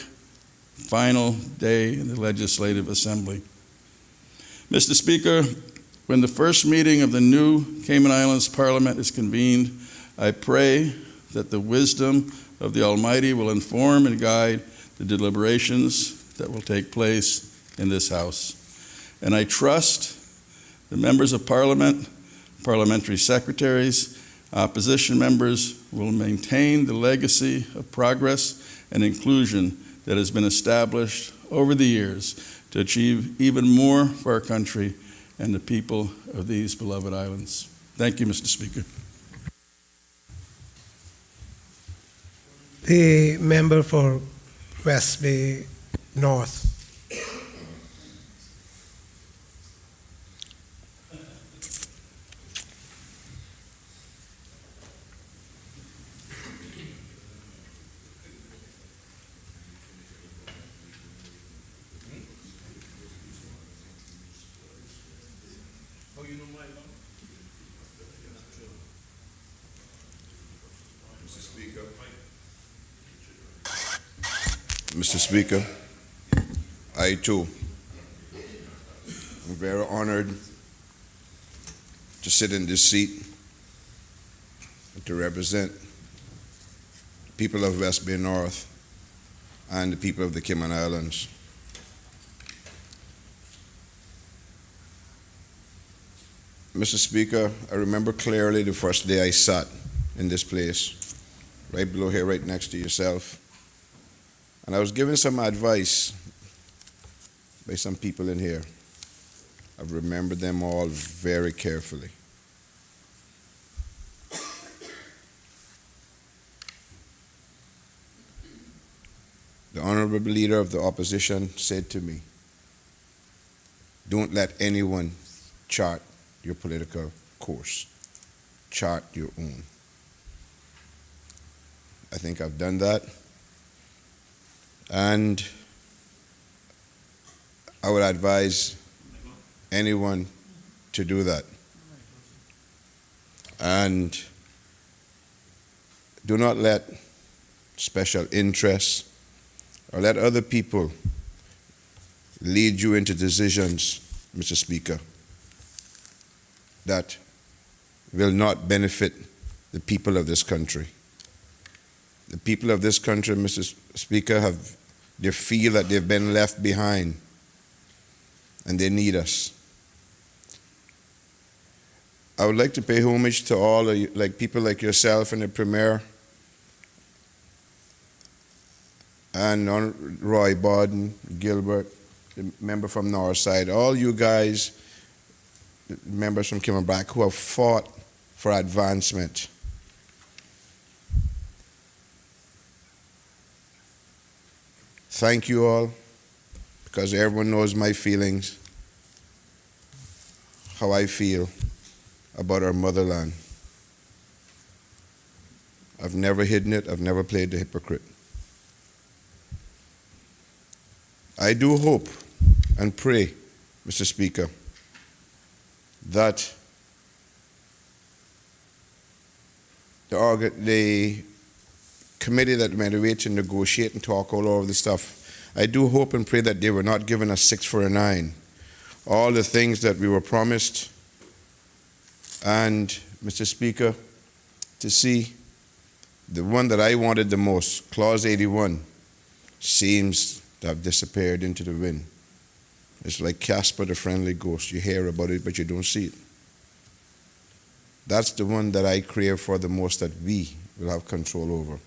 final day in the Legislative Assembly. Mr. Speaker, when the first meeting of the new Cayman Islands Parliament is convened, I pray that the wisdom of the Almighty will inform and guide the deliberations that will take place in this House. And I trust the members of Parliament, parliamentary secretaries, opposition members will maintain the legacy of progress and inclusion that has been established over the years to achieve even more for our country and the people of these beloved islands. Thank you, Mr. Speaker. The member for West Bay North. Mr. Speaker, I too am very honored to sit in this seat and to represent the people of West Bay North and the people of the Cayman Islands. Mr. Speaker, I remember clearly the first day I sat in this place, right below here, right next to yourself. And I was given some advice by some people in here. I've remembered them all very carefully. Honorable Leader of the Opposition said to me, don't let anyone chart your political course. Chart your own. I think I've done that. And I would advise anyone to do that. And do not let special interests or let other people lead you into decisions, Mr. Speaker, that will not benefit the people of this country. The people of this country, Mr. Speaker, they feel that they've been left behind and they need us. I would like to pay homage to all of you, like people like yourself and the Premier and Roy Borden, Gilbert, the member from Northside, all you guys, members from Kimmerbach, who have fought for advancement. Thank you all, because everyone knows my feelings, how I feel about our motherland. I've never hidden it, I've never played the hypocrite. I do hope and pray, Mr. Speaker, that the committee that made a way to negotiate and talk all over the stuff, I do hope and pray that they were not giving us 6 for a 9. All the things that we were promised, and Mr. Speaker, to see the one that I wanted the most, Clause 81, seems to have disappeared into the wind. It's like Casper the Friendly Ghost. You hear about it, but you don't see it. That's the one that I crave for the most, that we will have control over.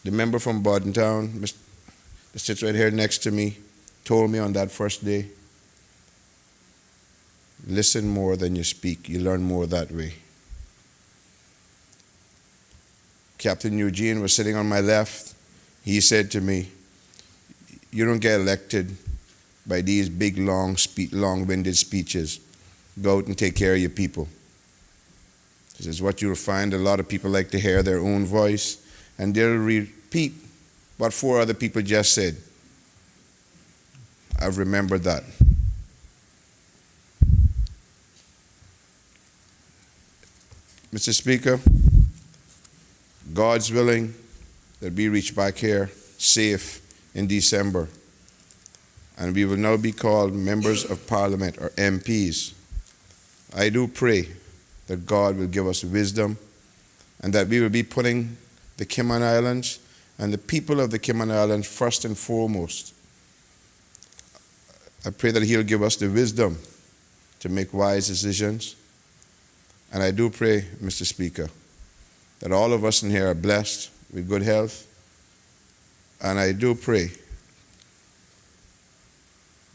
The member from Bordentown, that sits right here next to me, told me on that first day, listen more than you speak. You learn more that way. Captain Eugene was sitting on my left. He said to me, you don't get elected by these big, long-winded speeches. Go out and take care of your people. This is what you'll find. A lot of people like to hear their own voice, and they'll repeat what 4 other people just said. I've remembered that. Mr. Speaker, God's willing that we reach back here safe in December, and we will now be called members of Parliament, or MPs. I do pray that God will give us wisdom and that we will be putting the Cayman Islands and the people of the Cayman Islands first and foremost. I pray that He'll give us the wisdom to make wise decisions. And I do pray, Mr. Speaker, that all of us in here are blessed with good health. And I do pray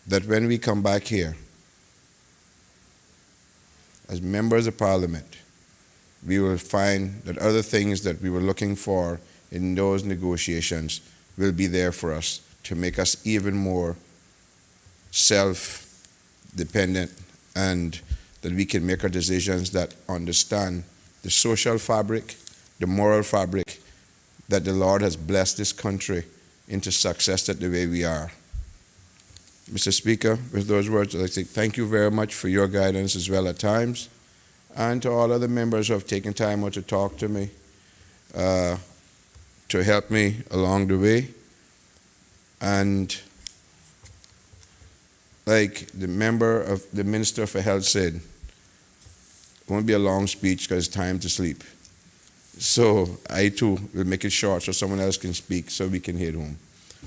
that when we come back here as members of Parliament, we will find that other things that we were looking for in those negotiations will be there for us to make us even more self-dependent, and that we can make our decisions that understand the social fabric, the moral fabric that the Lord has blessed this country into success that the way we are. Mr. Speaker, with those words, I'd like to say thank you very much for your guidance as well at times, and to all other members who have taken time out to talk to me, to help me along the way. And like the Minister for Health said, it won't be a long speech because it's time to sleep. So I too will make it short so someone else can speak so we can head home.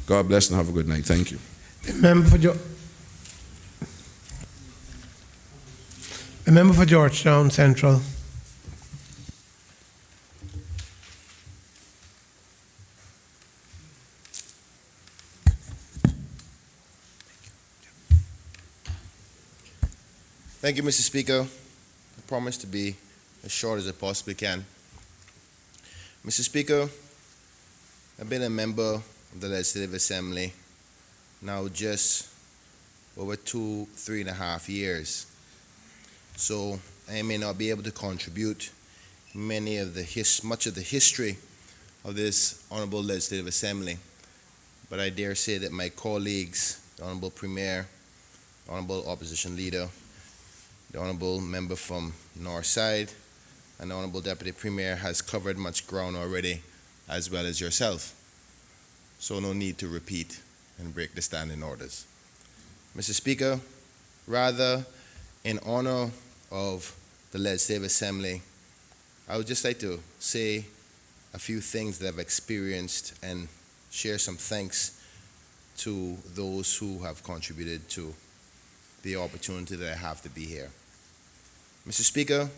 God bless and have a good night. Thank you. The member for Georgetown Central. Thank you, Mr. Speaker. I promise to be as short as I possibly can. Mr. Speaker, I've been a member of the Legislative Assembly now just over 3.5 years. So I may not be able to contribute much of the history of this Honorable Legislative Assembly, but I dare say that my colleagues, the Honorable Premier, the Honorable Opposition Leader, the Honorable Member from Northside, and the Honorable Deputy Premier has covered much ground already, as well as yourself. So no need to repeat and break the standing orders. Mr. Speaker, rather, in honor of the Legislative Assembly, I would just like to say a few things that I've experienced and share some thanks to those who have contributed to the opportunity that I have to be here. Mr. Speaker,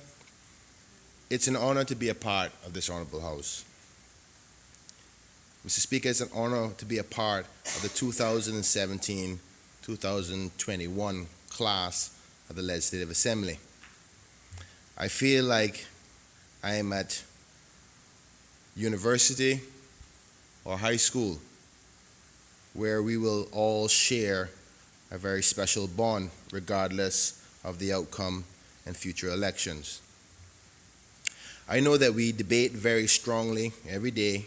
it's an honor to be a part of this honorable House. Mr. Speaker, it's an honor to be a part of the 2017-2021 class of the Legislative Assembly. I feel like I am at university or high school, where we will all share a very special bond regardless of the outcome in future elections. I know that we debate very strongly every day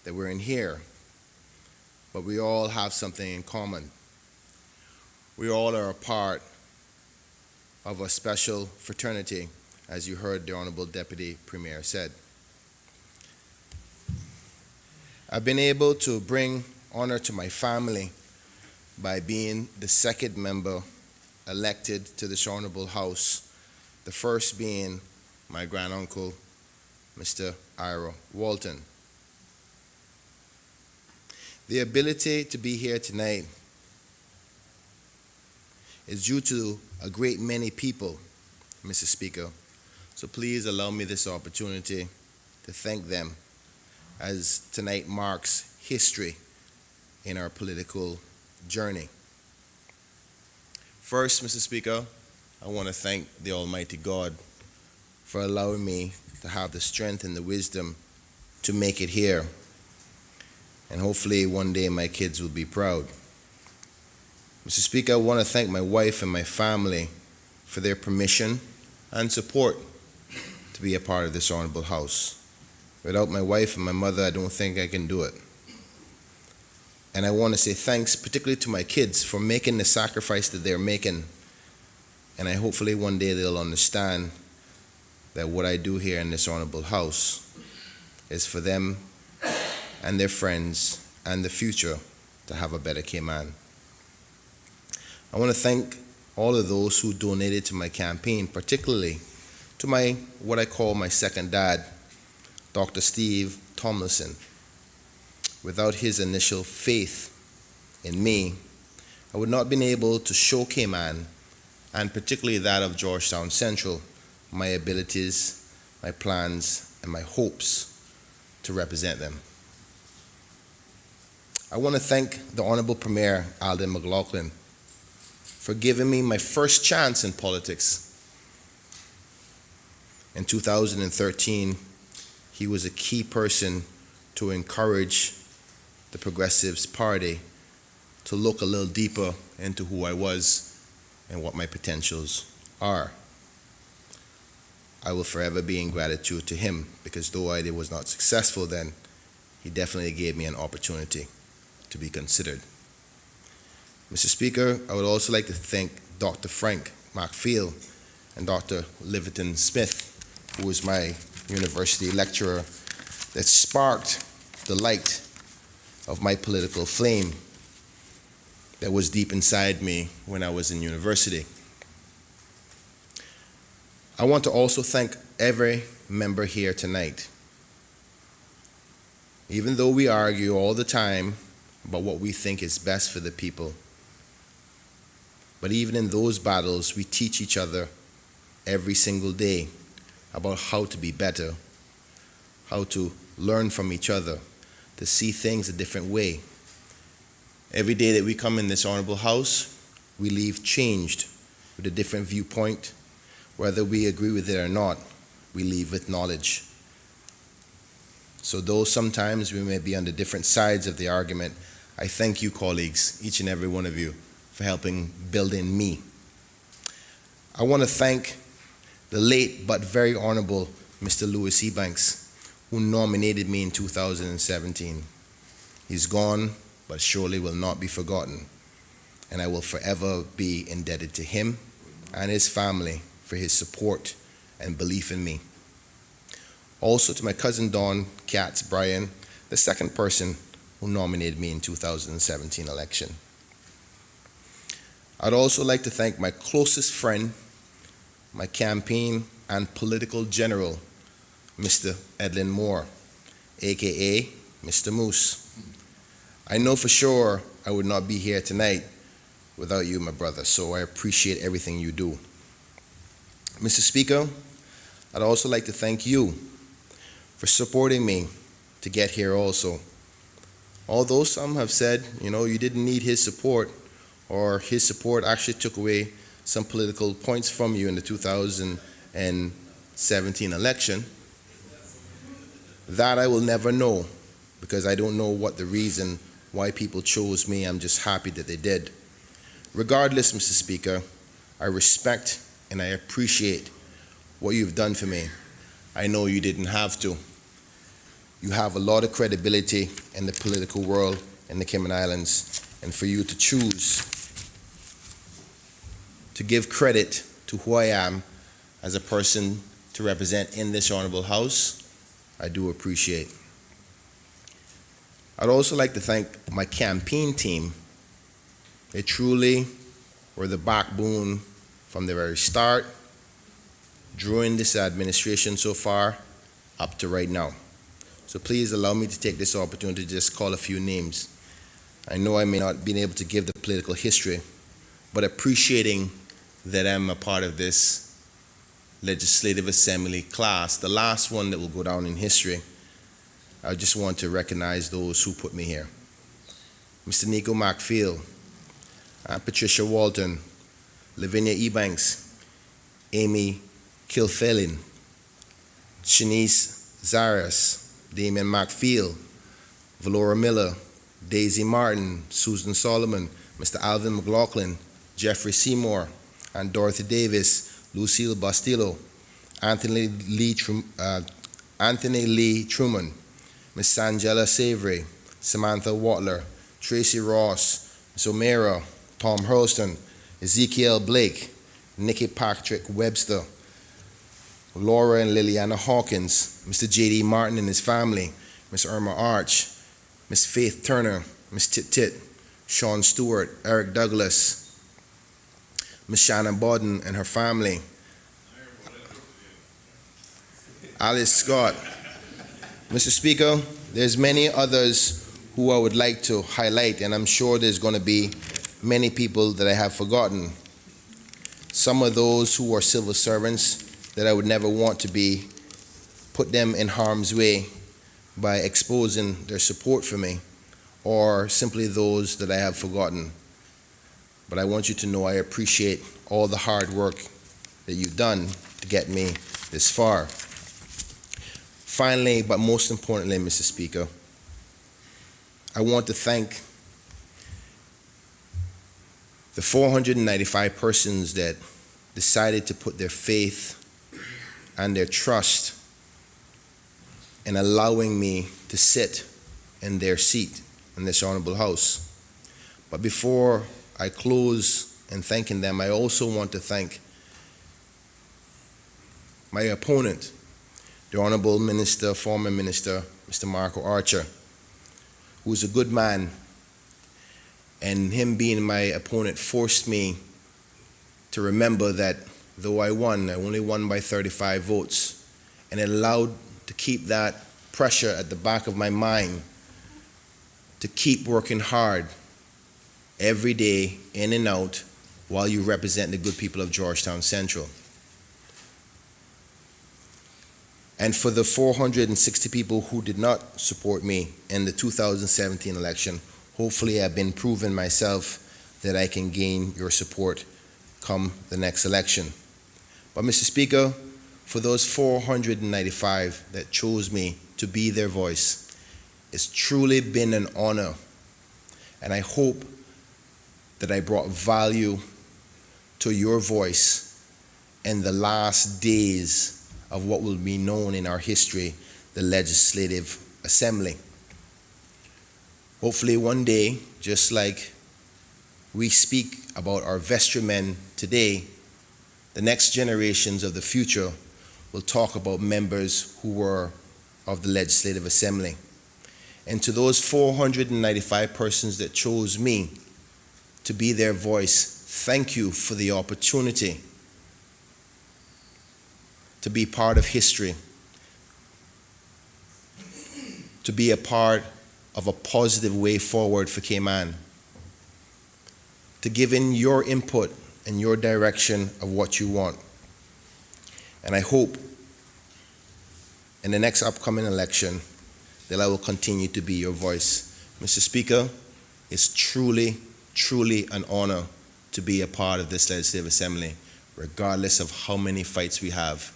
that we're in here, but we all have something in common. We all are a part of a special fraternity, as you heard the Honorable Deputy Premier said. I've been able to bring honor to my family by being the second member elected to this honorable House, the first being my granduncle, Mr. Ira Walton. The ability to be here tonight is due to a great many people, Mr. Speaker. So please allow me this opportunity to thank them, as tonight marks history in our political journey. First, Mr. Speaker, I want to thank the Almighty God for allowing me to have the strength and the wisdom to make it here. And hopefully one day my kids will be proud. Mr. Speaker, I want to thank my wife and my family for their permission and support to be a part of this honorable House. Without my wife and my mother, I don't think I can do it. And I want to say thanks particularly to my kids for making the sacrifice that they're making. And I hopefully one day they'll understand that what I do here in this honorable House is for them and their friends and the future to have a better Cayman. I want to thank all of those who donated to my campaign, particularly to what I call my second dad, Dr. Steve Tomlinson. Without his initial faith in me, I would not have been able to show Cayman, and particularly that of Georgetown Central, my abilities, my plans, and my hopes to represent them. I want to thank the Honorable Premier Alden McLaughlin for giving me my first chance in politics. In 2013, he was a key person to encourage the Progressives Party to look a little deeper into who I was and what my potentials are. I will forever be in gratitude to him, because though I was not successful then, he definitely gave me an opportunity to be considered. Mr. Speaker, I would also like to thank Dr. Frank McField and Dr. Livingston Smith, who was my university lecturer, that sparked the light of my political flame that was deep inside me when I was in university. I want to also thank every member here tonight. Even though we argue all the time about what we think is best for the people, but even in those battles, we teach each other every single day about how to be better, how to learn from each other, to see things a different way. Every day that we come in this honorable House, we leave changed with a different viewpoint. Whether we agree with it or not, we leave with knowledge. So though sometimes we may be on the different sides of the argument, I thank you, colleagues, each and every one of you, for helping build in me. I want to thank the late but very honorable Mr. Louis Ebanks, who nominated me in 2017. He's gone, but surely will not be forgotten, and I will forever be indebted to him and his family for his support and belief in me. Also to my cousin Don Katz Bryan, the second person who nominated me in 2017 election. I'd also like to thank my closest friend, my campaign and political general, Mr. Edlin Moore, aka Mr. Moose. I know for sure I would not be here tonight without you, my brother, so I appreciate everything you do. Mr. Speaker, I'd also like to thank you for supporting me to get here also. Although some have said, you didn't need his support, or his support actually took away some political points from you in the 2017 election, that I will never know, because I don't know what the reason why people chose me. I'm just happy that they did. Regardless, Mr. Speaker, I respect and I appreciate what you've done for me. I know you didn't have to. You have a lot of credibility in the political world in the Cayman Islands, and for you to choose to give credit to who I am as a person to represent in this honorable house, I do appreciate. I'd also like to thank my campaign team. They truly were the backbone from the very start, during this administration so far, up to right now. So please allow me to take this opportunity to just call a few names. I know I may not be able to give the political history, but appreciating that I'm a part of this Legislative Assembly class, the last one that will go down in history, I just want to recognize those who put me here. Mr. Nico McField, Patricia Walton, Lavinia Ebanks, Amy Kilfelin, Shanice Zaras, Damian McField, Valora Miller, Daisy Martin, Susan Solomon, Mr. Alvin McLaughlin, Jeffrey Seymour, and Dorothy Davis, Lucille Bastillo, Anthony Lee Truman, Ms. Sangela Savory, Samantha Watler, Tracy Ross, Ms. O'Meara, Tom Hurlston, Ezekiel Blake, Nikki Patrick Webster, Laura and Liliana Hawkins, Mr. J.D. Martin and his family, Ms. Irma Arch, Ms. Faith Turner, Ms. Tit Tit, Sean Stewart, Eric Douglas, Ms. Shannon Bodden and her family, Alice Scott. Mr. Speaker, there's many others who I would like to highlight, and I'm sure there's going to be many people that I have forgotten. Some of those who are civil servants that I would never want to put them in harm's way by exposing their support for me, or simply those that I have forgotten. But I want you to know I appreciate all the hard work that you've done to get me this far. Finally, but most importantly, Mr. Speaker, I want to thank the 495 persons that decided to put their faith and their trust in allowing me to sit in their seat in this honorable house. But before I close in thanking them, I also want to thank my opponent, the Honorable Minister, former Minister, Mr. Marco Archer, who is a good man, and him being my opponent forced me to remember that though I won, I only won by 35 votes, and it allowed to keep that pressure at the back of my mind to keep working hard every day, in and out, while you represent the good people of Georgetown Central. And for the 460 people who did not support me in the 2017 election, hopefully I've been proving myself that I can gain your support come the next election. But Mr. Speaker, for those 495 that chose me to to be their voice. It's truly been an honor, and I hope that I brought value to your voice in the last days of what will be known in our history, the Legislative Assembly. Hopefully one day, just like we speak about our vestrymen today, the next generations of the future will talk about members who were of the Legislative Assembly. And to those 495 persons that chose me to be their voice, thank you for the opportunity to be part of history, to be a part of a positive way forward for Cayman, to give in your input and your direction of what you want. And I hope in the next upcoming election that I will continue to be your voice. Mr. Speaker, it's truly, truly an honor to be a part of this Legislative Assembly, regardless of how many fights we have.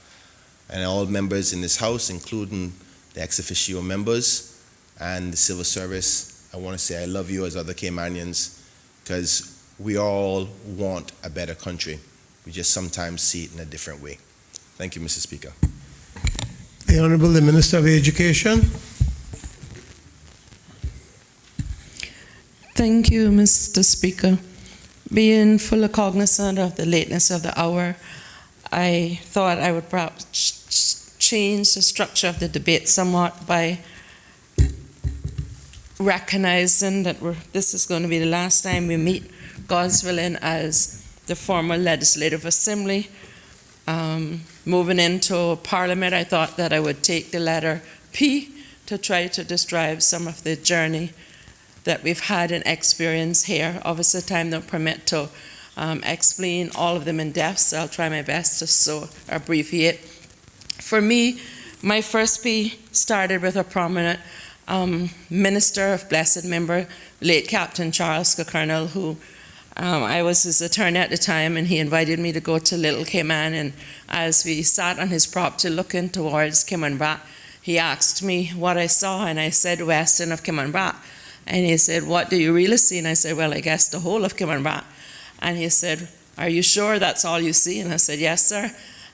And all members in this House, including the ex officio members and the civil service, I want to say I love you as other Caymanians, because we all want a better country. We just sometimes see it in a different way. Thank you, Mr. Speaker. The Honorable the Minister of Education. Thank you, Mr. Speaker. Being fully cognizant of the lateness of the hour, I thought I would perhaps change the structure of the debate somewhat by recognizing that this is going to be the last time we meet, God's willing, as the former Legislative Assembly. Moving into Parliament, I thought that I would take the letter P to try to describe some of the journey that we've had and experienced here. Obviously, time don't permit to explain all of them in depth, so I'll try my best to so abbreviate. For me, my first P started with a prominent minister of blessed member, late Captain Charles Colonel, who I was his attorney at the time, and he invited me to go to Little Cayman, and as we sat on his property looking towards Cayman Brac, he asked me what I saw, and I said west end of Cayman Brac. And he said, what do you really see? And I said, well, I guess the whole of Cayman Brac. And he said, are you sure that's all you see? And I said, yes, sir.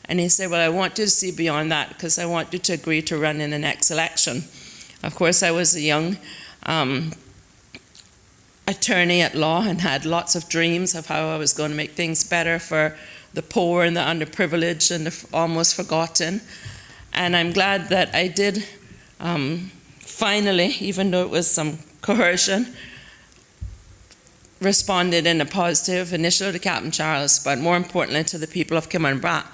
And he said, well, I want you to see beyond that, because I want you to agree to run in the next election. Of course, I was a young attorney at law and had lots of dreams of how I was going to make things better for the poor and the underprivileged and the almost forgotten. And I'm glad that I did finally, even though it was some coercion, responded in a positive, initially to Captain Charles, but more importantly to the people of Cayman Brac.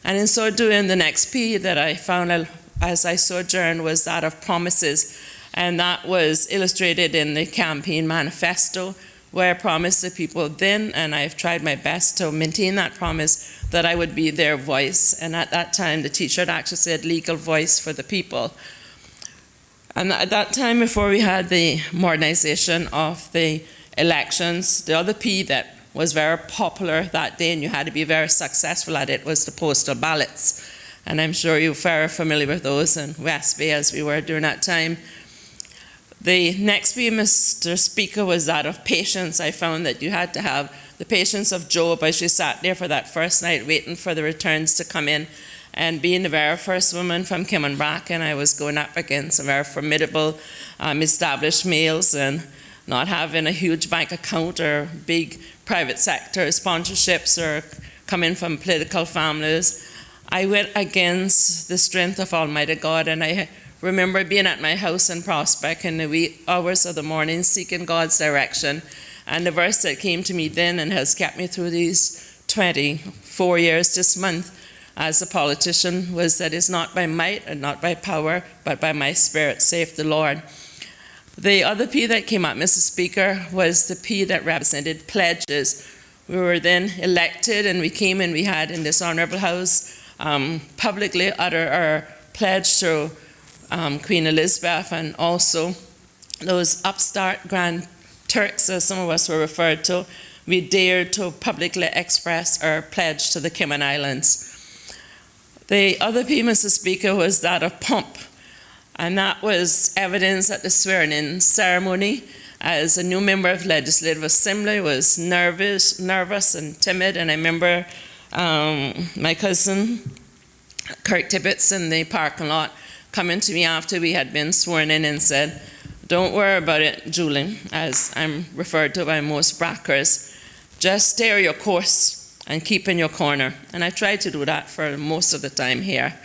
And in so doing, the next P that I found as I sojourned was that of promises. And that was illustrated in the campaign manifesto, where I promised the people then, and I've tried my best to maintain that promise, that I would be their voice. And at that time, the T-shirt actually said legal voice for the people. And at that time, before we had the modernization of the elections, the other P that was very popular that day, and you had to be very successful at it, was the postal ballots. And I'm sure you're very familiar with those in West Bay, as we were during that time. The next P, Mr. Speaker, was that of patience. I found that you had to have the patience of Job as you sat there for that first night waiting for the returns to come in. And being the very first woman from Cayman Brac, and I was going up against some very formidable established males, and not having a huge bank account or big private sector sponsorships or coming from political families, I went against the strength of Almighty God. And I remember being at my house in Prospect in the wee hours of the morning, seeking God's direction. And the verse that came to me then and has kept me through these 24 years this month as a politician was that it's not by might and not by power, but by my spirit, saith the Lord. The other P that came up, Mr. Speaker, was the P that represented pledges. We were then elected, and we came and we had in this honorable house publicly utter our pledge to Queen Elizabeth, and also those upstart Grand Turks, as some of us were referred to. We dared to publicly express our pledge to the Cayman Islands. The other P, Mr. Speaker, was that of pomp. and that was evidence at the swearing-in ceremony. As a new member of Legislative Assembly, was nervous and timid, and I remember my cousin Kirk Tibbetts in the parking lot coming to me after we had been sworn in and said, "Don't worry about it, Julie," as I'm referred to by most Brackers. "Just stay your course and keep in your corner." And I tried to do that for most of the time here.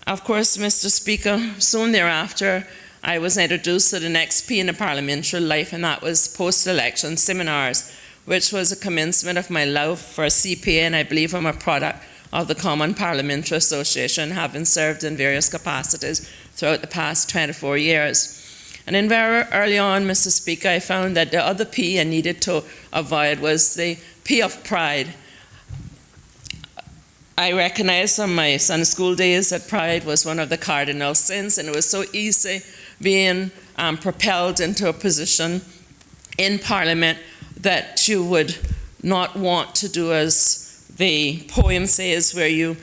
Of course, Mr. Speaker, soon thereafter, I was introduced to the next P in the parliamentary life, and that was post-election seminars, which was a commencement of my love for CPA, and I believe I'm a product of the Common Parliamentary Association, having served in various capacities throughout the past 24 years. And then very early on, Mr. Speaker, I found that the other P I needed to avoid was the P of pride. I recognized from my Sunday school days that pride was one of the cardinal sins, and it was so easy being propelled into a position in Parliament that you would not want to do as the poem says, where you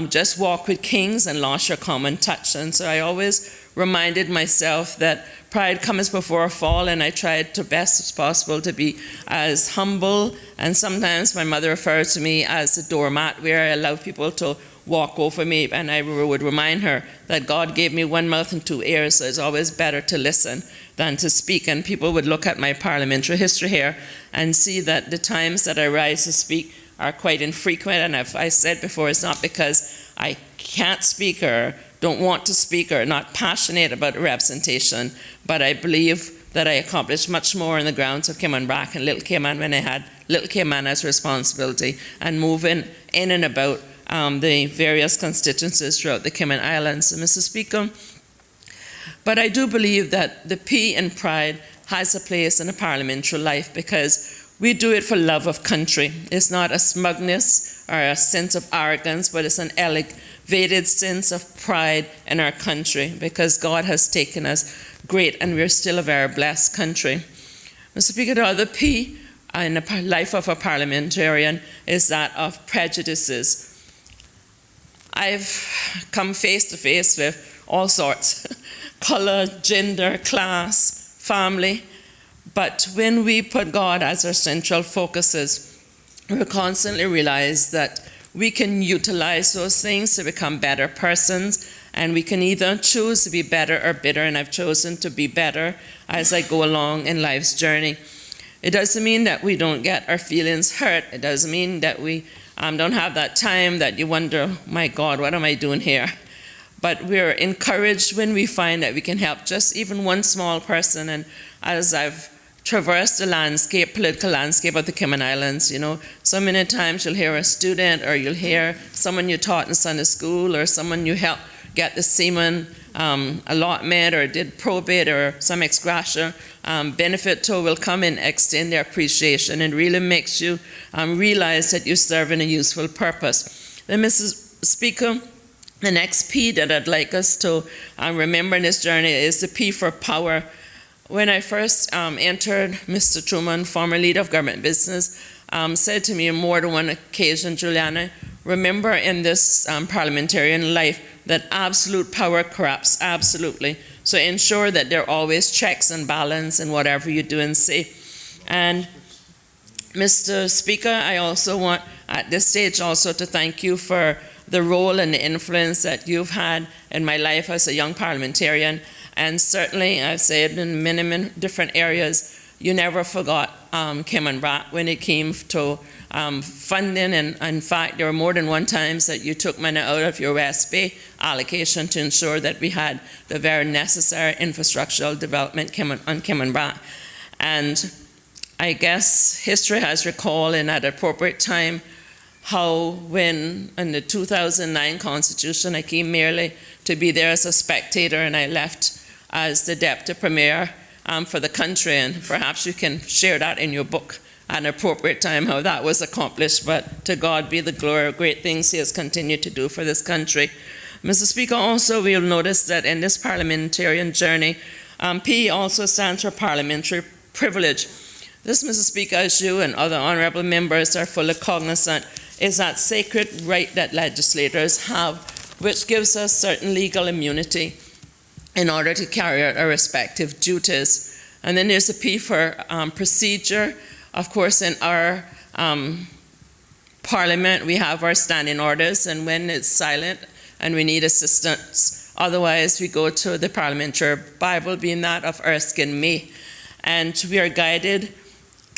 just walk with kings and lost your common touch. And so I always reminded myself that pride comes before a fall, and I tried to best as possible to be as humble, and sometimes my mother referred to me as a doormat, where I allowed people to walk over me, and I would remind her that God gave me one mouth and two ears, so it's always better to listen than to speak. And people would look at my parliamentary history here and see that the times that I rise to speak are quite infrequent, and as I said before, it's not because I can't speak or don't want to speak or not passionate about representation, but I believe that I accomplished much more on the grounds of Caymanbrac and Little Cayman when I had Little Cayman as responsibility, and moving in and about the various constituencies throughout the Cayman Islands. Mr. Speaker, but I do believe that the P in pride has a place in the parliamentary life, because we do it for love of country. It's not a smugness or a sense of arrogance, but it's an elevated sense of pride in our country, because God has taken us great, and we're still a very blessed country. Mr. Speaker, the other P in the life of a parliamentarian is that of prejudices. I've come face to face with all sorts, color, gender, class, family, but when we put God as our central focuses, we constantly realize that we can utilize those things to become better persons, and we can either choose to be better or bitter, and I've chosen to be better as I go along in life's journey. It doesn't mean that we don't get our feelings hurt. It doesn't mean that we don't have that time that you wonder, my God, what am I doing here? But we're encouraged when we find that we can help just even one small person. And as I've traversed the landscape, political landscape of the Cayman Islands, so many times you'll hear a student, or you'll hear someone you taught in Sunday school, or someone you helped get the seaman allotment, or did probate, or some ex gratia benefit to, will come and extend their appreciation, and really makes you realize that you're serving a useful purpose. Then, Mrs. Speaker, the next P that I'd like us to remember in this journey is the P for power. When I first entered, Mr. Truman, former leader of government business, said to me on more than one occasion, Juliana, remember in this parliamentarian life that absolute power corrupts, absolutely. So ensure that there are always checks and balance in whatever you do and say. And Mr. Speaker, I also want at this stage also to thank you for the role and the influence that you've had in my life as a young parliamentarian. And certainly, I've said in many different areas, you never forgot Caymanbrac when it came to funding. And in fact, there were more than one times that you took money out of your West Bay allocation to ensure that we had the very necessary infrastructural development on Caymanbrac. And I guess history has recalled in that appropriate time how when in the 2009 Constitution, I came merely to be there as a spectator, and I left as the Deputy Premier for the country, and perhaps you can share that in your book at an appropriate time, how that was accomplished, but to God be the glory, great things He has continued to do for this country. Mr. Speaker, also we'll notice that in this parliamentarian journey, P also stands for parliamentary privilege. This, Mr. Speaker, as you and other honourable members are fully cognizant, is that sacred right that legislators have, which gives us certain legal immunity. in order to carry out our respective duties. And then there's a P for procedure. Of course, in our Parliament, we have our standing orders, and when it's silent and we need assistance, otherwise we go to the Parliamentary Bible, being that of Erskine May. And we are guided,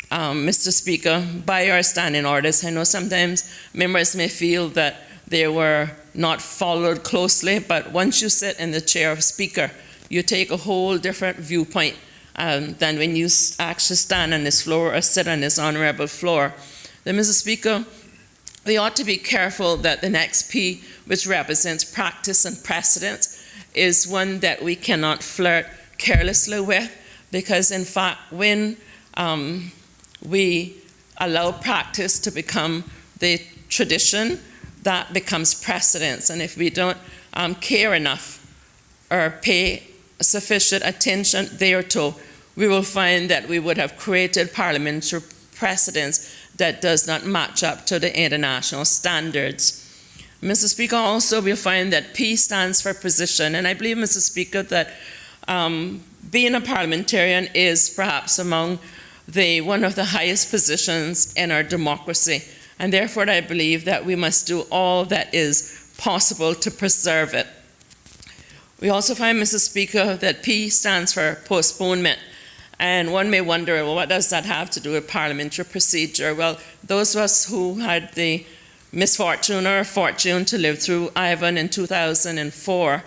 Mr. Speaker, by our standing orders. I know sometimes members may feel that they were not followed closely, but once you sit in the chair of Speaker, you take a whole different viewpoint than when you actually stand on this floor or sit on this honorable floor. Then, Mr. Speaker, we ought to be careful that the next P, which represents practice and precedence, is one that we cannot flirt carelessly with, because in fact, when we allow practice to become the tradition, that becomes precedence. And if we don't care enough or pay sufficient attention thereto, we will find that we would have created parliamentary precedents that does not match up to the international standards. Mr. Speaker, also we'll find that P stands for position, and I believe, Mr. Speaker, that being a parliamentarian is perhaps among one of the highest positions in our democracy, and therefore I believe that we must do all that is possible to preserve it. We also find, Mr. Speaker, that P stands for postponement. And one may wonder, well, what does that have to do with parliamentary procedure? Well, those of us who had the misfortune or fortune to live through Ivan in 2004,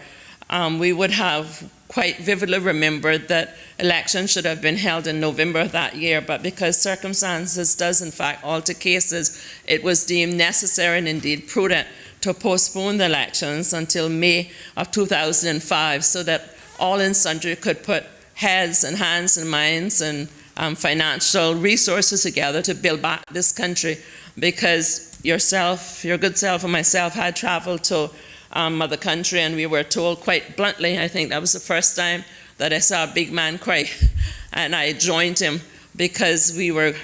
we would have quite vividly remembered that elections should have been held in November of that year, but because circumstances does in fact alter cases, it was deemed necessary and indeed prudent to postpone the elections until May of 2005 so that all and sundry could put heads and hands and minds and financial resources together to build back this country, because yourself, your good self, and myself had traveled to mother country, and we were told quite bluntly, I think that was the first time that I saw a big man cry, and I joined him, because we were,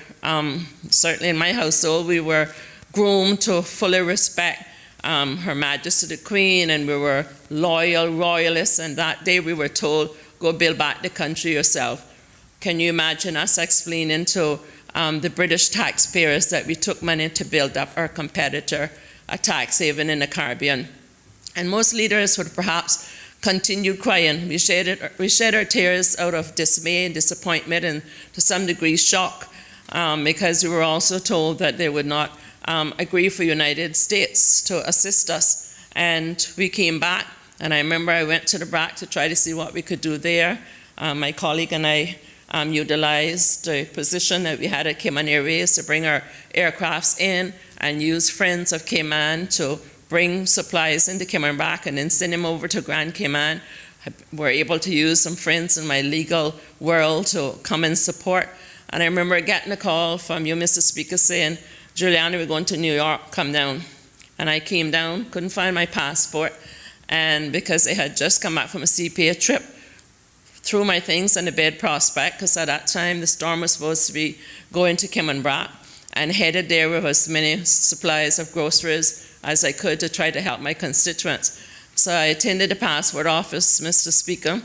certainly in my household, we were groomed to fully respect Her Majesty the Queen, and we were loyal royalists, and that day we were told, go build back the country yourself. Can you imagine us explaining to the British taxpayers that we took money to build up our competitor, a tax haven in the Caribbean? And most leaders would perhaps continue crying. We shed our tears out of dismay and disappointment and to some degree shock, because we were also told that they would not agree for United States to assist us. And we came back, and I remember I went to the BRAC to try to see what we could do there. My colleague and I utilized the position that we had at Cayman Airways to bring our aircrafts in and use Friends of Cayman to bring supplies into Cayman BRAC and then send them over to Grand Cayman. We're able to use some friends in my legal world to come and support. And I remember getting a call from you, Mr. Speaker, saying, Juliana, we're going to New York, come down. And I came down, couldn't find my passport. And because I had just come back from a CPA trip, threw my things on the bed prospect, because at that time the storm was supposed to be going to Cayman BRAC, and headed there with as many supplies of groceries as I could to try to help my constituents. So I attended the passport office, Mr. Speaker,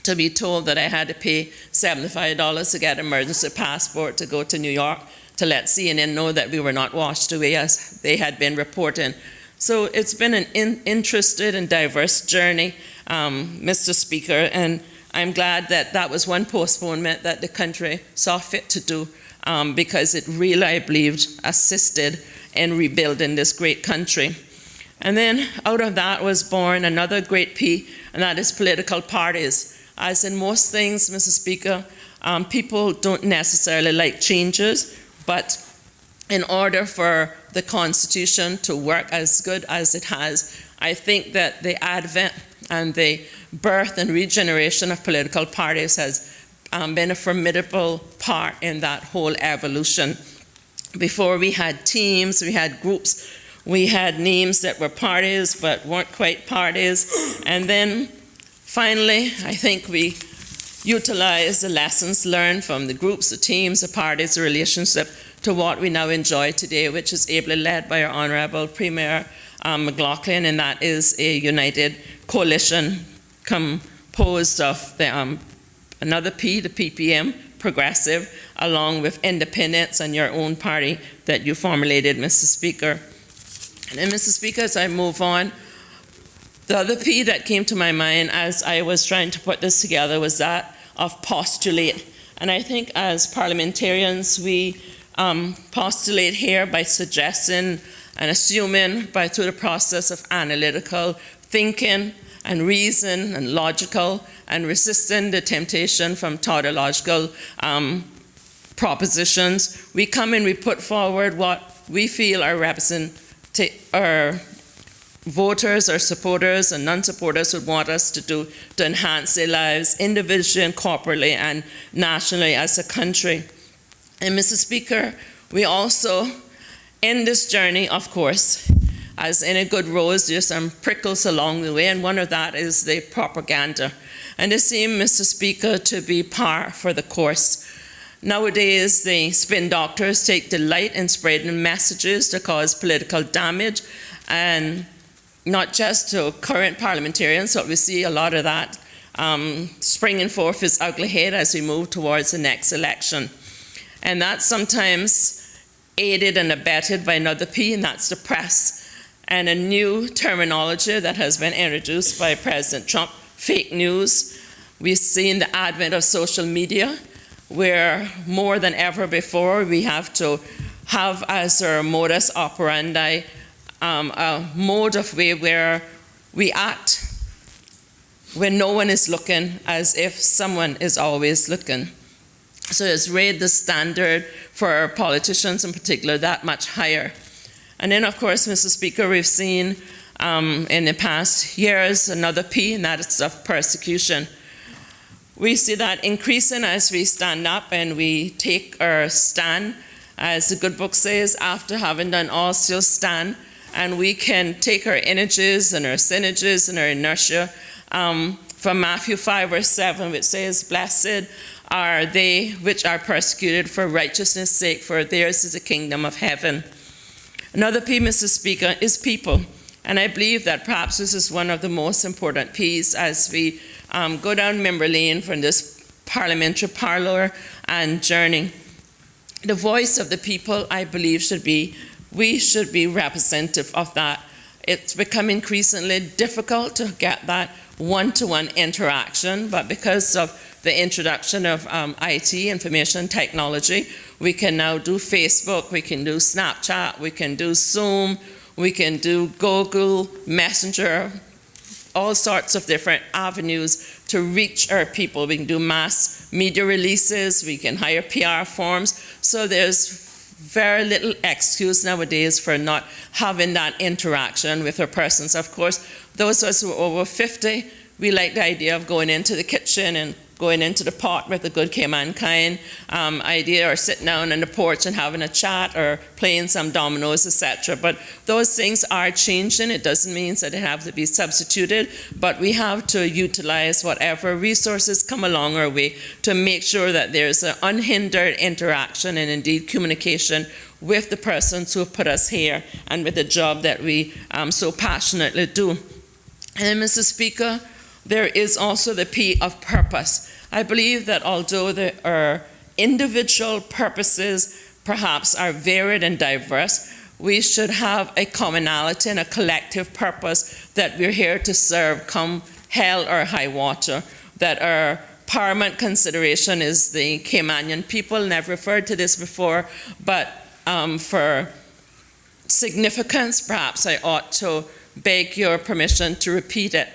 to be told that I had to pay $75 to get an emergency passport to go to New York, to let CNN know that we were not washed away as they had been reporting. So it's been an interesting and diverse journey, Mr. Speaker, and I'm glad that that was one postponement that the country saw fit to do, because it really, I believe, assisted in rebuilding this great country. And then out of that was born another great P, and that is political parties. As in most things, Mr. Speaker, people don't necessarily like changes, but in order for the Constitution to work as good as it has, I think that the advent and the birth and regeneration of political parties has been a formidable part in that whole evolution. Before we had teams, we had groups, we had names that were parties but weren't quite parties. And then finally, I think we utilized the lessons learned from the groups, the teams, the parties, the relationship to what we now enjoy today, which is ably led by our Honorable Premier McLaughlin, and that is a united coalition come composed of the, another P, the PPM, Progressive, along with Independence and your own party that you formulated, Mr. Speaker. And then, Mr. Speaker, as I move on, the other P that came to my mind as I was trying to put this together was that of postulate. And I think as parliamentarians, we postulate here by suggesting and assuming through the process of analytical thinking and reason and logical and resisting the temptation from tautological propositions. We come and we put forward what we feel our voters or supporters and non-supporters would want us to do to enhance their lives individually and corporately and nationally as a country. And Mr. Speaker, we also, in this journey, of course, as in a good road, there's some prickles along the way, and one of that is the propaganda. And they seem, Mr. Speaker, to be par for the course. Nowadays, the spin doctors take delight in spreading messages to cause political damage, and not just to current parliamentarians, but we see a lot of that springing forth its ugly head as we move towards the next election. And that's sometimes aided and abetted by another P, and that's the press, and a new terminology that has been introduced by President Trump, fake news. We've seen the advent of social media, where more than ever before we have to have as our modus operandi a mode of way where we act when no one is looking, as if someone is always looking. So it's raised the standard for our politicians in particular that much higher. And then, of course, Mr. Speaker, we've seen in the past years another P, and that is of persecution. We see that increasing as we stand up and we take our stand. As the good book says, after having done all, still stand. And we can take our energies and our synergies and our inertia from Matthew 5 verse 7, which says, "Blessed are they which are persecuted for righteousness' sake, for theirs is the kingdom of heaven." Another P, Mr. Speaker, is people. And I believe that perhaps this is one of the most important P's as we go down memory lane from this parliamentary parlor and journey. The voice of the people, I believe, we should be representative of that. It's become increasingly difficult to get that one-to-one interaction, but because of the introduction of IT, information technology, we can now do Facebook, we can do Snapchat, we can do Zoom, we can do Google Messenger, all sorts of different avenues to reach our people. We can do mass media releases, we can hire PR firms. So there's very little excuse nowadays for not having that interaction with our persons. Of course, those of us who are over 50, we like the idea of going into the kitchen and going into the pot with the good K-Mankind idea, or sitting down on the porch and having a chat or playing some dominoes, etc. But those things are changing. It doesn't mean that they have to be substituted, but we have to utilize whatever resources come along our way to make sure that there's an unhindered interaction and indeed communication with the persons who have put us here and with the job that we so passionately do. And Mr. Speaker, there is also the P of purpose. I believe that although our individual purposes perhaps are varied and diverse, we should have a commonality and a collective purpose that we're here to serve come hell or high water, that our paramount consideration is the Caymanian people, and I've referred to this before, but for significance, perhaps I ought to beg your permission to repeat it.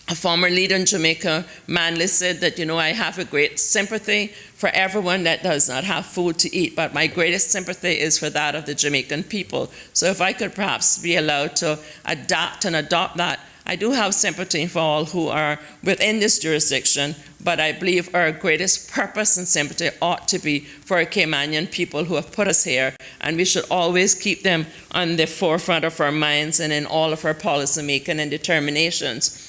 A former leader in Jamaica, Manley, said that, I have a great sympathy for everyone that does not have food to eat, but my greatest sympathy is for that of the Jamaican people. So if I could perhaps be allowed to adapt and adopt that, I do have sympathy for all who are within this jurisdiction, but I believe our greatest purpose and sympathy ought to be for our Caymanian people who have put us here, and we should always keep them on the forefront of our minds and in all of our policy making and determinations.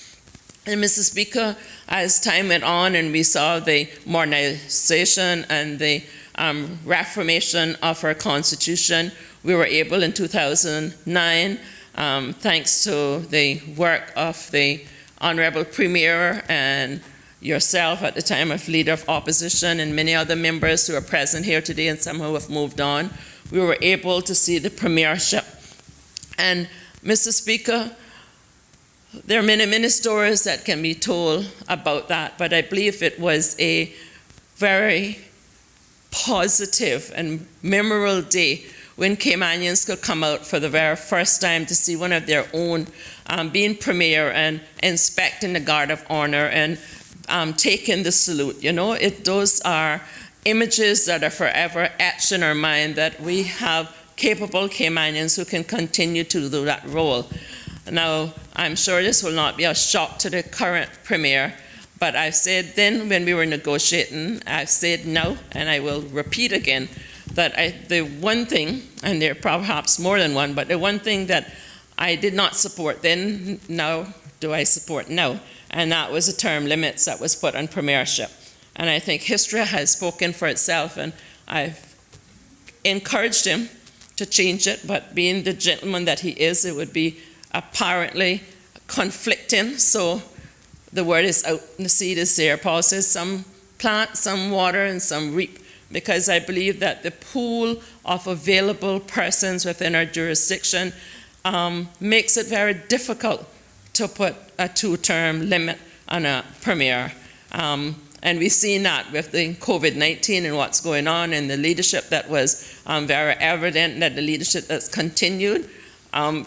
And Mr. Speaker, as time went on and we saw the modernization and the reformation of our Constitution, we were able in 2009, thanks to the work of the Honorable Premier and yourself at the time of Leader of Opposition and many other members who are present here today and some who have moved on, we were able to see the premiership. And Mr. Speaker, there are many stories that can be told about that, but I believe it was a very positive and memorable day when Caymanians could come out for the very first time to see one of their own being premier and inspecting the Guard of Honor and taking the salute. You know, those are images that are forever etched in our mind, that we have capable Caymanians who can continue to do that role. Now, I'm sure this will not be a shock to the current premier, but I've said then when we were negotiating, I've said no, and I will repeat again, that the one thing, and there are perhaps more than one, but the one thing that I did not support then, now do I support now, and that was the term limits that was put on premiership. And I think history has spoken for itself, and I've encouraged him to change it, but being the gentleman that he is, it would be apparently conflicting. So the word is out, the seed is there. Paul says some plant, some water, and some reap, because I believe that the pool of available persons within our jurisdiction makes it very difficult to put a two-term limit on a premier. And we've seen that with the COVID-19 and what's going on, and the leadership that was very evident, that the leadership that's continued.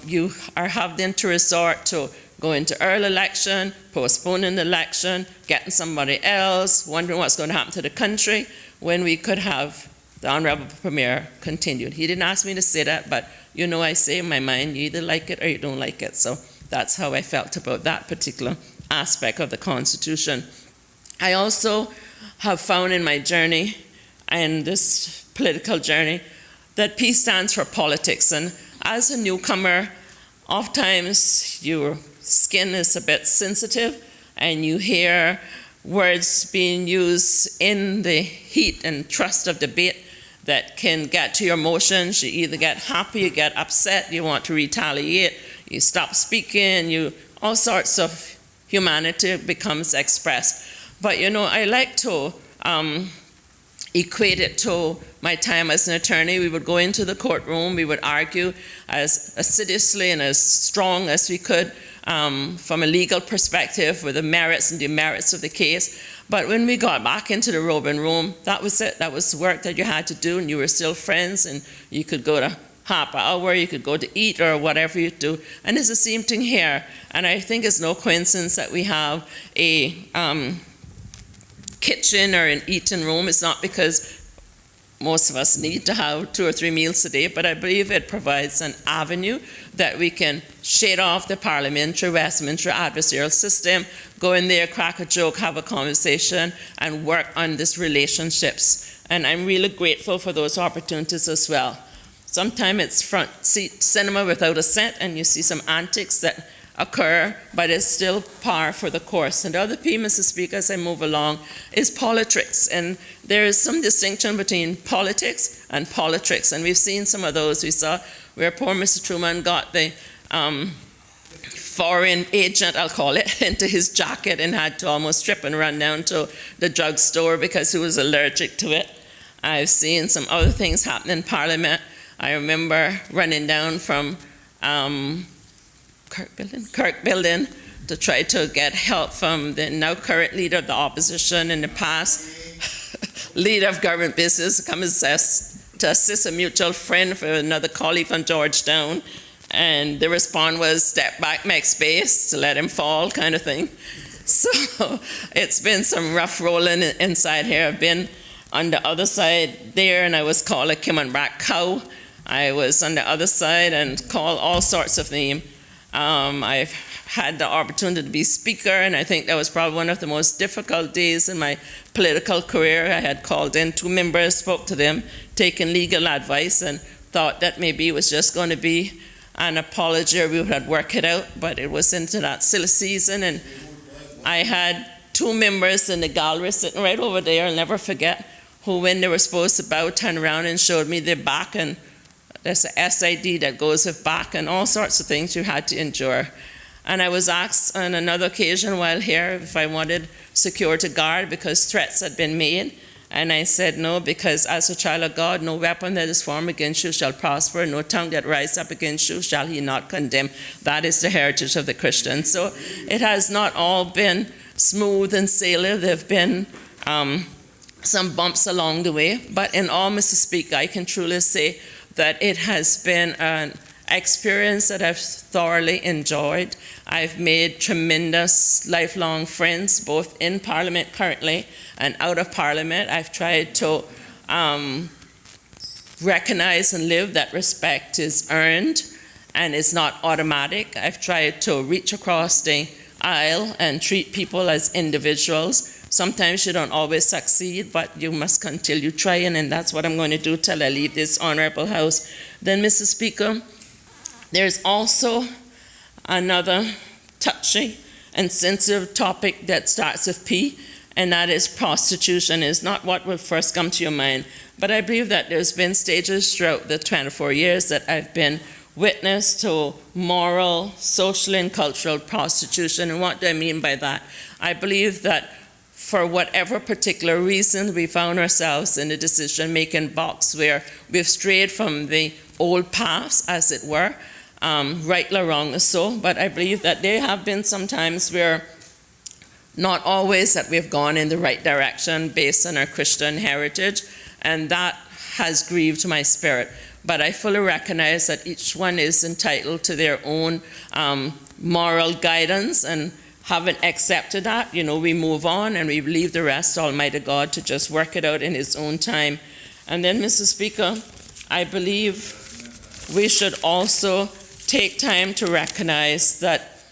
You are having to resort to going to early election, postponing the election, getting somebody else, wondering what's going to happen to the country, when we could have the Honorable Premier continued. He didn't ask me to say that, but you know I say in my mind, you either like it or you don't like it. So that's how I felt about that particular aspect of the Constitution. I also have found in my journey, and this political journey, that peace stands for politics. And as a newcomer, oftentimes your skin is a bit sensitive and you hear words being used in the heat and thrust of debate that can get to your emotions. You either get happy, you get upset, you want to retaliate, you stop speaking, all sorts of humanity becomes expressed. But you know, I like to equate it to my time as an attorney. We would go into the courtroom, we would argue as assiduously and as strong as we could from a legal perspective with the merits and demerits of the case. But when we got back into the robing room, that was it. That was the work that you had to do, and you were still friends, and you could go to happy hour, you could go to eat or whatever you do. And it's the same thing here. And I think it's no coincidence that we have a kitchen or an eating room. It's not because most of us need to have 2 or 3 meals a day, but I believe it provides an avenue that we can shade off the parliamentary, Westminster adversarial system, go in there, crack a joke, have a conversation, and work on these relationships. And I'm really grateful for those opportunities as well. Sometimes it's front seat cinema without a cent, and you see some antics that occur, but it's still par for the course. And the other piece, Mr. Speaker, as I move along, is politics. And there is some distinction between politics and politics. And we've seen some of those. We saw where poor Mr. Truman got the foreign agent, I'll call it, into his jacket and had to almost trip and run down to the drugstore because he was allergic to it. I've seen some other things happen in Parliament. I remember running down from Kirk Building to try to get help from the now current leader of the opposition, in the past leader of government business, come to assist a mutual friend for another colleague from Georgetown. And the response was step back, make space to let him fall, kind of thing. So it's been some rough rolling inside here. I've been on the other side there, and I was called a Kimon Black cow. I was on the other side and called all sorts of names. I've had the opportunity to be speaker, and I think that was probably one of the most difficult days in my political career. I had called in 2 members, spoke to them, taken legal advice, and thought that maybe it was just going to be an apology or we would work it out, but it was into that silly season, and I had 2 members in the gallery sitting right over there, I'll never forget, who when they were supposed to bow, turned around and showed me their back, and there's a SID that goes with back and all sorts of things you had to endure. And I was asked on another occasion while here if I wanted security guard because threats had been made. And I said no, because as a child of God, no weapon that is formed against you shall prosper, no tongue that rises up against you shall he not condemn. That is the heritage of the Christians. So it has not all been smooth and sailing. There have been some bumps along the way. But in all, Mr. Speaker, I can truly say that it has been an experience that I've thoroughly enjoyed. I've made tremendous lifelong friends, both in Parliament currently and out of Parliament. I've tried to recognize and live that respect is earned and is not automatic. I've tried to reach across the aisle and treat people as individuals. Sometimes you don't always succeed, but you must continue trying, and that's what I'm going to do till I leave this honorable house. Then, Mr. Speaker, there's also another touchy and sensitive topic that starts with P, and that is prostitution. Is not what will first come to your mind, but I believe that there's been stages throughout the 24 years that I've been witness to moral, social, and cultural prostitution. And what do I mean by that? I believe that for whatever particular reason, we found ourselves in a decision-making box where we've strayed from the old paths, as it were, right or wrong or so. But I believe that there have been some times where not always that we've gone in the right direction based on our Christian heritage, and that has grieved my spirit. But I fully recognize that each one is entitled to their own moral guidance, and having accepted that, we move on and we leave the rest to Almighty God to just work it out in His own time. And then, Mr. Speaker, I believe we should also take time to recognize that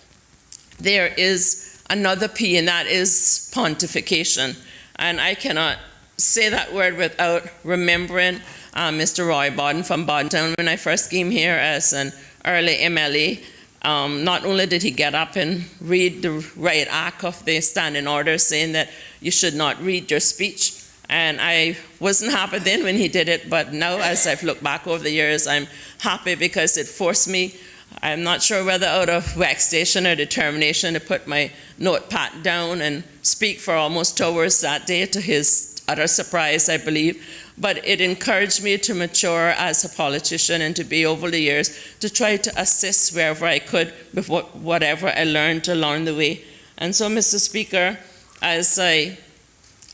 there is another P, and that is pontification. And I cannot say that word without remembering Mr. Roy Bodden from Bodden. When I first came here as an early MLA, not only did he get up and read the right act of the standing order saying that you should not read your speech, and I wasn't happy then when he did it, but now as I've looked back over the years, I'm happy because it forced me, I'm not sure whether out of vexation or determination, to put my notepad down and speak for almost 2 hours that day, to his utter surprise, I believe. But it encouraged me to mature as a politician and to be, over the years, to try to assist wherever I could with whatever I learned along the way. And so, Mr. Speaker, as I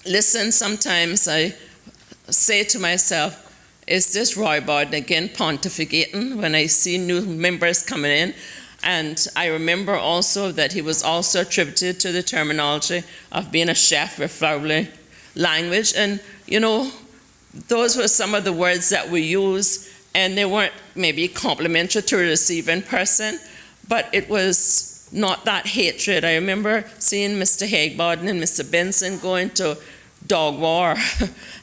listen, sometimes I say to myself, is this Roy Bodden again pontificating when I see new members coming in? And I remember also that he was also attributed to the terminology of being a chef with flowery language. And, those were some of the words that we used, and they weren't maybe complimentary to a receiving person, but it was not that hatred. I remember seeing Mr. Hagbarden and Mr. Benson going to dog war,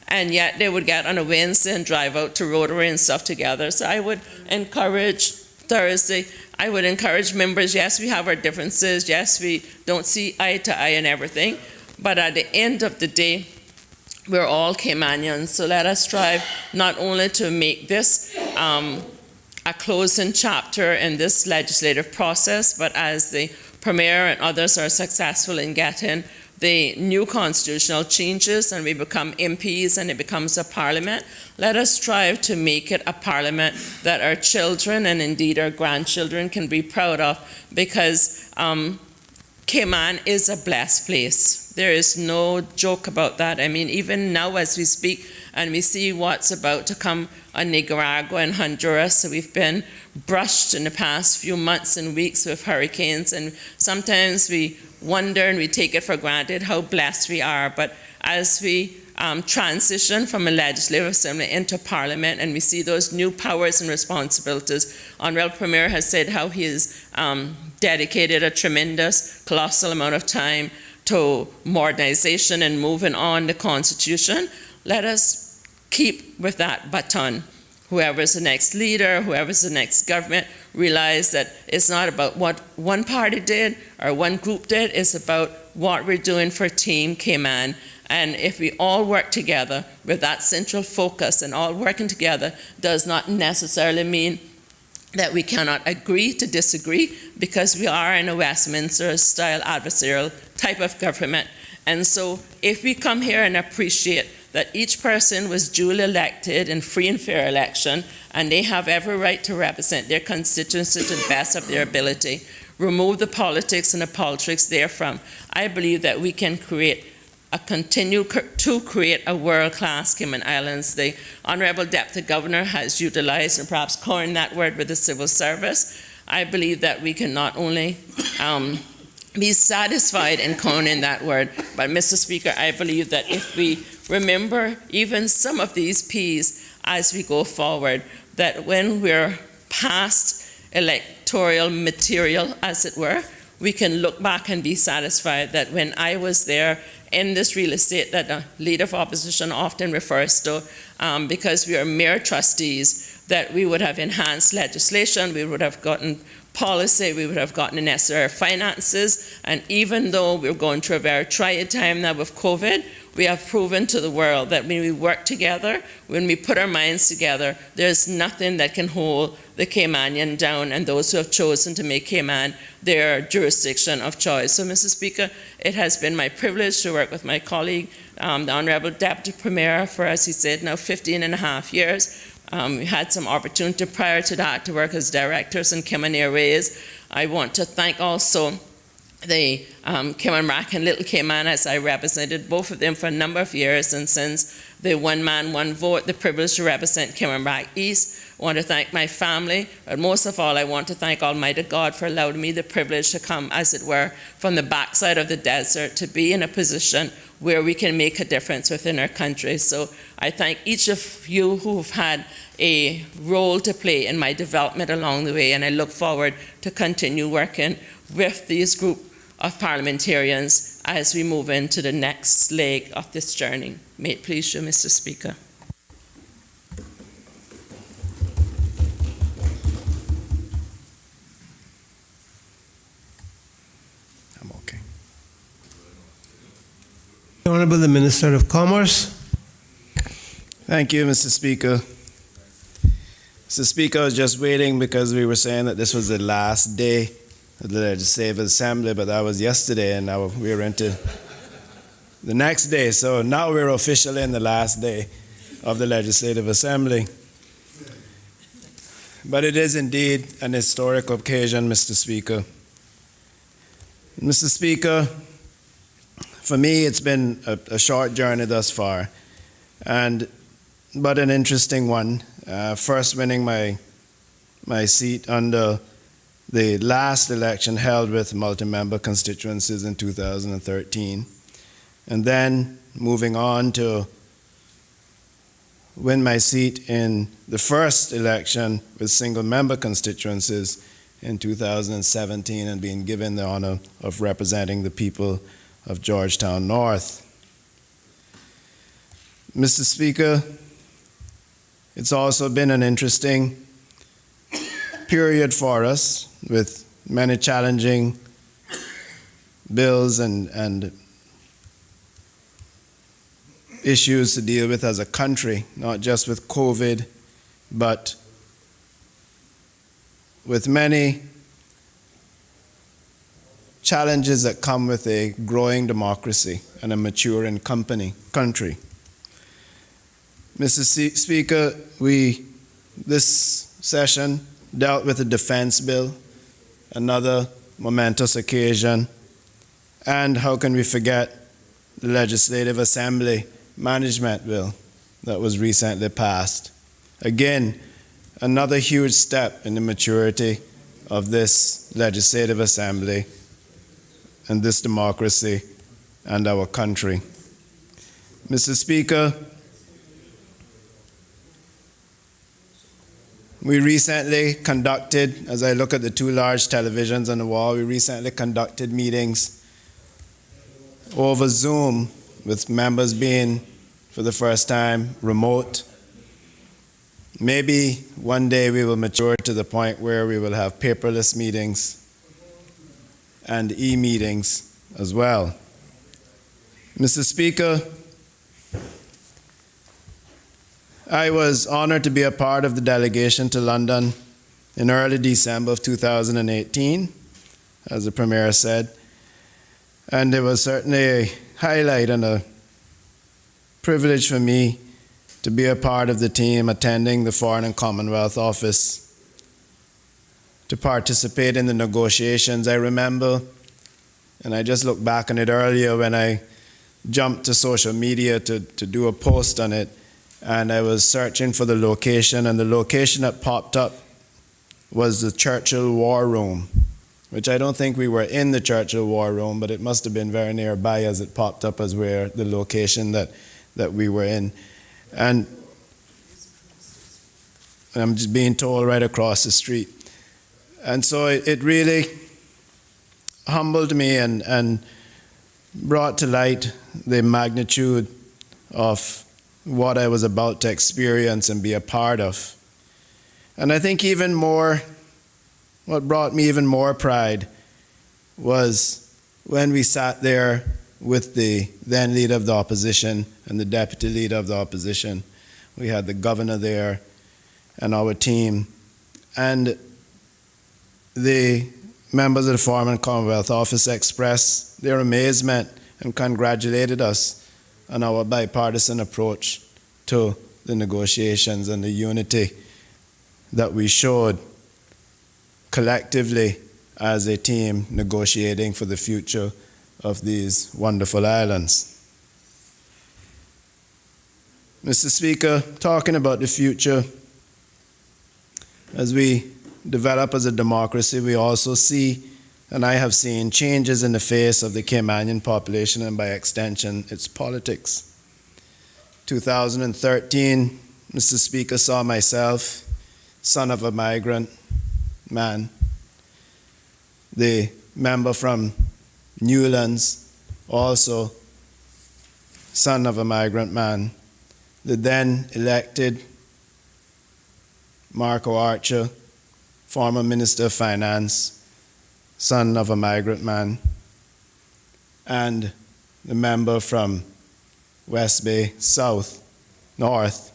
and yet they would get on a Wednesday and drive out to Rotary and stuff together. So I would encourage Thursday, I would encourage members, yes, we have our differences, yes, we don't see eye to eye and everything, but at the end of the day, we're all Caymanians, so let us strive not only to make this a closing chapter in this legislative process, but as the Premier and others are successful in getting the new constitutional changes and we become MPs and it becomes a parliament, let us strive to make it a parliament that our children and indeed our grandchildren can be proud of, because Cayman is a blessed place. There is no joke about that. I mean, even now as we speak and we see what's about to come on Nicaragua and Honduras, so we've been brushed in the past few months and weeks with hurricanes, and sometimes we wonder and we take it for granted how blessed we are. But as we transition from a legislative assembly into parliament and we see those new powers and responsibilities, Honorable Premier has said how he has dedicated a tremendous, colossal amount of time to modernization and moving on the Constitution. Let us keep with that baton. Whoever's the next leader, whoever's the next government, realize that it's not about what one party did or one group did, it's about what we're doing for Team Cayman. And if we all work together with that central focus, and all working together does not necessarily mean that we cannot agree to disagree because we are in a Westminster-style adversarial type of government. And so if we come here and appreciate that each person was duly elected in free and fair election, and they have every right to represent their constituency to the best of their ability, remove the politics and the politics therefrom, I believe that we can create to create a world-class Cayman Islands. The Honorable Deputy Governor has utilized and perhaps coined that word with the civil service. I believe that we can not only be satisfied in coining that word, but Mr. Speaker, I believe that if we remember even some of these P's as we go forward, that when we're past electoral material, as it were, we can look back and be satisfied that when I was there in this real estate that the Leader of Opposition often refers to, because we are mere trustees, that we would have enhanced legislation, we would have gotten policy, we would have gotten the necessary finances, and even though we're going through a very trying time now with COVID, we have proven to the world that when we work together, when we put our minds together, there's nothing that can hold the Caymanian down and those who have chosen to make Cayman their jurisdiction of choice. So, Mr. Speaker, it has been my privilege to work with my colleague, the Honorable Deputy Premier, for, as he said, now 15 and a half years. We had some opportunity prior to that to work as directors in Cayman Airways. I want to thank also the Cayman Brac and Little Cayman, as I represented both of them for a number of years, and since the one man, one vote, the privilege to represent Cayman Brac East. I want to thank my family, but most of all, I want to thank Almighty God for allowing me the privilege to come, as it were, from the backside of the desert to be in a position where we can make a difference within our country. So I thank each of you who've had a role to play in my development along the way, and I look forward to continue working with these group of parliamentarians as we move into the next leg of this journey. May it please you, Mr. Speaker. I'm okay. Honorable the Minister of Commerce. Thank you, Mr. Speaker. Mr. Speaker, I was just waiting because we were saying that this was the last day of the Legislative Assembly, but that was yesterday, and now we're into the next day. So now we're officially in the last day of the Legislative Assembly. But it is indeed an historic occasion, Mr. Speaker. Mr. Speaker, for me, it's been a short journey thus far, but an interesting one. First winning my seat under the last election held with multi-member constituencies in 2013, and then moving on to win my seat in the first election with single-member constituencies in 2017 and being given the honor of representing the people of Georgetown North. Mr. Speaker, it's also been an interesting period for us with many challenging bills and issues to deal with as a country, not just with COVID, but with many challenges that come with a growing democracy and a maturing country. Mr. Speaker, this session dealt with the defense bill, another momentous occasion, and how can we forget the Legislative Assembly management bill that was recently passed. Again, another huge step in the maturity of this Legislative Assembly and this democracy and our country. Mr. Speaker, we recently conducted, as I look at the two large televisions on the wall, we recently conducted meetings over Zoom with members being, for the first time, remote. Maybe one day we will mature to the point where we will have paperless meetings and e-meetings as well. Mr. Speaker, I was honored to be a part of the delegation to London in early December of 2018, as the Premier said. And it was certainly a highlight and a privilege for me to be a part of the team attending the Foreign and Commonwealth Office to participate in the negotiations. I remember, and I just looked back on it earlier when I jumped to social media to do a post on it, and I was searching for the location, and the location that popped up was the Churchill War Room, which I don't think we were in the Churchill War Room, but it must have been very nearby as it popped up as where the location that we were in. And I'm just being told right across the street. And so it really humbled me and brought to light the magnitude of what I was about to experience and be a part of. And I think even more, what brought me even more pride was when we sat there with the then leader of the opposition and the deputy leader of the opposition. We had the governor there and our team. And the members of the Foreign and Commonwealth Office expressed their amazement and congratulated us on our bipartisan approach to the negotiations and the unity that we showed collectively as a team negotiating for the future of these wonderful islands. Mr. Speaker, talking about the future, as we develop as a democracy, we also see, and I have seen, changes in the face of the Caymanian population and by extension, its politics. 2013, Mr. Speaker, saw myself, son of a migrant man, the member from Newlands, also son of a migrant man, the then elected Marco Archer, former Minister of Finance, son of a migrant man, and the member from West Bay North,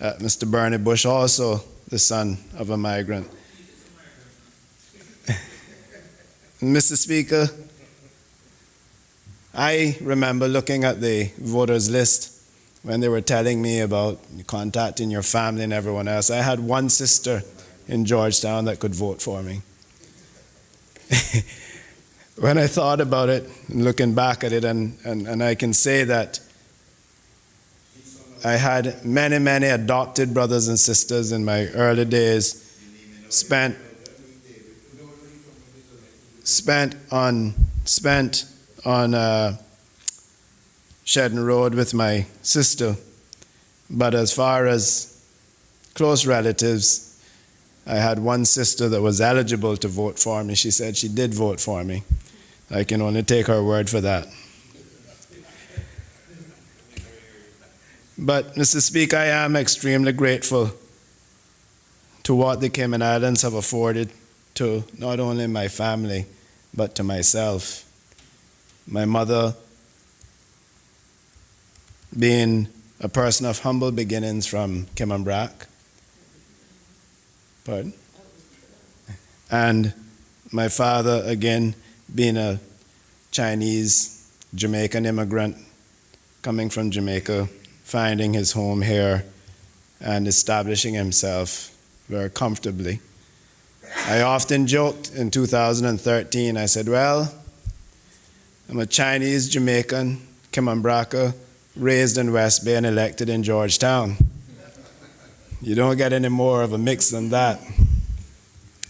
Mr. Bernie Bush, also the son of a migrant. Mr. Speaker, I remember looking at the voters list when they were telling me about contacting your family and everyone else. I had one sister in Georgetown that could vote for me. When I thought about it, looking back at it, and I can say that I had many, many adopted brothers and sisters in my early days, spent on Shedden Road with my sister. But as far as close relatives, I had one sister that was eligible to vote for me. She said she did vote for me. I can only take her word for that. But, Mr. Speaker, I am extremely grateful to what the Cayman Islands have afforded to not only my family, but to myself. My mother, being a person of humble beginnings from Kimmanbrack, and my father, again, being a Chinese Jamaican immigrant coming from Jamaica, finding his home here and establishing himself very comfortably. I often joked in 2013, I said, well, I'm a Chinese Jamaican, Kimmanbracker, raised in West Bay and elected in Georgetown. You don't get any more of a mix than that.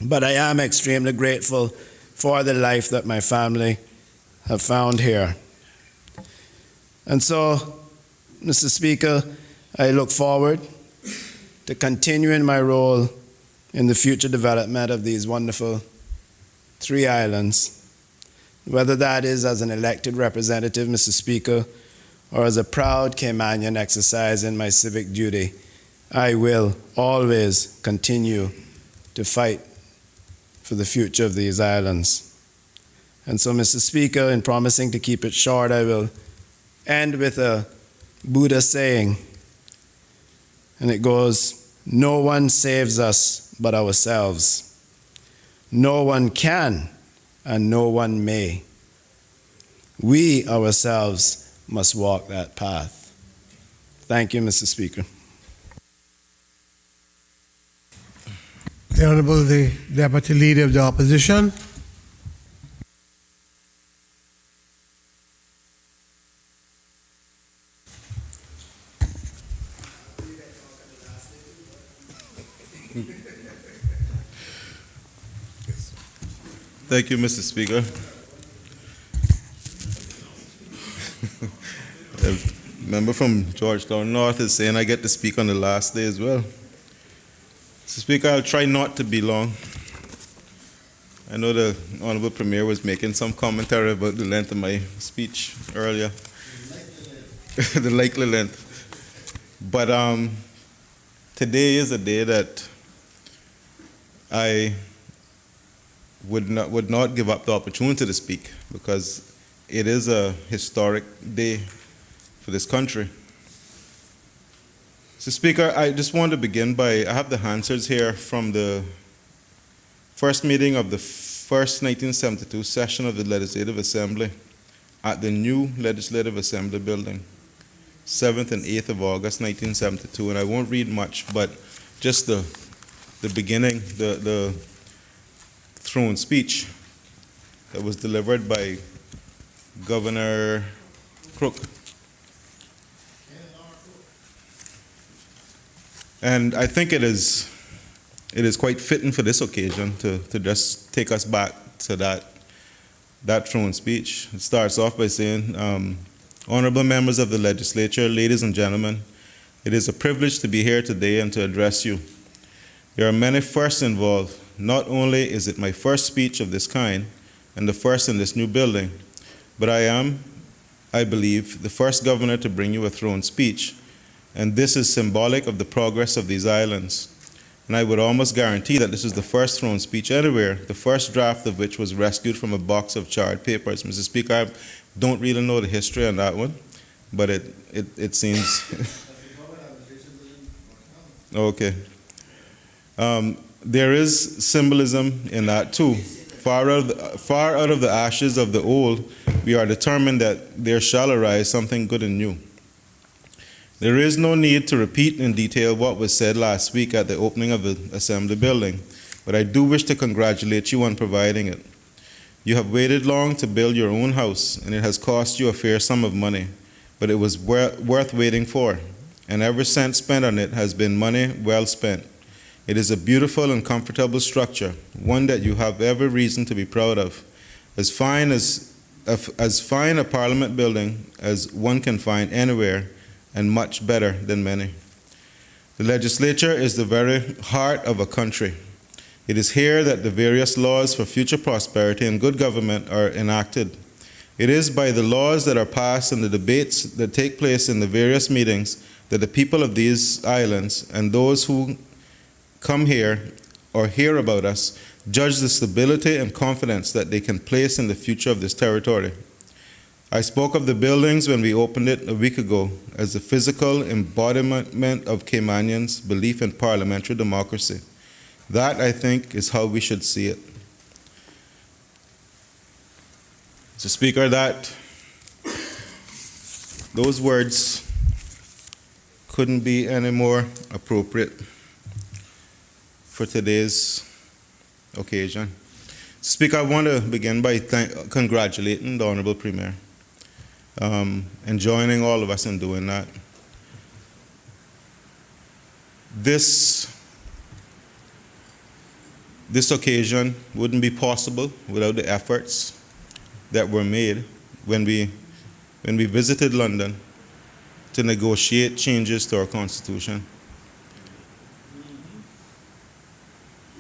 But I am extremely grateful for the life that my family have found here. And so, Mr. Speaker, I look forward to continuing my role in the future development of these wonderful three islands, whether that is as an elected representative, Mr. Speaker, or as a proud Caymanian exercising my civic duty. I will always continue to fight for the future of these islands. And so, Mr. Speaker, in promising to keep it short, I will end with a Buddha saying, and it goes, "No one saves us but ourselves. No one can and no one may. We ourselves must walk that path. Thank you, Mr. Speaker. The Honorable the Deputy Leader of the Opposition. Thank you, Mr. Speaker. A member from Georgetown North is saying I get to speak on the last day as well. Mr. Speaker, I'll try not to be long. I know the Honorable Premier was making some commentary about the length of my speech earlier. The likely length. But today is a day that I would not give up the opportunity to speak, because it is a historic day for this country. So, Speaker, I just want to begin by, I have the answers here from the first meeting of the first 1972 session of the Legislative Assembly at the new Legislative Assembly building, 7th and 8th of August 1972, and I won't read much, but just the beginning, the throne speech that was delivered by Governor Crook. And I think it is quite fitting for this occasion to just take us back to that throne speech. It starts off by saying, honorable members of the legislature, ladies and gentlemen, it is a privilege to be here today and to address you. There are many firsts involved. Not only is it my first speech of this kind and the first in this new building, but I am, I believe, the first governor to bring you a throne speech, and this is symbolic of the progress of these islands. And I would almost guarantee that this is the first throne speech anywhere, the first draft of which was rescued from a box of charred papers. Mr. Speaker, I don't really know the history on that one, but it seems... Okay. There is symbolism in that too. Far out of the ashes of the old, we are determined that there shall arise something good and new. There is no need to repeat in detail what was said last week at the opening of the Assembly building, but I do wish to congratulate you on providing it. You have waited long to build your own house, and it has cost you a fair sum of money, but it was worth waiting for, and every cent spent on it has been money well spent. It is a beautiful and comfortable structure, one that you have every reason to be proud of. As fine a Parliament building as one can find anywhere, and much better than many. The legislature is the very heart of a country. It is here that the various laws for future prosperity and good government are enacted. It is by the laws that are passed and the debates that take place in the various meetings that the people of these islands and those who come here or hear about us judge the stability and confidence that they can place in the future of this territory. I spoke of the buildings when we opened it a week ago as the physical embodiment of Caymanians' belief in parliamentary democracy. That, I think, is how we should see it. Mr. Speaker, those words couldn't be any more appropriate for today's occasion. Speaker, I want to begin by congratulating the Honorable Premier and joining all of us in doing that. This occasion wouldn't be possible without the efforts that were made when we visited London to negotiate changes to our Constitution.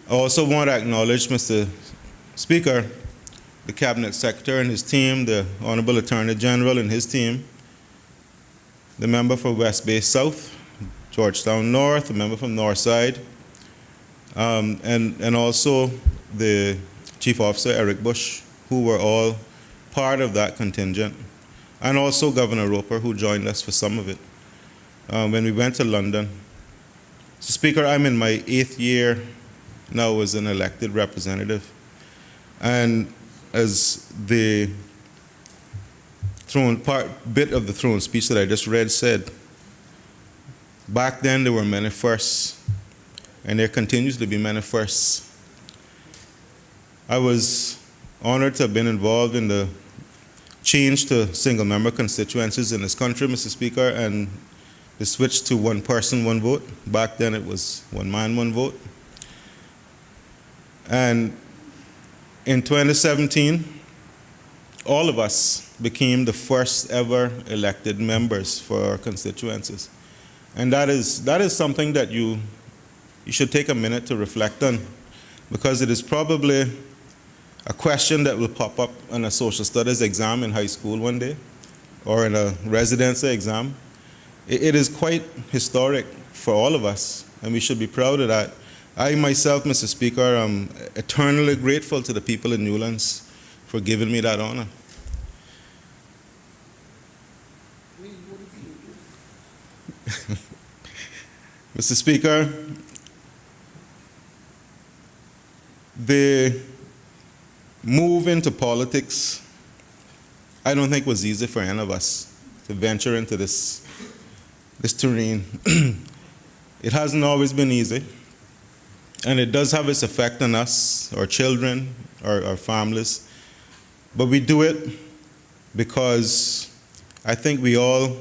I also want to acknowledge, Mr. Speaker, the Cabinet Secretary and his team, the Honorable Attorney General and his team, the member for West Bay South, Georgetown North, the member from Northside, and also the Chief Officer Eric Bush, who were all part of that contingent, and also Governor Roper, who joined us for some of it when we went to London. So, Speaker, I'm in my 8th year now as an elected representative. And as the bit of the throne speech that I just read said, back then there were many firsts, and there continues to be many firsts. I was honored to have been involved in the change to single-member constituencies in this country, Mr. Speaker, and the switch to one person, one vote. Back then it was one man, one vote. And in 2017, all of us became the first ever elected members for our constituencies. And that is something that you should take a minute to reflect on, because it is probably a question that will pop up on a social studies exam in high school one day, or in a residency exam. It is quite historic for all of us, and we should be proud of that. I myself, Mr. Speaker, am eternally grateful to the people in Newlands for giving me that honor. Mr. Speaker, the move into politics, I don't think was easy for any of us to venture into this terrain. It hasn't always been easy, and it does have its effect on us, our children, our families. But we do it because I think we all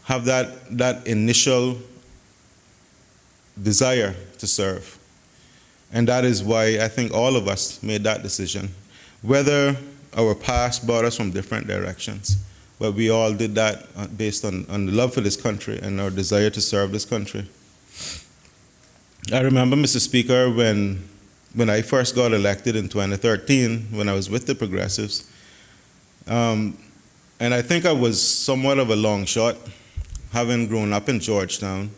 have that initial desire to serve. And that is why I think all of us made that decision. Whether our past brought us from different directions, but we all did that based on the love for this country and our desire to serve this country. I remember, Mr. Speaker, when I first got elected in 2013, when I was with the Progressives, and I think I was somewhat of a long shot, having grown up in Georgetown,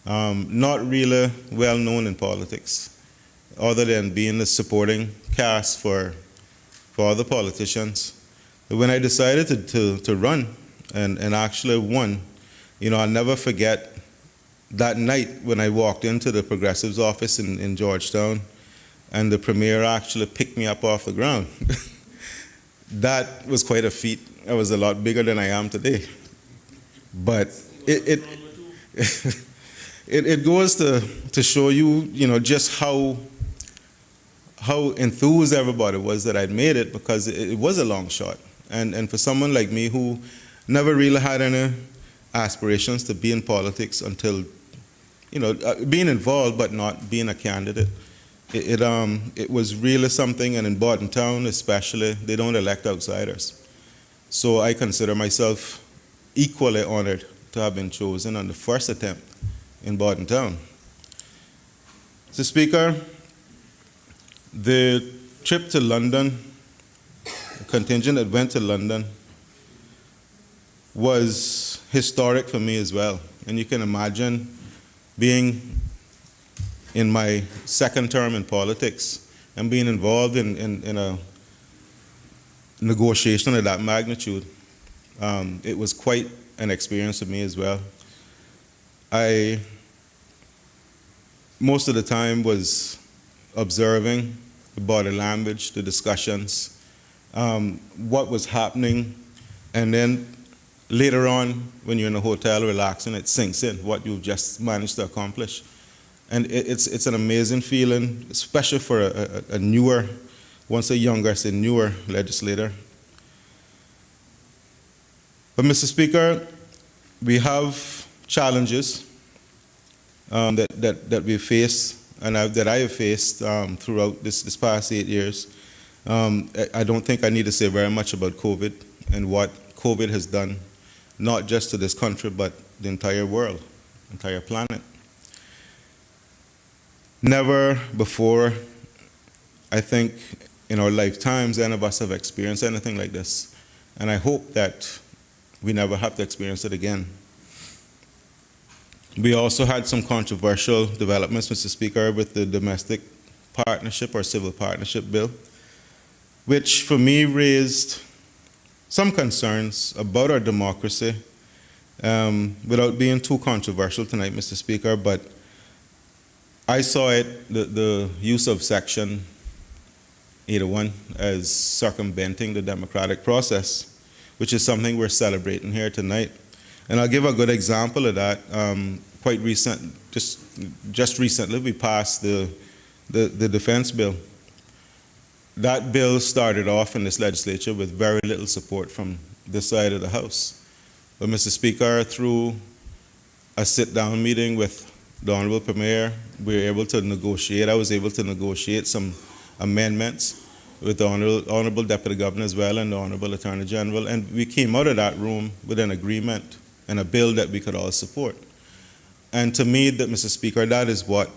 not really well known in politics, other than being the supporting cast for other politicians. But when I decided to run and actually won, I'll never forget that night when I walked into the Progressives office in Georgetown, and the Premier actually picked me up off the ground. That was quite a feat. I was a lot bigger than I am today. But it goes to show you, just how enthused everybody was that I'd made it, because it was a long shot. And for someone like me who never really had any aspirations to be in politics until, being involved but not being a candidate, it was really something. And in Bordentown especially, they don't elect outsiders. So I consider myself equally honored to have been chosen on the first attempt in Bordentown. Mr. Speaker, the trip to London, the contingent that went to London, was historic for me as well. And you can imagine being in my second term in politics and being involved in a negotiation of that magnitude. It was quite an experience for me as well. I, most of the time, was observing the body language, the discussions, what was happening, and then later on, when you're in a hotel relaxing, it sinks in what you've just managed to accomplish. And it's an amazing feeling, especially for a newer, once a younger, I say newer legislator. But Mr. Speaker, we have challenges that we face, and that I have faced throughout this past 8 years. I don't think I need to say very much about COVID and what COVID has done, not just to this country, but the entire world, entire planet. Never before, I think, in our lifetimes, any of us have experienced anything like this. And I hope that we never have to experience it again. We also had some controversial developments, Mr. Speaker, with the domestic partnership or civil partnership bill, which for me raised some concerns about our democracy, without being too controversial tonight, Mr. Speaker, but I saw it, the use of Section 801 as circumventing the democratic process, which is something we're celebrating here tonight. And I'll give a good example of that. Just recently, we passed the defense bill. That bill started off in this legislature with very little support from this side of the House. But Mr. Speaker, through a sit-down meeting with the Honorable Premier, we were able to negotiate. I was able to negotiate some amendments with the Honorable Deputy Governor as well and the Honorable Attorney General, and we came out of that room with an agreement and a bill that we could all support. And to me, that, Mr. Speaker, that is what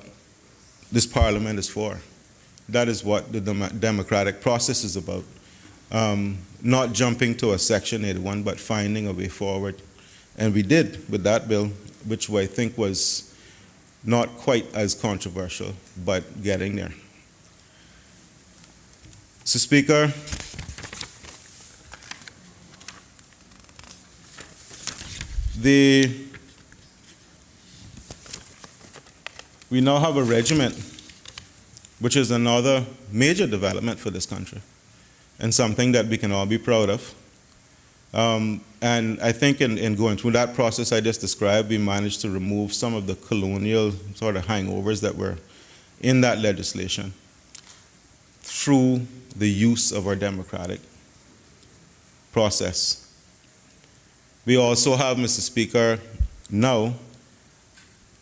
this Parliament is for. That is what the democratic process is about. Not jumping to a Section 801, but finding a way forward. And we did with that bill, which I think was not quite as controversial, but getting there. Mr. Speaker, we now have a regiment, which is another major development for this country and something that we can all be proud of. And I think in going through that process I just described, we managed to remove some of the colonial sort of hangovers that were in that legislation through the use of our democratic process. We also have, Mr. Speaker, now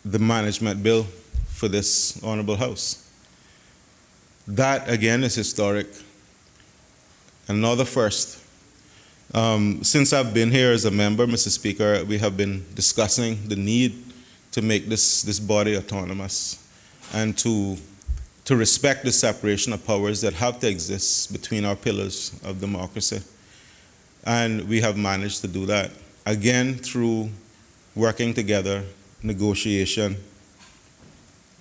the management bill for this Honorable House. That, again, is historic. Another first. Since I've been here as a member, Mr. Speaker, we have been discussing the need to make this body autonomous and to respect the separation of powers that have to exist between our pillars of democracy. And we have managed to do that, again, through working together, negotiation,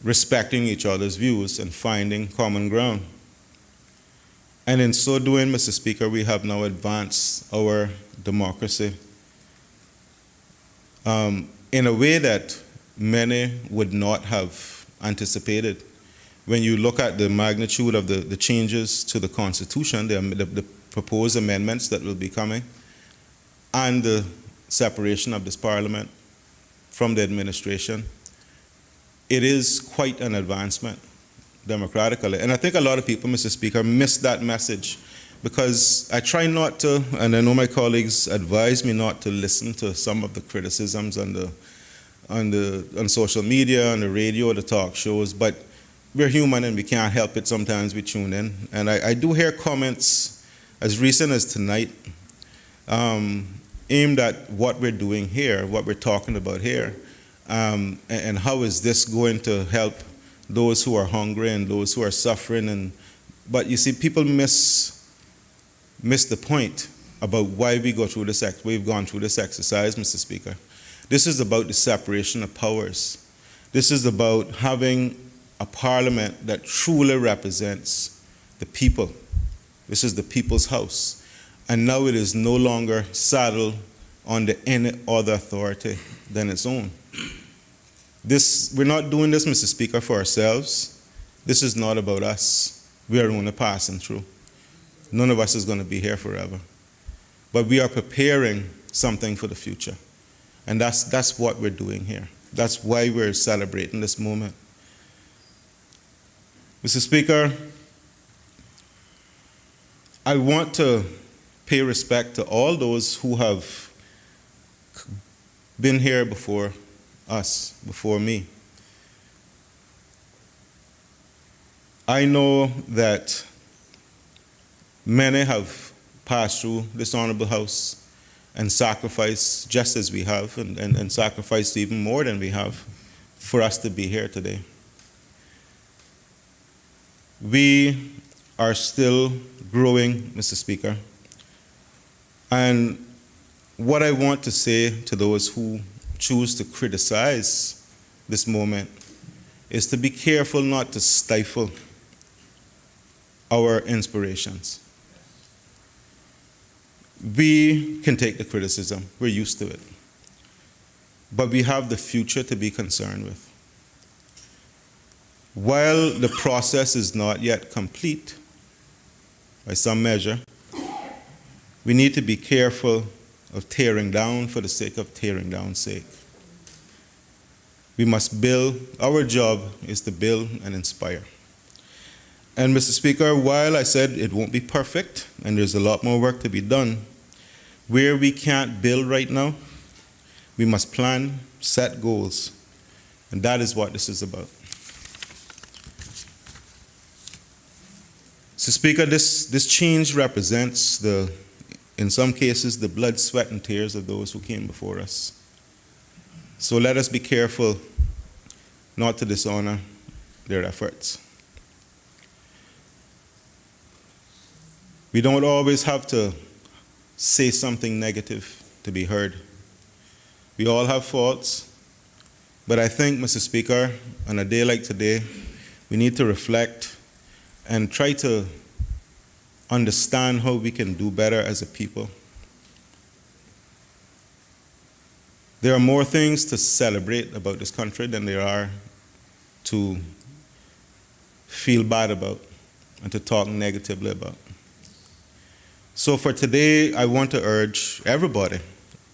respecting each other's views, and finding common ground. And in so doing, Mr. Speaker, we have now advanced our democracy in a way that many would not have anticipated. When you look at the magnitude of the changes to the Constitution, the proposed amendments that will be coming, and the separation of this Parliament from the administration, it is quite an advancement democratically. And I think a lot of people, Mr. Speaker, miss that message because I try not to, and I know my colleagues advise me not to listen to some of the criticisms on social media, on the radio, the talk shows, but we're human and we can't help it. Sometimes we tune in. And I do hear comments as recent as tonight aimed at what we're doing here, what we're talking about here, and how is this going to help those who are hungry and those who are suffering. But you see, people miss the point about why we go through this. We've gone through this exercise, Mr. Speaker. This is about the separation of powers. This is about having a parliament that truly represents the people. This is the people's house. And now it is no longer saddled under any other authority than its own. We're not doing this, Mr. Speaker, for ourselves. This is not about us. We are only passing through. None of us is going to be here forever. But we are preparing something for the future. And that's what we're doing here. That's why we're celebrating this moment. Mr. Speaker, I want to pay respect to all those who have been here before us, before me. I know that many have passed through this Honorable House and sacrificed just as we have, and sacrificed even more than we have for us to be here today. We are still growing, Mr. Speaker. And what I want to say to those who choose to criticize this moment is to be careful not to stifle our inspirations. We can take the criticism. We're used to it. But we have the future to be concerned with. While the process is not yet complete, by some measure, we need to be careful of tearing down for the sake of tearing down's sake. We must build. Our job is to build and inspire. And Mr. Speaker, while I said it won't be perfect and there's a lot more work to be done, where we can't build right now, we must plan, set goals, and that is what this is about. So, Speaker, this change represents in some cases, the blood, sweat, and tears of those who came before us. So let us be careful not to dishonor their efforts. We don't always have to say something negative to be heard. We all have faults, but I think, Mr. Speaker, on a day like today, we need to reflect and try to understand how we can do better as a people. There are more things to celebrate about this country than there are to feel bad about and to talk negatively about. So for today, I want to urge everybody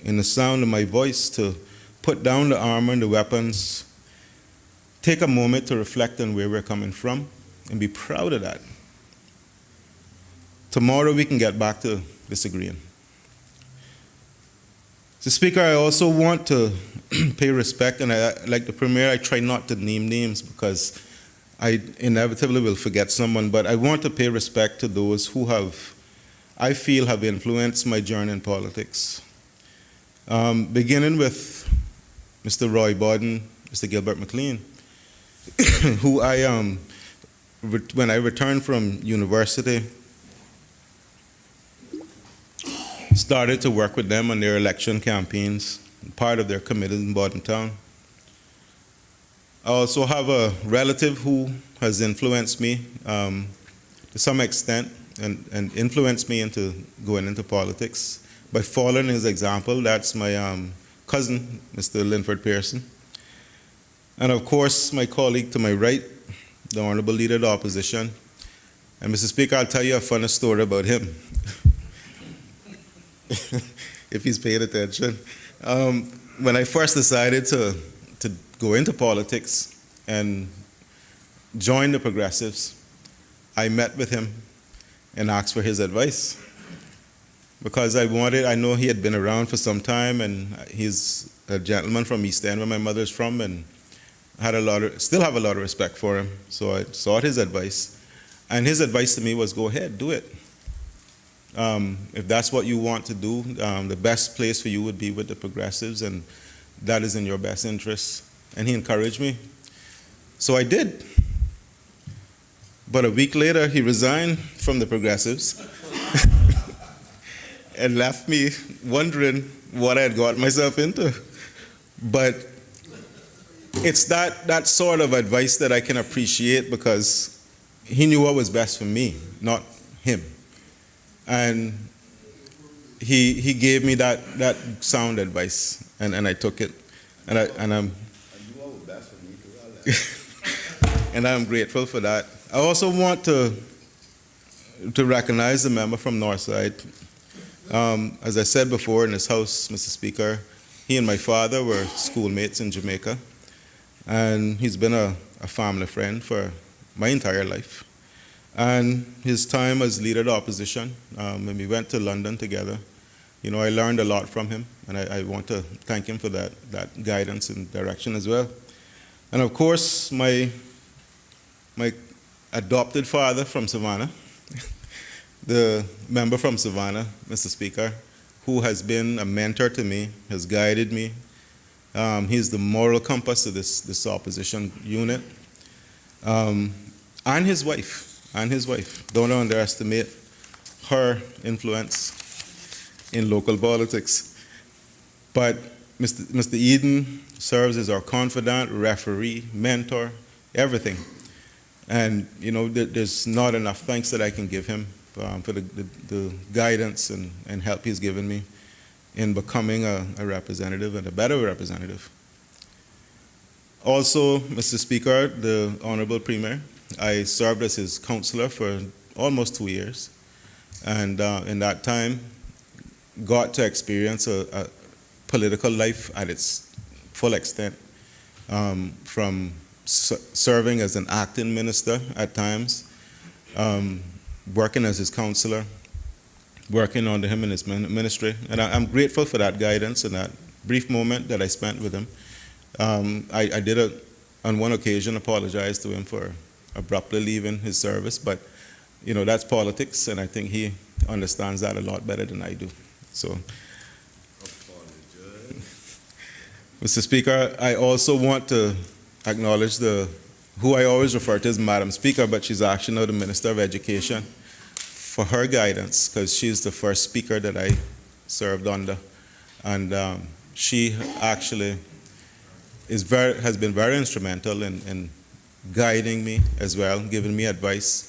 in the sound of my voice to put down the armor and the weapons, take a moment to reflect on where we're coming from, and be proud of that. Tomorrow we can get back to disagreeing. So, Speaker, I also want to pay respect, and like the Premier, I try not to name names because I inevitably will forget someone, but I want to pay respect to those who I feel have influenced my journey in politics. Beginning with Mr. Roy Borden, Mr. Gilbert McLean, who when I returned from university, started to work with them on their election campaigns, part of their committee in Bordentown. I also have a relative who has influenced me to some extent and influenced me into going into politics. By following his example, that's my cousin, Mr. Linford Pearson. And of course, my colleague to my right, the Honorable Leader of the Opposition. And Mr. Speaker, I'll tell you a funny story about him. If he's paying attention. When I first decided to go into politics and join the Progressives, I met with him and asked for his advice. Because I know he had been around for some time, and he's a gentleman from East End, where my mother's from, and still have a lot of respect for him. So I sought his advice. And his advice to me was, go ahead, do it. If that's what you want to do, the best place for you would be with the Progressives, and that is in your best interest. And he encouraged me. So I did. But a week later, he resigned from the Progressives and left me wondering what I had got myself into. But it's that sort of advice that I can appreciate, because he knew what was best for me, not him. And he gave me that sound advice, and I took it, and I'm grateful for that. I also want to recognize the member from Northside. As I said before in this house, Mr. Speaker, he and my father were schoolmates in Jamaica, and he's been a family friend for my entire life. And his time as leader of the opposition, when we went to London together, I learned a lot from him, and I want to thank him for that guidance and direction as well. And of course, my adopted father from Savannah, the member from Savannah, Mr. Speaker, who has been a mentor to me, has guided me. He's the moral compass of this opposition unit. And his wife. Don't underestimate her influence in local politics. But Mr. Eden serves as our confidant, referee, mentor, everything. And, there's not enough thanks that I can give him for the guidance and help he's given me in becoming a representative and a better representative. Also, Mr. Speaker, the Honorable Premier, I served as his counselor for almost 2 years, and in that time, got to experience a political life at its full extent, from serving as an acting minister at times, working as his counselor, working under him in his ministry, and I'm grateful for that guidance and that brief moment that I spent with him. I did, on one occasion, apologize to him for abruptly leaving his service, but you know, that's politics, and I think he understands that a lot better than I do. So, Mr. Speaker, I also want to acknowledge who I always refer to as Madam Speaker, but she's actually now the Minister of Education, for her guidance, because she's the first speaker that I served under, and she actually has been very instrumental in guiding me as well, giving me advice,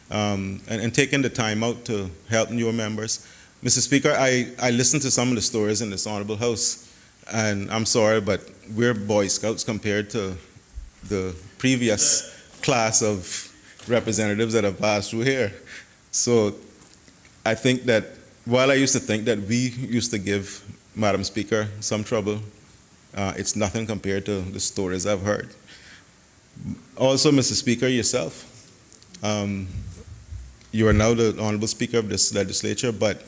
and taking the time out to help newer members. Mr. Speaker, I listened to some of the stories in this Honorable House, and I'm sorry, but we're Boy Scouts compared to the previous class of representatives that have passed through here. So I think that while I used to think that we used to give Madam Speaker some trouble, it's nothing compared to the stories I've heard. Also, Mr. Speaker, yourself, you are now the Honorable Speaker of this legislature, but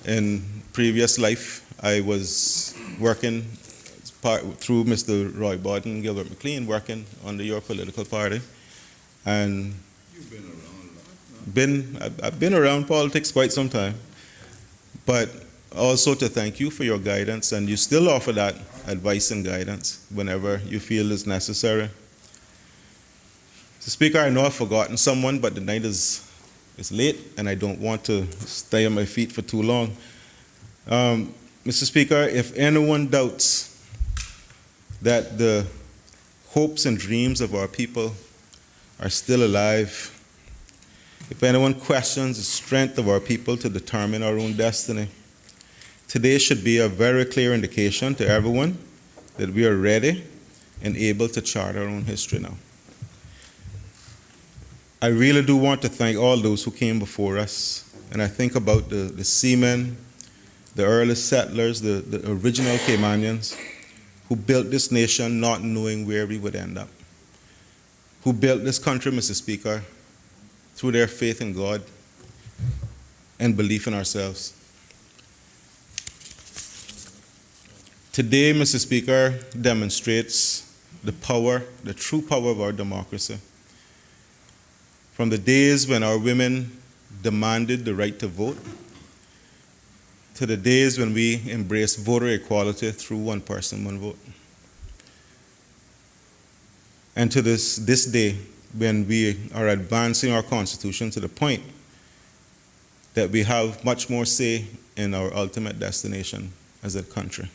in previous life, I was working through Mr. Roy Bodden, Gilbert McLean, working under your political party. And You've been around a lot, no? I've been around politics quite some time, but also to thank you for your guidance, and you still offer that advice and guidance whenever you feel is necessary. Mr. Speaker, I know I've forgotten someone, but the night is late, and I don't want to stay on my feet for too long. Mr. Speaker, if anyone doubts that the hopes and dreams of our people are still alive, if anyone questions the strength of our people to determine our own destiny, today should be a very clear indication to everyone that we are ready and able to chart our own history now. I really do want to thank all those who came before us, and I think about the seamen, the early settlers, the original Caymanians, who built this nation not knowing where we would end up, who built this country, Mr. Speaker, through their faith in God and belief in ourselves. Today, Mr. Speaker, demonstrates the power, the true power of our democracy. From the days when our women demanded the right to vote, to the days when we embraced voter equality through one person, one vote. And to this day, when we are advancing our Constitution to the point that we have much more say in our ultimate destination as a country.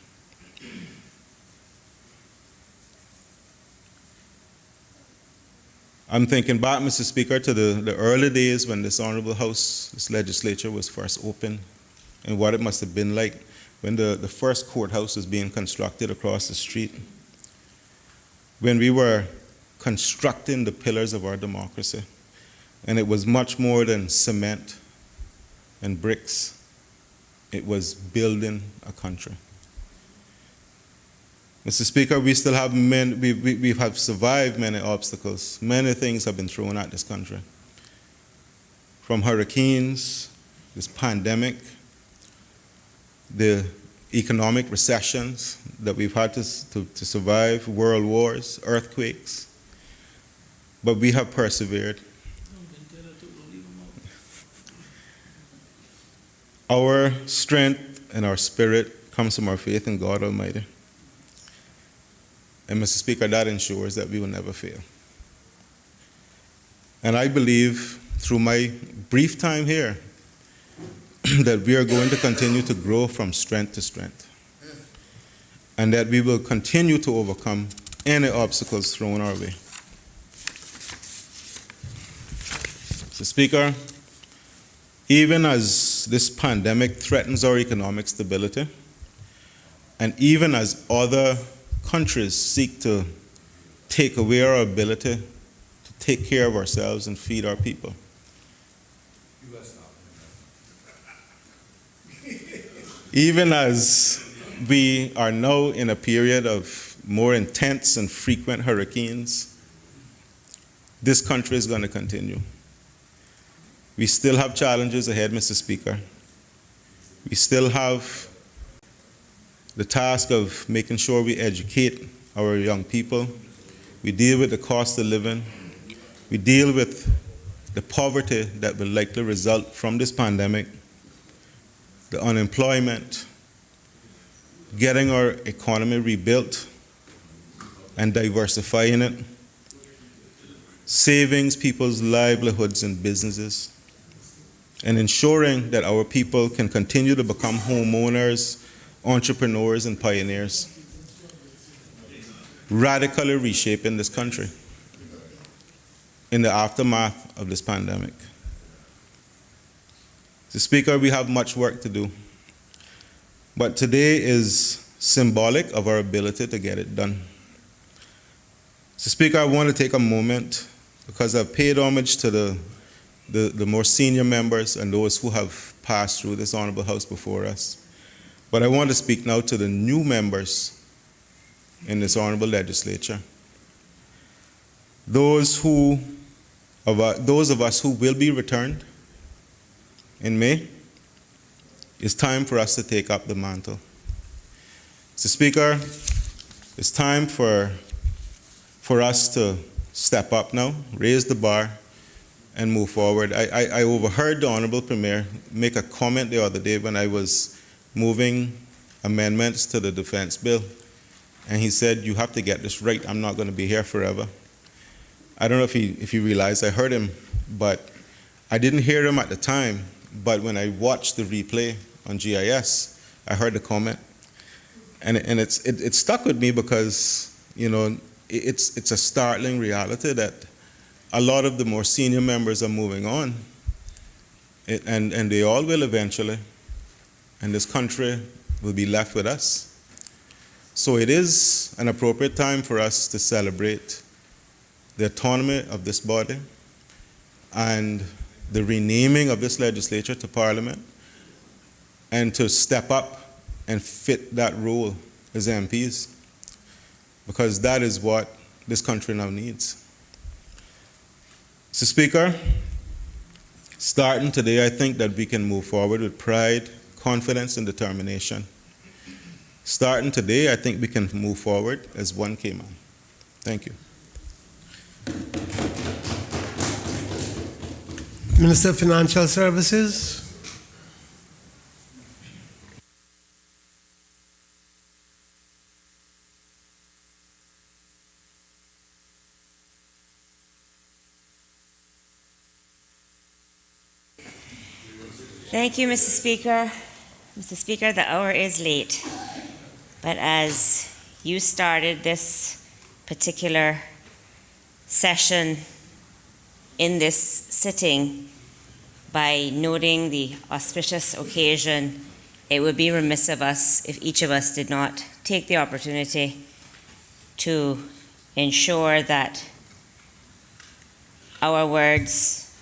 I'm thinking back, Mr. Speaker, to the early days when this Honorable House, this legislature was first opened, and what it must have been like when the first courthouse was being constructed across the street, when we were constructing the pillars of our democracy. And it was much more than cement and bricks. It was building a country. Mr. Speaker, we still have we have survived many obstacles. Many things have been thrown at this country. From hurricanes, this pandemic, the economic recessions that we've had to survive, world wars, earthquakes. But we have persevered. Our strength and our spirit comes from our faith in God Almighty. And Mr. Speaker, that ensures that we will never fail. And I believe through my brief time here that we are going to continue to grow from strength to strength. And that we will continue to overcome any obstacles thrown our way. Mr. Speaker, even as this pandemic threatens our economic stability, and even as other countries seek to take away our ability to take care of ourselves and feed our people. Even as we are now in a period of more intense and frequent hurricanes, this country is going to continue. We still have challenges ahead, Mr. Speaker. We still have the task of making sure we educate our young people. We deal with the cost of living. We deal with the poverty that will likely result from this pandemic, the unemployment, getting our economy rebuilt and diversifying it, saving people's livelihoods and businesses, and ensuring that our people can continue to become homeowners, entrepreneurs, and pioneers, radically reshaping this country in the aftermath of this pandemic. Mr. Speaker, we have much work to do, but today is symbolic of our ability to get it done. Mr. Speaker, I want to take a moment, because I've paid homage to the more senior members and those who have passed through this honorable House before us. But I want to speak now to the new members in this honorable legislature. Those of us who will be returned in May, it's time for us to take up the mantle. Mr. Speaker, it's time for us to step up now, raise the bar, and move forward. I overheard the Honorable Premier make a comment the other day when I was moving amendments to the defense bill, and he said, "You have to get this right. I'm not going to be here forever." I don't know if he realized I heard him, but I didn't hear him at the time. But when I watched the replay on GIS, I heard the comment, and it stuck with me because, you know, it's a startling reality that a lot of the more senior members are moving on, and they all will eventually, and this country will be left with us. So it is an appropriate time for us to celebrate the autonomy of this body and the renaming of this legislature to Parliament, and to step up and fit that role as MPs, because that is what this country now needs. Mr. Speaker, starting today, I think that we can move forward with pride, confidence, and determination. Starting today, I think we can move forward as one Cayman. Thank you. Minister of Financial Services. Thank you, Mr. Speaker. Mr. Speaker, the hour is late, but as you started this particular session in this sitting by noting the auspicious occasion, it would be remiss of us if each of us did not take the opportunity to ensure that our words,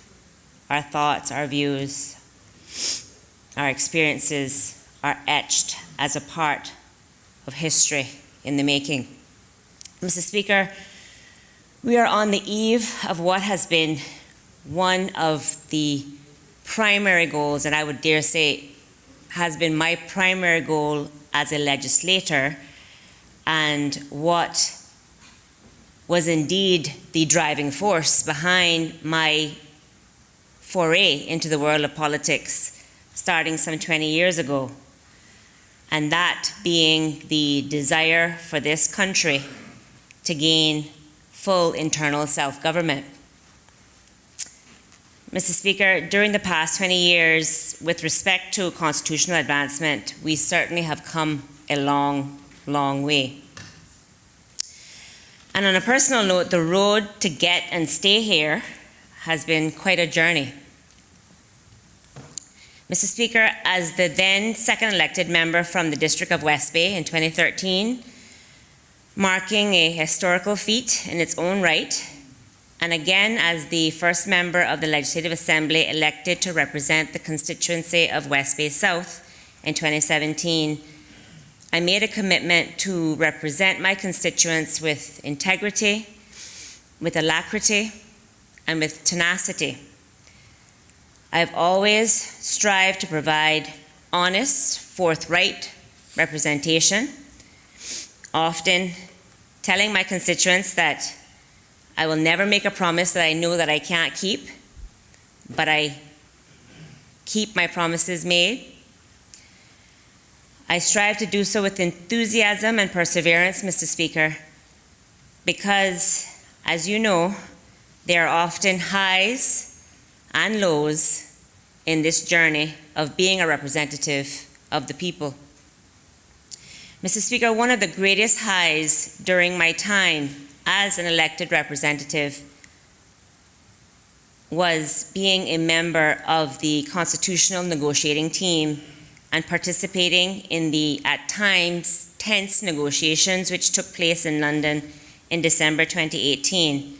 our thoughts, our views, our experiences are etched as a part of history in the making. Mr. Speaker, we are on the eve of what has been one of the primary goals, and I would dare say has been my primary goal as a legislator, and what was indeed the driving force behind my foray into the world of politics starting some 20 years ago, and that being the desire for this country to gain full internal self-government. Mr. Speaker, during the past 20 years, with respect to constitutional advancement, we certainly have come a long, long way. And on a personal note, the road to get and stay here has been quite a journey. Mr. Speaker, as the then second elected member from the District of West Bay in 2013, marking a historical feat in its own right, and again as the first member of the Legislative Assembly elected to represent the constituency of West Bay South in 2017, I made a commitment to represent my constituents with integrity, with alacrity, and with tenacity. I have always strived to provide honest, forthright representation, often telling my constituents that I will never make a promise that I know that I can't keep, but I keep my promises made. I strive to do so with enthusiasm and perseverance, Mr. Speaker, because, as you know, there are often highs and lows in this journey of being a representative of the people. Mr. Speaker, one of the greatest highs during my time as an elected representative was being a member of the constitutional negotiating team and participating in the, at times, tense negotiations which took place in London in December 2018.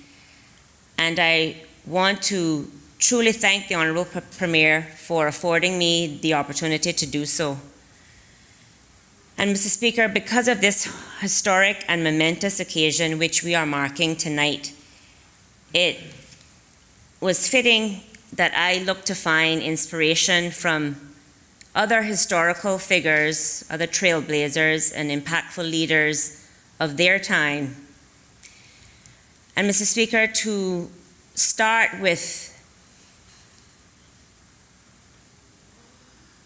And I want to truly thank the Honourable Premier for affording me the opportunity to do so. And Mr. Speaker, because of this historic and momentous occasion which we are marking tonight, it was fitting that I look to find inspiration from other historical figures, other trailblazers and impactful leaders of their time. And Mr. Speaker, to start with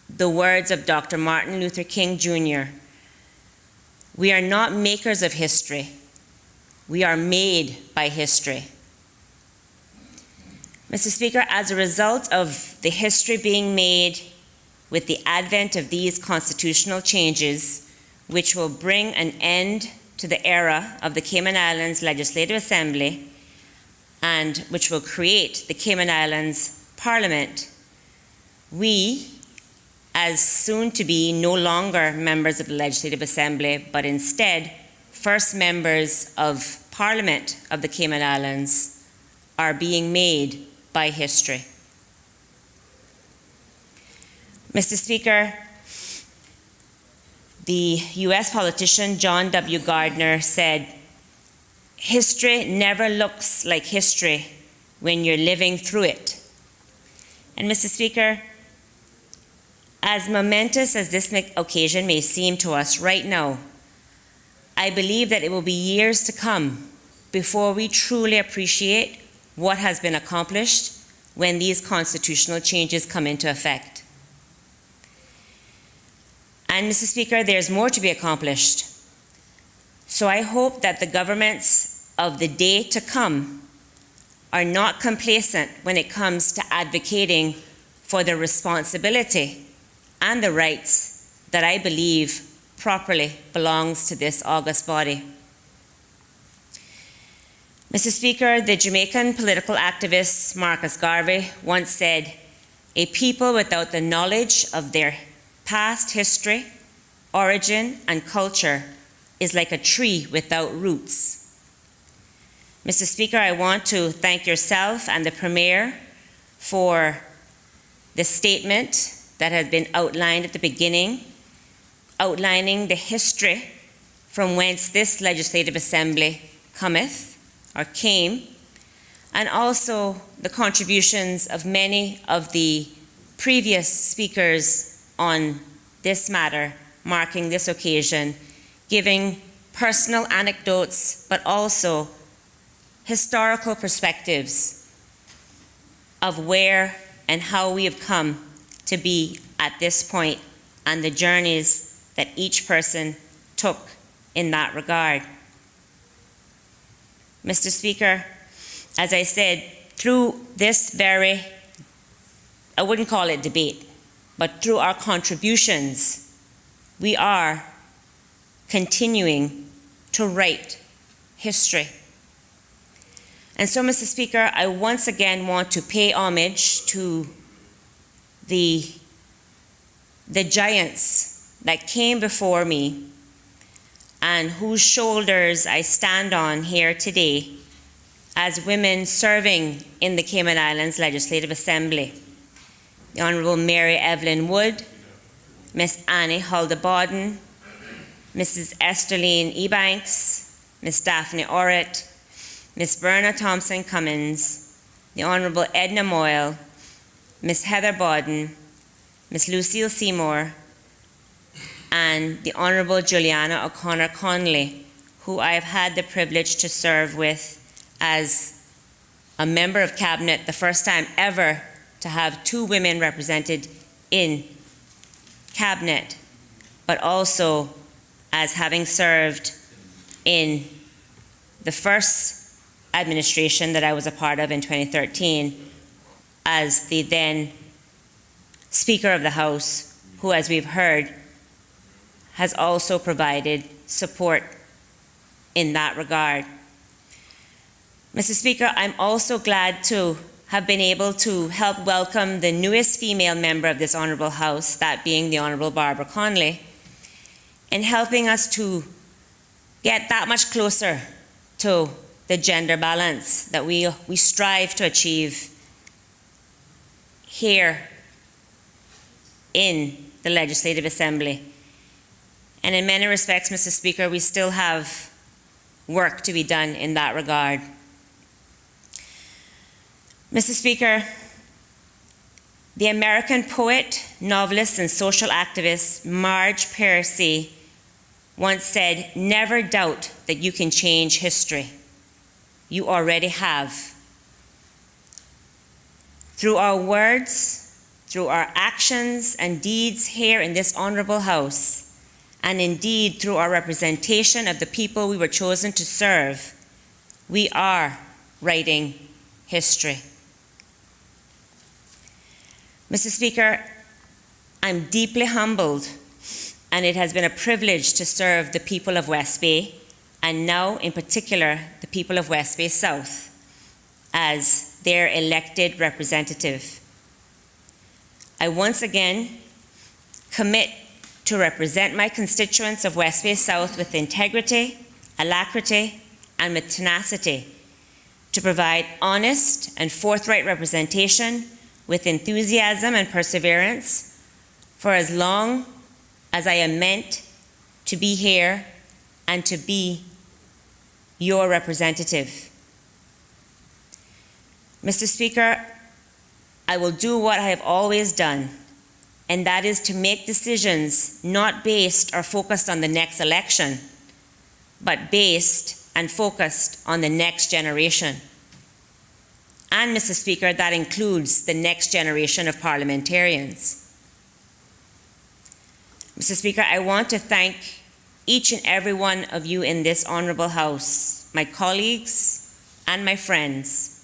the words of Dr. Martin Luther King Jr., we are not makers of history, we are made by history. Mr. Speaker, as a result of the history being made with the advent of these constitutional changes, which will bring an end to the era of the Cayman Islands Legislative Assembly and which will create the Cayman Islands Parliament, we, as soon to be no longer members of the Legislative Assembly, but instead first members of Parliament of the Cayman Islands, are being made by history. Mr. Speaker, the US politician John W. Gardner said, "History never looks like history when you're living through it." And Mr. Speaker, as momentous as this occasion may seem to us right now, I believe that it will be years to come before we truly appreciate what has been accomplished when these constitutional changes come into effect. And Mr. Speaker, there's more to be accomplished. So I hope that the governments of the day to come are not complacent when it comes to advocating for the responsibility and the rights that I believe properly belongs to this august body. Mr. Speaker, the Jamaican political activist Marcus Garvey once said, "A people without the knowledge of their past history, origin, and culture is like a tree without roots." Mr. Speaker, I want to thank yourself and the Premier for the statement that has been outlined at the beginning, outlining the history from whence this Legislative Assembly cometh, or came, and also the contributions of many of the previous speakers on this matter, marking this occasion, giving personal anecdotes, but also historical perspectives of where and how we have come to be at this point and the journeys that each person took in that regard. Mr. Speaker, as I said, through this very, I wouldn't call it debate, but through our contributions, we are continuing to write history. And so, Mr. Speaker, I once again want to pay homage to the giants that came before me and whose shoulders I stand on here today as women serving in the Cayman Islands Legislative Assembly. The Honourable Mary Evelyn Wood, Miss Annie Hulda-Bodden, Mrs. Esterline Ebanks, Miss Daphne Orritt, Miss Berna Thompson-Cummins, the Honourable Edna Moyle, Miss Heather Bodden, Miss Lucille Seymour, and the Honourable Juliana O'Connor Connolly, who I have had the privilege to serve with as a member of Cabinet, the first time ever to have 2 women represented in Cabinet, but also as having served in the first administration that I was a part of in 2013 as the then Speaker of the House, who, as we've heard, has also provided support in that regard. Mr. Speaker, I'm also glad to have been able to help welcome the newest female member of this Honourable House, that being the Honourable Barbara Connolly, in helping us to get that much closer to the gender balance that we strive to achieve here in the Legislative Assembly. And in many respects, Mr. Speaker, we still have work to be done in that regard. Mr. Speaker, the American poet, novelist, and social activist Marge Piercy once said, "Never doubt that you can change history. You already have." Through our words, through our actions and deeds here in this Honourable House, and indeed through our representation of the people we were chosen to serve, we are writing history. Mr. Speaker, I'm deeply humbled, and it has been a privilege to serve the people of West Bay, and now in particular the people of West Bay South, as their elected representative. I once again commit to represent my constituents of West Bay South with integrity, alacrity, and with tenacity, to provide honest and forthright representation with enthusiasm and perseverance for as long as I am meant to be here and to be your representative. Mr. Speaker, I will do what I have always done, and that is to make decisions not based or focused on the next election, but based and focused on the next generation. And, Mr. Speaker, that includes the next generation of parliamentarians. Mr. Speaker, I want to thank each and every one of you in this Honourable House, my colleagues and my friends,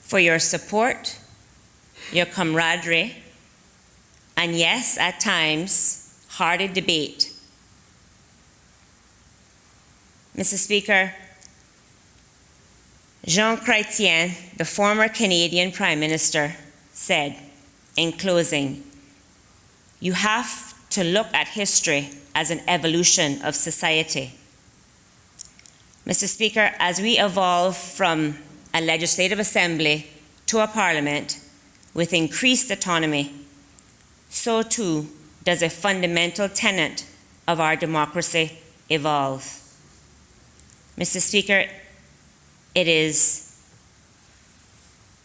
for your support, your camaraderie, and yes, at times, hearted debate. Mr. Speaker, Jean Chrétien, the former Canadian Prime Minister, said, in closing, "You have to look at history as an evolution of society." Mr. Speaker, as we evolve from a legislative assembly to a parliament with increased autonomy, so too does a fundamental tenet of our democracy evolve. Mr. Speaker, it is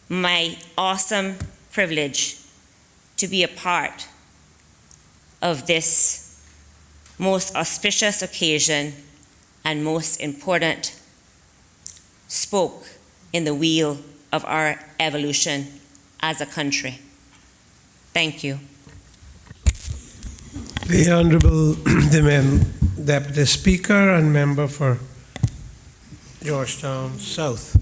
my awesome privilege to be a part of this most auspicious occasion and most important spoke in the wheel of our evolution as a country. Thank you. The Honourable Deputy Speaker and Member for Georgetown South.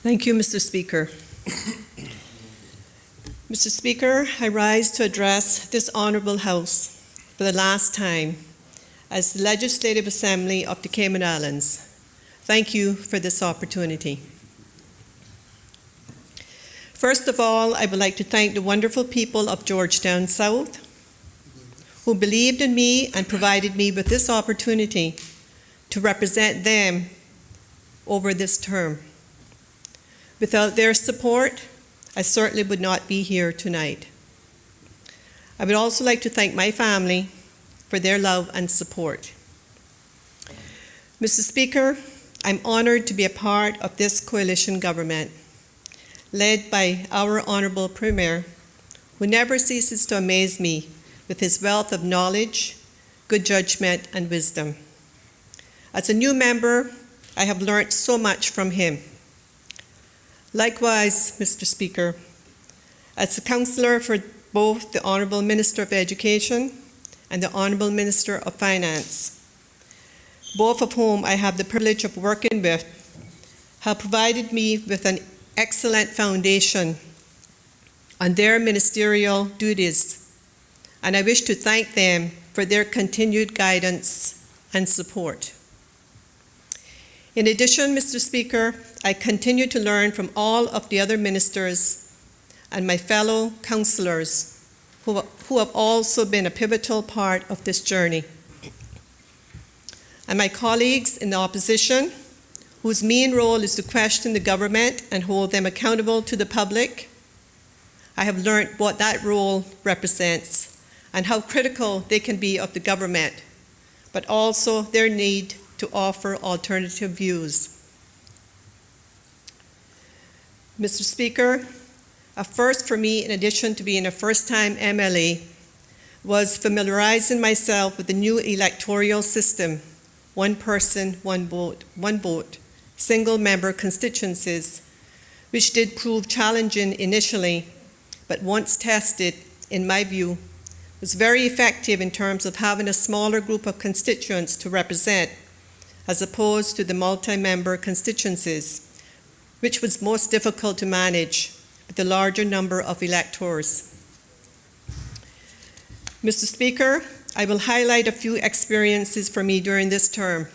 Thank you, Mr. Speaker. Mr. Speaker, I rise to address this Honourable House for the last time as the Legislative Assembly of the Cayman Islands. Thank you for this opportunity. First of all, I would like to thank the wonderful people of Georgetown South who believed in me and provided me with this opportunity to represent them over this term. Without their support, I certainly would not be here tonight. I would also like to thank my family for their love and support. Mr. Speaker, I'm honored to be a part of this coalition government, led by our Honorable Premier, who never ceases to amaze me with his wealth of knowledge, good judgment, and wisdom. As a new member, I have learned so much from him. Likewise, Mr. Speaker, as a counselor for both the Honorable Minister of Education and the Honorable Minister of Finance, both of whom I have the privilege of working with, have provided me with an excellent foundation on their ministerial duties, and I wish to thank them for their continued guidance and support. In addition, Mr. Speaker, I continue to learn from all of the other ministers and my fellow councillors who have also been a pivotal part of this journey. And my colleagues in the opposition, whose main role is to question the government and hold them accountable to the public. I have learned what that role represents and how critical they can be of the government, but also their need to offer alternative views. Mr. Speaker, a first for me, in addition to being a first-time MLA, was familiarizing myself with the new electoral system, one person, one vote, single-member constituencies, which did prove challenging initially, but once tested, in my view, was very effective in terms of having a smaller group of constituents to represent, as opposed to the multi-member constituencies, which was most difficult to manage with the larger number of electors. Mr. Speaker, I will highlight a few experiences for me during this term.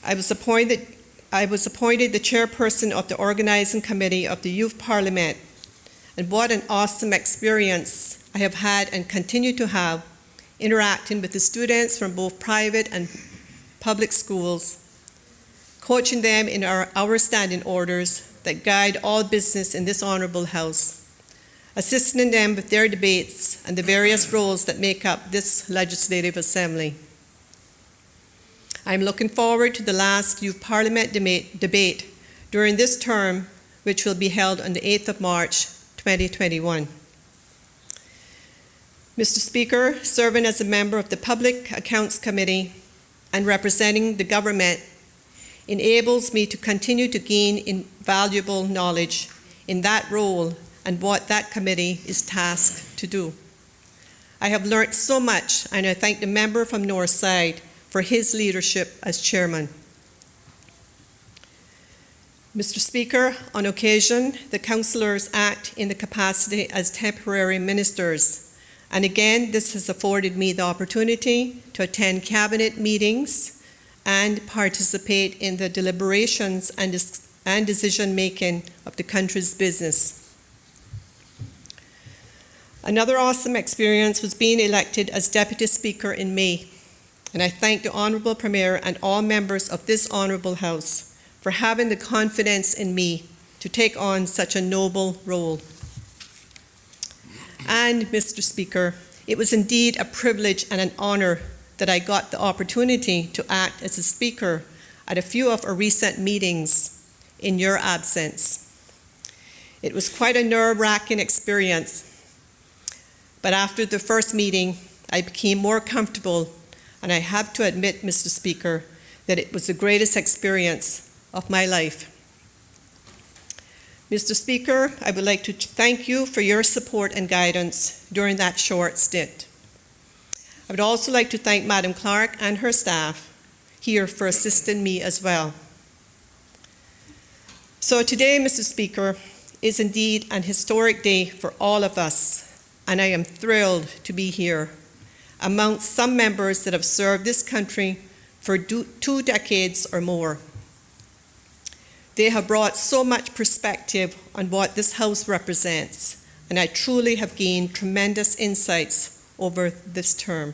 I was appointed the chairperson of the organizing committee of the Youth Parliament, and what an awesome experience I have had and continue to have interacting with the students from both private and public schools, coaching them in our standing orders that guide all business in this honorable house, assisting them with their debates and the various roles that make up this legislative assembly. I'm looking forward to the last Youth Parliament debate during this term, which will be held on the 8th of March, 2021. Mr. Speaker, serving as a member of the Public Accounts Committee and representing the government enables me to continue to gain invaluable knowledge in that role and what that committee is tasked to do. I have learned so much, and I thank the member from Northside for his leadership as chairman. Mr. Speaker, on occasion, the councillors act in the capacity as temporary ministers, and again, this has afforded me the opportunity to attend cabinet meetings and participate in the deliberations and decision-making of the country's business. Another awesome experience was being elected as Deputy Speaker in May, and I thank the Honourable Premier and all members of this Honourable House for having the confidence in me to take on such a noble role. And, Mr. Speaker, it was indeed a privilege and an honour that I got the opportunity to act as a speaker at a few of our recent meetings in your absence. It was quite a nerve-wracking experience, but after the first meeting, I became more comfortable, and I have to admit, Mr. Speaker, that it was the greatest experience of my life. Mr. Speaker, I would like to thank you for your support and guidance during that short stint. I would also like to thank Madam Clark and her staff here for assisting me as well. So today, Mr. Speaker, is indeed an historic day for all of us, and I am thrilled to be here amongst some members that have served this country for 2 decades or more. They have brought so much perspective on what this House represents, and I truly have gained tremendous insights over this term.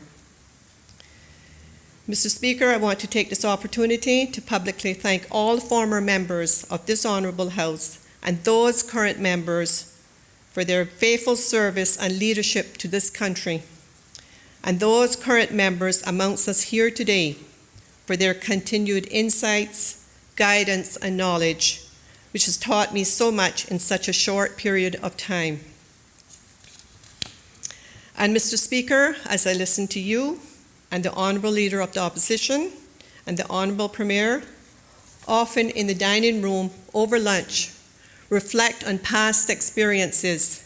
Mr. Speaker, I want to take this opportunity to publicly thank all former members of this Honourable House and those current members for their faithful service and leadership to this country, and those current members amongst us here today for their continued insights, guidance, and knowledge, which has taught me so much in such a short period of time. And Mr. Speaker, as I listen to you and the Honourable Leader of the Opposition and the Honourable Premier, often in the dining room over lunch, reflect on past experiences,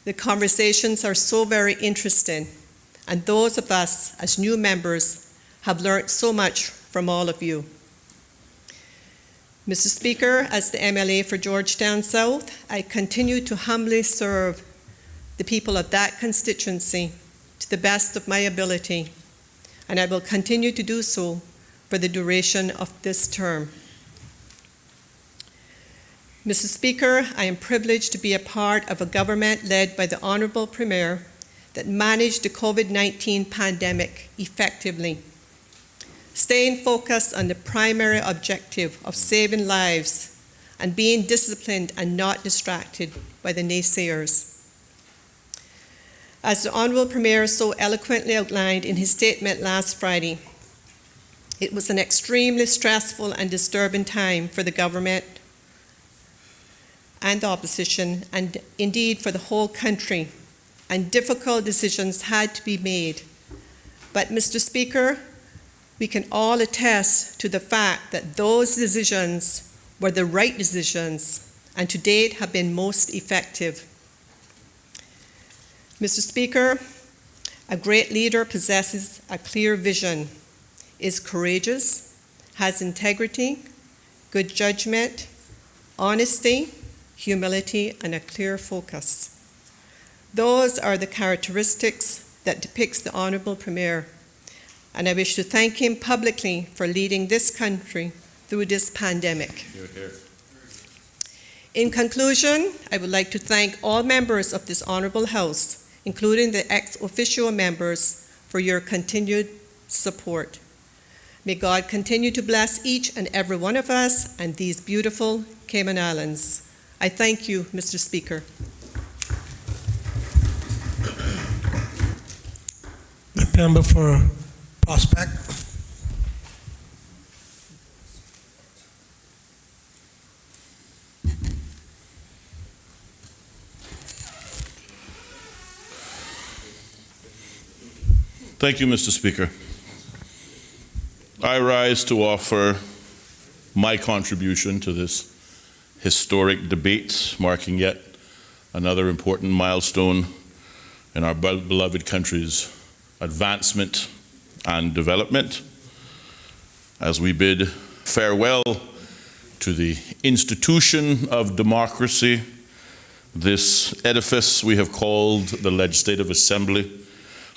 the conversations are so very interesting, and those of us as new members have learnt so much from all of you. Mr. Speaker, as the MLA for Georgetown South, I continue to humbly serve the people of that constituency to the best of my ability, and I will continue to do so for the duration of this term. Mr. Speaker, I am privileged to be a part of a government led by the Honourable Premier that managed the COVID-19 pandemic effectively, staying focused on the primary objective of saving lives and being disciplined and not distracted by the naysayers. As the Honourable Premier so eloquently outlined in his statement last Friday, it was an extremely stressful and disturbing time for the government and the opposition, and indeed for the whole country, and difficult decisions had to be made. But, Mr. Speaker, we can all attest to the fact that those decisions were the right decisions, and to date have been most effective. Mr. Speaker, a great leader possesses a clear vision, is courageous, has integrity, good judgment, honesty, humility, and a clear focus. Those are the characteristics that depicts the Honourable Premier, and I wish to thank him publicly for leading this country through this pandemic. Hear, hear. In conclusion, I would like to thank all members of this Honourable House, including the ex-officio members, for your continued support. May God continue to bless each and every one of us and these beautiful Cayman Islands. I thank you, Mr. Speaker. The member for Prospect. Thank you, Mr. Speaker. I rise to offer my contribution to this historic debate, marking yet another important milestone in our beloved country's advancement and development, as we bid farewell to the institution of democracy, this edifice we have called the Legislative Assembly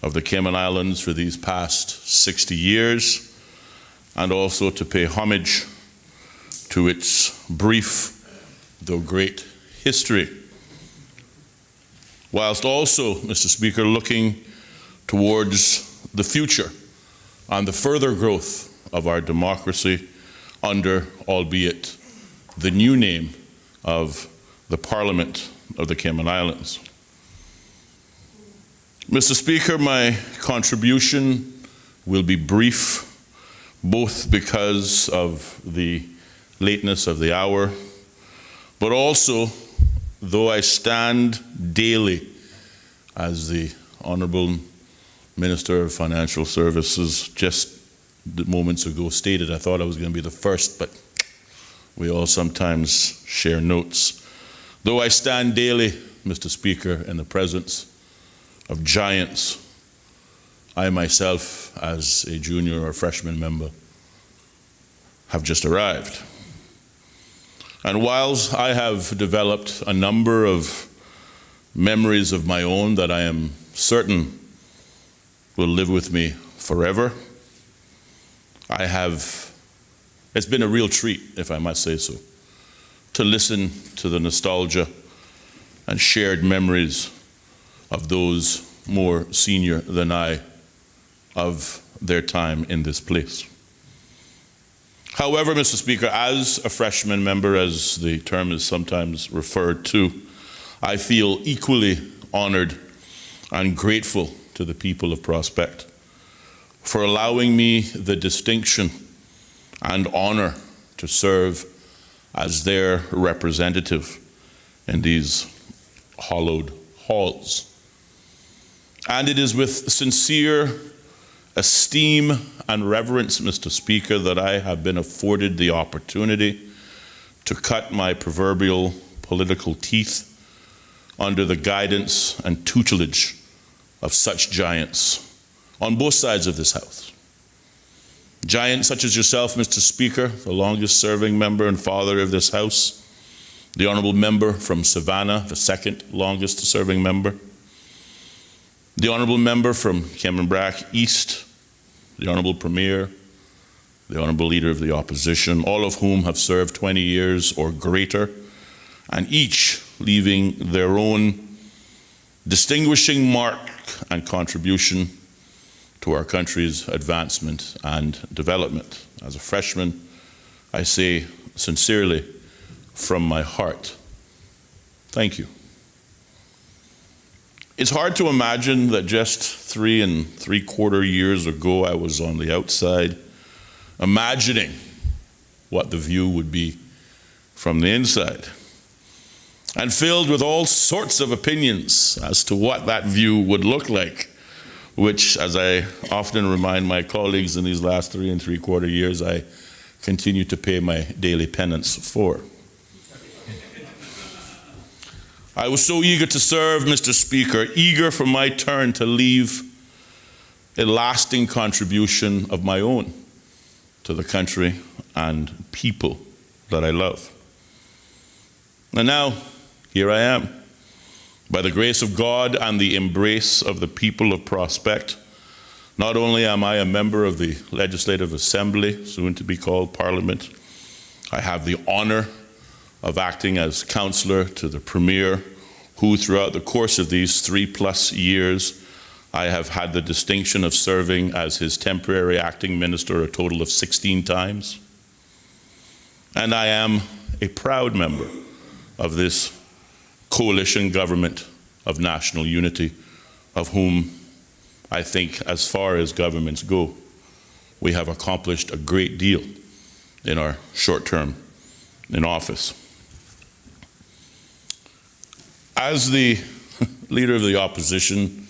of the Cayman Islands for these past 60 years, and also to pay homage to its brief, though great, history, whilst also, Mr. Speaker, looking towards the future and the further growth of our democracy under, albeit, the new name of the Parliament of the Cayman Islands. Mr. Speaker, my contribution will be brief, both because of the lateness of the hour, but also, though I stand daily, as the Honourable Minister of Financial Services just moments ago stated, I thought I was going to be the first, but we all sometimes share notes. Though I stand daily, Mr. Speaker, in the presence of giants, I myself, as a junior or freshman member, have just arrived. And whilst I have developed a number of memories of my own that I am certain will live with me forever. It's been a real treat, if I must say so, to listen to the nostalgia and shared memories of those more senior than I of their time in this place. However, Mr. Speaker, as a freshman member, as the term is sometimes referred to, I feel equally honored and grateful to the people of Prospect for allowing me the distinction and honor to serve as their representative in these hallowed halls. And it is with sincere esteem and reverence, Mr. Speaker, that I have been afforded the opportunity to cut my proverbial political teeth under the guidance and tutelage of such giants on both sides of this House. Giants such as yourself, Mr. Speaker, the longest serving member and father of this House, the honorable member from Savannah, the second longest serving member, the honorable member from Cameron-Brack East, the honorable premier, the honorable leader of the opposition, all of whom have served 20 years or greater, and each leaving their own distinguishing mark and contribution to our country's advancement and development. As a freshman, I say sincerely from my heart, thank you. It's hard to imagine that just 3 3/4 years ago I was on the outside, imagining what the view would be from the inside, and filled with all sorts of opinions as to what that view would look like, which, as I often remind my colleagues in these last 3 3/4 years, I continue to pay my daily penance for. I was so eager to serve, Mr. Speaker, eager for my turn to leave a lasting contribution of my own to the country and people that I love. And now, here I am. By the grace of God and the embrace of the people of Prospect, not only am I a member of the Legislative Assembly, soon to be called Parliament, I have the honor of acting as counselor to the Premier, who throughout the course of these 3+ years, I have had the distinction of serving as his temporary acting minister a total of 16 times. And I am a proud member of this coalition government of national unity, of whom I think, as far as governments go, we have accomplished a great deal in our short term in office. As the leader of the opposition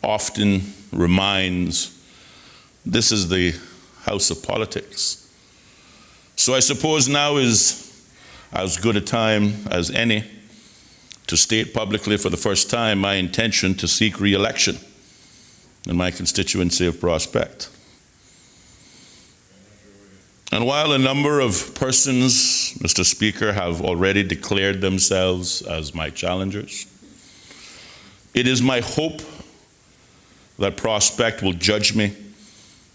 often reminds, this is the House of Politics. So I suppose now is as good a time as any to state publicly for the first time my intention to seek re-election in my constituency of Prospect. And while a number of persons, Mr. Speaker, have already declared themselves as my challengers, it is my hope that Prospect will judge me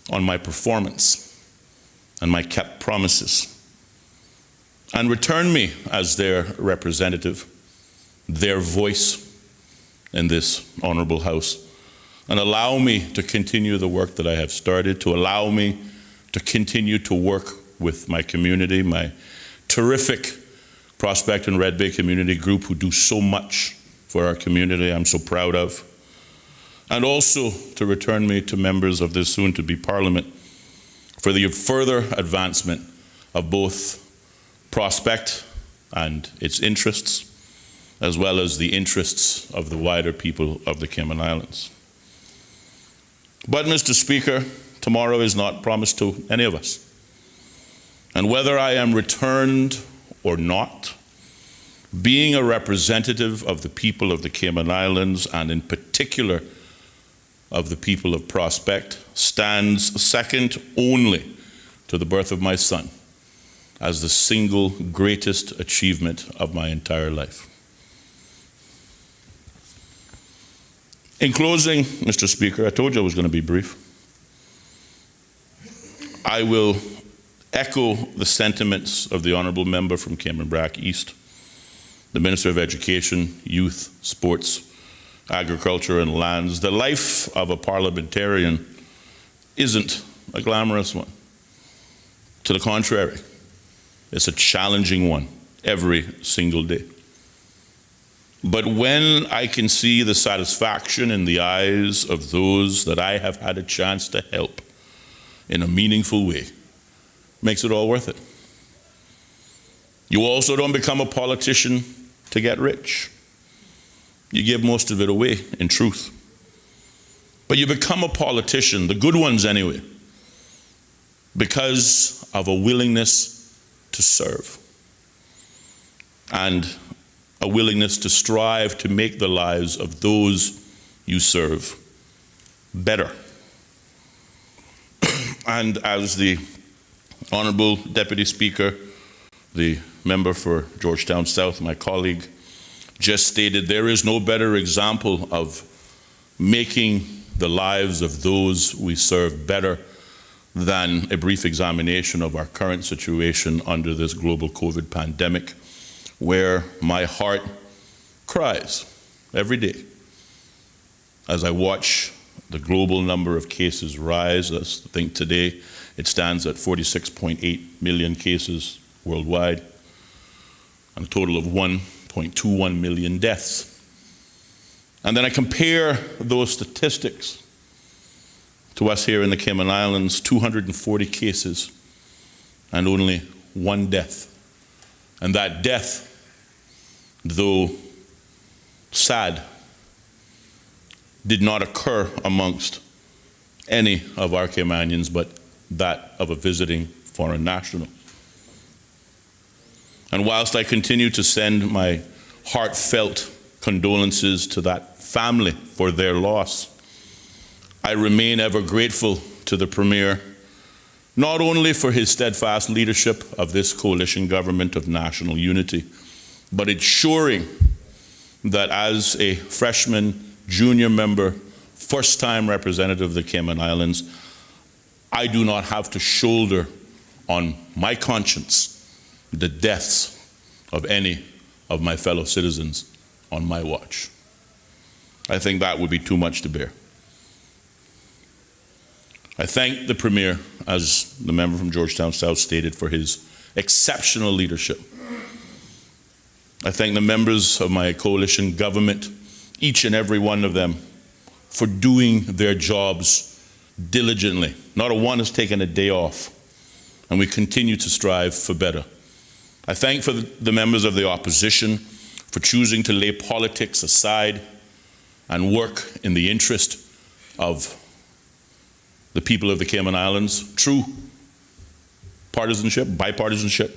on my performance and my kept promises, and return me as their representative, their voice in this honorable House, and allow me to continue the work that I have started, to allow me to continue to work with my community, my terrific Prospect and Red Bay community group who do so much for our community I'm so proud of, and also to return me to members of this soon-to-be Parliament for the further advancement of both Prospect and its interests, as well as the interests of the wider people of the Cayman Islands. But, Mr. Speaker, tomorrow is not promised to any of us. And whether I am returned or not, being a representative of the people of the Cayman Islands, and in particular of the people of Prospect, stands second only to the birth of my son as the single greatest achievement of my entire life. In closing, Mr. Speaker, I told you I was going to be brief. I will echo the sentiments of the honourable member from Cameron Brack East, the Minister of Education, Youth, Sports, Agriculture and Lands. The life of a parliamentarian isn't a glamorous one. To the contrary, it's a challenging one every single day. But when I can see the satisfaction in the eyes of those that I have had a chance to help in a meaningful way, makes it all worth it. You also don't become a politician to get rich. You give most of it away, in truth. But you become a politician, the good ones anyway, because of a willingness to serve and a willingness to strive to make the lives of those you serve better. And as the Honourable Deputy Speaker, the member for Georgetown South, my colleague, just stated, there is no better example of making the lives of those we serve better than a brief examination of our current situation under this global COVID pandemic, where my heart cries every day as I watch the global number of cases rise. I think today it stands at 46.8 million cases worldwide, and a total of 1.21 million deaths. And then I compare those statistics to us here in the Cayman Islands, 240 cases and only one death. And that death, though sad, did not occur amongst any of our Caymanians, but that of a visiting foreign national. And whilst I continue to send my heartfelt condolences to that family for their loss, I remain ever grateful to the Premier, not only for his steadfast leadership of this coalition government of national unity, but ensuring that as a freshman junior member, first-time representative of the Cayman Islands, I do not have to shoulder on my conscience the deaths of any of my fellow citizens on my watch. I think that would be too much to bear. I thank the Premier, as the member from Georgetown South stated, for his exceptional leadership. I thank the members of my coalition government, each and every one of them, for doing their jobs diligently. Not a one has taken a day off, and we continue to strive for better. I thank for the members of the opposition for choosing to lay politics aside and work in the interest of the people of the Cayman Islands. True partisanship, bipartisanship.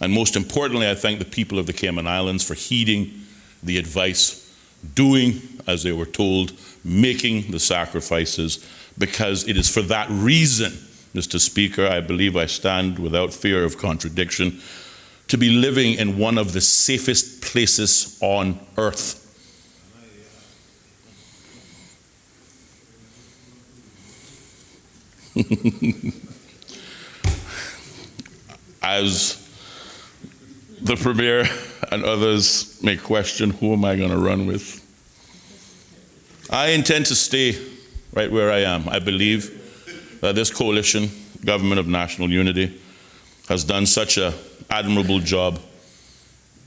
And most importantly, I thank the people of the Cayman Islands for heeding the advice, doing as they were told, making the sacrifices, because it is for that reason, Mr. Speaker, I believe I stand without fear of contradiction, to be living in one of the safest places on earth. As the Premier and others may question, who am I going to run with? I intend to stay right where I am. I believe that this coalition, government of national unity, has done such an admirable job,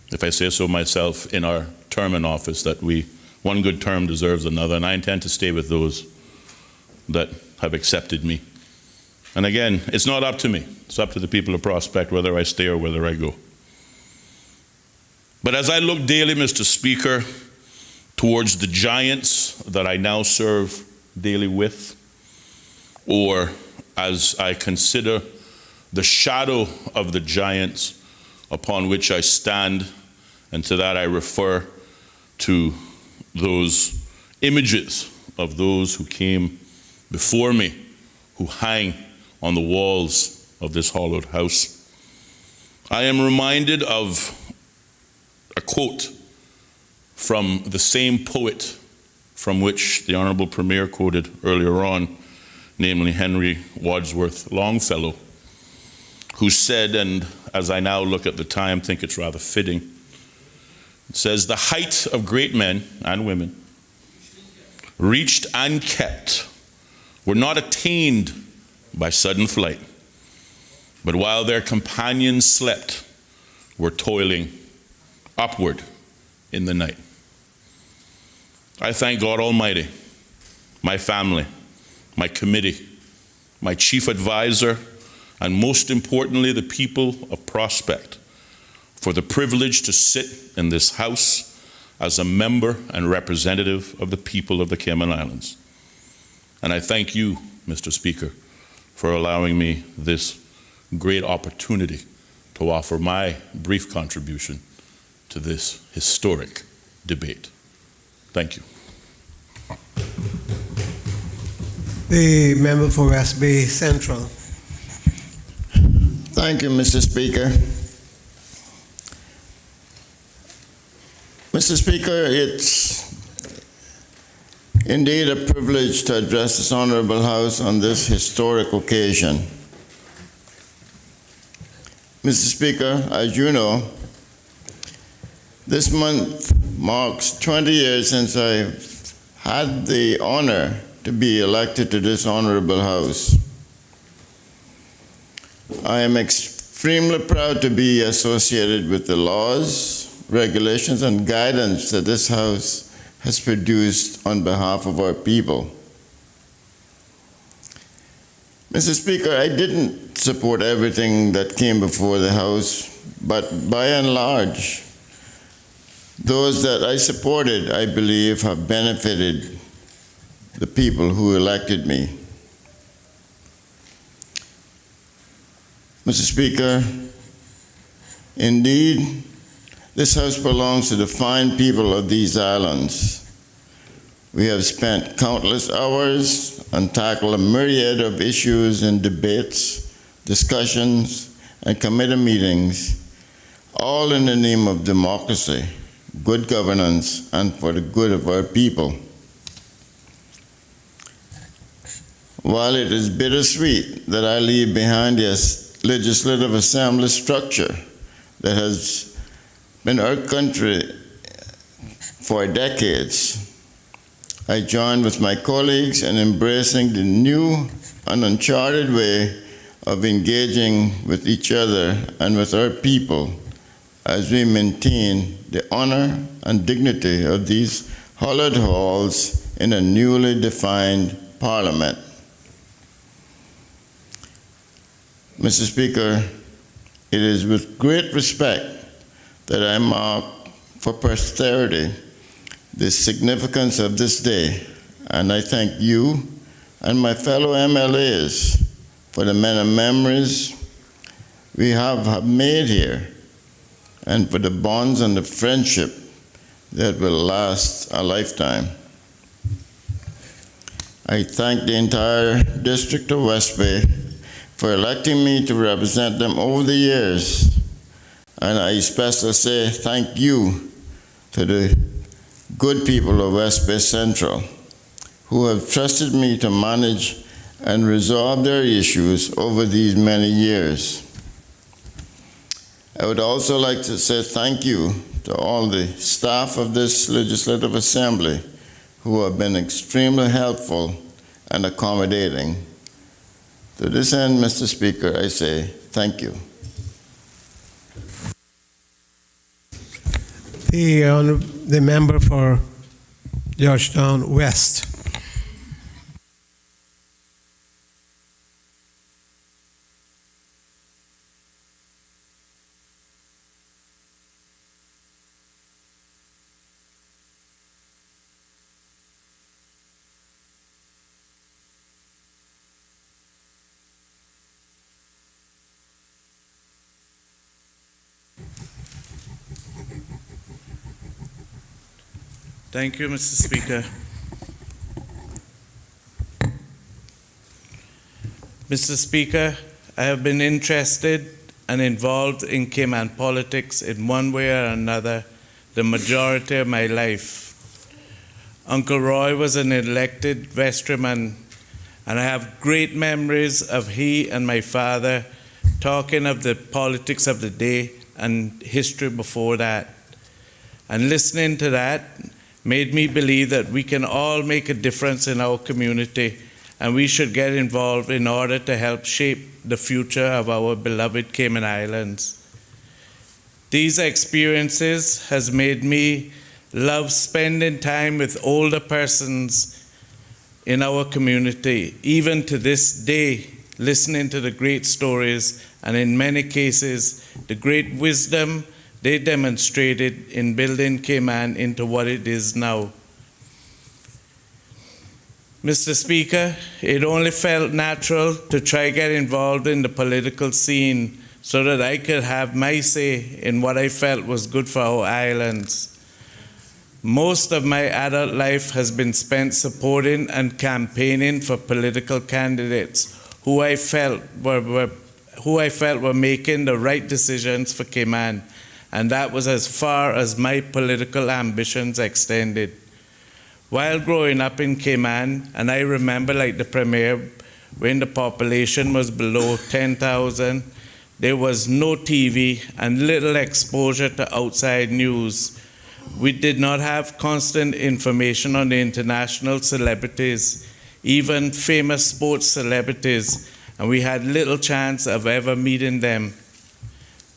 if I say so myself, in our term in office, that one good term deserves another, and I intend to stay with those that have accepted me. And again, it's not up to me. It's up to the people of Prospect whether I stay or whether I go. But as I look daily, Mr. Speaker, towards the giants that I now serve daily with, or as I consider the shadow of the giants upon which I stand, and to that I refer to those images of those who came before me, who hang on the walls of this hallowed house. I am reminded of a quote from the same poet from which the Honorable Premier quoted earlier on, namely Henry Wadsworth Longfellow, who said, and as I now look at the time, think it's rather fitting, it says, "The height of great men and women, reached and kept, were not attained by sudden flight, but while their companions slept, were toiling upward in the night." I thank God Almighty, my family, my committee, my chief advisor, and most importantly, the people of Prospect, for the privilege to sit in this House as a member and representative of the people of the Cayman Islands. And I thank you, Mr. Speaker, for allowing me this great opportunity to offer my brief contribution to this historic debate. Thank you. The member for West Bay Central. Thank you, Mr. Speaker. Mr. Speaker, it's indeed a privilege to address this honorable House on this historic occasion. Mr. Speaker, as you know, this month marks 20 years since I had the honor to be elected to this honorable House. I am extremely proud to be associated with the laws, regulations, and guidance that this House has produced on behalf of our people. Mr. Speaker, I didn't support everything that came before the House, but by and large, those that I supported, I believe, have benefited the people who elected me. Mr. Speaker, indeed, this House belongs to the fine people of these islands. We have spent countless hours and tackled a myriad of issues in debates, discussions, and committee meetings, all in the name of democracy, good governance, and for the good of our people. While it is bittersweet that I leave behind this Legislative Assembly structure that has been our country for decades, I join with my colleagues in embracing the new and uncharted way of engaging with each other and with our people as we maintain the honor and dignity of these hallowed halls in a newly defined Parliament. Mr. Speaker, it is with great respect that I mark for posterity the significance of this day, and I thank you and my fellow MLAs for the many memories we have made here and for the bonds and the friendship that will last a lifetime. I thank the entire District of West Bay for electing me to represent them over the years, and I especially say thank you to the good people of West Bay Central who have trusted me to manage and resolve their issues over these many years. I would also like to say thank you to all the staff of this Legislative Assembly who have been extremely helpful and accommodating. To this end, Mr. Speaker, I say thank you. The member for Georgetown West. Thank you, Mr. Speaker. Mr. Speaker, I have been interested and involved in Cayman politics in one way or another the majority of my life. Uncle Roy was an elected vestryman, and I have great memories of he and my father talking of the politics of the day and history before that. And listening to that made me believe that we can all make a difference in our community, and we should get involved in order to help shape the future of our beloved Cayman Islands. These experiences has made me love spending time with older persons in our community, even to this day, listening to the great stories and in many cases, the great wisdom they demonstrated in building Cayman into what it is now. Mr. Speaker, it only felt natural to try to get involved in the political scene so that I could have my say in what I felt was good for our islands. Most of my adult life has been spent supporting and campaigning for political candidates who I felt were making the right decisions for Cayman, and that was as far as my political ambitions extended. While growing up in Cayman, and I remember like the Premier, when the population was below 10,000, there was no TV and little exposure to outside news. We did not have constant information on the international celebrities, even famous sports celebrities, and we had little chance of ever meeting them.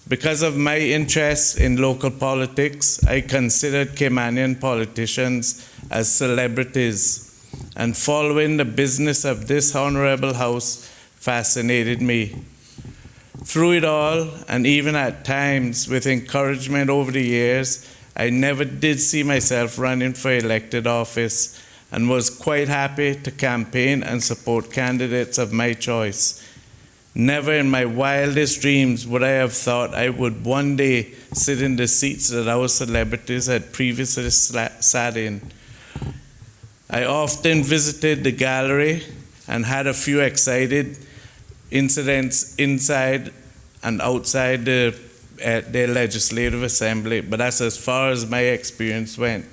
Because of my interest in local politics, I considered Caymanian politicians as celebrities, and following the business of this honorable house fascinated me. Through it all, and even at times with encouragement over the years, I never did see myself running for elected office and was quite happy to campaign and support candidates of my choice. Never in my wildest dreams would I have thought I would one day sit in the seats that our celebrities had previously sat in. I often visited the gallery and had a few excited incidents inside and outside their legislative assembly, but that's as far as my experience went.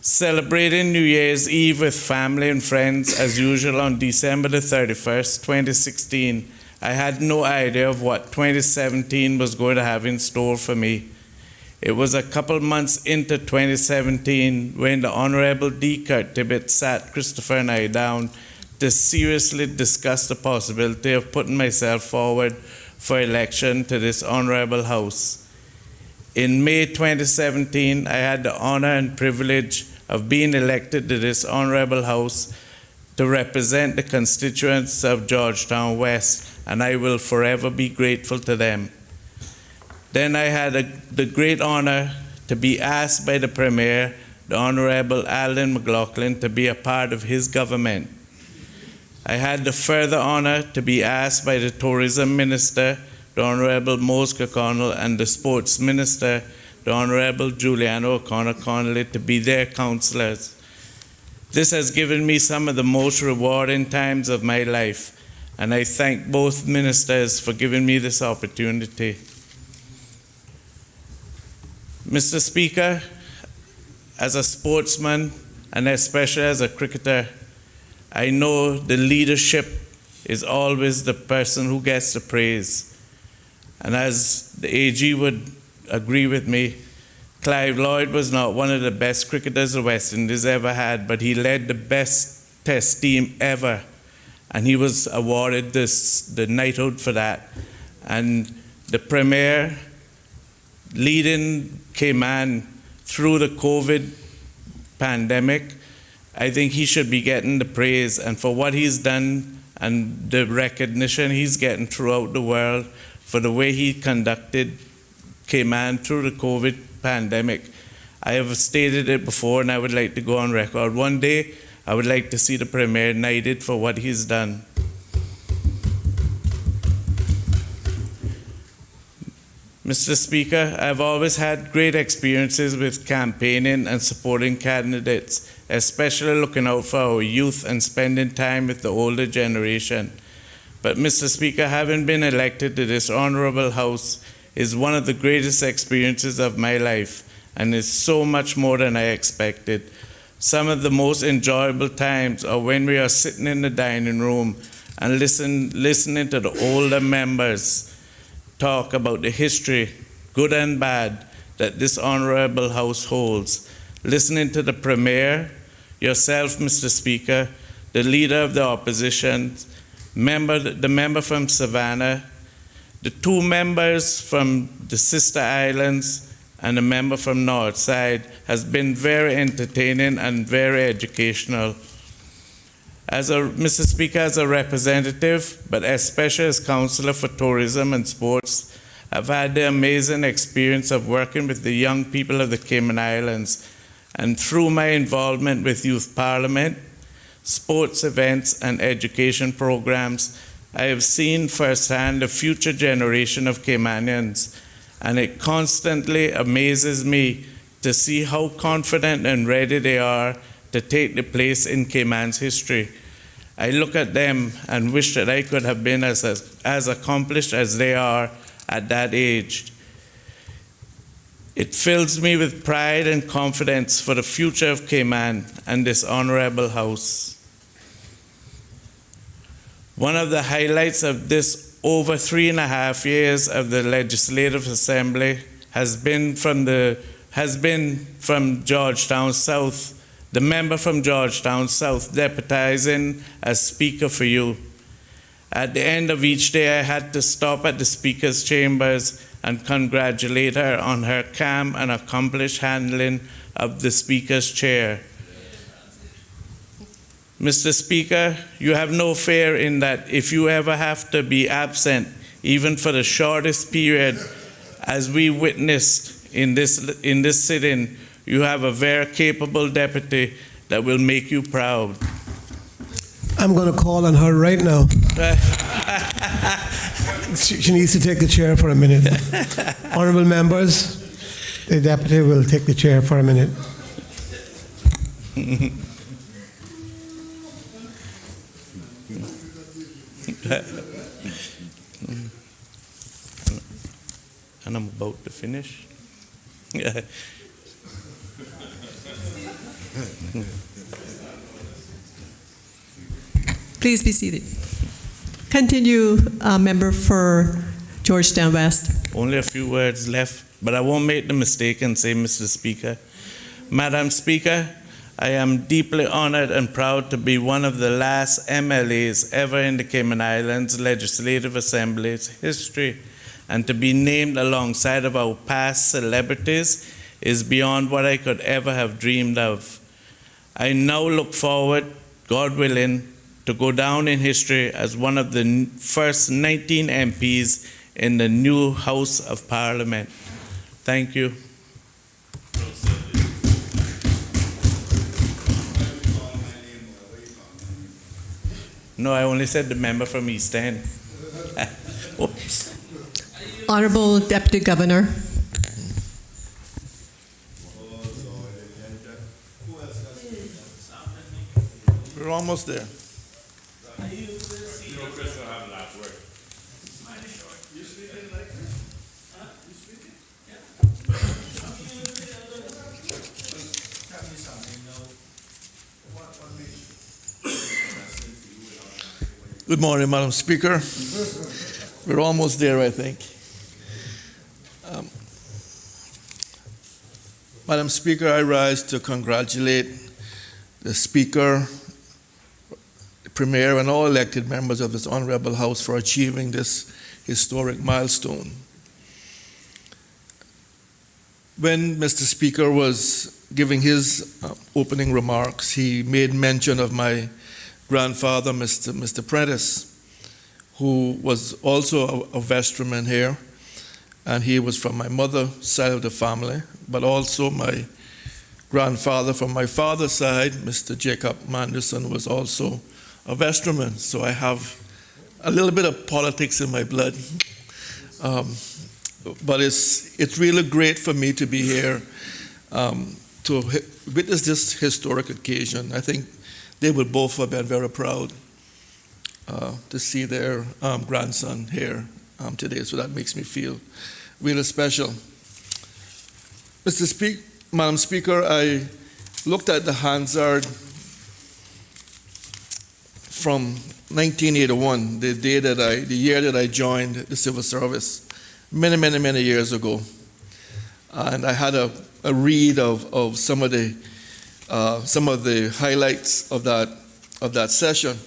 Celebrating New Year's Eve with family and friends as usual on December the 31st, 2016, I had no idea of what 2017 was going to have in store for me. It was a couple months into 2017 when the Honorable D. Kurt Tibbet sat Christopher and I down to seriously discuss the possibility of putting myself forward for election to this honorable house. In May 2017, I had the honor and privilege of being elected to this honorable house to represent the constituents of Georgetown West, and I will forever be grateful to them. Then I had the great honor to be asked by the Premier, the Honorable Alden McLaughlin, to be a part of his government. I had the further honor to be asked by the Tourism Minister, the Honorable Mose Kirkconnell, and the Sports Minister, the Honorable Juliana O'Connor Connolly, to be their counselors. This has given me some of the most rewarding times of my life, and I thank both ministers for giving me this opportunity. Mr. Speaker, as a sportsman and especially as a cricketer, I know the leadership is always the person who gets the praise. And as the AG would agree with me, Clive Lloyd was not one of the best cricketers the West Indies ever had, but he led the best test team ever. And he was awarded the knighthood for that. And the Premier, leading Cayman through the COVID pandemic, I think he should be getting the praise, and for what he's done and the recognition he's getting throughout the world for the way he conducted Cayman through the COVID pandemic. I have stated it before, and I would like to go on record. One day, I would like to see the Premier knighted for what he's done. Mr. Speaker, I've always had great experiences with campaigning and supporting candidates, especially looking out for our youth and spending time with the older generation. But Mr. Speaker, having been elected to this honorable house is one of the greatest experiences of my life, and it's so much more than I expected. Some of the most enjoyable times are when we are sitting in the dining room and listening to the older members talk about the history, good and bad, that this honorable house holds. Listening to the Premier, yourself, Mr. Speaker, the Leader of the Opposition, the member from Savannah, the two members from the Sister Islands, and the member from Northside has been very entertaining and very educational. Mr. Speaker, as a representative, but especially as Councillor for Tourism and Sports, I've had the amazing experience of working with the young people of the Cayman Islands, and through my involvement with Youth Parliament, sports events, and education programs, I have seen firsthand the future generation of Caymanians, and it constantly amazes me to see how confident and ready they are to take the place in Cayman's history. I look at them and wish that I could have been as accomplished as they are at that age. It fills me with pride and confidence for the future of Cayman and this honorable house. One of the highlights of this over 3.5 years of the Legislative Assembly has been from Georgetown South, the member from Georgetown South deputizing as Speaker for you. At the end of each day, I had to stop at the Speaker's chambers and congratulate her on her calm and accomplished handling of the Speaker's chair. Mr. Speaker, you have no fear in that if you ever have to be absent, even for the shortest period, as we witnessed in this sitting, you have a very capable deputy that will make you proud. I'm going to call on her right now. She needs to take the chair for a minute. Honorable members, the deputy will take the chair for a minute. And I'm about to finish. Please be seated. Continue, member for Georgetown West. Only a few words left, but I won't make the mistake and say, Mr. Speaker. Madam Speaker, I am deeply honored and proud to be one of the last MLAs ever in the Cayman Islands Legislative Assembly's history, and to be named alongside of our past celebrities is beyond what I could ever have dreamed of. I now look forward, God willing, to go down in history as one of the first 19 MPs in the new House of Parliament. Thank you. No, I only said the member from East End. Oops. Honorable Deputy Governor. We're almost there. Good morning, Madam Speaker. We're almost there, I think. Madam Speaker, I rise to congratulate the Speaker, the Premier, and all elected members of this honorable House for achieving this historic milestone. When Mr. Speaker was giving his opening remarks, he made mention of my grandfather, Mr. Prentice, who was also a vestryman here, and he was from my mother's side of the family, but also my grandfather from my father's side, Mr. Jacob Manderson, was also a vestryman. So I have a little bit of politics in my blood. But it's really great for me to be here to witness this historic occasion. I think they will both have been very proud to see their grandson here today, so that makes me feel really special. Madam Speaker, I looked at the Hansard from 1981, the year that I joined the civil service, many years ago, and I had a read of some of the highlights of that session,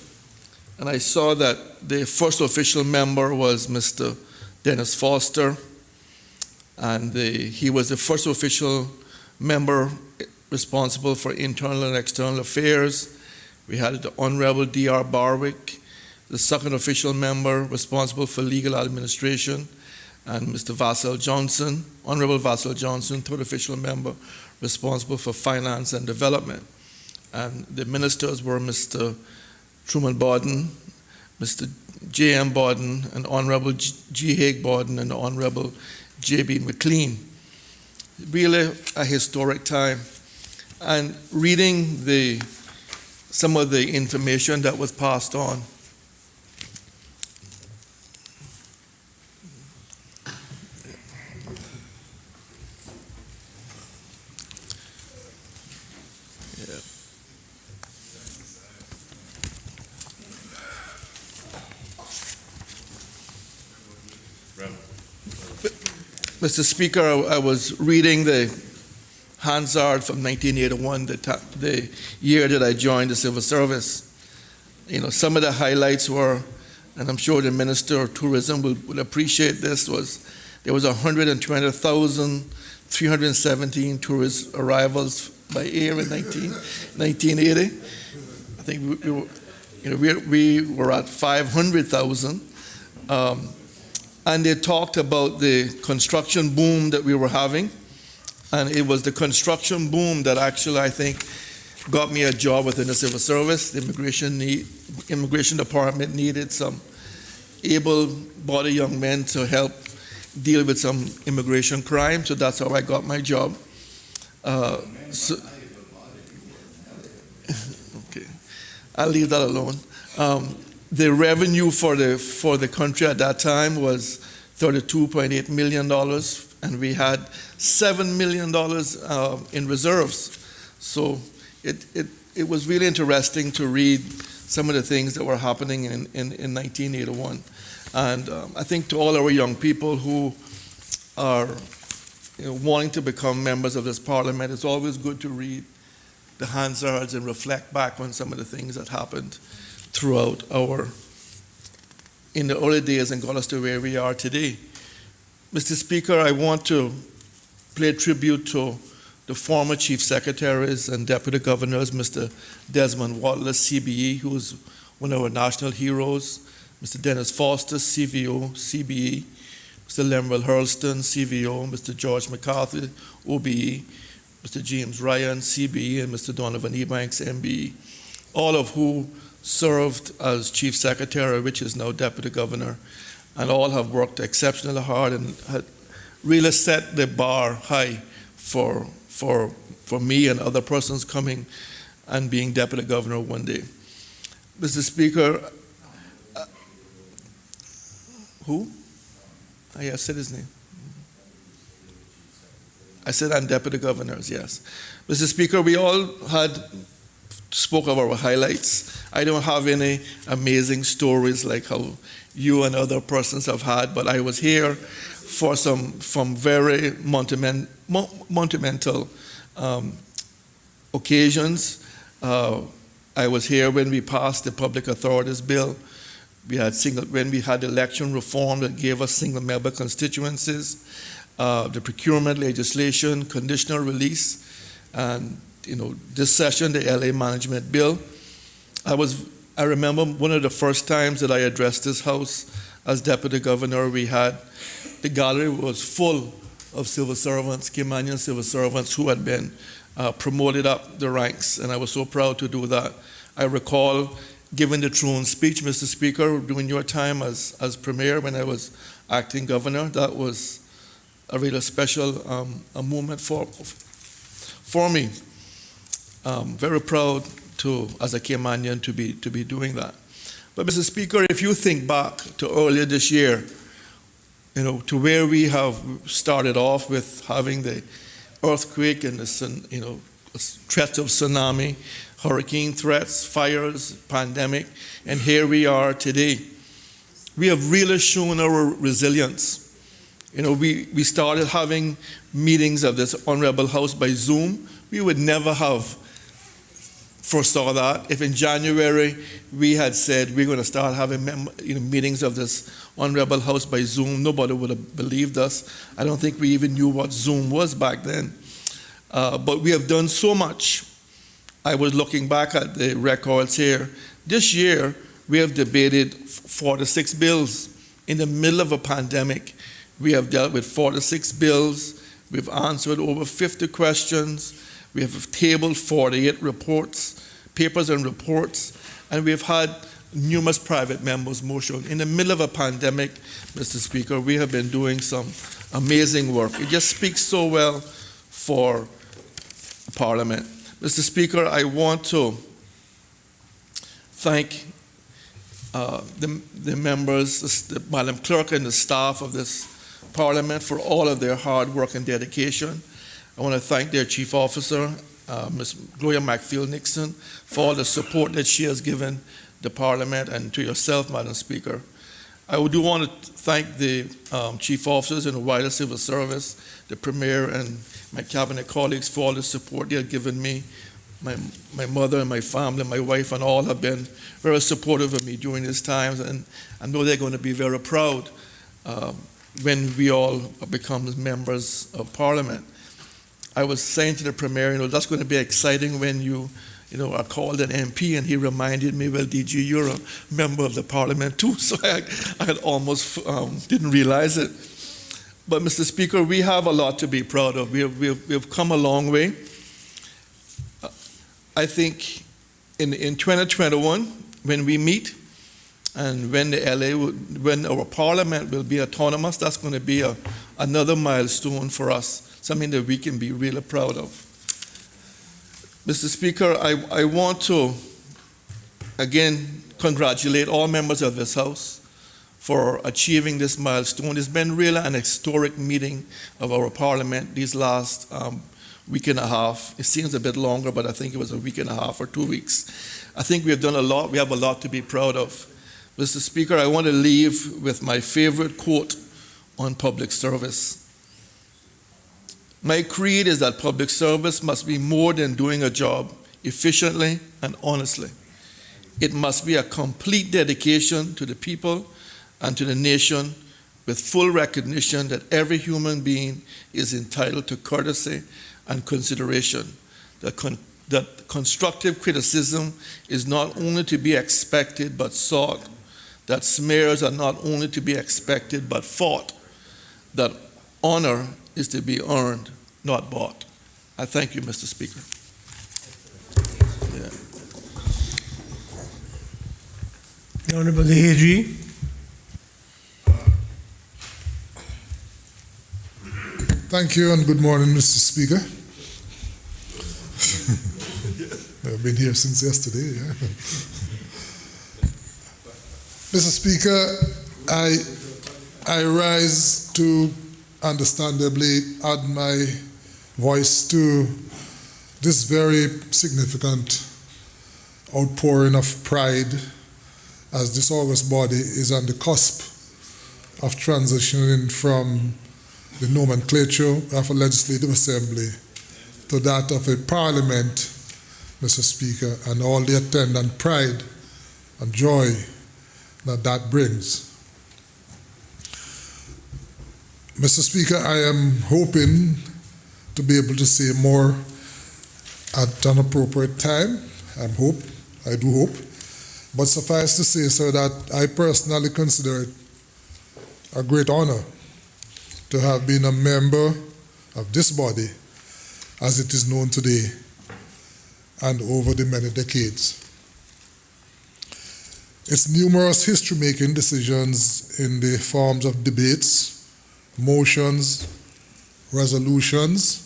and I saw that the first official member was Mr. Dennis Foster, and he was the first official member responsible for internal and external affairs. We had the Honorable D.R. Barwick, the second official member responsible for legal administration, and Mr. Vassal Johnson, Honorable Vassal Johnson, third official member responsible for finance and development. And the ministers were Mr. Truman Borden, Mr. J.M. Borden, and Honorable G. Haig Borden, and Honorable J.B. McLean. Really a historic time. And reading some of the information that was passed on, Mr. Speaker, I was reading the Hansard from 1981, the year that I joined the civil service. You know, some of the highlights were, and I'm sure the Minister of Tourism will appreciate this, there was 120,317 tourist arrivals by air in 1980. I think we were at 500,000. And they talked about the construction boom that we were having. And it was the construction boom that actually, I think, got me a job within the civil service. The immigration department needed some able-bodied young men to help deal with some immigration crime, so that's how I got my job. Okay, I'll leave that alone. The revenue for the country at that time was $32.8 million, and we had $7 million in reserves. So it was really interesting to read some of the things that were happening in 1981. And I think to all our young people who are wanting to become members of this parliament, it's always good to read the Hansards and reflect back on some of the things that happened throughout in the early days and got us to where we are today. Mr. Speaker, I want to pay tribute to the former Chief Secretaries and Deputy Governors, Mr. Desmond Wallace, CBE, who is one of our national heroes, Mr. Dennis Foster, CVO, CBE, Mr. Lemuel Hurlston, CVO, Mr. George McCarthy, OBE, Mr. James Ryan, CBE, and Mr. Donovan Ebanks, MBE, all of who served as Chief Secretary, which is now Deputy Governor, and all have worked exceptionally hard and had really set the bar high for me and other persons coming and being Deputy Governor one day. Mr. Speaker, who? I said his name. I said I'm Deputy Governors, yes. Mr. Speaker, we all spoke of our highlights. I don't have any amazing stories like how you and other persons have had, but I was here for some very monumental occasions. I was here when we passed the Public Authorities Bill. When we had election reform that gave us single-member constituencies, the procurement legislation, conditional release, and this session, the LA Management Bill. I remember one of the first times that I addressed this House as Deputy Governor, the gallery was full of civil servants, Caymanian civil servants who had been promoted up the ranks, and I was so proud to do that. I recall giving the throne speech, Mr. Speaker, during your time as Premier when I was acting Governor. That was a really special a moment for me. Very proud as a Caymanian to be doing that. But Mr. Speaker, if you think back to earlier this year, to where we have started off with having the earthquake and threat of tsunami, hurricane threats, fires, pandemic, and here we are today. We have really shown our resilience. We started having meetings of this Honorable House by Zoom. We would never have foresaw that. If in January we had said we're going to start having meetings of this Honorable House by Zoom, nobody would have believed us. I don't think we even knew what Zoom was back then. But we have done so much. I was looking back at the records here. This year, we have debated 46 bills. In the middle of a pandemic, we have dealt with 46 bills. We've answered over 50 questions. We have tabled 48 papers and reports, and we've had numerous private members' motions. In the middle of a pandemic, Mr. Speaker, we have been doing some amazing work. It just speaks so well for Parliament. Mr. Speaker, I want to thank the members, the Madam Clerk and the staff of this Parliament for all of their hard work and dedication. I want to thank their Chief Officer, Ms. Gloria McField-Nixon, for all the support that she has given the Parliament, and to yourself, Madam Speaker. I do want to thank the Chief Officers in the wider civil service, the Premier and my Cabinet colleagues for all the support they have given me. My mother and my family, my wife, and all have been very supportive of me during these times, and I know they're going to be very proud when we all become members of Parliament. I was saying to the Premier, that's going to be exciting when you are called an MP, and he reminded me, well, DG, you're a member of the Parliament too, so I had almost didn't realize it. But, Mr. Speaker, we have a lot to be proud of. We've come a long way. I think in 2021, when we meet, and when our Parliament will be autonomous, that's going to be another milestone for us, something that we can be really proud of. Mr. Speaker, I want to, again, congratulate all members of this House for achieving this milestone. It's been really an historic meeting of our Parliament these last week and a half. It seems a bit longer, but I think it was a week and a half or 2 weeks. I think we have done a lot. We have a lot to be proud of. Mr. Speaker, I want to leave with my favorite quote on public service. My creed is that public service must be more than doing a job efficiently and honestly. It must be a complete dedication to the people and to the nation, with full recognition that every human being is entitled to courtesy and consideration. That constructive criticism is not only to be expected but sought. That smears are not only to be expected but fought. That honor is to be earned, not bought. I thank you, Mr. Speaker. The Honorable AG. Thank you and good morning, Mr. Speaker. I've been here since yesterday. Yeah. Mr. Speaker, I rise to understandably add my voice to this very significant outpouring of pride as this august body is on the cusp of transitioning from the nomenclature of a legislative assembly to that of a parliament, Mr. Speaker, and all the attendant pride and joy that brings. Mr. Speaker, I am hoping to be able to say more at an appropriate time. I do hope. But suffice to say, sir, that I personally consider it a great honor to have been a member of this body as it is known today and over the many decades. Its numerous history-making decisions in the forms of debates, motions, resolutions,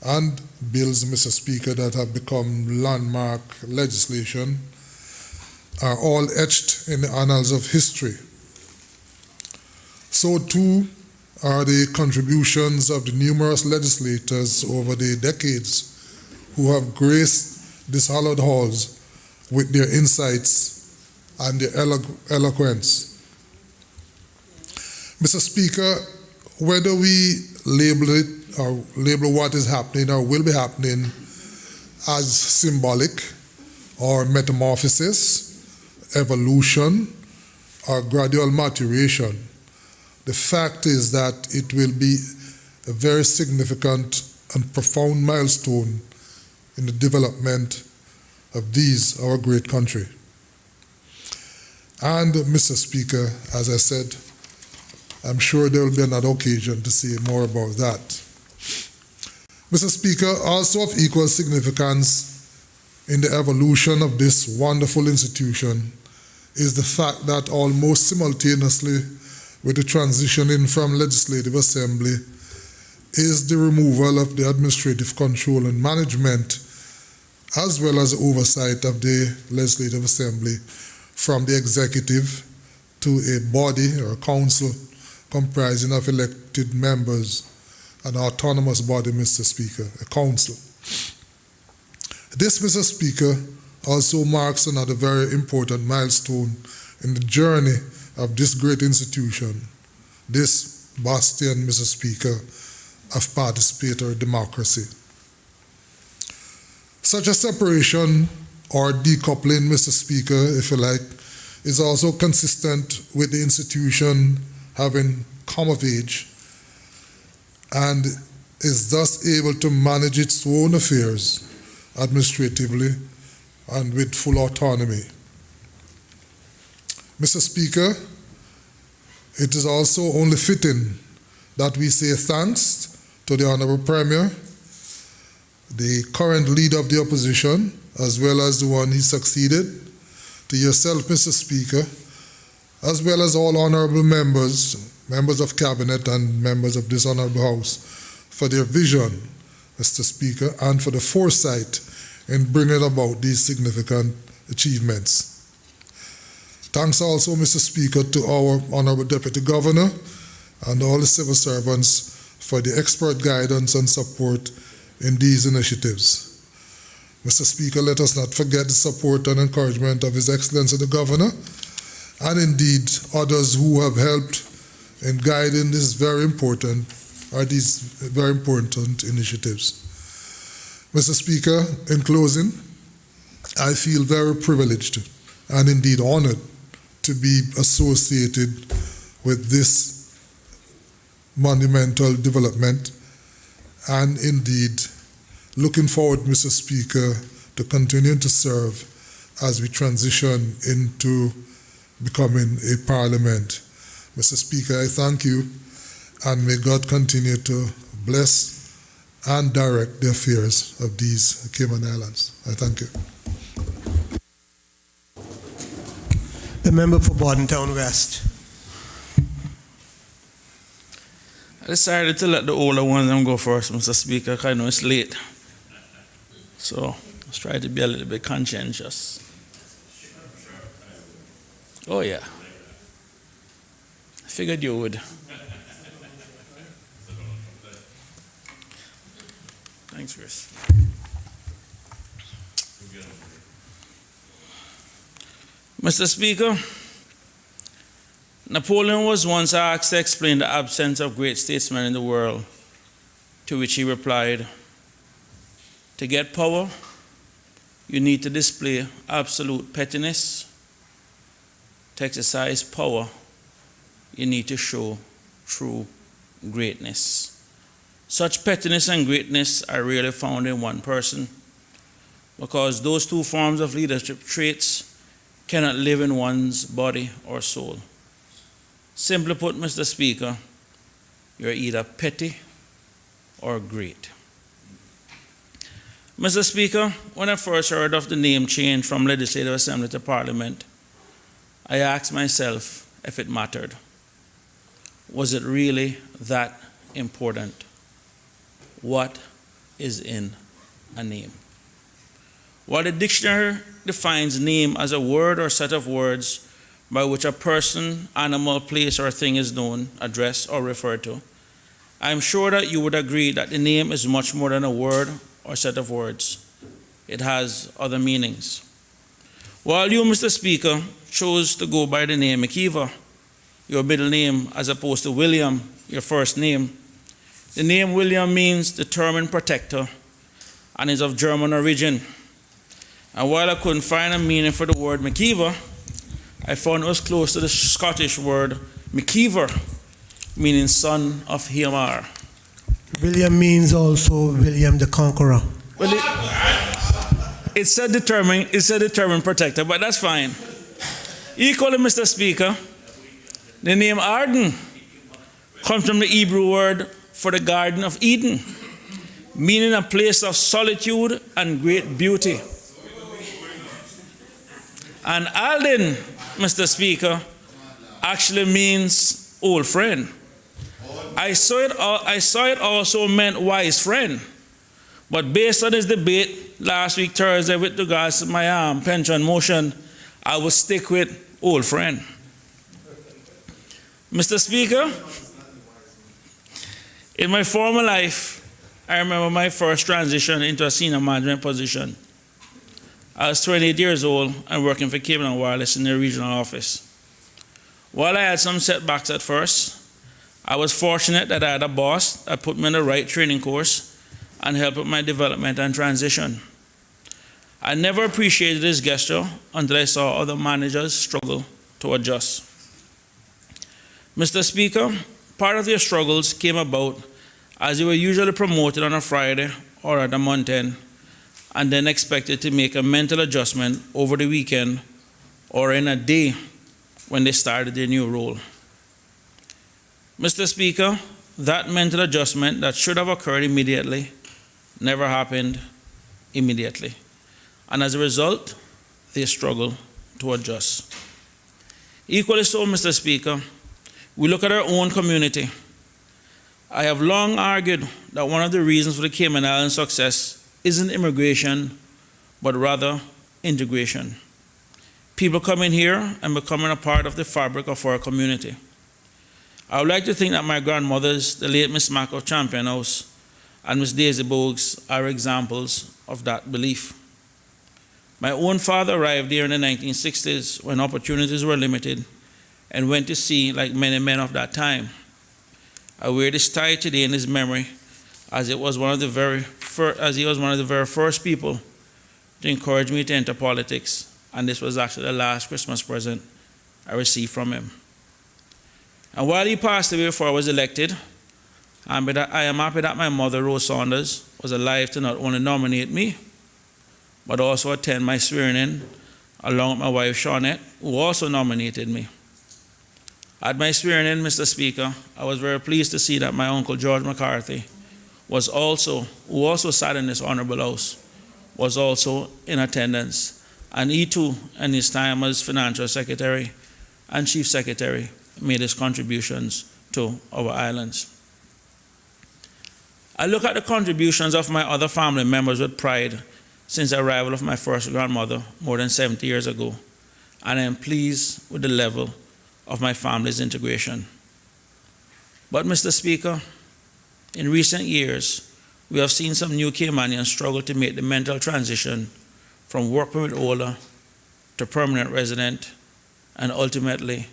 and bills, Mr. Speaker, that have become landmark legislation are all etched in the annals of history. So too, are the contributions of the numerous legislators over the decades who have graced these hallowed halls with their insights and their eloquence. Mr. Speaker, whether we label it or label what is happening or will be happening as symbolic or metamorphosis, evolution, or gradual maturation, the fact is that it will be a very significant and profound milestone in the development of these, our great country. And, Mr. Speaker, as I said, I'm sure there will be another occasion to say more about that. Mr. Speaker, also of equal significance in the evolution of this wonderful institution is the fact that almost simultaneously with the transitioning from Legislative Assembly is the removal of the administrative control and management, as well as oversight of the Legislative Assembly from the executive to a body or a council comprising of elected members, an autonomous body, Mr. Speaker, a council. This, Mr. Speaker, also marks another very important milestone in the journey of this great institution, this bastion, Mr. Speaker, of participatory democracy. Such a separation or decoupling, Mr. Speaker, if you like, is also consistent with the institution having come of age and is thus able to manage its own affairs administratively and with full autonomy. Mr. Speaker, it is also only fitting that we say thanks to the Honorable Premier, the current leader of the opposition, as well as the one he succeeded, to yourself, Mr. Speaker, as well as all honorable members, members of Cabinet and members of this Honorable House, for their vision, Mr. Speaker, and for the foresight in bringing about these significant achievements. Thanks also, Mr. Speaker, to our Honorable Deputy Governor and all the civil servants for the expert guidance and support in these initiatives. Mr. Speaker, let us not forget the support and encouragement of His Excellency the Governor, and indeed others who have helped in guiding these very important initiatives. Mr. Speaker, in closing, I feel very privileged and indeed honored to be associated with this monumental development, and indeed looking forward, Mr. Speaker, to continuing to serve as we transition into becoming a parliament. Mr. Speaker, I thank you, and may God continue to bless and direct the affairs of these Cayman Islands. I thank you. The member for Bordentown West. I decided to let the older ones go first, Mr. Speaker, because I know it's late. So let's try to be a little bit conscientious. Oh, yeah. I figured you would. Thanks, Chris. Mr. Speaker, Napoleon was once asked to explain the absence of great statesmen in the world, to which he replied, "To get power, you need to display absolute pettiness. To exercise power, you need to show true greatness." Such pettiness and greatness are rarely found in one person, because those two forms of leadership traits cannot live in one's body or soul. Simply put, Mr. Speaker, you're either petty or great. Mr. Speaker, when I first heard of the name change from Legislative Assembly to Parliament, I asked myself if it mattered. Was it really that important? What is in a name? While the dictionary defines name as a word or set of words by which a person, animal, place, or thing is known, addressed, or referred to. I am sure that you would agree that the name is much more than a word or set of words. It has other meanings. While you, Mr. Speaker, chose to go by the name McKeever, your middle name, as opposed to William, your first name, the name William means determined protector and is of German origin. And while I couldn't find a meaning for the word McKeever, I found it was close to the Scottish word McKeever, meaning son of Hiamar. William means also William the Conqueror. Well, it's a determined protector, but that's fine. Equally, Mr. Speaker, the name Arden comes from the Hebrew word for the Garden of Eden, meaning a place of solitude and great beauty. And Alden, Mr. Speaker, actually means old friend. I saw it also meant wise friend. But based on this debate last week, Thursday, with regards to my pension motion, I will stick with old friend. Mr. Speaker, in my former life, I remember my first transition into a senior management position. I was 28 years old and working for Cable and Wireless in their regional office. While I had some setbacks at first, I was fortunate that I had a boss that put me on the right training course and helped with my development and transition. I never appreciated this gesture until I saw other managers struggle to adjust. Mr. Speaker, part of their struggles came about as they were usually promoted on a Friday or at a month end, and then expected to make a mental adjustment over the weekend or in a day when they started their new role. Mr. Speaker, that mental adjustment that should have occurred immediately never happened immediately. And as a result, they struggle to adjust. Equally so, Mr. Speaker, we look at our own community. I have long argued that one of the reasons for the Cayman Islands' success isn't immigration, but rather integration. People coming here and becoming a part of the fabric of our community. I would like to think that my grandmothers, the late Miss Mack of Champion House and Miss Daisy Bogues, are examples of that belief. My own father arrived here in the 1960s when opportunities were limited and went to sea like many men of that time. I wear this tie today in his memory, as he was one of the very first people to encourage me to enter politics, and this was actually the last Christmas present I received from him. And while he passed away before I was elected, I am happy that my mother, Rose Saunders, was alive to not only nominate me, but also attend my swearing-in, along with my wife, Shawnette, who also nominated me. At my swearing-in, Mr. Speaker, I was very pleased to see that my uncle, George McCarthy, who also sat in this honorable house, was also in attendance. And he too, in his time as Financial Secretary and Chief Secretary, made his contributions to our islands. I look at the contributions of my other family members with pride since the arrival of my first grandmother more than 70 years ago, and I am pleased with the level of my family's integration. But, Mr. Speaker, in recent years, we have seen some new Caymanians struggle to make the mental transition from work permit holder to permanent resident and ultimately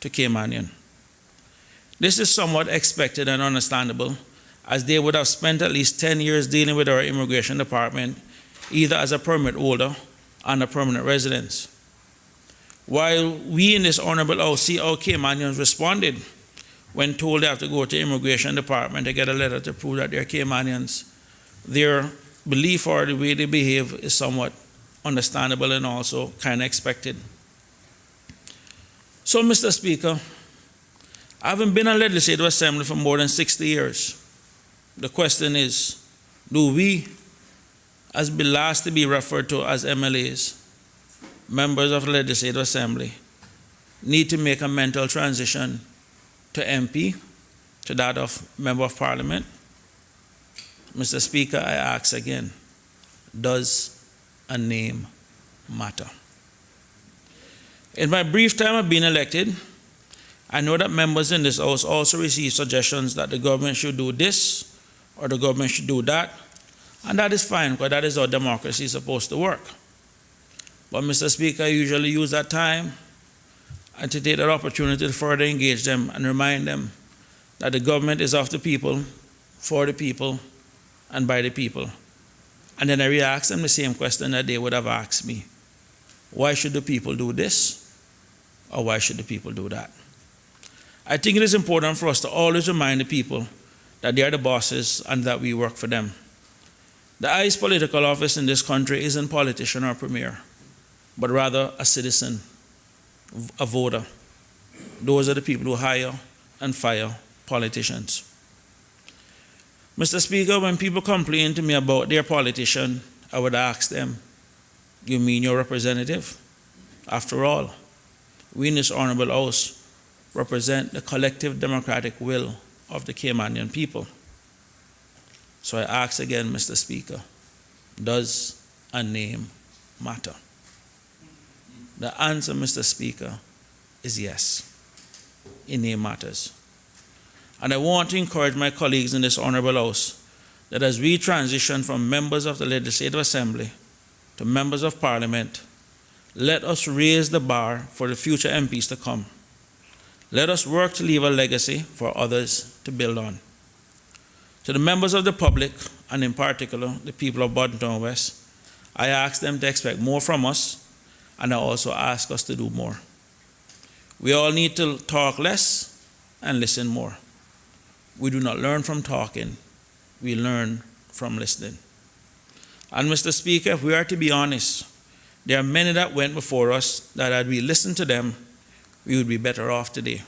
to Caymanian. This is somewhat expected and understandable, as they would have spent at least 10 years dealing with our immigration department, either as a permit holder and a permanent resident. While we in this honorable house see how Caymanians responded when told they have to go to the immigration department to get a letter to prove that they're Caymanians, their belief or the way they behave is somewhat understandable and also kind of expected. So, Mr. Speaker, I haven't been in Legislative Assembly for more than 60 years. The question is, do we, as be last to be referred to as MLAs, members of the Legislative Assembly, need to make a mental transition to MP, to that of Member of Parliament? Mr. Speaker, I ask again, does a name matter? In my brief time of being elected, I know that members in this House also receive suggestions that the government should do this or the government should do that, and that is fine because that is how democracy is supposed to work. But Mr. Speaker, I usually use that time and to take that opportunity to further engage them and remind them that the government is of the people, for the people, and by the people. And then I re-ask them the same question that they would have asked me. Why should the people do this? Or why should the people do that? I think it is important for us to always remind the people that they are the bosses and that we work for them. The highest political office in this country isn't politician or premier, but rather a citizen, a voter. Those are the people who hire and fire politicians. Mr. Speaker, when people complain to me about their politician, I would ask them, you mean your representative? After all, we in this honorable House represent the collective democratic will of the Caymanian people. So I ask again, Mr. Speaker, does a name matter? The answer, Mr. Speaker, is yes. A name matters. And I want to encourage my colleagues in this honorable House that as we transition from members of the Legislative Assembly to members of Parliament, let us raise the bar for the future MPs to come. Let us work to leave a legacy for others to build on. To the members of the public, and in particular the people of Boddington West, I ask them to expect more from us, and I also ask us to do more. We all need to talk less and listen more. We do not learn from talking, we learn from listening. And Mr. Speaker, if we are to be honest, there are many that went before us that had we listened to them, we would be better off today.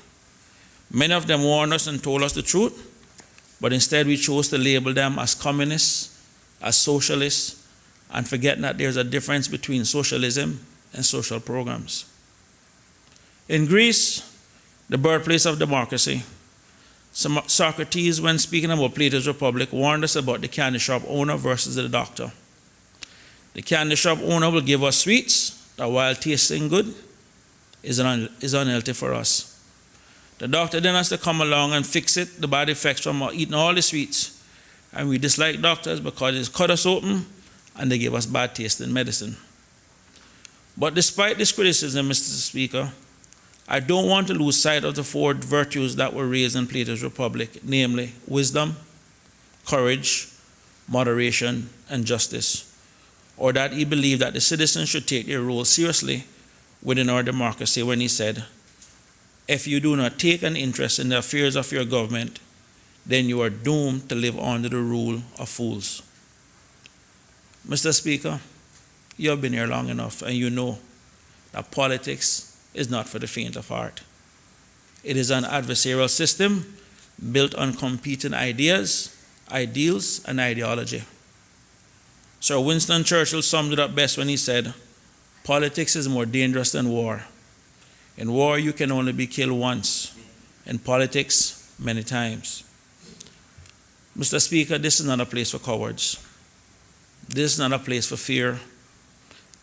Many of them warned us and told us the truth, but instead we chose to label them as communists, as socialists, and forgetting that there's a difference between socialism and social programs. In Greece, the birthplace of democracy, Socrates, when speaking about Plato's Republic, warned us about the candy shop owner versus the doctor. The candy shop owner will give us sweets that, while tasting good, is unhealthy for us. The doctor then has to come along and fix it, the bad effects from eating all the sweets. And we dislike doctors because they cut us open and they give us bad tasting medicine. But despite this criticism, Mr. Speaker, I don't want to lose sight of the four virtues that were raised in Plato's Republic, namely wisdom, courage, moderation, and justice, or that he believed that the citizens should take their role seriously within our democracy when he said, if you do not take an interest in the affairs of your government, then you are doomed to live under the rule of fools. Mr. Speaker, you have been here long enough and you know that politics is not for the faint of heart. It is an adversarial system built on competing ideas, ideals, and ideology. Sir Winston Churchill summed it up best when he said, politics is more dangerous than war. In war, you can only be killed once. In politics, many times. Mr. Speaker, this is not a place for cowards. This is not a place for fear.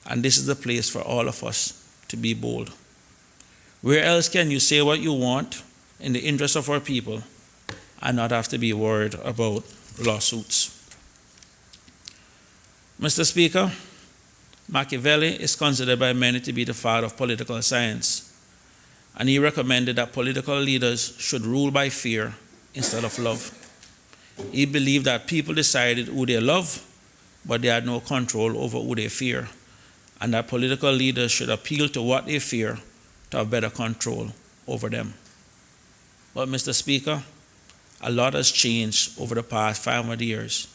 And this is the place for all of us to be bold. Where else can you say what you want in the interest of our people and not have to be worried about lawsuits? Mr. Speaker, Machiavelli is considered by many to be the father of political science, and he recommended that political leaders should rule by fear instead of love. He believed that people decided who they love, but they had no control over who they fear, and that political leaders should appeal to what they fear to have better control over them. But Mr. Speaker, a lot has changed over the past 500 years,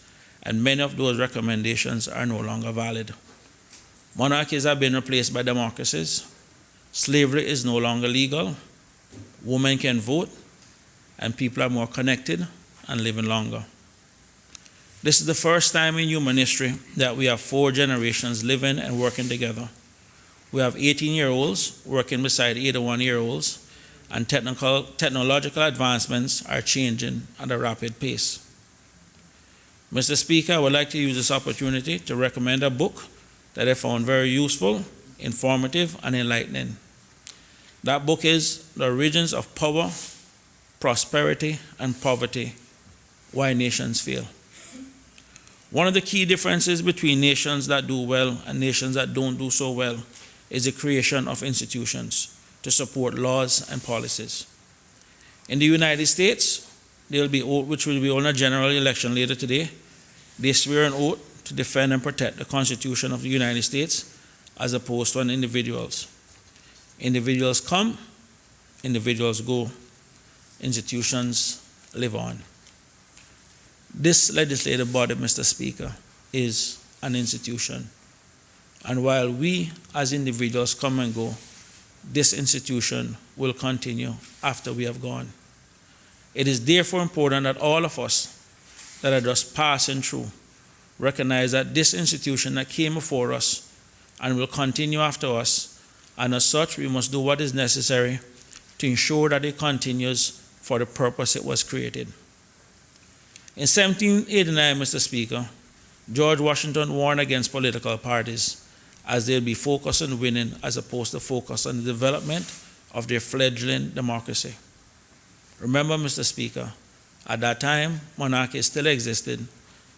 and many of those recommendations are no longer valid. Monarchies have been replaced by democracies. Slavery is no longer legal. Women can vote, and people are more connected and living longer. This is the first time in human history that we have 4 generations living and working together. We have 18-year-olds working beside 81-year-olds, and technological advancements are changing at a rapid pace. Mr. Speaker, I would like to use this opportunity to recommend a book that I found very useful, informative, and enlightening. That book is The Origins of Power, Prosperity, and Poverty, Why Nations Fail. One of the key differences between nations that do well and nations that don't do so well is the creation of institutions to support laws and policies. In the United States, which will be on a general election later today, they swear an oath to defend and protect the Constitution of the United States as opposed to an individual's. Individuals come, individuals go, institutions live on. This legislative body, Mr. Speaker, is an institution. And while we as individuals come and go, this institution will continue after we have gone. It is therefore important that all of us that are just passing through recognize that this institution that came before us and will continue after us, and as such we must do what is necessary to ensure that it continues for the purpose it was created. In 1789, Mr. Speaker, George Washington warned against political parties as they'll be focused on winning as opposed to focus on the development of their fledgling democracy. Remember, Mr. Speaker, at that time, monarchy still existed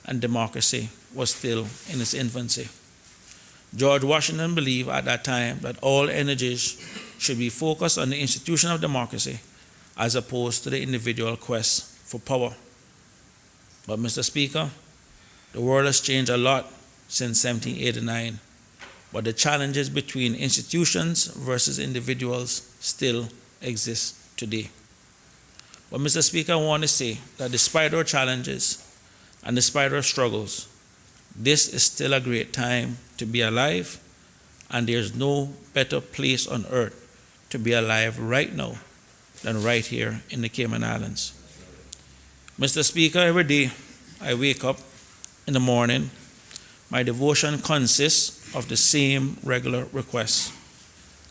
and democracy was still in its infancy. George Washington believed at that time that all energies should be focused on the institution of democracy as opposed to the individual quest for power. But, Mr. Speaker, the world has changed a lot since 1789, but the challenges between institutions versus individuals still exist today. But, Mr. Speaker, I want to say that despite our challenges and despite our struggles, this is still a great time to be alive, and there's no better place on earth to be alive right now than right here in the Cayman Islands. Mr. Speaker, every day I wake up in the morning, my devotion consists of the same regular requests.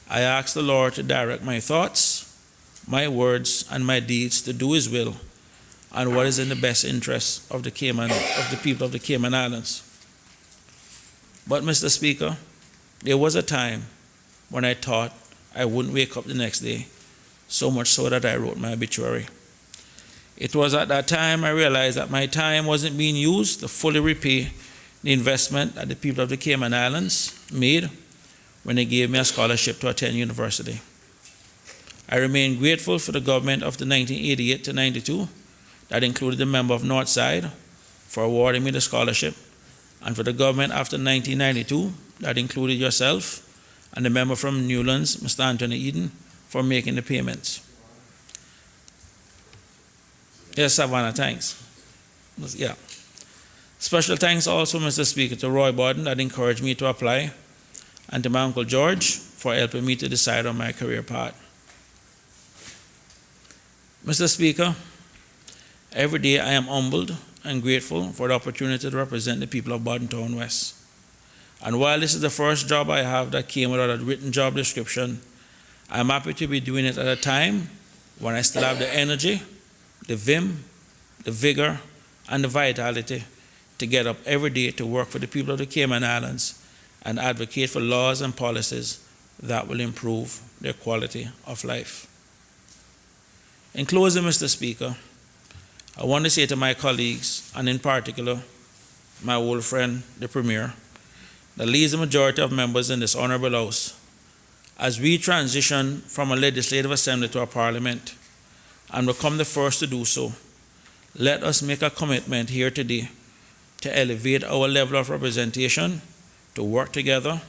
I ask the Lord to direct my thoughts, my words, and my deeds to do His will and what is in the best interest of the people of the Cayman Islands. But, Mr. Speaker, there was a time when I thought I wouldn't wake up the next day, so much so that I wrote my obituary. It was at that time I realized that my time wasn't being used to fully repay the investment that the people of the Cayman Islands made when they gave me a scholarship to attend university. I remain grateful for the government of the 1988 to 92 that included the member of Northside for awarding me the scholarship, and for the government after 1992 that included yourself and the member from Newlands, Mr. Anthony Eden, for making the payments. Yes, Savannah, thanks. Yeah. Special thanks also, Mr. Speaker, to Roy Borden that encouraged me to apply, and to my Uncle George for helping me to decide on my career path. Mr. Speaker, every day I am humbled and grateful for the opportunity to represent the people of Borden Town West. And while this is the first job I have that came without a written job description, I'm happy to be doing it at a time when I still have the energy, the vim, the vigor, and the vitality to get up every day to work for the people of the Cayman Islands and advocate for laws and policies that will improve their quality of life. In closing, Mr. Speaker, I want to say to my colleagues, and in particular, my old friend, the Premier, that leads the majority of members in this honorable House, as we transition from a legislative assembly to a parliament, and become the first to do so, let us make a commitment here today to elevate our level of representation, to work together,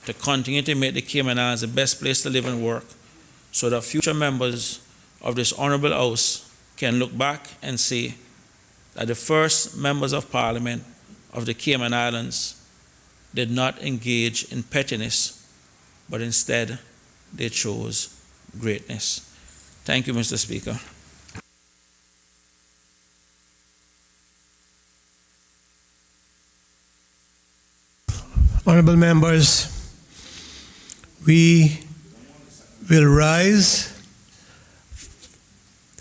to continue to make the Cayman Islands the best place to live and work, so that future members of this honorable House can look back and say that the first members of Parliament of the Cayman Islands did not engage in pettiness, but instead they chose greatness. Thank you, Mr. Speaker. Honorable members, we will rise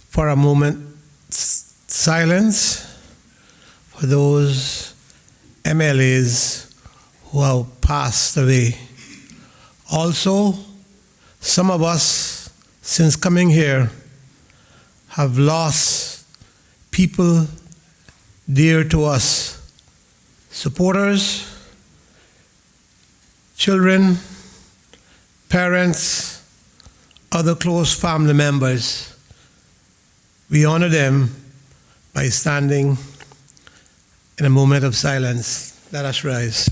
for a moment silence for those MLAs who have passed away. Also, some of us since coming here, have lost people dear to us, supporters, children, parents, other close family members. We honor them by standing in a moment of silence. Let us rise.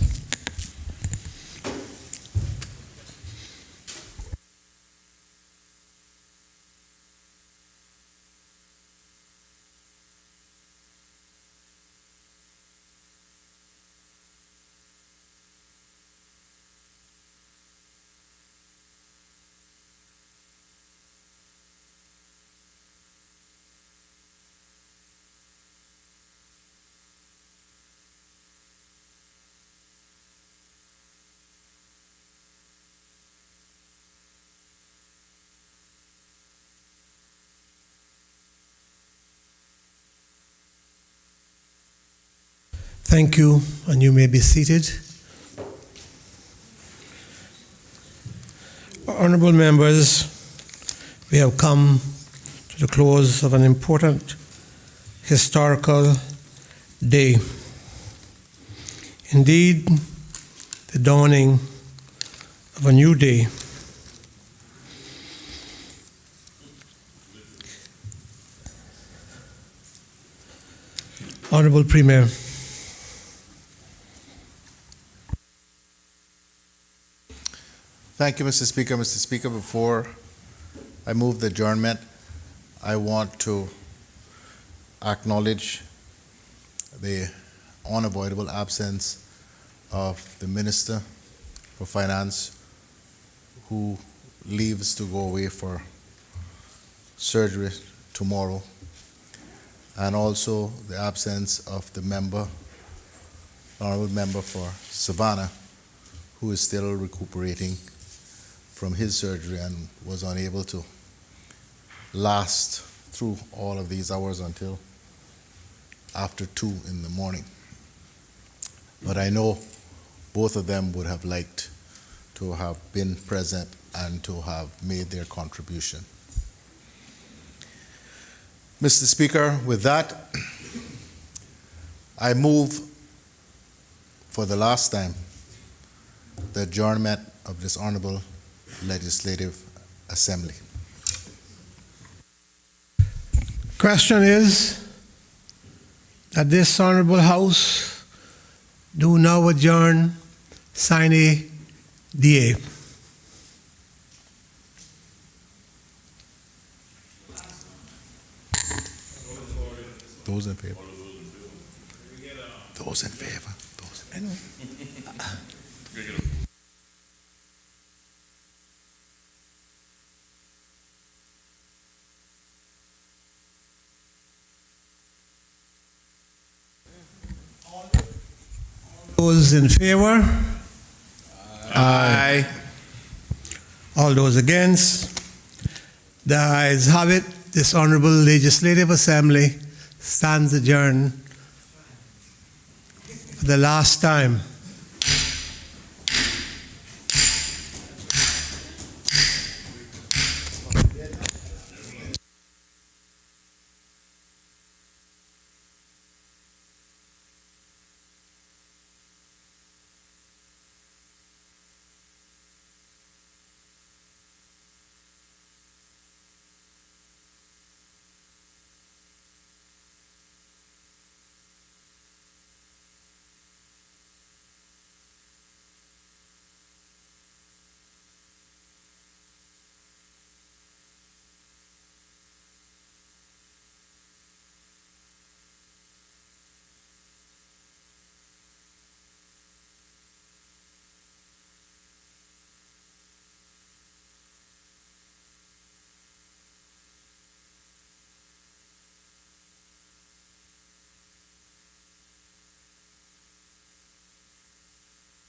Thank you, and you may be seated. Honorable members, we have come to the close of an important historical day. Indeed, the dawning of a new day. Honorable Premier. Thank you, Mr. Speaker. Mr. Speaker, before I move the adjournment, I want to acknowledge the unavoidable absence of the Minister for Finance, who leaves to go away for surgery tomorrow, and also the absence of the honorable member for Savannah, who is still recuperating from his surgery and was unable to last through all of these hours until after 2 in the morning. But I know both of them would have liked to have been present and to have made their contribution. Mr. Speaker, with that, I move for the last time the adjournment of this honorable Legislative Assembly. Question is that this honorable House do now adjourn sine die. Those in favor? Those in favor? I know. Those in favor? Aye. All those against? The ayes have it. This Honorable Legislative Assembly stands adjourned for the last time.